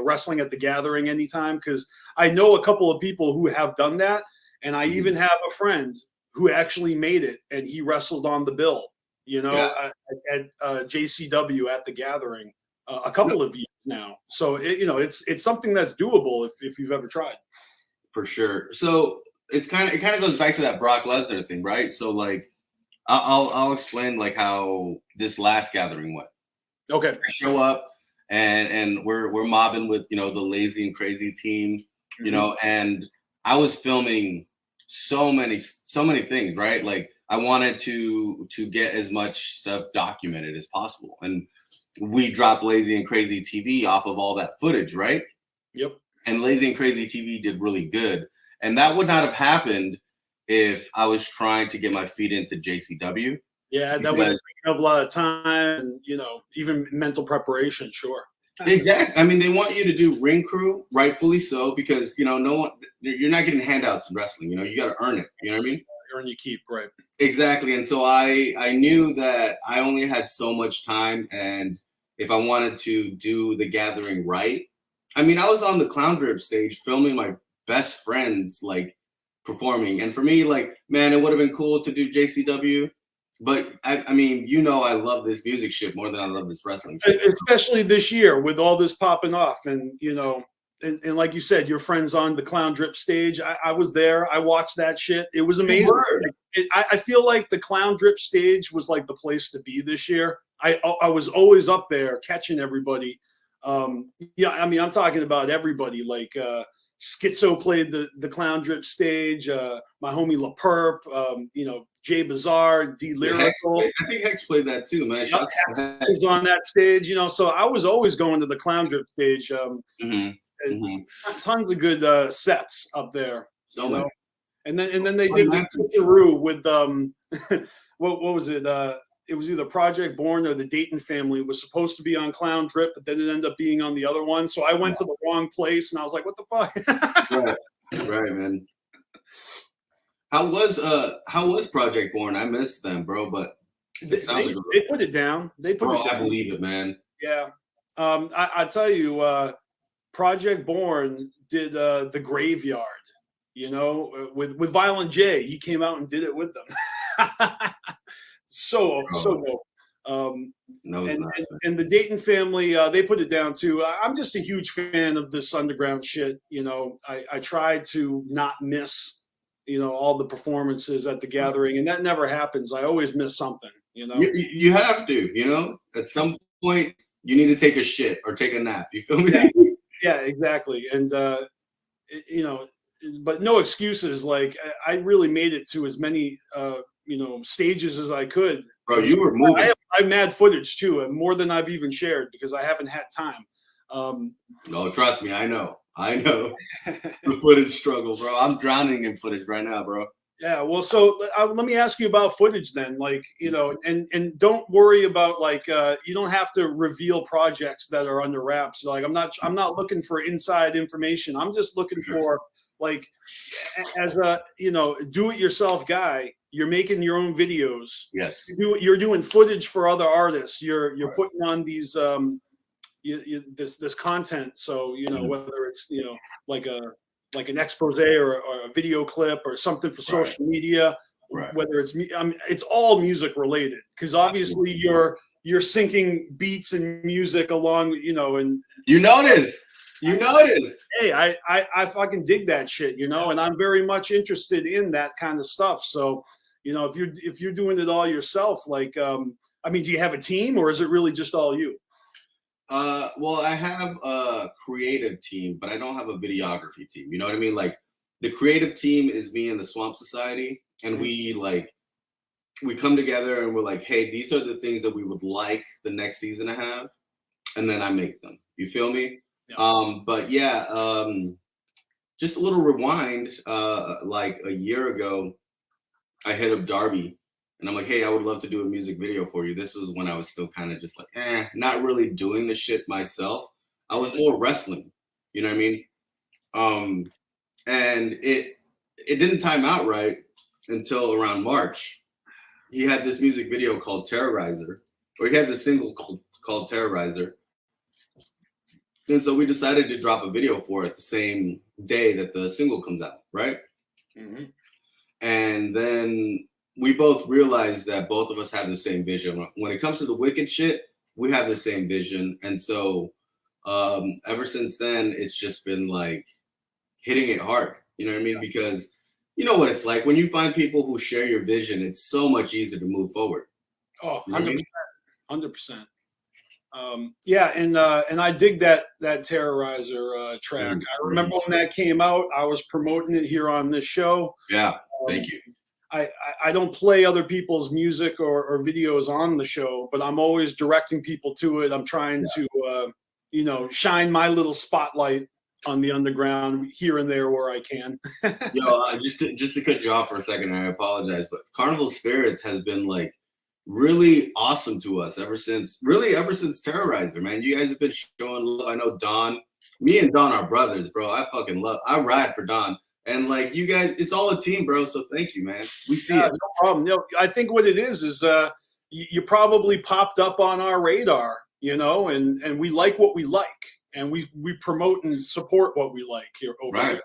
Wrestling at the Gathering anytime? Because I know a couple of people who have done that, and I even have a friend who actually made it, and he wrestled on the bill. At JCW at the Gathering a couple of years now. So it's something that's doable if you've ever tried. For sure. So it kind of goes back to that Brock Lesnar thing, right? So like I'll explain like how this last gathering went. Okay. I show up and we're mobbing with the lazy and crazy team, and I was filming so many things, right? Like I wanted to get as much stuff documented as possible, and we dropped Lazy and Crazy TV off of all that footage, right? Yep. And Lazy and Crazy TV did really good. And that would not have happened if I was trying to get my feet into JCW. Yeah, that would have taken up a lot of time and, even mental preparation, sure. Exactly. I mean, they want you to do ring crew, rightfully so, because, no one, you're not getting handouts in wrestling. You got to earn it. You know what I mean? Earn your keep, right. Exactly. And so I knew that I only had so much time, and if I wanted to do the gathering right, I mean, I was on the Clown Drip stage filming my best friends like performing, and for me, like, man, it would have been cool to do JCW, But I mean, you know, I love this music shit more than I love this wrestling shit. Especially this year with all this popping off, and you know, and like you said, your friends on the Clown Drip stage. I was there. I watched that shit. It was amazing. I feel like the Clown Drip stage was like the place to be this year. I was always up there catching everybody. Yeah, I mean, I'm talking about everybody. Like Schizo played the Clown Drip stage. My homie La Perp. You know, Jay Bizarre, D Lyrical. I think Hex played that too, man. Yep, Hex was on that stage. You know, so I was always going to the Clown Drip stage. Tons of good sets up there. You know? And then they did the switcheroo with what was it? It was either Project Born or the Dayton Family. It was supposed to be on Clown Drip, but then it ended up being on the other one. So I went to the wrong place, and I was like, "What the fuck?" right, man. How was Project Born? I missed them, bro. But they put it down. They put it down. I believe it, man. Yeah. I tell you, Project Born did the Graveyard. You know, with Violent J, he came out and did it with them. so dope. And the Dayton Family, they put it down too. I'm just a huge fan of this underground shit. You know, I try to not miss, you know, all the performances at the gathering, and that never happens. I always miss something. You know, you have to. You know, at some point you need to take a shit or take a nap. You feel me? Yeah, exactly. And you know, but no excuses. Like I really made it to as many you know, stages as I could. Bro, you were moving. I have mad footage too, more than I've even shared because I haven't had time. No, trust me, I know the footage struggle, bro. I'm drowning in footage right now, bro. Yeah, well, so let me ask you about footage then. Like, you know, and don't worry about like you don't have to reveal projects that are under wraps. Like, I'm not looking for inside information. I'm just looking for like, as a, you know, do-it-yourself guy. You're making your own videos. Yes. You're doing footage for other artists. You're putting on these this content. So, you know, whether it's, you know, like an expose or a video clip or something for social media, whether it's me, I mean, it's all music related because obviously you're syncing beats and music along, you know, and you notice. Hey, I fucking dig that shit, you know, and I'm very much interested in that kind of stuff. So, you know, if you're doing it all yourself, like, I mean, do you have a team or is it really just all you? Well, I have a creative team, but I don't have a videography team. You know what I mean? Like the creative team is me and the Swamp Society, and we come together and we're like, hey, these are the things that we would like the next season to have, and then I make them. You feel me? Yeah. But yeah, just a little rewind. Like a year ago, I hit up Darby. And I'm like, hey, I would love to do a music video for you. This was when I was still kind of just like, not really doing the shit myself. I was more wrestling, you know what I mean? And it didn't time out right until around March. He had this music video called Terrorizer, or he had this single called Terrorizer. And so we decided to drop a video for it the same day that the single comes out, right? Mm-hmm. And then we both realized that both of us have the same vision. When it comes to the Wicked shit, we have the same vision. And so ever since then, it's just been like hitting it hard. You know what I mean? Because you know what it's like. When you find people who share your vision, it's so much easier to move forward. Oh, 100%. 100%. Yeah, and I dig that Terrorizer track. I remember when that came out, I was promoting it here on this show. Yeah, thank you. I don't play other people's music or videos on the show, but I'm always directing people to it. I'm trying to, you know, shine my little spotlight on the underground here and there where I can. Yo, just to cut you off for a second, I apologize, but Carnival Spirits has been like really awesome to us ever since Terrorizer, man. You guys have been showing love. I know Don, me and Don are brothers, bro. I ride for Don. And like you guys, it's all a team, bro. So thank you, man. We see it. No problem. You know, I think what it is you probably popped up on our radar, you know, and we like what we like, and we promote and support what we like here over right.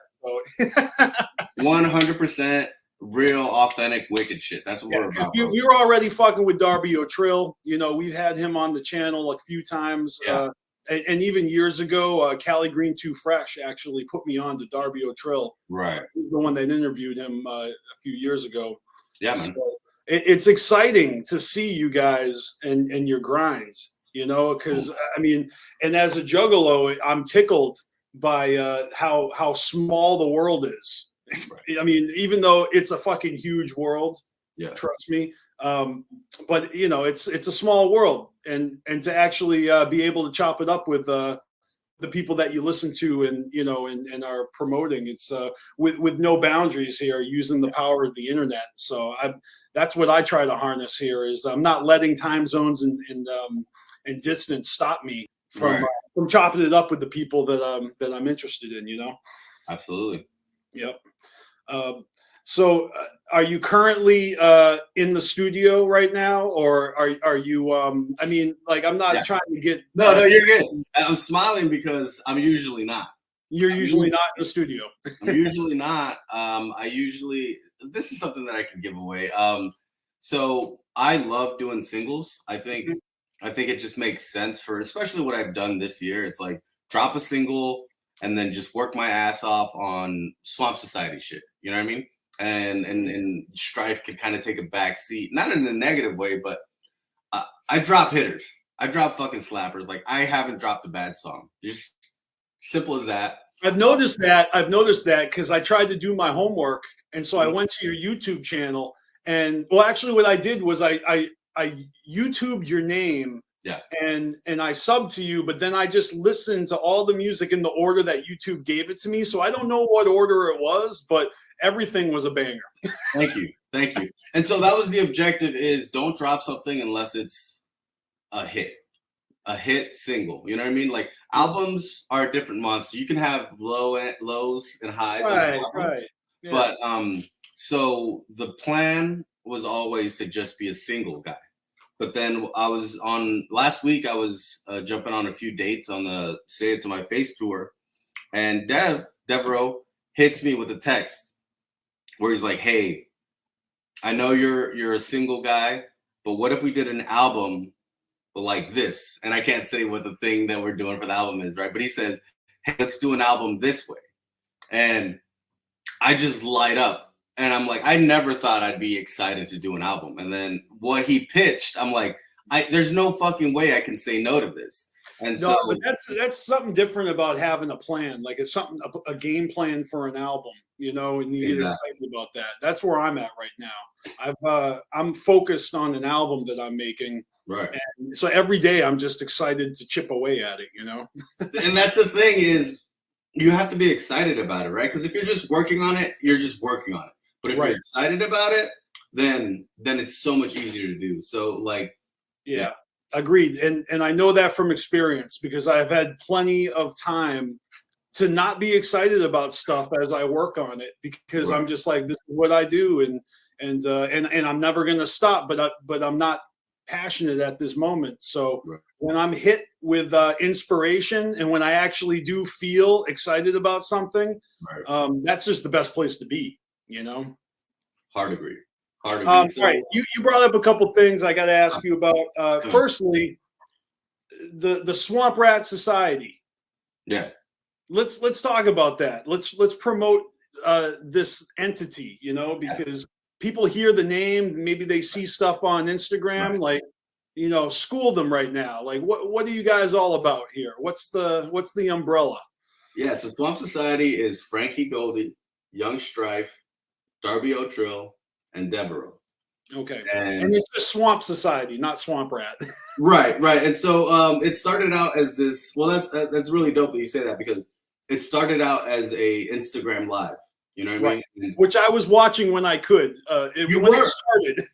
here. So. 100%. real authentic wicked shit. That's what we're about. Bro. We were already fucking with Darby O'Trill. You know, we've had him on the channel a few times. Yeah. And even years ago, Cali Green Too Fresh actually put me on to Darby O'Trill. Right. The one that interviewed him a few years ago. Yeah, man. So it's exciting to see you guys and your grinds, you know, because I mean, and as a juggalo, I'm tickled by how small the world is. Right. I mean, even though it's a fucking huge world, trust me. But you know, it's a small world, and to actually be able to chop it up with the people that you listen to and you know and are promoting, it's with no boundaries here, using the power of the internet. So that's what I try to harness here. Is I'm not letting time zones and distance stop me from chopping it up with the people that I'm interested in. You know. Absolutely. Yep. So are you currently in the studio right now, or are you I mean, like, I'm not trying to get no, you're good. I'm smiling because I'm usually not. You're usually not in the studio. I'm usually not. This is something that I can give away. So I love doing singles. I think it just makes sense for, especially what I've done this year. It's like drop a single and then just work my ass off on Swamp Society shit. You know what I mean? And Strife can kind of take a back seat, not in a negative way, but I drop hitters. I drop fucking slappers. Like, I haven't dropped a bad song. Just simple as that. I've noticed that because I tried to do my homework, and so I went to your YouTube channel, and well, actually, what I did was I YouTubed your name. Yeah. And I subbed to you, but then I just listened to all the music in the order that YouTube gave it to me. So I don't know what order it was, but everything was a banger. Thank you. And so that was the objective: is don't drop something unless it's a hit single. You know what I mean? Like, albums are a different monster. You can have lows and highs. Right. Yeah. But so the plan was always to just be a single guy. But then last week, I was jumping on a few dates on the Say It to My Face tour. And Devereaux hits me with a text where he's like, hey, I know you're a single guy, but what if we did an album like this? And I can't say what the thing that we're doing for the album is, right? But he says, hey, let's do an album this way. And I just light up. And I'm like, I never thought I'd be excited to do an album. And then what he pitched, I'm like, there's no fucking way I can say no to this. And no, but that's something different about having a plan. Like, it's something, a game plan for an album, you know, and you get excited about that. That's where I'm at right now. I'm focused on an album that I'm making. Right. And so every day I'm just excited to chip away at it, you know? And that's the thing, is you have to be excited about it, right? Because if you're just working on it, you're just working on it. But if you're excited about it, then it's so much easier to do. So, like, yeah, agreed. And I know that from experience, because I've had plenty of time to not be excited about stuff as I work on it, because I'm just like, this is what I do, and I'm never gonna stop. But I'm not passionate at this moment. So when I'm hit with inspiration, and when I actually do feel excited about something, that's just the best place to be. You know, hard agree. Right. You brought up a couple things I got to ask you about. Firstly, the Swamp Rat Society. Yeah. Let's talk about that. Let's promote this entity. You know, because people hear the name, maybe they see stuff on Instagram, like, you know, school them right now. Like, what are you guys all about here? What's the umbrella? Yeah. So Swamp Society is Frankie Goldie, Young Strife, Darby O'Trill, and Devereaux. Okay. And it's a Swamp Society, not Swamp Rat. Right. And so it started out as this. Well, that's really dope that you say that, because it started out as a Instagram Live. You know what I mean? Which I was watching when I could. It started.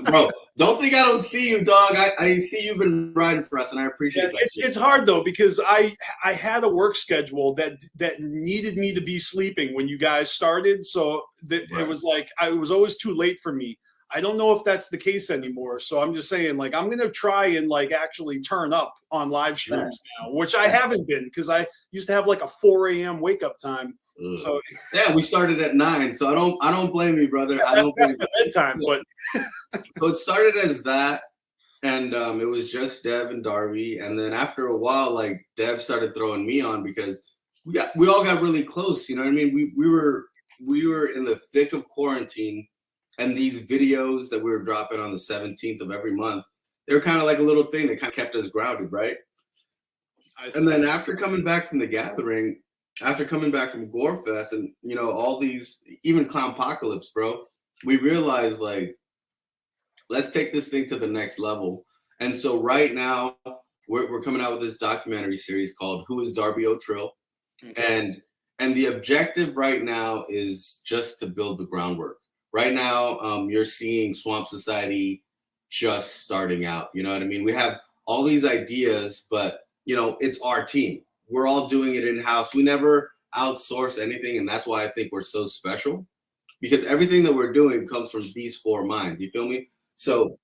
Bro, don't think I don't see you, dog. I see you've been riding for us, and I appreciate that. It's hard though, because I had a work schedule that needed me to be sleeping when you guys started, so it was like it was always too late for me. I don't know if that's the case anymore, so I'm just saying, like, I'm gonna try and like actually turn up on live streams now, which I haven't been, because I used to have like a 4 a.m. wake up time. So yeah, we started at 9, so I don't blame you, brother. I don't blame you. bedtime, but So it started as that, and it was just Dev and Darby, and then after a while, like Dev started throwing me on because we all got really close. You know what I mean? We were in the thick of quarantine, and these videos that we were dropping on the 17th of every month, they were kind of like a little thing that kind of kept us grounded, right? And then after coming back from the gathering, after coming back from Gorefest, and you know all these, even Clownpocalypse, bro, we realized like, let's take this thing to the next level. And so right now, we're coming out with this documentary series called "Who Is Darby O'Trill," and the objective right now is just to build the groundwork. Right now, you're seeing Swamp Society just starting out. You know what I mean? We have all these ideas, but you know, it's our team. We're all doing it in-house. We never outsource anything, and that's why I think we're so special, because everything that we're doing comes from these 4 minds. You feel me? So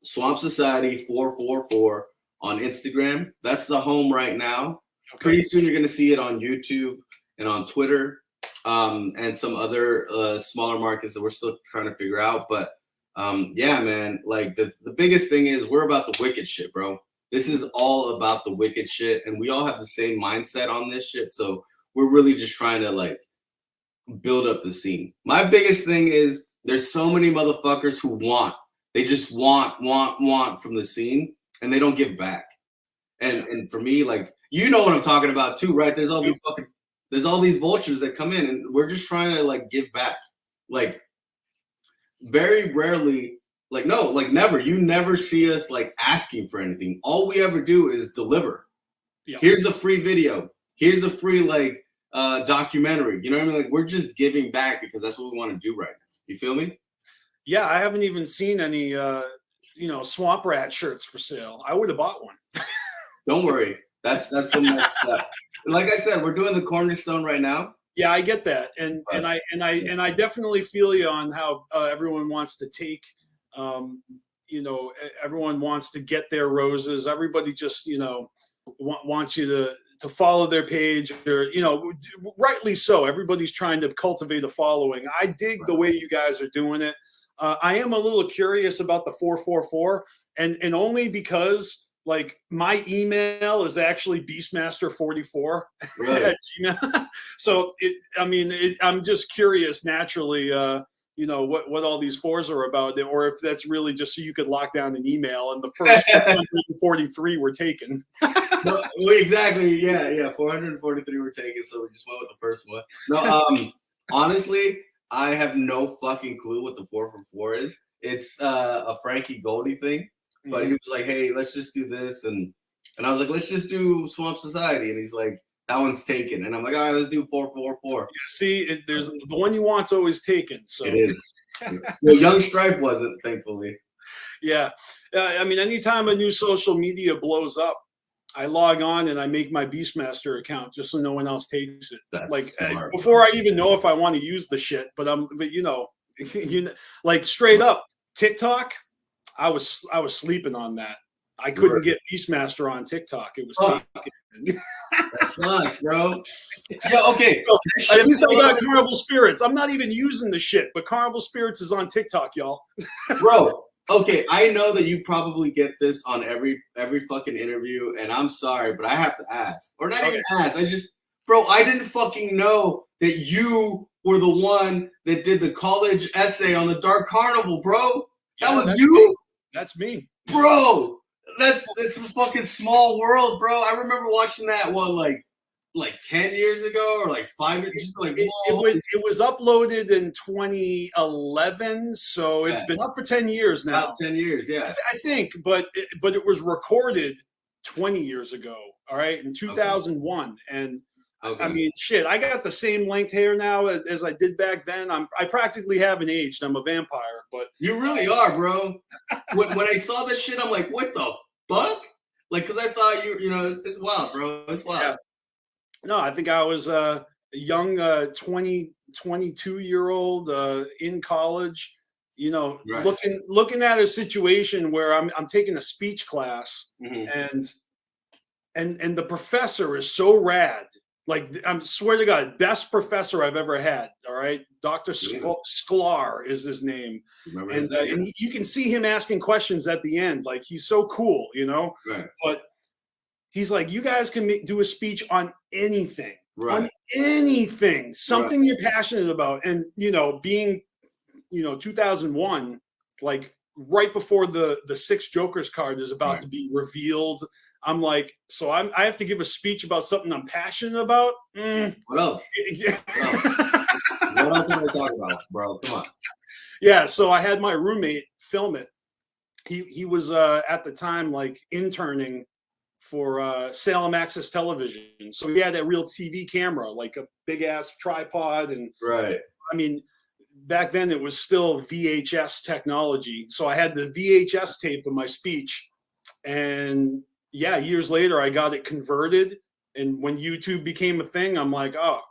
Swamp Society 444 on Instagram. That's the home right now. Okay. Pretty soon you're going to see it on YouTube and on Twitter, and some other smaller markets that we're still trying to figure out. But yeah, man, like the biggest thing is we're about the wicked shit, bro. This is all about the wicked shit, and we all have the same mindset on this shit. So we're really just trying to like build up the scene. My biggest thing is there's so many motherfuckers who they just want from the scene, and they don't give back. And for me, like, you know what I'm talking about too, right? There's all these vultures that come in, and we're just trying to like give back. Like very rarely, like no, like never. You never see us like asking for anything. All we ever do is deliver. Yeah. Here's a free video. Here's a free like documentary. You know what I mean? Like we're just giving back because that's what we want to do right now. You feel me? Yeah, I haven't even seen any Swamp Rat shirts for sale. I would have bought one. Don't worry. That's the next step. Like I said, we're doing the cornerstone right now. Yeah, I get that, and I definitely feel you on how everyone wants to take, everyone wants to get their roses. Everybody just wants you to follow their page, or rightly so. Everybody's trying to cultivate a following. I dig the way you guys are doing it. I am a little curious about the 444, and only because like my email is actually BeastMaster44 really? at Gmail. So I'm just curious naturally, what all these 4s are about, or if that's really just so you could lock down an email and the first 443 were taken. No, exactly. Yeah. 443 were taken, so we just went with the first one. No, honestly, I have no fucking clue what the 444 is. It's a Frankie Goldie thing. But he was like, hey, let's just do this. And I was like, let's just do Swamp Society. And he's like, that one's taken. And I'm like, all right, let's do 444. Yeah, see, there's the one you want's always taken. So it is. Well, Young Strife wasn't, thankfully. Yeah. Anytime a new social media blows up, I log on and I make my BeastMaster account just so no one else takes it. That's like smart, before I even know if I want to use the shit. But like straight up TikTok. I was sleeping on that. I couldn't get BeastMaster on TikTok. It was taken. That sucks, bro. Yeah, okay. So, at least I got Carnival Spirits. I'm not even using the shit, but Carnival Spirits is on TikTok, y'all. Bro, okay, I know that you probably get this on every fucking interview, and I'm sorry, but I have to ask. Or not even ask. I didn't fucking know that you were the one that did the college essay on the Dark Carnival, bro. That was you? Me. That's me. Bro, this is a fucking small world, bro. I remember watching that one like 10 years ago or like 5 years. Just like, it was uploaded in 2011, so it's been up for 10 years now. About 10 years, yeah. I think, but it was recorded 20 years ago, all right, in 2001. Okay. And I mean, shit, I got the same length hair now as I did back then. I practically haven't aged. I'm a vampire, but you really are, bro. when I saw this shit, I'm like, what the fuck? Like, because I thought it's wild, bro. It's wild. Yeah. No, I think I was a young 22-year-old in college, right. looking at a situation where I'm taking a speech class, and the professor is so rad. Like, I swear to God, best professor I've ever had. All right, Dr. Sklar is his name, and you can see him asking questions at the end. Like, he's so cool, you know. Right. But he's like, you guys can do a speech on anything, Right. on anything, something you're passionate about, and being, 2001, like right before the Six Jokers card is about to be revealed. I'm like, so I have to give a speech about something I'm passionate about. What else? What else am I talking about, bro? Come on. Yeah, so I had my roommate film it. He was at the time like interning for Salem Access Television, so he had that real TV camera, like a big ass tripod, and right. I mean, back then it was still VHS technology, so I had the VHS tape of my speech, and yeah, years later I got it converted, and when YouTube became a thing, I'm like, oh,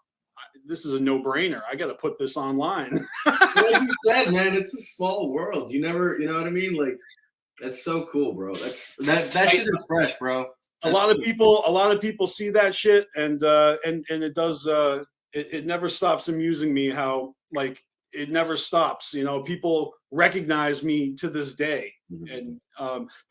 this is a no-brainer. I got to put this online. Like you said, man, it's a small world. You never, you know what I mean? Like, that's so cool, bro. That shit is fresh, bro. A lot of people see that shit, and it does. It never stops amusing me how, like, it never stops. People recognize me to this day, and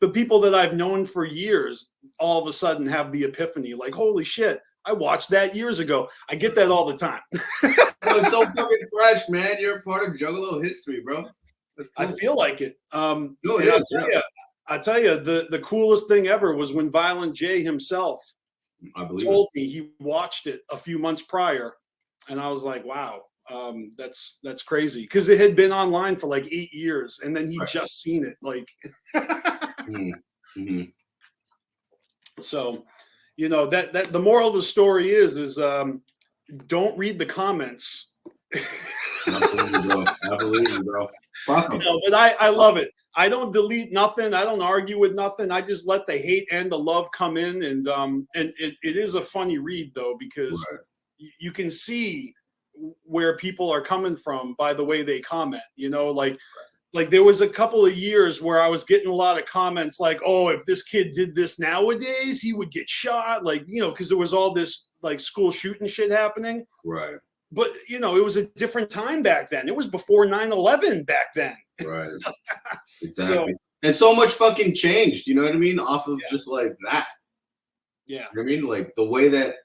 the people that I've known for years all of a sudden have the epiphany, like, holy shit, I watched that years ago. I get that all the time. Bro, it's so fucking fresh, man. You're a part of Juggalo history, bro. Cool. I feel like it. No, I tell you, the coolest thing ever was when Violent J himself told me he watched it a few months prior, and I was like, wow, that's crazy, because it had been online for like 8 years, and then he just seen it, like. So, that the moral of the story is don't read the comments. I believe you, bro. But I love it. I don't delete nothing. I don't argue with nothing. I just let the hate and the love come in, and it is a funny read though, because you can see where people are coming from by the way they comment. Like there was a couple of years where I was getting a lot of comments like, oh, if this kid did this nowadays, he would get shot. Like, because there was all this like school shooting shit happening. Right. But, it was a different time back then. It was before 9/11 back then. Right. Exactly. And so much fucking changed, you know what I mean? Off of just like that. Yeah. You know what I mean? Like the way that,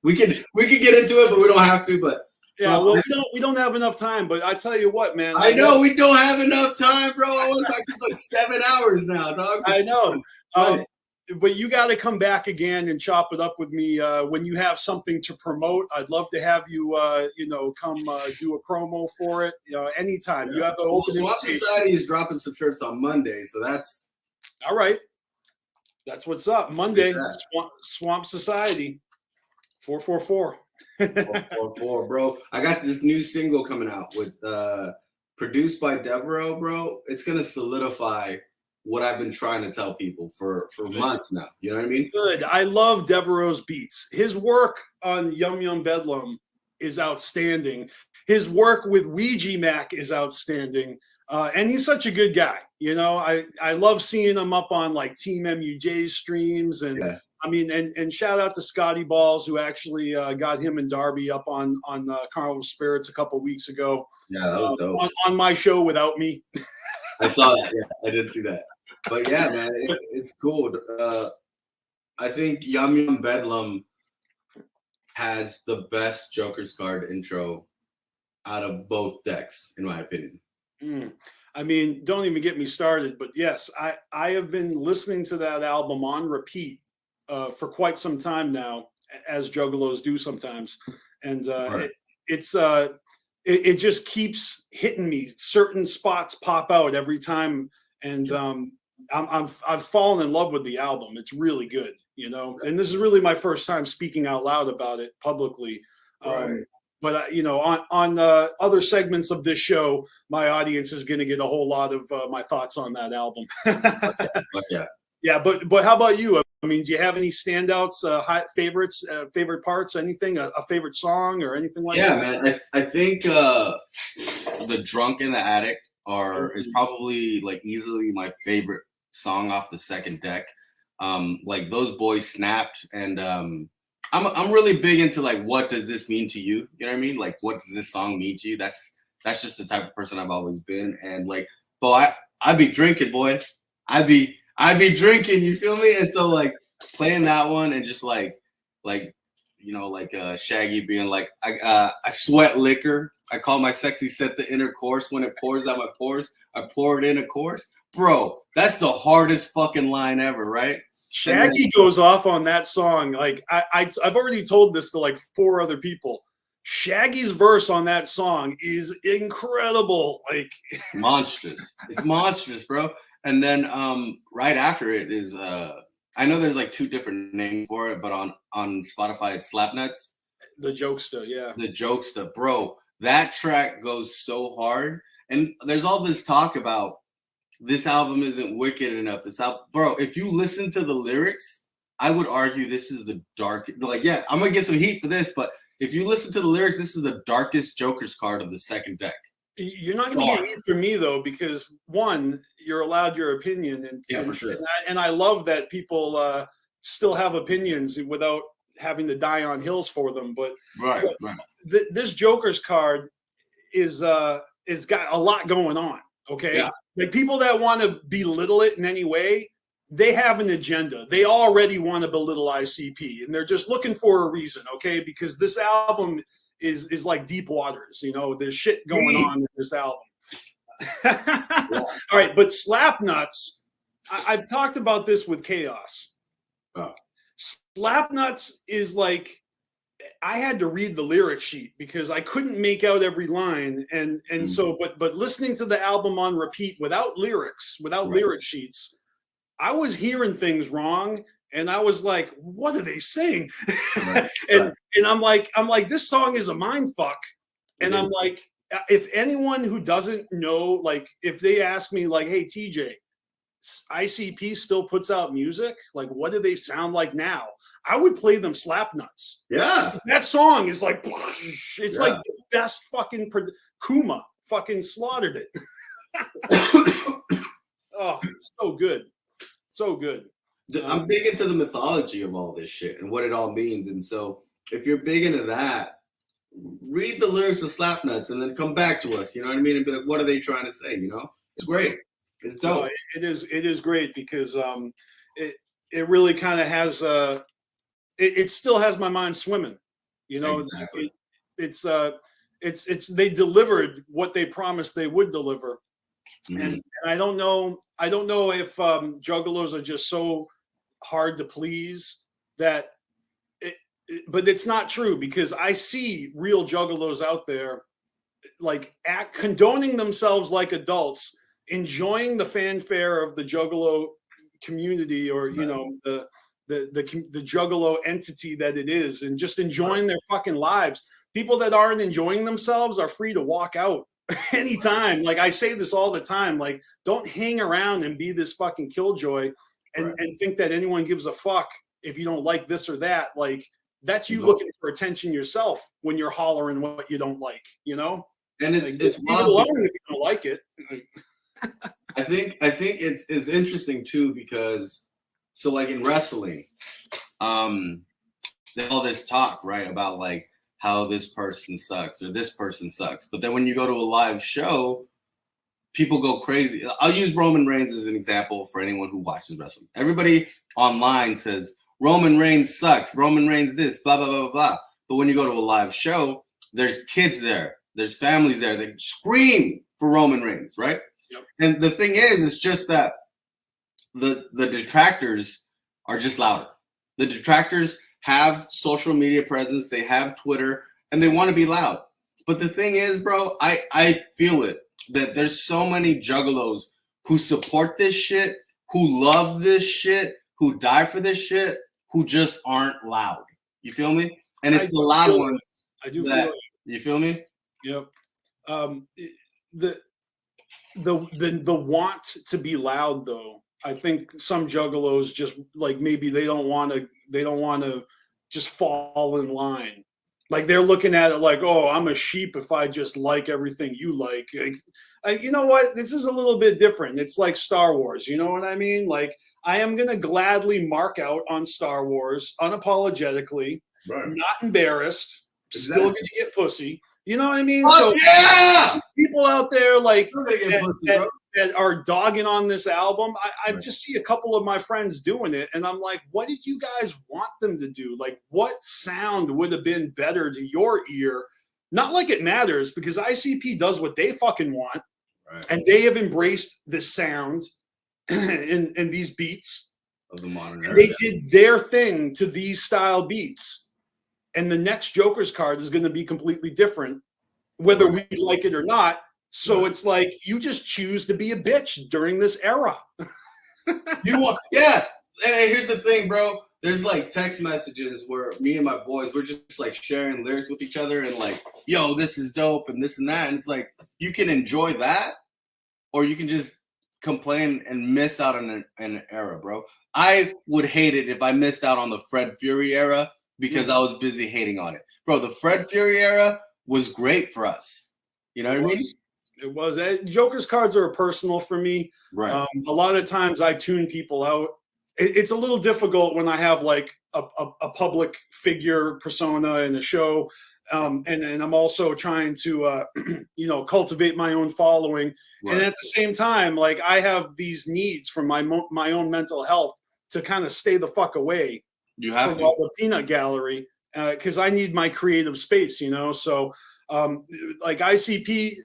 we can get into it, but we don't have to. But yeah, well, we don't have enough time. But I tell you what, man. I know we don't have enough time, bro. I was talking for like 7 hours now, dog. I know. But you got to come back again and chop it up with me when you have something to promote. I'd love to have you, come do a promo for it. Anytime. You have the open Swamp Society is dropping some shirts on Monday, so that's all right. That's what's up. Monday, Swamp Society, 444. 444, bro. I got this new single coming out with produced by Devereaux, bro. It's gonna solidify what I've been trying to tell people for months now. You know what I mean? Good. I love Devereaux's beats. His work on Yum Yum Bedlam is outstanding. His work with Ouija Mac is outstanding. And he's such a good guy. I love seeing him up on like Team MUJ's streams. And I mean, and shout out to Scotty Balls, who actually got him and Darby up on Carnival Spirits a couple weeks ago. Yeah, that was dope. On my show without me. I saw that. Yeah, I did see that. But yeah, man, it's cool. I think Yum Yum Bedlam has the best Joker's card intro out of both decks, in my opinion. I mean, don't even get me started. But yes, I have been listening to that album on repeat for quite some time now, as Juggalos do sometimes, and it just keeps hitting me. Certain spots pop out every time, and I've fallen in love with the album. It's really good, and this is really my first time speaking out loud about it publicly. But on other segments of this show, my audience is going to get a whole lot of my thoughts on that album. Yeah, but how about you? I mean, do you have any standouts, favorites, favorite parts, anything, a favorite song or anything like that? Yeah, man. I think the Drunk in the Attic is probably like easily my favorite song off the second deck. Like those boys snapped, and I'm really big into like, what does this mean to you? You know what I mean? Like, what does this song mean to you? That's just the type of person I've always been. And like, but I be drinking, boy. I be drinking. You feel me? And so like playing that one and just like you know, like Shaggy being like, I sweat liquor. I call my sexy set the inner course. When it pours out my pores, I pour it in a course. Bro, that's the hardest fucking line ever, right? Shaggy goes off on that song. Like I've already told this to like 4 other people. Shaggy's verse on that song is incredible. Like monstrous. It's monstrous, bro. And then right after it is I know there's like 2 different names for it, but on Spotify it's Slapnuts. The Jokester, yeah. The Jokester, bro. That track goes so hard. And there's all this talk about this album isn't wicked enough. This album, bro, if you listen to the lyrics, I would argue this is the darkest. Like, yeah, I'm gonna get some heat for this, but if you listen to the lyrics, this is the darkest Joker's card of the second deck. You're not going to get heat from me though, because 1, you're allowed your opinion, and yeah, for sure. And I love that people still have opinions without having to die on hills for them. But right. This Joker's card is got a lot going on. Okay, yeah. Like people that want to belittle it in any way, they have an agenda. They already want to belittle ICP, and they're just looking for a reason. Okay, because this album is like deep waters, you know, there's shit going on in this album. All right, but Slapnuts, I've talked about this with Chaos. Slapnuts is like, I had to read the lyric sheet because I couldn't make out every line, and so but listening to the album on repeat without lyrics, without lyric sheets, I was hearing things wrong. And I was like, what are they saying? And I'm like, this song is a mind fuck. And I'm like, if anyone who doesn't know, like, if they ask me, like, hey, TJ, ICP still puts out music, like, what do they sound like now? I would play them Slapnuts. Yeah. That song is like, it's like the best fucking Kuma fucking slaughtered it. Oh, so good. So good. I'm big into the mythology of all this shit and what it all means. And so if you're big into that, read the lyrics of Slapnuts and then come back to us, you know what I mean? And be like, what are they trying to say? You know, it's great. It's dope. No, it is great because it really kind of has it still has my mind swimming. You know, exactly. It's they delivered what they promised they would deliver. And I don't know if juggalos are just so hard to please that but it's not true, because I see real juggalos out there like condoning themselves like adults, enjoying the fanfare of the juggalo community, or you know, the juggalo entity that it is, and just enjoying their fucking lives. People that aren't enjoying themselves are free to walk out anytime. Like I say this all the time, like, don't hang around and be this fucking killjoy and think that anyone gives a fuck if you don't like this or that. Like, that's you looking for attention yourself when you're hollering what you don't like, you know? And it's like, it's wild if you don't like it. I think it's interesting too, because so like in wrestling, there's all this talk, right, about like how this person sucks or this person sucks. But then when you go to a live show, people go crazy. I'll use Roman Reigns as an example for anyone who watches wrestling. Everybody online says Roman Reigns sucks, Roman Reigns this, blah, blah, blah, blah, blah. But when you go to a live show, there's kids there, there's families there, they scream for Roman Reigns, right? Yep. And the thing is, it's just that the detractors are just louder. The detractors have social media presence, they have Twitter, and they want to be loud. But the thing is, bro, I feel it, that there's so many juggalos who support this shit, who love this shit, who die for this shit, who just aren't loud. You feel me? And it's the loud ones. I do that, feel it. You feel me? Yep. The want to be loud, though, I think some juggalos just like, maybe they don't want to just fall in line. Like, they're looking at it like, oh, I'm a sheep if I just like everything you like. You know what? This is a little bit different. It's like Star Wars. You know what I mean? Like, I am going to gladly mark out on Star Wars unapologetically not embarrassed, still gonna get pussy. You know what I mean? Oh, yeah! People out there like get pussy, bro. that are dogging on this album, I just see a couple of my friends doing it, and I'm like, what did you guys want them to do? Like, what sound would have been better to your ear? Not like it matters, because ICP does what they fucking want, and they have embraced this sound in these beats. Of the modern and era. they did their thing to these style beats, and the next Joker's card is going to be completely different, whether we like it or not. So it's like you just choose to be a bitch during this era. You want, yeah. And here's the thing, bro. There's like text messages where me and my boys, we're just like sharing lyrics with each other and like, yo, this is dope and this and that. And it's like, you can enjoy that, or you can just complain and miss out on an era, bro. I would hate it if I missed out on the Fred Fury era because I was busy hating on it. Bro, the Fred Fury era was great for us. You know what I mean? It was. Joker's cards are personal for me. Right. A lot of times I tune people out. It's a little difficult when I have like a public figure persona in the show. And I'm also trying to, cultivate my own following. Right. And at the same time, like I have these needs from my own mental health to kind of stay the fuck away from all the peanut gallery, because I need my creative space, So like ICP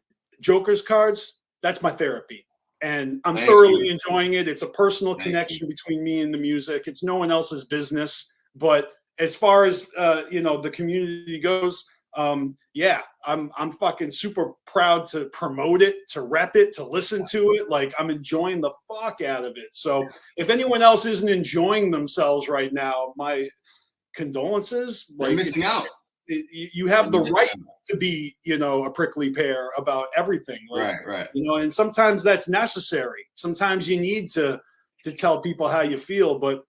Joker's cards, that's my therapy. And I'm thoroughly enjoying it. It's a personal connection between me and the music. It's no one else's business. But as far as the community goes, I'm fucking super proud to promote it, to rep it, to listen to it. Like I'm enjoying the fuck out of it. So if anyone else isn't enjoying themselves right now, my condolences. You're missing out. You have the right to be, a prickly pear about everything. Like, right. And sometimes that's necessary. Sometimes you need to tell people how you feel. But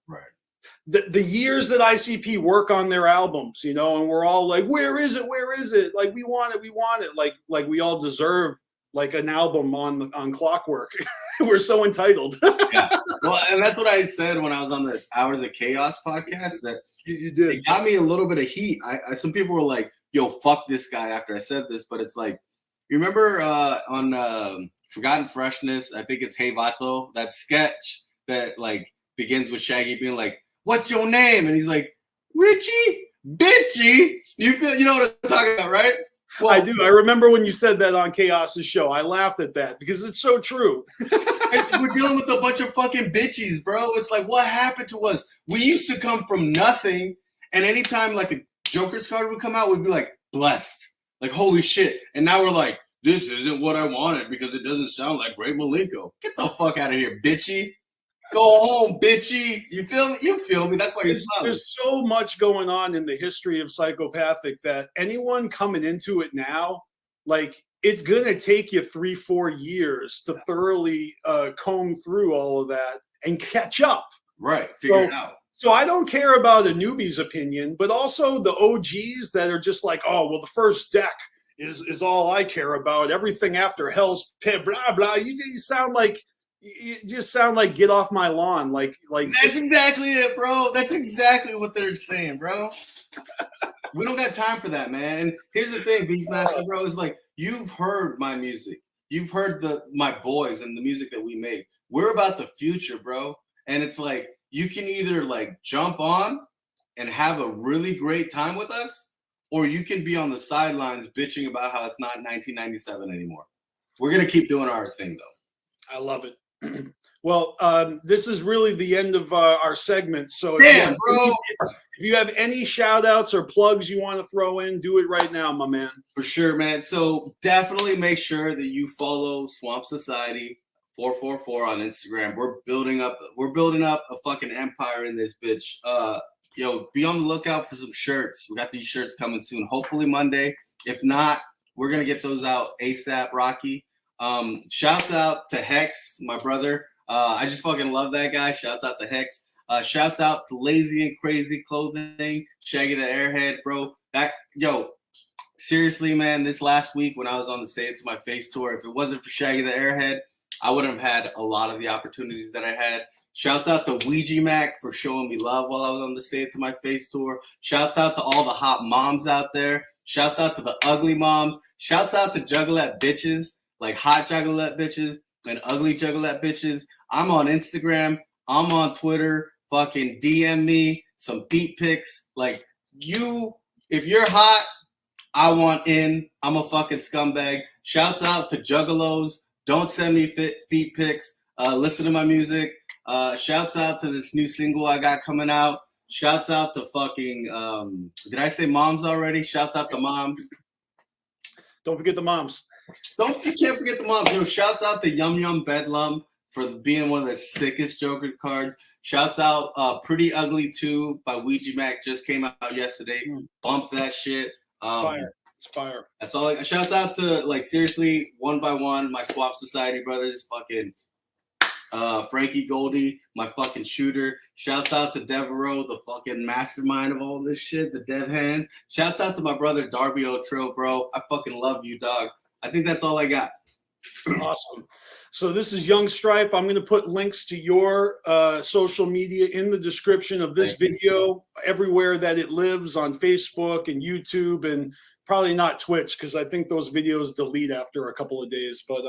the years that ICP work on their albums, and we're all like, where is it? Where is it? Like, we want it. Like we all deserve like an album on Clockwork. We're so entitled. Yeah. Well, and that's what I said when I was on the Hours of Chaos podcast, that you did. It got me a little bit of heat. Some people were like, yo, fuck this guy after I said this, but it's like, you remember on Forgotten Freshness, I think it's Hey Vato, that sketch that like begins with Shaggy being like, what's your name? And he's like, Richie, bitchy. You know what I'm talking about, right? Well, I do. I remember when you said that on Chaos's show. I laughed at that because it's so true. We're dealing with a bunch of fucking bitches, bro. It's like, what happened to us? We used to come from nothing, and anytime like a Joker's card would come out, we'd be like, blessed. Like, holy shit. And now we're like, this isn't what I wanted because it doesn't sound like Ray Malenko. Get the fuck out of here, bitchy. Go home, bitchy. You feel me? You feel me? That's why you're smiling. There's so much going on in the history of Psychopathic that anyone coming into it now, like, it's going to take you 3-4 years to thoroughly comb through all of that and catch up. Right. Figure it out. So I don't care about a newbie's opinion, but also the OGs that are just like, oh, well, the first deck is all I care about. Everything after Hell's Pit, blah, blah. You sound like... You just sound like get off my lawn. Like that's exactly it, bro. That's exactly what they're saying, bro. We don't got time for that, man. And here's the thing, BeastMasteR, bro, is like, you've heard my music. You've heard my boys and the music that we make. We're about the future, bro. And it's like, you can either like jump on and have a really great time with us, or you can be on the sidelines bitching about how it's not 1997 anymore. We're going to keep doing our thing, though. I love it. Well, this is really the end of our segment. So damn, bro. If you have any shout outs or plugs you want to throw in, do it right now, my man. For sure, man. So definitely make sure that you follow Swamp Society 444 on Instagram. We're building up a fucking empire in this bitch. Be on the lookout for some shirts. We got these shirts coming soon. Hopefully Monday. If not, we're gonna get those out ASAP, Rocky. Shouts out to Hex, my brother. I just fucking love that guy. Shouts out to Hex. Shouts out to Lazy and Crazy Clothing, Shaggy the Airhead, bro. Seriously, man, this last week when I was on the Say It to My Face tour, if it wasn't for Shaggy the Airhead, I wouldn't have had a lot of the opportunities that I had. Shouts out to Ouija Mac for showing me love while I was on the Say It to My Face tour. Shouts out to all the hot moms out there. Shouts out to the ugly moms. Shouts out to juggalette bitches, like hot juggalette bitches and ugly juggalette bitches. I'm on Instagram. I'm on Twitter. Fucking DM me some feet pics. Like, if you're hot, I want in. I'm a fucking scumbag. Shouts out to juggalos. Don't send me feet pics. Listen to my music. Shouts out to this new single I got coming out. Shouts out to fucking, did I say moms already? Shouts out to moms. Don't forget the moms. You can't forget the moms. Yo, shouts out to Yum Yum Bedlam for being one of the sickest Joker cards. Shouts out Pretty Ugly 2 by Ouija Mac. Just came out yesterday. Bump that shit. It's fire. It's fire. That's all. Shouts out to, like, seriously, One by One, my Swap Society brothers, fucking Frankie Goldie, my fucking shooter. Shouts out to Devereaux, the fucking mastermind of all this shit, the dev hands. Shouts out to my brother Darby O'Trill, bro. I fucking love you, dog. I think that's all I got. Awesome. So this is Young Strife. I'm going to put links to your social media in the description of this video, everywhere that it lives, on Facebook and YouTube, and probably not Twitch, because I think those videos delete after a couple of days. But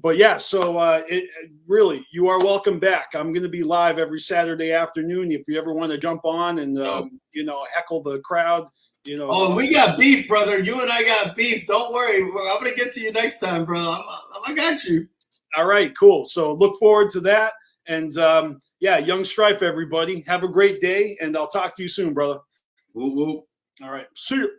but yeah, so really, you are welcome back. I'm going to be live every Saturday afternoon. If you ever want to jump on and heckle the crowd. Oh, we got beef, brother. You and I got beef. Don't worry. I'm going to get to you next time, brother. I got you. All right, cool. So look forward to that. And yeah, Young Strife, everybody. Have a great day, and I'll talk to you soon, brother. Woo woo. All right. See you.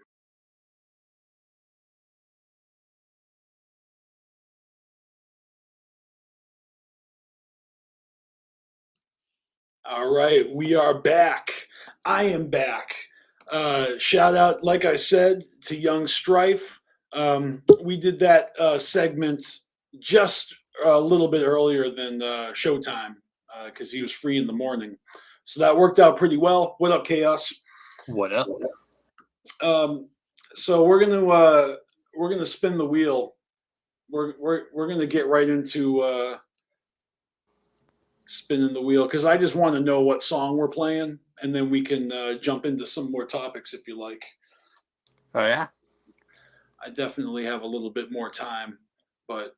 All right, we are back. I am back. Shout out, like I said, to Young Strife. We did that segment just a little bit earlier than Showtime because he was free in the morning. So that worked out pretty well. What up, Chaos? What up? So we're gonna spin the wheel. We're gonna get right into spinning the wheel because I just want to know what song we're playing, and then we can jump into some more topics if you like. Oh yeah, I definitely have a little bit more time, but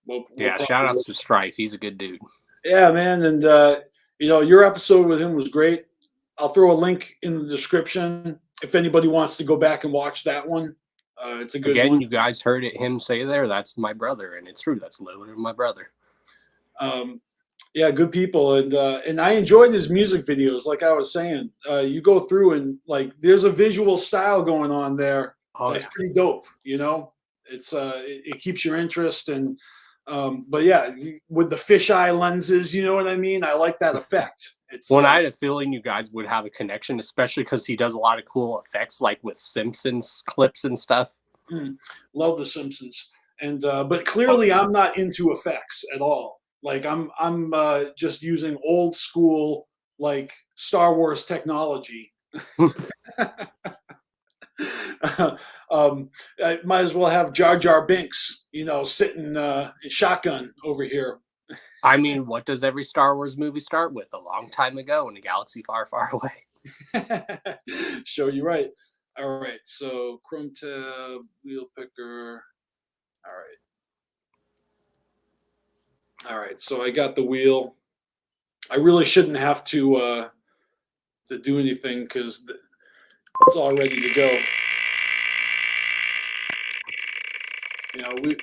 we'll shout outs to Strife. He's a good dude. Yeah, man, and your episode with him was great. I'll throw a link in the description if anybody wants to go back and watch that one. It's a good one. You guys heard him say there, that's my brother, and it's true. That's literally my brother. Yeah, good people, and I enjoyed his music videos. Like I was saying, you go through and like there's a visual style going on there. That's pretty dope. It's it keeps your interest, and but yeah, with the fisheye lenses, you know what I mean. I like that effect. I had a feeling you guys would have a connection, especially because he does a lot of cool effects, like with Simpsons clips and stuff. Love the Simpsons, and but clearly I'm not into effects at all. Like I'm just using old school like Star Wars technology. I might as well have Jar Jar Binks, sitting in shotgun over here. I mean, what does every Star Wars movie start with? A long time ago in a galaxy far, far away. Show you right. All right, so Chrome tab, wheel picker. All right, so I got the wheel. I really shouldn't have to do anything because it's all ready to go.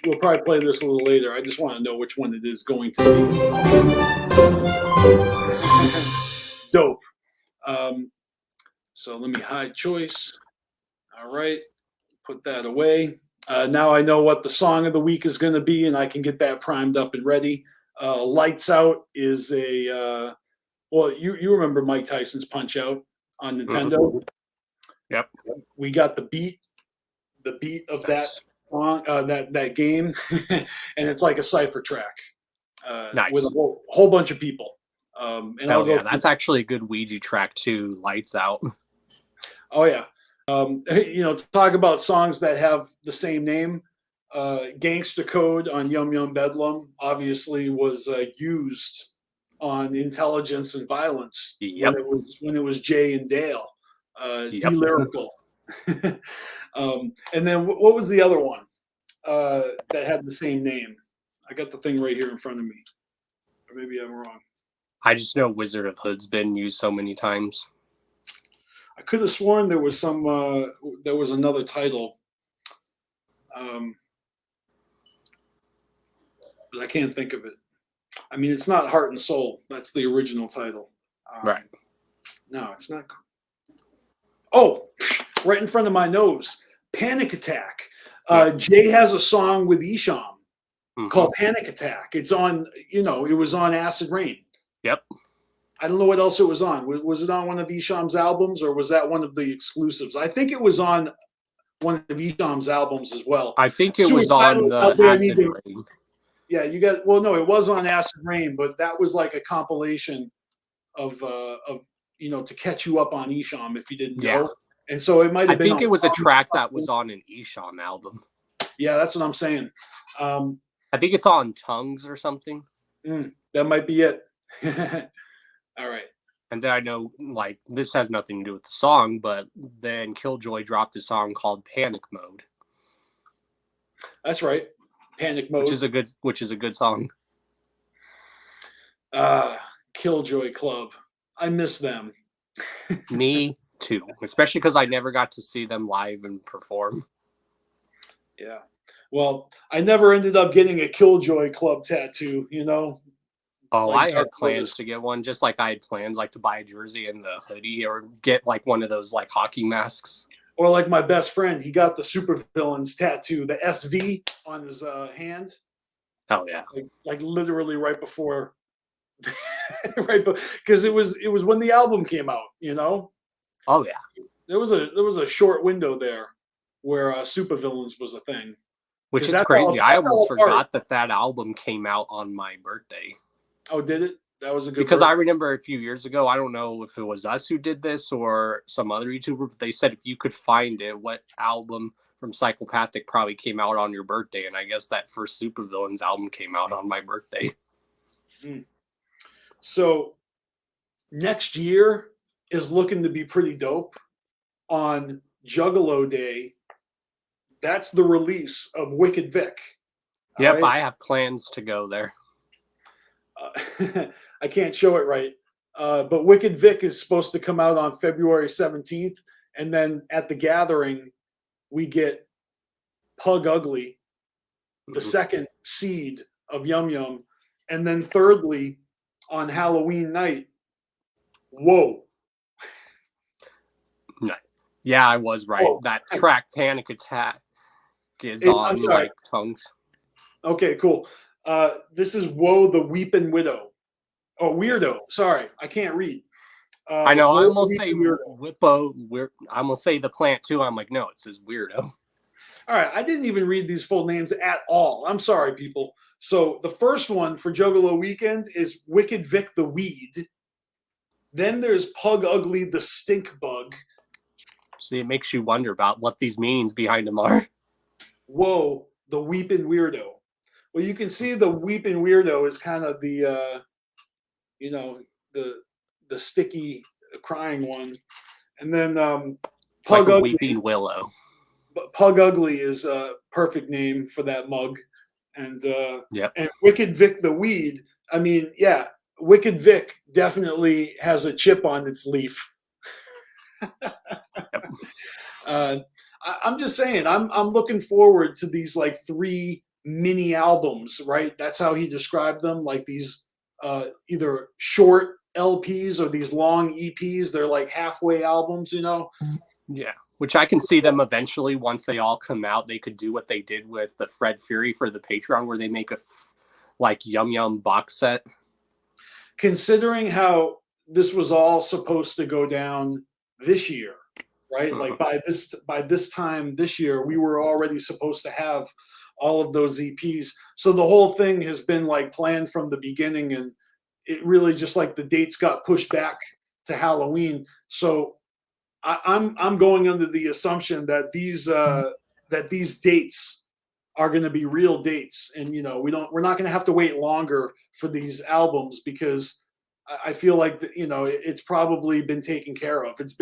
We'll probably play this a little later. I just want to know which one it is going to be. Dope. So let me hide choice. All right, put that away. Now I know what the song of the week is going to be, and I can get that primed up and ready. Lights Out is a you remember Mike Tyson's Punch Out on Nintendo? Yep. We got the beat of that song, that game, and it's like a cipher track with a whole bunch of people. That's actually a good Ouija track too. Lights Out. Oh yeah. Talk about songs that have the same name. Gangsta Code on Yum Yum Bedlam obviously was used on Intelligence and Violence Yep. when it was Jay and Dale, D-Lyrical. And then what was the other one that had the same name? I got the thing right here in front of me. Or maybe I'm wrong. I just know Wizard of Hood's been used so many times. I could have sworn there was another title. But I can't think of it. I mean, it's not Heart and Soul. That's the original title. Right. No, it's not. Oh, right in front of my nose. Panic Attack. Jay has a song with Esham called Panic Attack. It's on, it was on Acid Rain. Yep. I don't know what else it was on. Was it on one of Esham's albums, or was that one of the exclusives? I think it was on one of Esham's albums as well. I think it was on the Acid Rain. Yeah, it was on Acid Rain, but that was like a compilation of to catch you up on Esham if you didn't know. And so it might have been. I think it was a track that was on an Esham album. Yeah, that's what I'm saying. I think it's on Tongues or something. That might be it. All right. And then I know, like, this has nothing to do with the song, but then Killjoy dropped a song called Panic Mode. That's right. Panic Mode. Which is a good song. Killjoy Club. I miss them. Me too. Especially because I never got to see them live and perform. Yeah. Well, I never ended up getting a Killjoy Club tattoo, Oh, like I had plans to get one, just like I had plans like to buy a jersey and the hoodie, or get like one of those like hockey masks. Or like my best friend, he got the supervillains tattoo, the SV on his hand. Oh yeah, like literally right before, because it was when the album came out, Oh yeah, there was a short window there where supervillains was a thing. Which is crazy. I almost forgot that album came out on my birthday. Oh, did it? That was a good. Because I remember a few years ago, I don't know if it was us who did this or some other YouTuber, but they said if you could find it, what album from Psychopathic probably came out on your birthday, and I guess that first Supervillains album came out on my birthday. So next year is looking to be pretty dope. On Juggalo Day, that's the release of Wicked Vic. Yep, right? I have plans to go there. I can't show it right, but Wicked Vic is supposed to come out on February 17th, and then at the gathering, we get Pug Ugly, the second seed of Yum Yum, and then thirdly, on Halloween night, Whoa. Yeah, I was right. That track Panic Attack is on like Tongues. Okay, cool. This is Whoa the Weepin' Widow. Oh, Weirdo. Sorry, I can't read. I know. I almost say Whippo. I almost say the plant too. I'm like, no, it says Weirdo. All right, I didn't even read these full names at all. I'm sorry, people. So the first one for Juggalo Weekend is Wicked Vic the Weed. Then there's Pug Ugly the Stink Bug. See, it makes you wonder about what these meanings behind them are. Whoa, the Weepin' Weirdo. Well, you can see the Weepin' Weirdo is kind of the, the sticky crying one. And then Pug like a Ugly. Weeping Willow. Pug Ugly is a perfect name for that mug. And yep. And Wicked Vic the Weed. I mean, yeah, Wicked Vic definitely has a chip on its leaf. I'm just saying, I'm looking forward to these like 3 mini albums, right? That's how he described them, like these either short LPs or these long EPs. They're like halfway albums, Yeah, which I can see them eventually, once they all come out, they could do what they did with the Fred Fury for the Patreon, where they make a like Yum Yum box set. Considering how this was all supposed to go down this year, right? Like by this time this year, we were already supposed to have all of those EPs. So the whole thing has been like planned from the beginning, and it really just like the dates got pushed back to Halloween. So I'm going under the assumption that these dates are going to be real dates, and we're not going to have to wait longer for these albums, because I feel like it's probably been taken care of. It's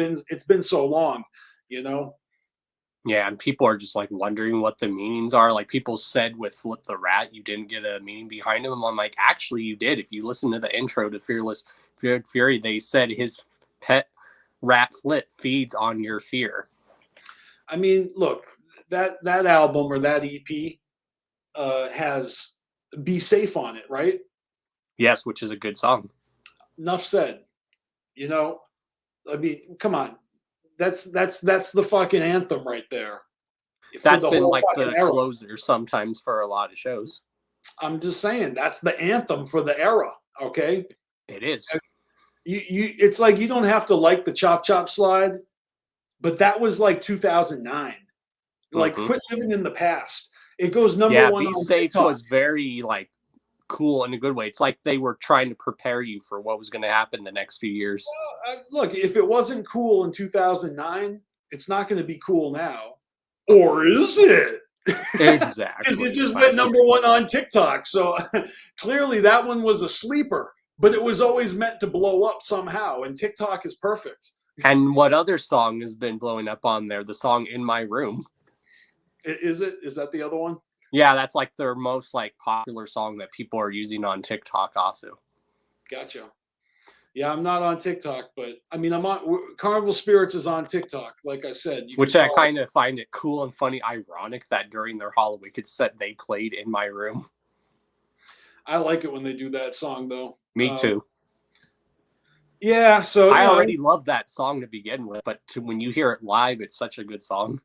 been so long, you know. Yeah, and people are just like wondering what the meanings are. Like people said with Flip the Rat, you didn't get a meaning behind him. I'm like, actually, you did. If you listen to the intro to Fearless Fury, they said his pet rat Flip feeds on your fear. I mean, look, that album or that EP has "Be Safe" on it, right? Yes, which is a good song. Enough said. You know, I mean, come on, that's the fucking anthem right there. That's been like the closer sometimes for a lot of shows. I'm just saying that's the anthem for the era. Okay, it is. It's like you don't have to like the Chop Chop Slide, but that was like 2009. Like, quit living in the past. It goes number one Be on Safe TikTok. was very like cool in a good way. It's like they were trying to prepare you for what was going to happen the next few years. Look, if it wasn't cool in 2009, it's not going to be cool now. Or is it? Exactly. Because it just went number one on TikTok. So clearly that one was a sleeper, but it was always meant to blow up somehow. And TikTok is perfect. And what other song has been blowing up on there? The song "In My Room." Is it? Is that the other one? Yeah, that's like their most like popular song that people are using on TikTok also. Gotcha. Yeah, I'm not on TikTok, but I mean, I'm on Carnival Spirits is on TikTok, like I said. Which I kind of find it cool and funny, ironic that during their Halloween set they played "In My Room." I like it when they do that song, though. Me too. Yeah, so I already love that song to begin with, but when you hear it live, it's such a good song.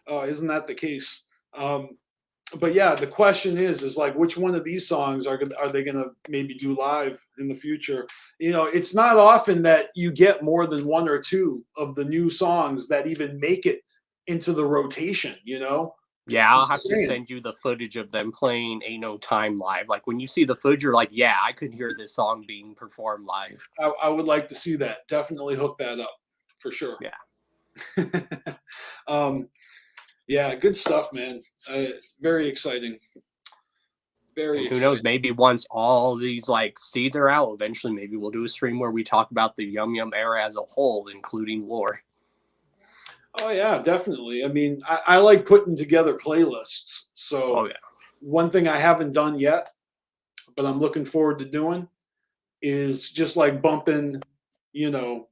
Oh, isn't that the case? But yeah, the question is like, which one of these songs are they going to maybe do live in the future? You know, it's not often that you get more than one or two of the new songs that even make it into the rotation, you know? Yeah, I'll have to send you the footage of them playing "Ain't No Time" live. Like when you see the footage, you're like, yeah, I could hear this song being performed live. I would like to see that. Definitely hook that up for sure. Yeah. Yeah, good stuff, man. Very exciting. Very exciting. Who knows? Maybe once all these like seeds are out, eventually maybe we'll do a stream where we talk about the Yum Yum era as a whole, including lore. Oh yeah, definitely. I mean, I like putting together playlists. So one thing I haven't done yet, but I'm looking forward to doing, is just like bumping, you know,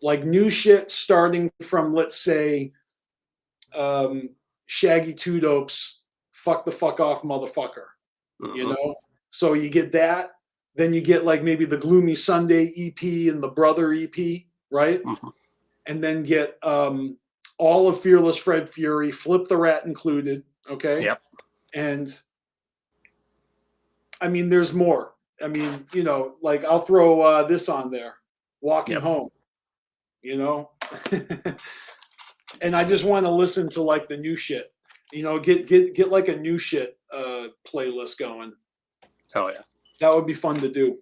like new shit starting from, let's say, Shaggy Two Dopes, "Fuck the Fuck Off Motherfucker," you know? So you get that, then you get like maybe the Gloomy Sunday EP and the Brother EP, right? And then get all of Fearless Fred Fury, Flip the Rat included, okay? Yep. And I mean, there's more. I mean, you know, like I'll throw this on there, Walking Home, you know? And I just want to listen to like the new shit, you know, get like a new shit playlist going. Oh yeah, that would be fun to do.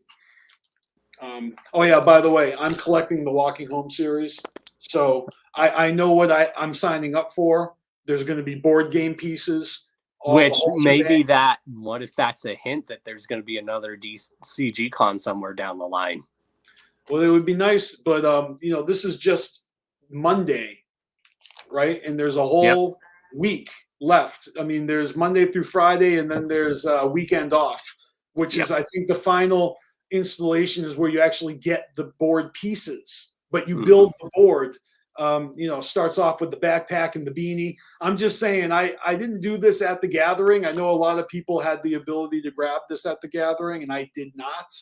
Oh yeah, by the way, I'm collecting the Walking Home series, so I know what I'm signing up for. There's going to be board game pieces. Which maybe that. What if that's a hint that there's going to be another CG con somewhere down the line? Well, it would be nice, but you know, this is just Monday, right? And there's a whole week left. I mean, there's Monday through Friday, and then there's a weekend off, which is, I think, the final installation is where you actually get the board pieces, but you build the board. You know, starts off with the backpack and the beanie. I'm just saying, I didn't do this at the gathering. I know a lot of people had the ability to grab this at the gathering, and I did not.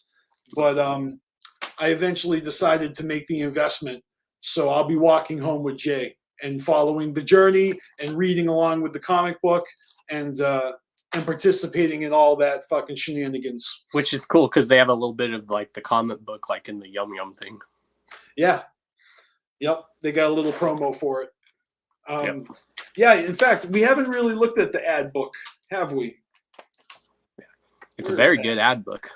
But I eventually decided to make the investment. So I'll be walking home with Jay and following the journey and reading along with the comic book and participating in all that fucking shenanigans. Which is cool because they have a little bit of like the comic book, like in the Yum Yum thing. Yeah. Yep. They got a little promo for it. Yeah. In fact, we haven't really looked at the ad book, have we? It's a very good ad book.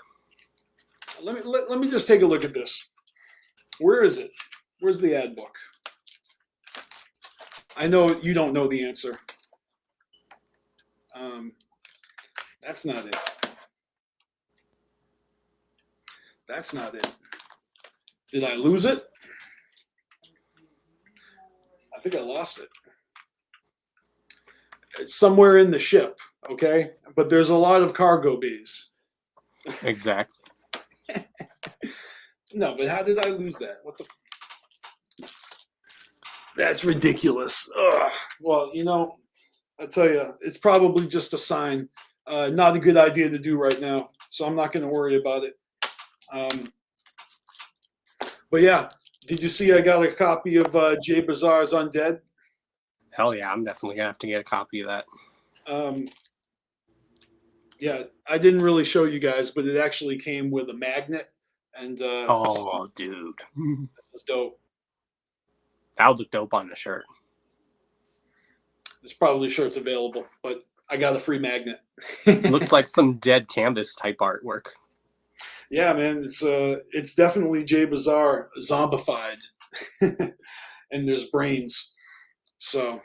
Let me just take a look at this. Where is it? Where's the ad book? I know you don't know the answer. That's not it. That's not it. Did I lose it? I think I lost it. It's somewhere in the ship, okay? But there's a lot of cargo bays. Exactly. No, but how did I lose that? What the? That's ridiculous. Ugh. Well, you know, I tell you, it's probably just a sign. Not a good idea to do right now, so I'm not going to worry about it. But yeah, did you see I got a copy of Jay Bazaar's Undead? Hell yeah, I'm definitely gonna have to get a copy of that. Yeah, I didn't really show you guys, but it actually came with a magnet. And oh, dude, this is dope. That would look dope on the shirt. There's probably shirts available, but I got a free magnet. Looks like some dead canvas type artwork. Yeah, man, it's definitely Jay Bazaar zombified, and there's brains. So,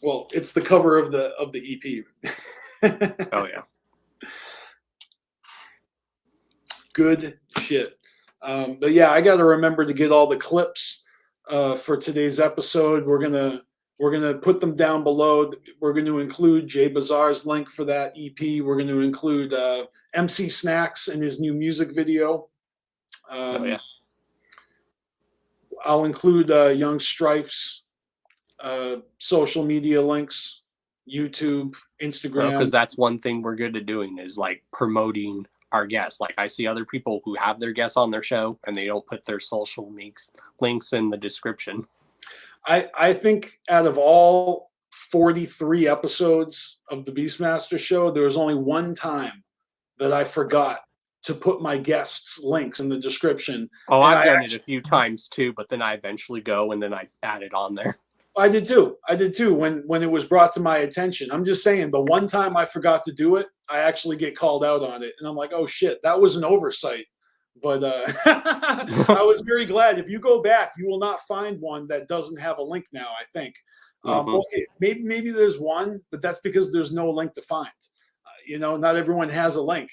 well, it's the cover of the EP. Oh yeah, good shit. But yeah, I got to remember to get all the clips for today's episode. We're gonna put them down below. We're going to include Jay Bazaar's link for that EP. We're going to include MC Snacks and his new music video. oh yeah. I'll include Young Strife's social media links, YouTube, Instagram. Because that's one thing we're good at doing is like promoting our guests. Like I see other people who have their guests on their show and they don't put their social links in the description. I think out of all 43 episodes of the BeastMasteR show, there was only one time that I forgot to put my guests' links in the description. Oh, I've done it a few times too, but then I eventually go and then I add it on there. I did too. When it was brought to my attention. I'm just saying, the one time I forgot to do it, I actually get called out on it, and I'm like, oh shit, that was an oversight. But I was very glad. If you go back, you will not find one that doesn't have a link now, I think. Okay, maybe there's one, but that's because there's no link to find. Not everyone has a link.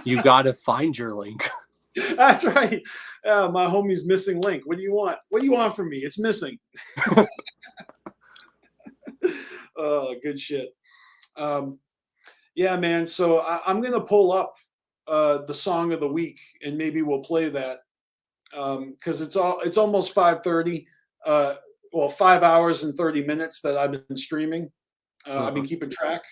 You got to find your link. That's right. My homie's missing link. What do you want? What do you want from me? It's missing. Good shit. Yeah, man. So I'm going to pull up the song of the week, and maybe we'll play that because it's almost 5:30. 5 hours and 30 minutes that I've been streaming. I've been keeping track.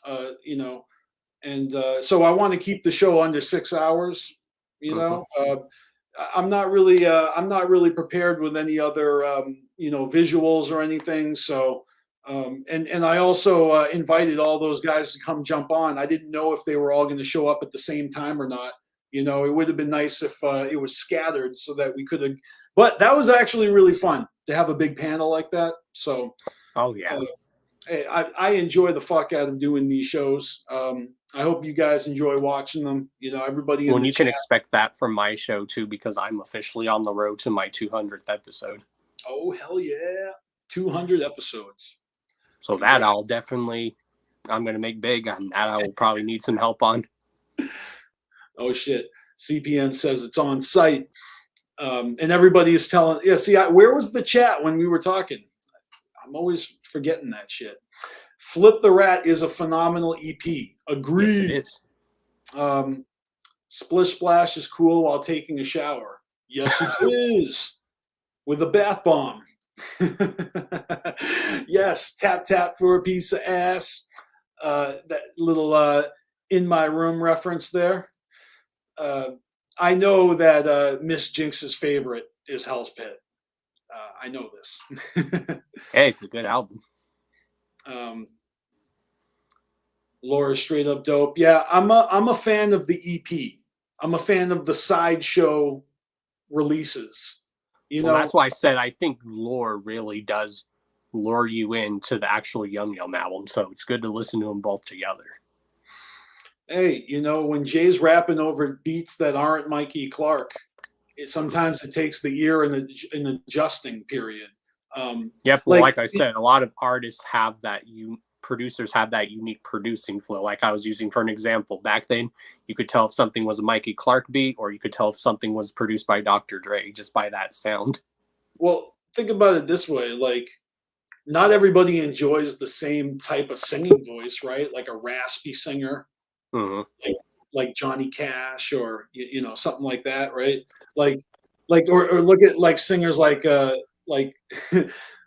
And so I want to keep the show under 6 hours. I'm not really prepared with any other visuals or anything. So and I also invited all those guys to come jump on. I didn't know if they were all going to show up at the same time or not. It would have been nice if it was scattered so that we could have. But that was actually really fun to have a big panel like that. So oh yeah. I enjoy the fuck out of doing these shows. I hope you guys enjoy watching them. Everybody. Well, you can expect that from my show too, because I'm officially on the road to my 200th episode. Oh hell yeah, 200 episodes. So that I'm going to make big on that. I will probably need some help on. Oh shit! CPN says it's on site, and everybody is telling. Yeah, see, where was the chat when we were talking? I'm always forgetting that shit. Flip the Rat is a phenomenal EP. Agreed. Yes, it is. Splish Splash is cool while taking a shower. Yes, it is. With a bath bomb. Yes, tap tap for a piece of ass. That little in my room reference there. I know that Miss Jinx's favorite is Hell's Pit. I know this. Hey, it's a good album. Laura's straight up dope. Yeah, I'm a fan of the EP. I'm a fan of the sideshow releases. That's why I said I think lore really does lure you into the actual Yum Yum album. So it's good to listen to them both together. Hey, when Jay's rapping over beats that aren't Mikey Clark, sometimes it takes the ear and an adjusting period. Yep, like I said, a lot of artists have that producers have that unique producing flow. Like I was using for an example, back then, you could tell if something was a Mikey Clark beat, or you could tell if something was produced by Dr. Dre just by that sound. Well, think about it this way. Like, not everybody enjoys the same type of singing voice, right? Like a raspy singer, like Johnny Cash, or something like that, right? Or look at like singers like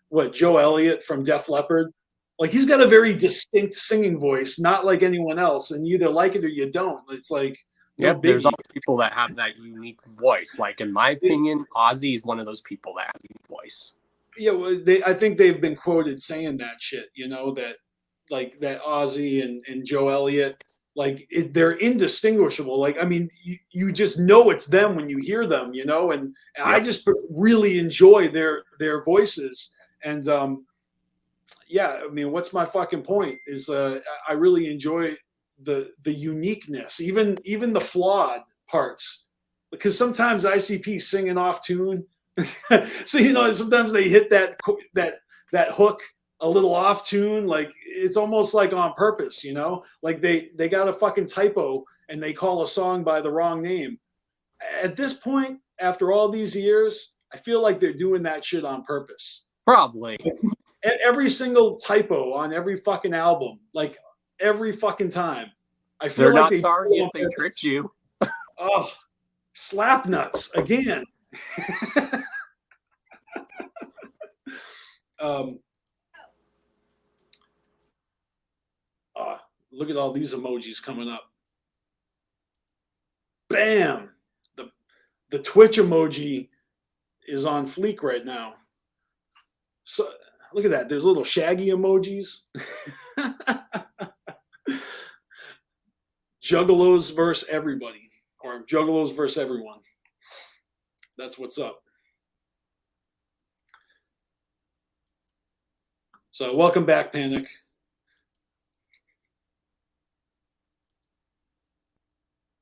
what, Joe Elliott from Def Leppard. Like, he's got a very distinct singing voice, not like anyone else, and you either like it or you don't. It's like There's other people that have that unique voice. Like in my opinion, Ozzy is one of those people that has a unique voice. Yeah, well, I think they've been quoted saying that shit. That like that Ozzy and Joe Elliott, like they're indistinguishable. Like, I mean, you just know it's them when you hear them. And I just really enjoy their voices. And yeah, I mean, what's my fucking point? Is I really enjoy the uniqueness, even the flawed parts, because sometimes ICP singing off tune. So sometimes they hit that hook a little off tune, like it's almost like on purpose. Like they got a fucking typo and they call a song by the wrong name. At this point, after all these years, I feel like they're doing that shit on purpose. Probably. Every single typo on every fucking album, like every fucking time. I feel they're like not sorry if they tricked you. Oh, slap nuts again. Look at all these emojis coming up. Bam! The Twitch emoji is on fleek right now. So look at that. There's little shaggy emojis. Juggalos versus everybody, or Juggalos versus everyone. That's what's up. So welcome back, Panic.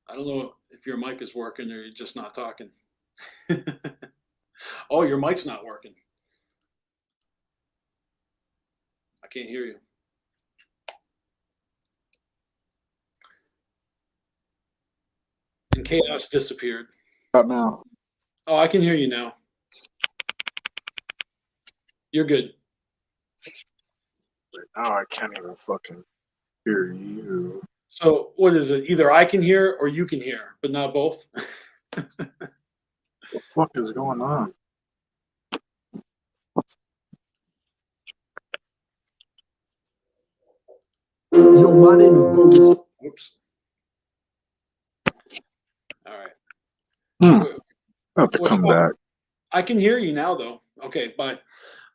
I don't know if your mic is working or you're just not talking. Oh, your mic's not working. I can't hear you. And Chaos disappeared. Up now. Oh, I can hear you now. You're good. Now I can't even fucking hear you. So what is it? Either I can hear or you can hear, but not both. What the fuck is going on? Yo, my name is Bogus. Whoops. All right. I have to come back. I can hear you now, though. Okay, bye.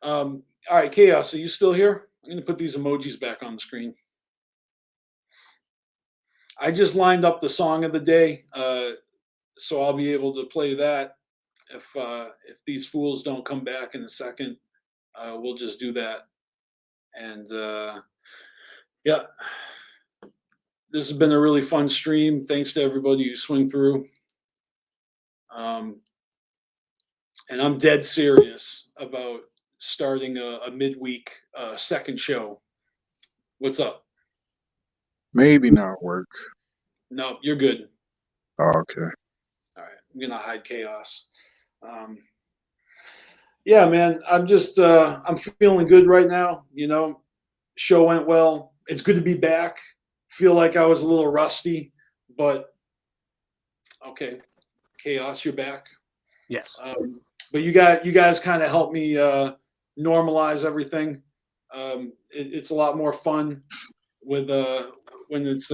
All right, Chaos, are you still here? I'm going to put these emojis back on the screen. I just lined up the song of the day, so I'll be able to play that. If these fools don't come back in a second, we'll just do that. And yeah, this has been a really fun stream. Thanks to everybody who swing through. And I'm dead serious about starting a midweek second show. What's up? Maybe not work. No, you're good. Oh, okay. All right, I'm gonna hide Chaos. Yeah, man, I'm just I'm feeling good right now. Show went well. It's good to be back. Feel like I was a little rusty, but okay. Chaos, you're back. Yes. But you guys kind of helped me normalize everything. It's a lot more fun with when it's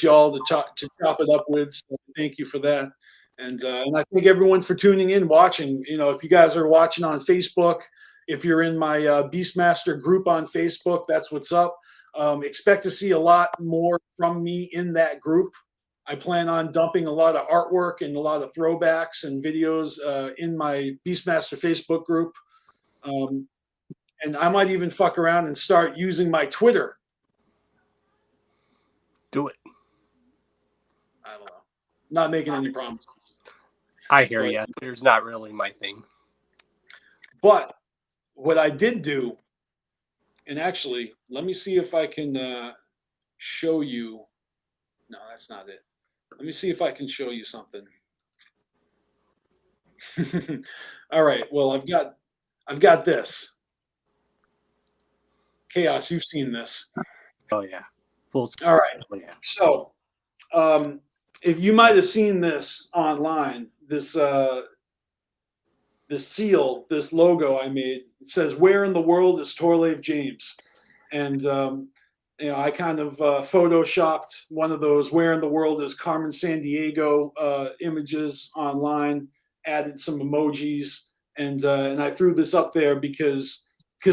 y'all to chop it up with. So thank you for that, and I thank everyone for tuning in, watching. If you guys are watching on Facebook, if you're in my BeastMasteR group on Facebook, that's what's up. Expect to see a lot more from me in that group. I plan on dumping a lot of artwork and a lot of throwbacks and videos in my BeastMasteR Facebook group. And I might even fuck around and start using my Twitter. Do it. I don't know. Not making any promises. I hear you. Twitter's not really my thing. But what I did do And actually, let me see if I can show you. No, that's not it. Let me see if I can show you something. All right. Well, I've got this. Chaos, you've seen this. Oh yeah. Full. All right. Yeah. So, if you might have seen this online, this seal, this logo I made, it says, "Where in the world is Torlave James?" And I kind of photoshopped one of those "Where in the world is Carmen Sandiego" images online, added some emojis, and I threw this up there because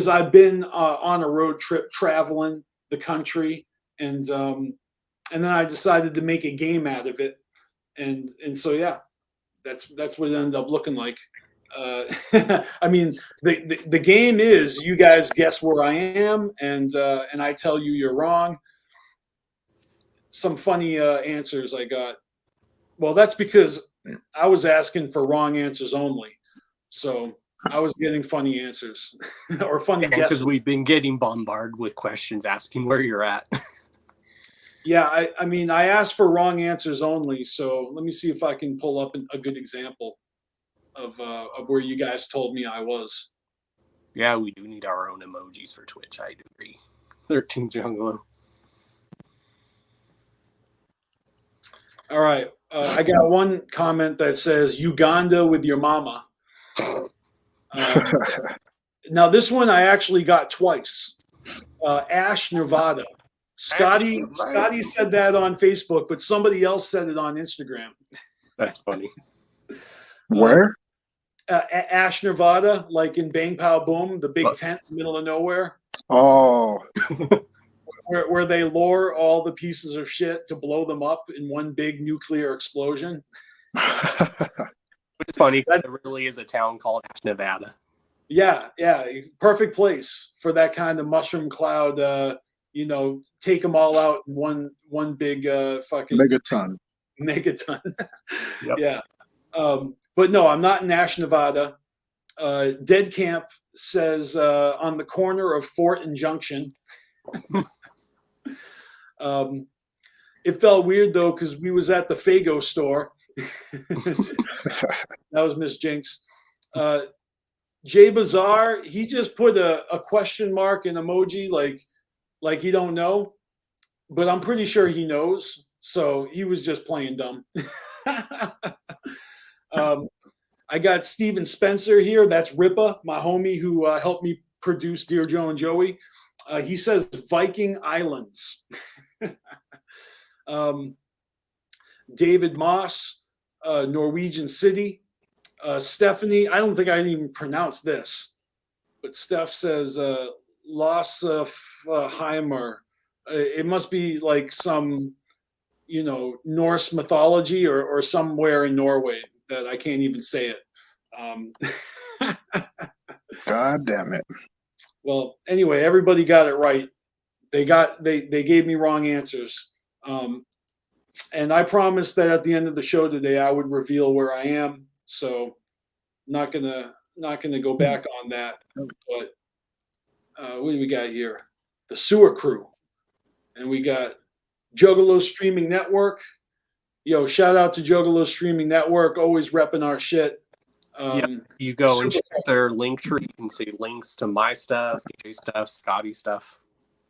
I've been on a road trip traveling the country, and then I decided to make a game out of it, and so yeah, that's what it ended up looking like. I mean, the game is you guys guess where I am, and I tell you you're wrong. Some funny answers I got. Well, that's because I was asking for wrong answers only, so I was getting funny answers or funny guesses. Because we've been getting bombarded with questions asking where you're at. Yeah, I mean, I asked for wrong answers only, so let me see if I can pull up a good example of where you guys told me I was. Yeah, we do need our own emojis for Twitch. I do agree. 13's young low. All right, I got one comment that says Uganda with your mama. Now this one I actually got twice. Ash, Nevada. Scotty said that on Facebook, but somebody else said it on Instagram. That's funny. Where? Ash, Nevada, like in Bang Pow Boom, the big tent in the middle of nowhere. Oh. Where they lure all the pieces of shit to blow them up in one big nuclear explosion. It's funny because there really is a town called Ash, Nevada. Yeah, perfect place for that kind of mushroom cloud. Take them all out in one big fucking Megaton. Yep. Yeah. But no, I'm not in Ash, Nevada. Dead Camp says on the corner of Fort and Junction. It felt weird though because we was at the Fago store. That was Miss Jinx. Jay Bazaar, he just put a question mark and emoji like you don't know, but I'm pretty sure he knows. So he was just playing dumb. I got Steven Spencer here. That's Ripa, my homie who helped me produce Dear Joe and Joey. He says Viking Islands. David Moss, Norwegian City. Stephanie, I don't think I can even pronounce this, but Steph says Lossaheimer. It must be like some, Norse mythology or somewhere in Norway that I can't even say it. God damn it. Well, anyway, everybody got it right. They gave me wrong answers. And I promised that at the end of the show today I would reveal where I am. So not gonna go back on that. But what do we got here? The Sewer Crew. And we got Juggalo Streaming Network. Yo, shout out to Juggalo Streaming Network, always repping our shit. If you go and check their link tree, you can see links to my stuff, DJ stuff, Scotty stuff.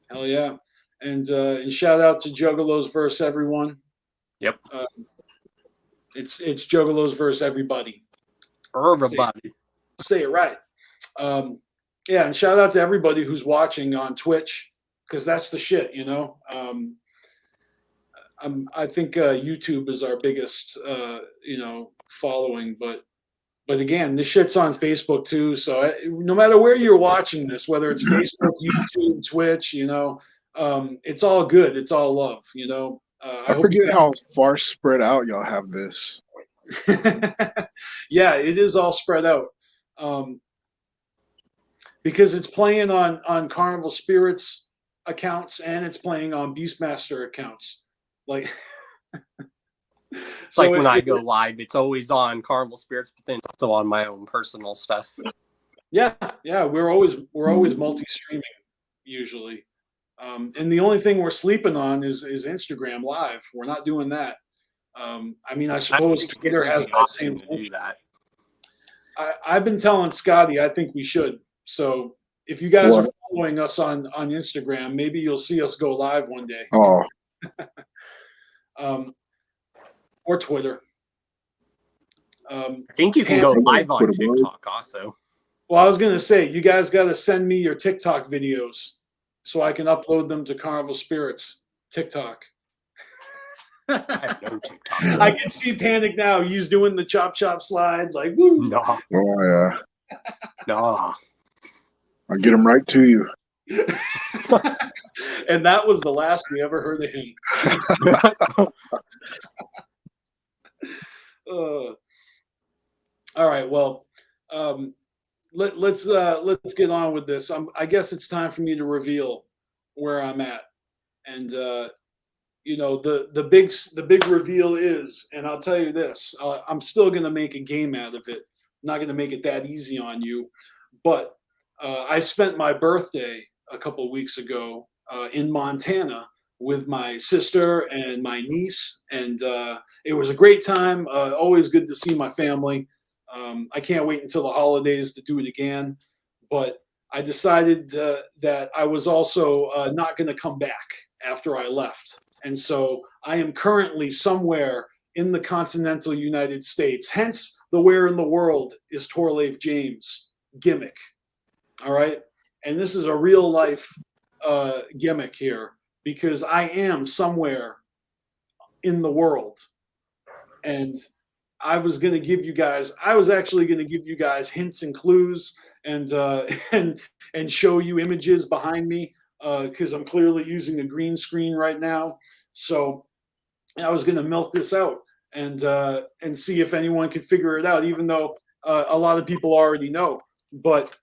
Hell yeah. And shout out to Juggalos versus everyone. Yep. It's Juggalos versus everybody. Everybody. Say it right. Yeah, and shout out to everybody who's watching on Twitch, because that's the shit, I think YouTube is our biggest, following, but again, this shit's on Facebook too. So no matter where you're watching this, whether it's Facebook, YouTube, Twitch, it's all good. It's all love, I forget how far spread out y'all have this. Yeah, it is all spread out. Because it's playing on Carnival Spirits accounts and it's playing on BeastMasteR accounts. Like, it's like when I go live, it's always on Carnival Spirits, but then it's also on my own personal stuff. Yeah, we're always multi-streaming. usually. And the only thing we're sleeping on is Instagram Live. We're not doing that. I mean, I suppose Twitter has that same to do that. I've been telling Scotty I think we should. So if you guys are following us on Instagram, maybe you'll see us go live one day. Oh. Or Twitter. I think you can go live on TikTok also. Well, I was going to say, you guys got to send me your TikTok videos so I can upload them to Carnival Spirits TikTok. I have no TikTok. I can see Panic now. He's doing the chop slide, like woo. No. Oh yeah. No. I'll get him right to you. And that was the last we ever heard of him. All right. Well, let's get on with this. I guess it's time for me to reveal where I'm at, and you know, the big reveal is, and I'll tell you this, I'm still going to make a game out of it. I'm not going to make it that easy on you, but I spent my birthday a couple of weeks ago in Montana with my sister and my niece, and it was a great time. Always good to see my family. I can't wait until the holidays to do it again, but I decided that I was also not going to come back after I left. And so I am currently somewhere in the continental United States, hence the where in the world is Torleif James gimmick. All right. And this is a real life gimmick here, because I am somewhere in the world. And I was actually going to give you guys hints and clues and show you images behind me, because I'm clearly using a green screen right now. So I was going to milk this out and see if anyone could figure it out, even though a lot of people already know. But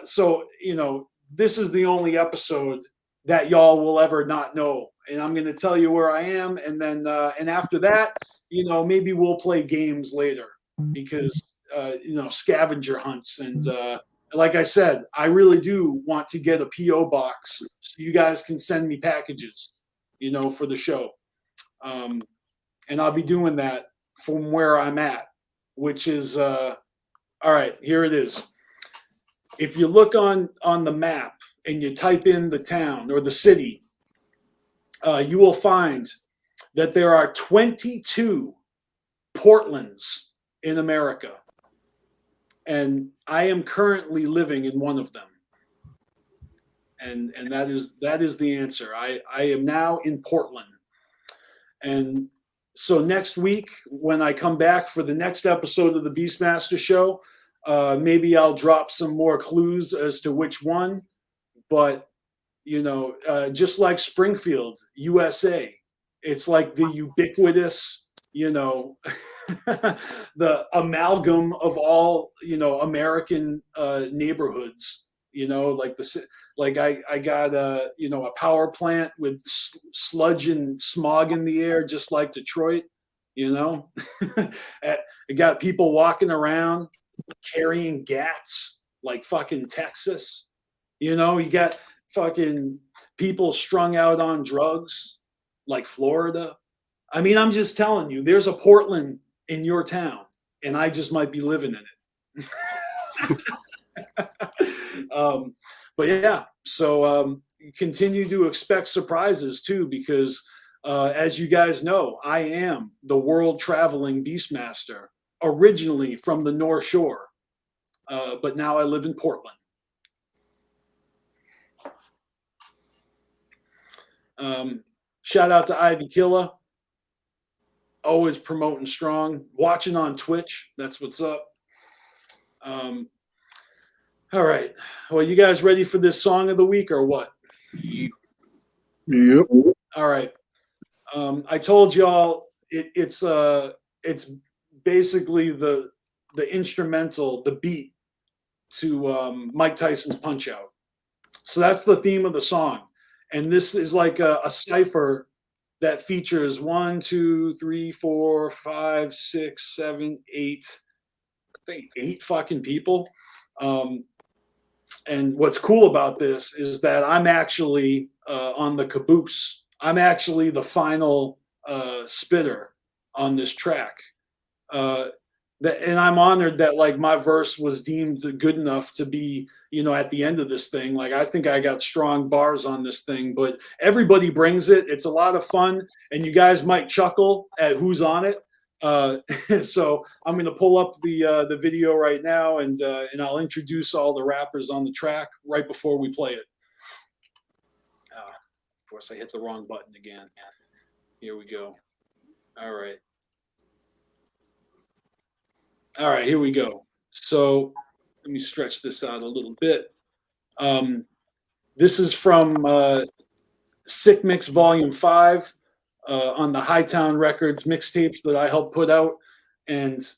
so, you know, this is the only episode that y'all will ever not know. And I'm going to tell you where I am. And then, and after that, you know, maybe we'll play games later, because, you know, scavenger hunts. And like I said, I really do want to get a P.O. box so you guys can send me packages, you know, for the show. And I'll be doing that from where I'm at, which is, all right, here it is. If you look on the map and you type in the town or the city, you will find that there are 22 Portlands in America. And I am currently living in one of them. And that is the answer. I am now in Portland. And so next week, when I come back for the next episode of the BeastMasteR show, maybe I'll drop some more clues as to which one. But, you know, just like Springfield, USA, it's like the ubiquitous, you know, the amalgam of all, you know, American neighborhoods, you know, like I got a, you know, a power plant with sludge and smog in the air, just like Detroit, you know. I got people walking around carrying gats like fucking Texas, you know. You got fucking people strung out on drugs like Florida. I mean, I'm just telling you, there's a Portland in your town, and I just might be living in it. But yeah, so continue to expect surprises too, because as you guys know, I am the world traveling BeastMaster, originally from the North Shore, but now I live in Portland. Shout out to Ivy Killa, always promoting strong, watching on Twitch. That's what's up. All right. Well, you guys ready for this song of the week or what? Yep. All right. I told y'all it's basically the instrumental, the beat to Mike Tyson's Punch Out. So that's the theme of the song. And this is like a cipher that features 1, 2, 3, 4, 5, 6, 7, 8. I think 8 fucking people. And what's cool about this is that I'm actually on the caboose. I'm actually the final spitter on this track. And I'm honored that like my verse was deemed good enough to be, you know, at the end of this thing. Like I think I got strong bars on this thing, but everybody brings it. It's a lot of fun, and you guys might chuckle at who's on it. So I'm going to pull up the video right now, and I'll introduce all the rappers on the track right before we play it. Of course, I hit the wrong button again. Here we go. All right. All right, here we go. So let me stretch this out a little bit. This is from Sick Mix Volume 5 on the Hightown Records mixtapes that I helped put out. And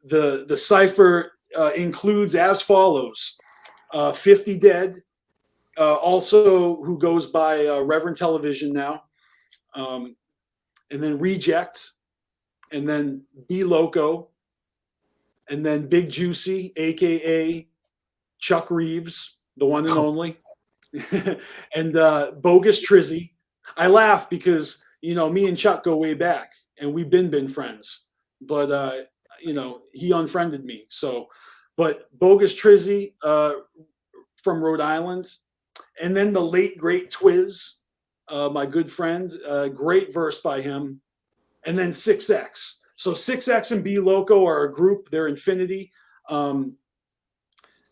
the cipher includes as follows. 50 Dead, also who goes by Reverend Television now. And then Reject, and then B Loco, and then Big Juicy, aka Chuck Reeves, the one and only, and Bogus Trizzy. I laugh because, you know, me and Chuck go way back, and we've been friends. But you know, he unfriended me. So, but Bogus Trizzy from Rhode Island, and then the late great Twiz, my good friend, great verse by him, and then 6X. So 6X and B Loco are a group. They're Infinity, and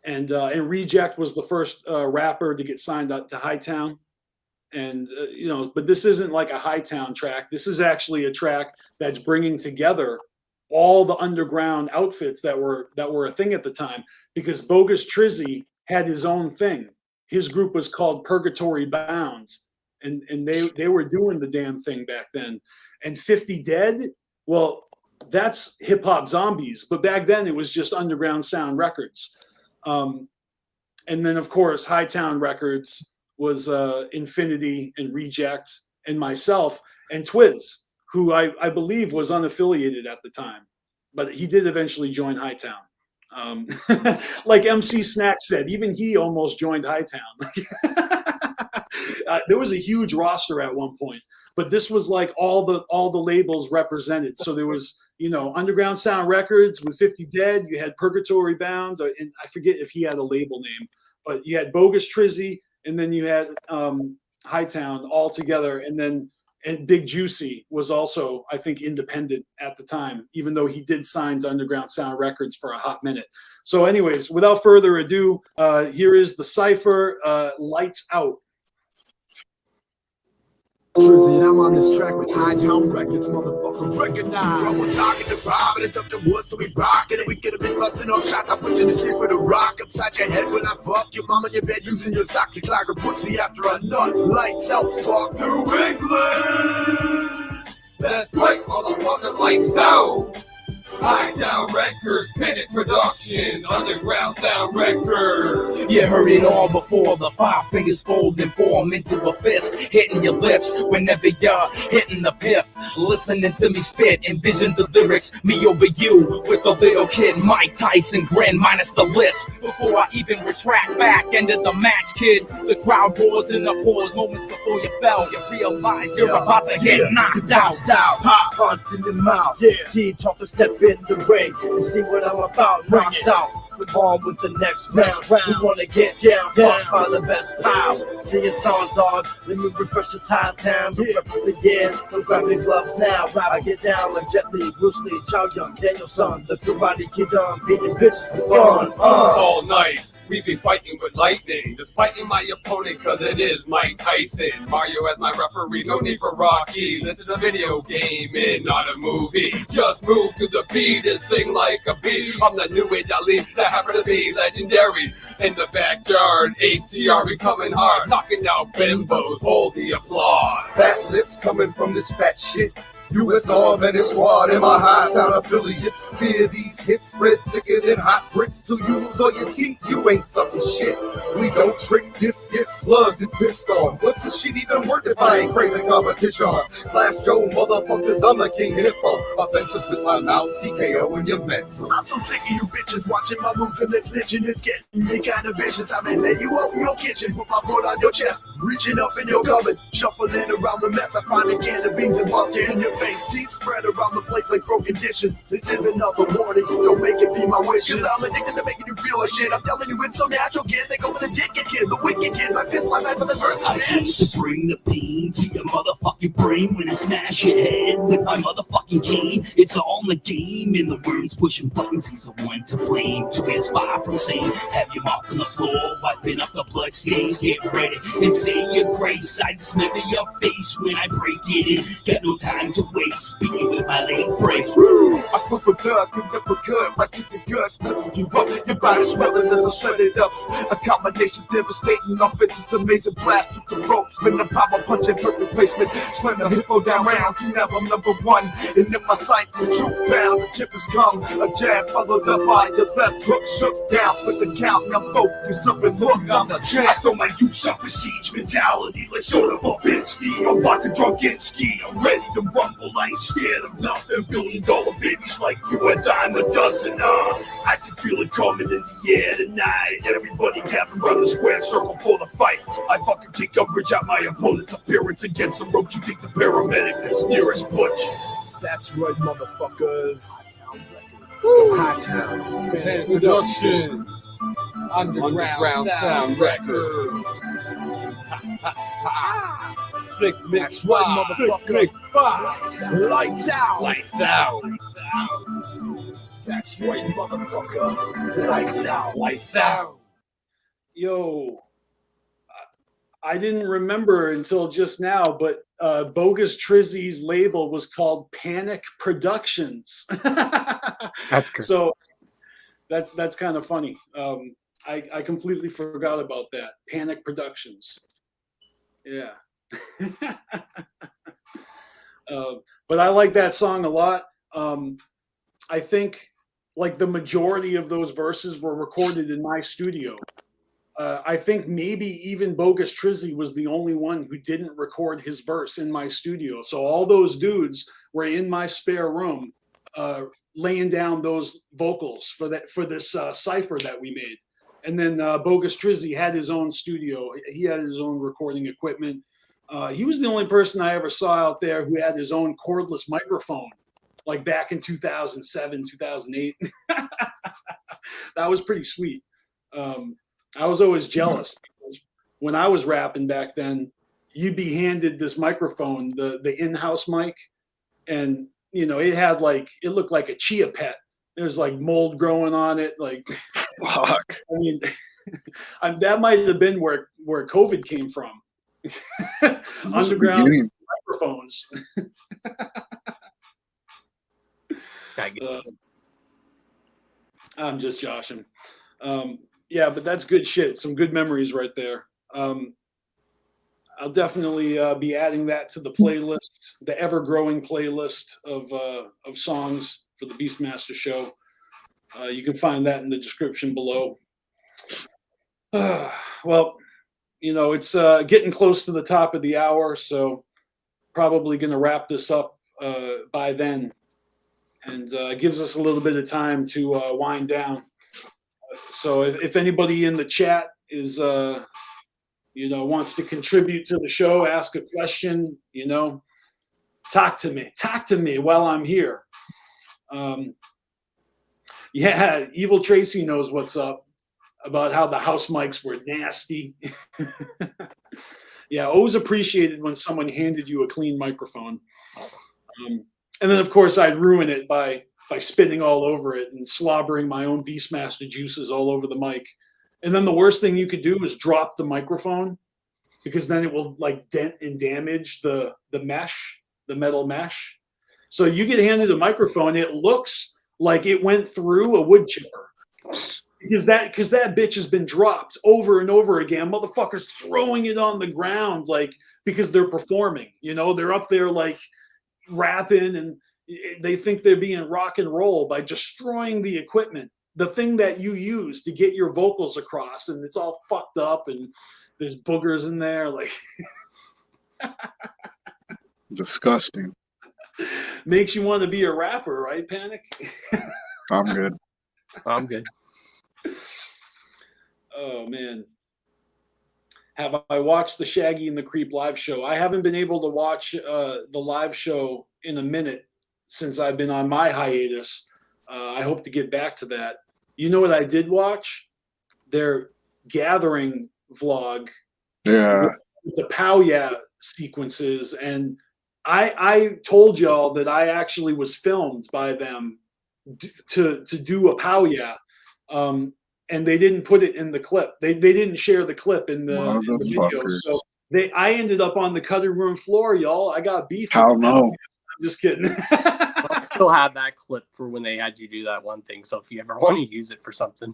Reject was the first rapper to get signed up to Hightown. And you know, but this isn't like a Hightown track. This is actually a track that's bringing together all the underground outfits that were a thing at the time. Because Bogus Trizzy had his own thing. His group was called Purgatory Bound, and they were doing the damn thing back then. And 50 Dead, well, that's Hip Hop Zombies, but back then it was just Underground Sound Records. And then of course Hightown Records was Infinity and Reject and myself and Twiz, who I believe was unaffiliated at the time, but he did eventually join Hightown. Like MC Snack said, even he almost joined Hightown. There was a huge roster at one point, but this was like all the labels represented. So there was, you know, Underground Sound Records with 50 Dead. You had Purgatory Bound, and I forget if he had a label name, but you had Bogus Trizzy, and then you had Hightown all together, and Big Juicy was also, I think, independent at the time, even though he did sign to Underground Sound Records for a hot minute. So anyways, without further ado, here is the cipher, Lights Out. Trizzy, and I'm on this track with Hightown Records, motherfucker, recognize. From Woonsocket to Providence up the woods to we rockin', and we could have been busting off shots. I put you to sleep with a rock upside your head when I fuck your mom in your bed using your sock. You clog her pussy after a nut. Lights out, fuck New England. That's right, motherfucker, lights out. Hightown Records, Pennant Production, Underground Sound Records. You heard it all before, the 5 fingers fold and form into a fist, hitting your lips whenever you're hitting the piff. Listening to me spit, envision the lyrics, me over you with the little kid Mike Tyson grin minus the list. Before I even retract back into the match, kid, the crowd roars in the pause. Moments before you fell, you realize you're about to get knocked out. Style, hot, constant in mouth. Yeah, kid, talk to step in the ring and see what I'm about. Knocked out. On with the next round. We wanna get down, by the best pal. Seeing stars, dog. Let me refresh this high town. We rep the years, so grab your gloves now. I get down like Jet Li, Bruce Lee, Chow Young, Danielson. The karate kid on, beating bitches for fun. All night. We be fighting with lightning, despiting my opponent cause it is Mike Tyson. Mario as my referee, no need for Rocky. This is a video game and not a movie. Just move to the beat and sing like a bee. I'm the new age Ali that happen to be legendary. In the backyard, HTR be coming hard, knocking out bimbos, hold the applause. Fat lips coming from this fat shit. USR, Venice Squad, and my high sound affiliates. Fear these hits spread thicker than hot bricks till you lose all your teeth. You ain't sucking shit. We don't trick this, get slugged and pissed on. What's the shit even worth if I ain't craving competition? Blast your motherfuckers, I'm a king hippo. Offensive with my mouth, TKO in your mental. I'm so sick of you bitches watching my moves and then snitching. It's getting me kind of vicious. I may lay you off in your kitchen, put my foot on your chest, reaching up in your cupboard, shuffling around the mess. I find a can of beans and bust you in your face. Deep spread around the place like broken dishes. This is another warning, don't make it be my wishes. Cause I'm addicted to making you feel like shit. I'm telling you it's so natural, kid. They go with the dickhead kid, the wicked kid. My fist like for the verse. I hate to bring the pain to your motherfucking brain when I smash your head with my motherfucking cane. It's all in the game, and the worms pushing buttons. He's the one to blame. To his far from sane. Have your mouth on the floor, wiping up the blood stains. Get ready and say your grace. I dismember your face when I break it in. Got no time to waste. Speaking with my late breath. I spoke with Doug, you never good. My teeth and guts, nothing you up. Your body swelling as I shred it up. A combination devastating offenses, amazing blast through the ropes. Been the power punching perfect placement. Slam the hippo down round to now I'm number one. And in my sights is true bound. The chip has come. A jab followed up by your left hook. Shook down with the count. Now focus up and look. I'm the champ. I throw my dukes up a siege mentality like Soda Popinski. I'm vodka Drunkinski. I'm ready to rumble. I ain't scared of nothing. $1 billion babies like you, a dime a dozen. I can feel it coming in the air tonight. Everybody gather around the square circle for the fight. I fucking take umbrage at my opponent's appearance against the ropes. You think the paramedic that's nearest butch. That's right, motherfuckers. Hot Town. Production. Underground sound record. Sick mix, That's right, motherfucker. Lights out. Lights out. That's right, motherfucker. Lights out. Lights out. Yo, I didn't remember until just now, but Bogus Trizzy's label was called Panic Productions. That's good. So that's kind of funny. I completely forgot about that. Panic Productions. Yeah. But I like that song a lot. I think like the majority of those verses were recorded in my studio. I think maybe even Bogus Trizzy was the only one who didn't record his verse in my studio. So all those dudes were in my spare room laying down those vocals for this cipher that we made. And then Bogus Trizzy had his own studio. He had his own recording equipment. He was the only person I ever saw out there who had his own cordless microphone, like back in 2007, 2008. That was pretty sweet. I was always jealous because when I was rapping back then, you'd be handed this microphone, the in-house mic, and you know it looked like a chia pet. There's like mold growing on it, like fuck. I mean, that might have been where COVID came from. Underground microphones. I'm just joshing. Yeah, but that's good shit. Some good memories right there. I'll definitely be adding that to the playlist, the ever-growing playlist of songs for the BeastMaster show. You can find that in the description below. Well, you know, it's getting close to the top of the hour, so probably going to wrap this up by then. And gives us a little bit of time to wind down. So if anybody in the chat is, wants to contribute to the show, ask a question, talk to me while I'm here. Yeah, Evil Tracy knows what's up about how the house mics were nasty. Yeah, always appreciated when someone handed you a clean microphone. And then, of course, I'd ruin it by spitting all over it and slobbering my own BeastMaster juices all over the mic. And then the worst thing you could do is drop the microphone, because then it will like dent and damage the mesh, the metal mesh. So you get handed a microphone, it looks like it went through a wood chipper. Because that bitch has been dropped over and over again. Motherfuckers throwing it on the ground, like, because they're performing. They're up there like rapping, and They think they're being rock and roll by destroying the equipment, the thing that you use to get your vocals across, and it's all fucked up and there's boogers in there. Like, Disgusting. makes you want to be a rapper, right, Panic? I'm good. I'm good. Oh man. Have I watched the Shaggy and the Creep live show? I haven't been able to watch the live show in a minute since I've been on my hiatus. I hope to get back to that. You know what I did watch? Their gathering vlog. Yeah. With the Pow Yeah sequences. And I told y'all that I actually was filmed by them to do a Pow Yeah. And they didn't put it in the clip. They didn't share the clip in the video. So I ended up on the cutting room floor, y'all. I got beef. How no? I'm just kidding. I still have that clip for when they had you do that one thing. So if you ever want to use it for something.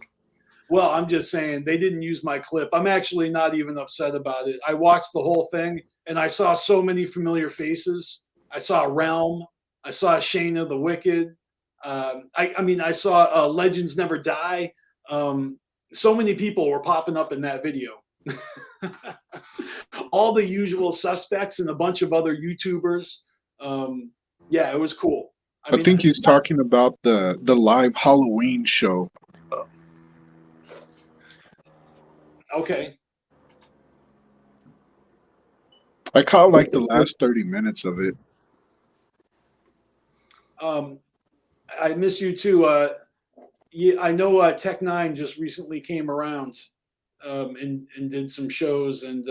Well, I'm just saying they didn't use my clip. I'm actually not even upset about it. I watched the whole thing and I saw so many familiar faces. I saw Realm. I saw Shayna the Wicked. I saw Legends Never Die. So many people were popping up in that video. All the usual suspects and a bunch of other YouTubers. Yeah, it was cool. I think he's talking about the live Halloween show. Okay. I caught like the last 30 minutes of it. I miss you too. Yeah, I know Tech9 just recently came around and did some shows and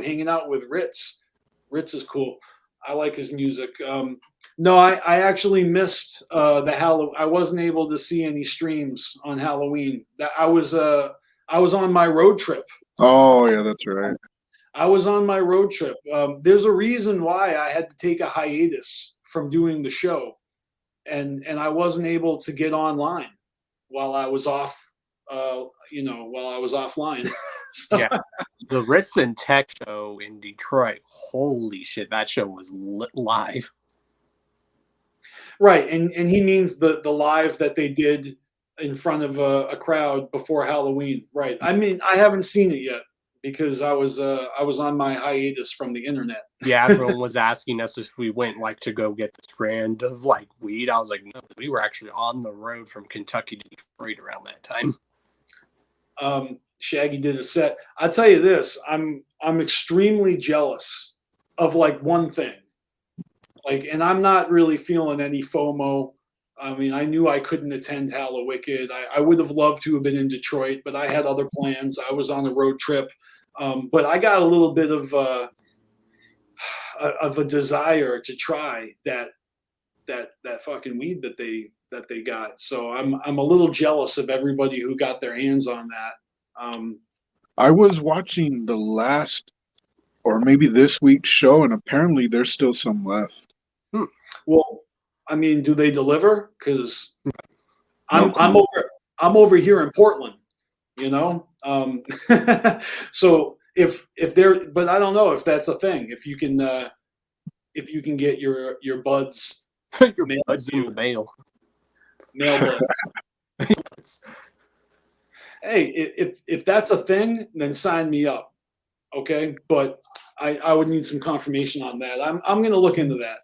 hanging out with Ritz. Ritz is cool. I like his music. No, I actually missed the Halloween. I wasn't able to see any streams on Halloween. I was on my road trip. Oh yeah, that's right. I was on my road trip. There's a reason why I had to take a hiatus from doing the show, and I wasn't able to get online while I was off. While I was offline. So, yeah, the Ritz and Tech show in Detroit. Holy shit, that show was lit live. Right, and he means the live that they did in front of a crowd before Halloween. Right. I mean, I haven't seen it yet because I was on my hiatus from the internet. Yeah, everyone was asking us if we went like to go get the strand of like weed. I was like, no, we were actually on the road from Kentucky to Detroit around that time. Shaggy did a set. I'll tell you this, I'm extremely jealous of like one thing. Like, and I'm not really feeling any FOMO. I mean, I knew I couldn't attend Hallowicked. I would have loved to have been in Detroit, but I had other plans. I was on a road trip. But I got a little bit of a desire to try that fucking weed that they got. So I'm a little jealous of everybody who got their hands on that. I was watching the last or maybe this week's show, and apparently there's still some left. Well, I mean, do they deliver? Because I'm over here in Portland, you know. So if they're, but I don't know if that's a thing. If you can get your buds, your buds in the mail, buds. Hey, if that's a thing, then sign me up, okay? But I would need some confirmation on that. I'm going to look into that.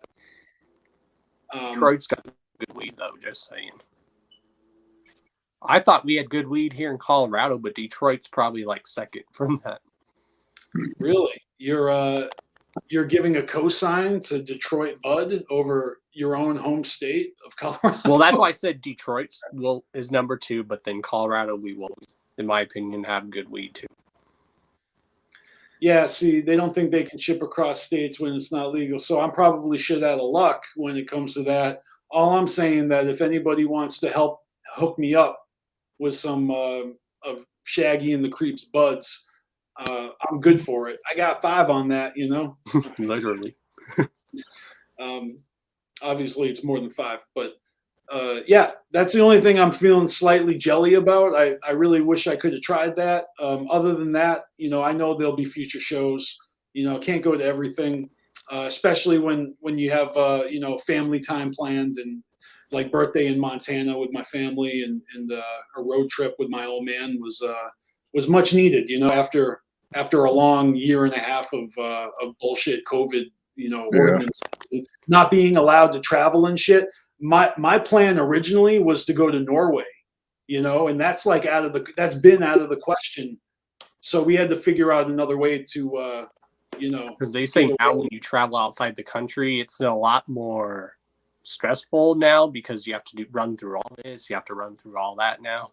Detroit's got good weed, though. Just saying. I thought we had good weed here in Colorado, but Detroit's probably like second from that. Really, you're giving a cosign to Detroit Bud over your own home state of Colorado? Well, that's why I said Detroit's is number 2, but then Colorado, we will, in my opinion, have good weed too. Yeah, see, they don't think they can ship across states when it's not legal. So I'm probably shit out of luck when it comes to that. All I'm saying that if anybody wants to help hook me up with some of Shaggy and the Creeps buds, I'm good for it. I got 5 on that, you know. Literally. Obviously, it's more than 5, but yeah, that's the only thing I'm feeling slightly jelly about. I really wish I could have tried that. Other than that, you know, I know there'll be future shows. You know, can't go to everything. especially when you have family time planned, and like birthday in Montana with my family, and a road trip with my old man was much needed. After a long year and a half of bullshit COVID, ordinance, not being allowed to travel and shit. My plan originally was to go to Norway, and that's like that's been out of the question. So we had to figure out another way to, because they say now when you travel outside the country, it's a lot more stressful now because you have to run through all this, you have to run through all that now.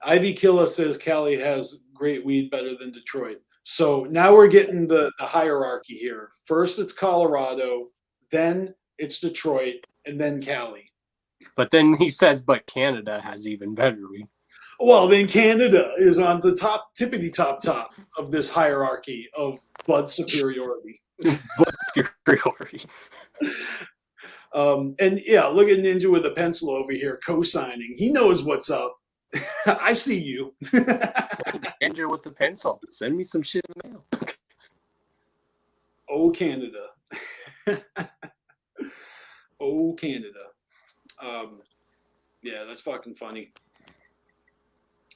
Ivy Killa says Cali has great weed, better than Detroit. So now we're getting the hierarchy here. First it's Colorado, then it's Detroit, and then Cali. But then he says, but Canada has even better weed. Well, then Canada is on the tippity top of this hierarchy of bud superiority. Bud superiority. And yeah, look at Ninja with a pencil over here co-signing. He knows what's up. I see you. Ninja with the pencil. Send me some shit in the mail. Oh, Canada. Oh, Canada. Yeah, that's fucking funny.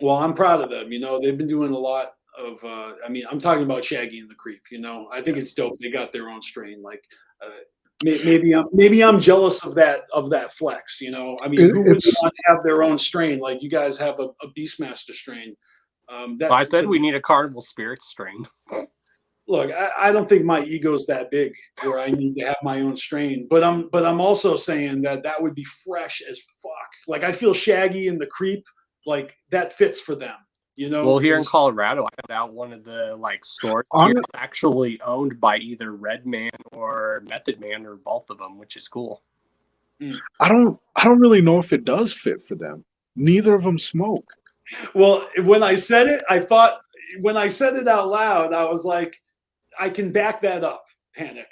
Well, I'm proud of them. They've been doing a lot of. I'm talking about Shaggy and the Creep. I think it's dope. They got their own strain. Like, maybe I'm jealous of that flex. Who would want to have their own strain? Like you guys have a BeastMaster strain. I said we need a Carnival Spirits strain. Look, I don't think my ego's that big where I need to have my own strain. But I'm also saying that would be fresh as fuck. Like I feel Shaggy and the Creep, like that fits for them. Well, here in Colorado, I found out one of the stores here is actually owned by either Redman or Method Man or both of them, which is cool. I don't really know if it does fit for them. Neither of them smoke. Well, when I said it out loud, I was like, I can back that up, Panic,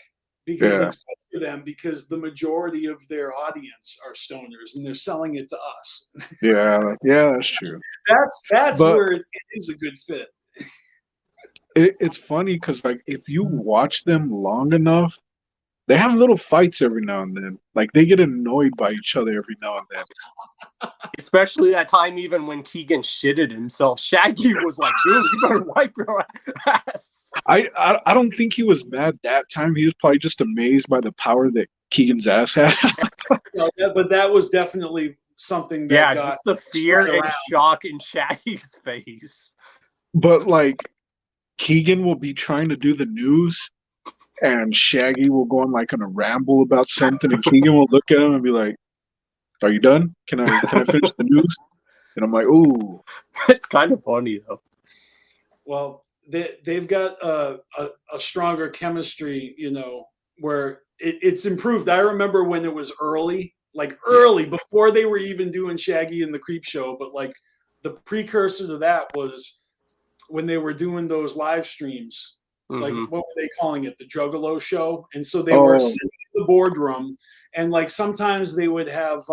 because it's good for them because the majority of their audience are stoners and they're selling it to us. Yeah, that's true. That's where it is a good fit. It's funny because if you watch them long enough, they have little fights every now and then. Like they get annoyed by each other every now and then. Especially that time, even when Keegan shitted himself, Shaggy was like, "Dude, you better wipe your ass." I don't think he was mad that time. He was probably just amazed by the power that Keegan's ass had. But that was definitely something that got just the fear and shock in Shaggy's face. But Keegan will be trying to do the news, and Shaggy will go on a ramble about something, and Keegan will look at him and be like, "Are you done? Can I finish the news?" And I'm like, "Ooh." It's kind of funny though. Well, they've got a stronger chemistry, where it's improved. I remember when it was early before they were even doing Shaggy and the Creep Show, but the precursor to that was when they were doing those live streams. What were they calling it? The Juggalo Show. And so they were sitting in the boardroom, and sometimes they would have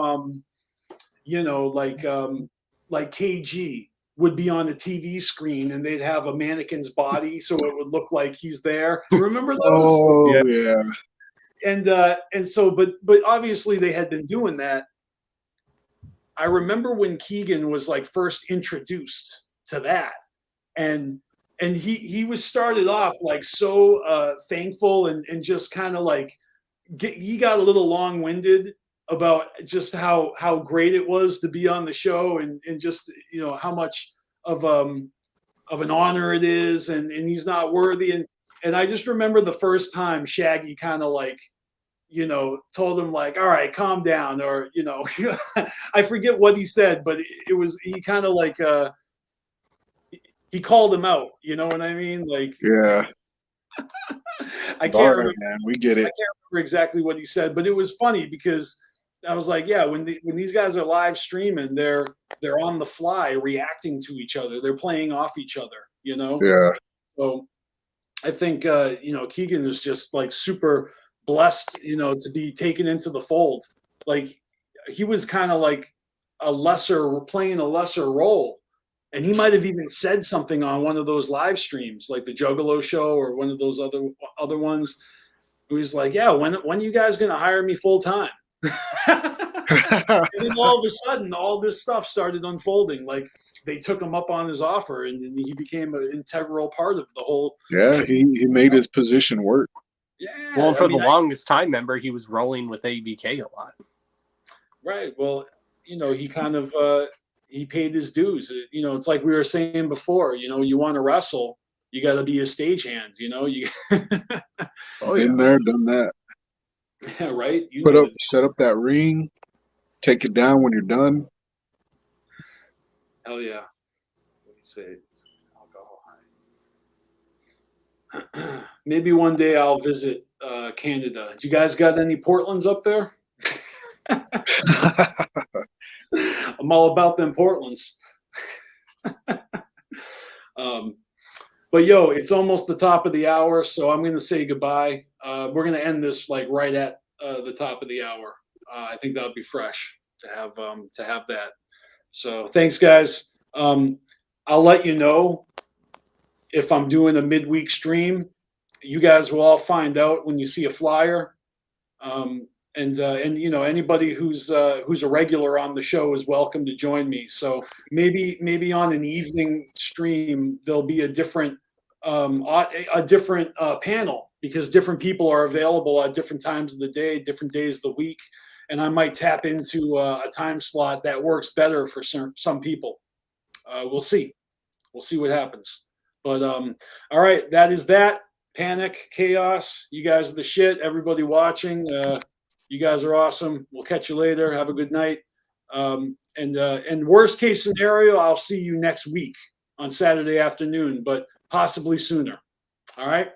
KG would be on the TV screen, and they'd have a mannequin's body so it would look like he's there. You remember those? Oh yeah. And so but obviously they had been doing that. I remember when Keegan was first introduced to that, and he was started off so thankful and just kind of he got a little long-winded about just how great it was to be on the show, and just how much of an honor it is, and he's not worthy, and I just remember the first time Shaggy kind of told him all right, calm down, or I forget what he said, but it was he kind of he called him out, you know what I mean? Yeah. I can't remember. Man, we get it. I can't remember exactly what he said, but it was funny because I was like, yeah, when these guys are live streaming, they're on the fly reacting to each other. They're playing off each other, Yeah. So I think Keegan is just super blessed, to be taken into the fold. He was kind of playing a lesser role And he might have even said something on one of those live streams, like the Juggalo show or one of those other ones. He was like, "Yeah, when are you guys going to hire me full time?" And then all of a sudden, all this stuff started unfolding. Like they took him up on his offer, and he became an integral part of the whole. Yeah, he made his position work. Yeah. Well, for the longest time, remember, he was rolling with ABK a lot. Right. Well, he kind of he paid his dues. It's like we were saying before. You want to wrestle, you got to be a stagehand. You. Been there, done that. Yeah, right. Set up that ring, take it down when you're done. Hell yeah. Let me say alcohol. Maybe one day I'll visit Canada. Do you guys got any Portlands up there? I'm all about them Portlands. But yo, it's almost the top of the hour, so I'm going to say goodbye. We're going to end this like right at the top of the hour. I think that would be fresh to have that. So thanks, guys. I'll let you know if I'm doing a midweek stream. You guys will all find out when you see a flyer. And anybody who's a regular on the show is welcome to join me. So maybe on an evening stream there'll be a different panel, because different people are available at different times of the day, different days of the week, and I might tap into a time slot that works better for some people. We'll see what happens. But all right, that is that. Panic, chaos. You guys are the shit. Everybody watching. You guys are awesome. We'll catch you later. Have a good night. And worst case scenario, I'll see you next week on Saturday afternoon, but possibly sooner. All right.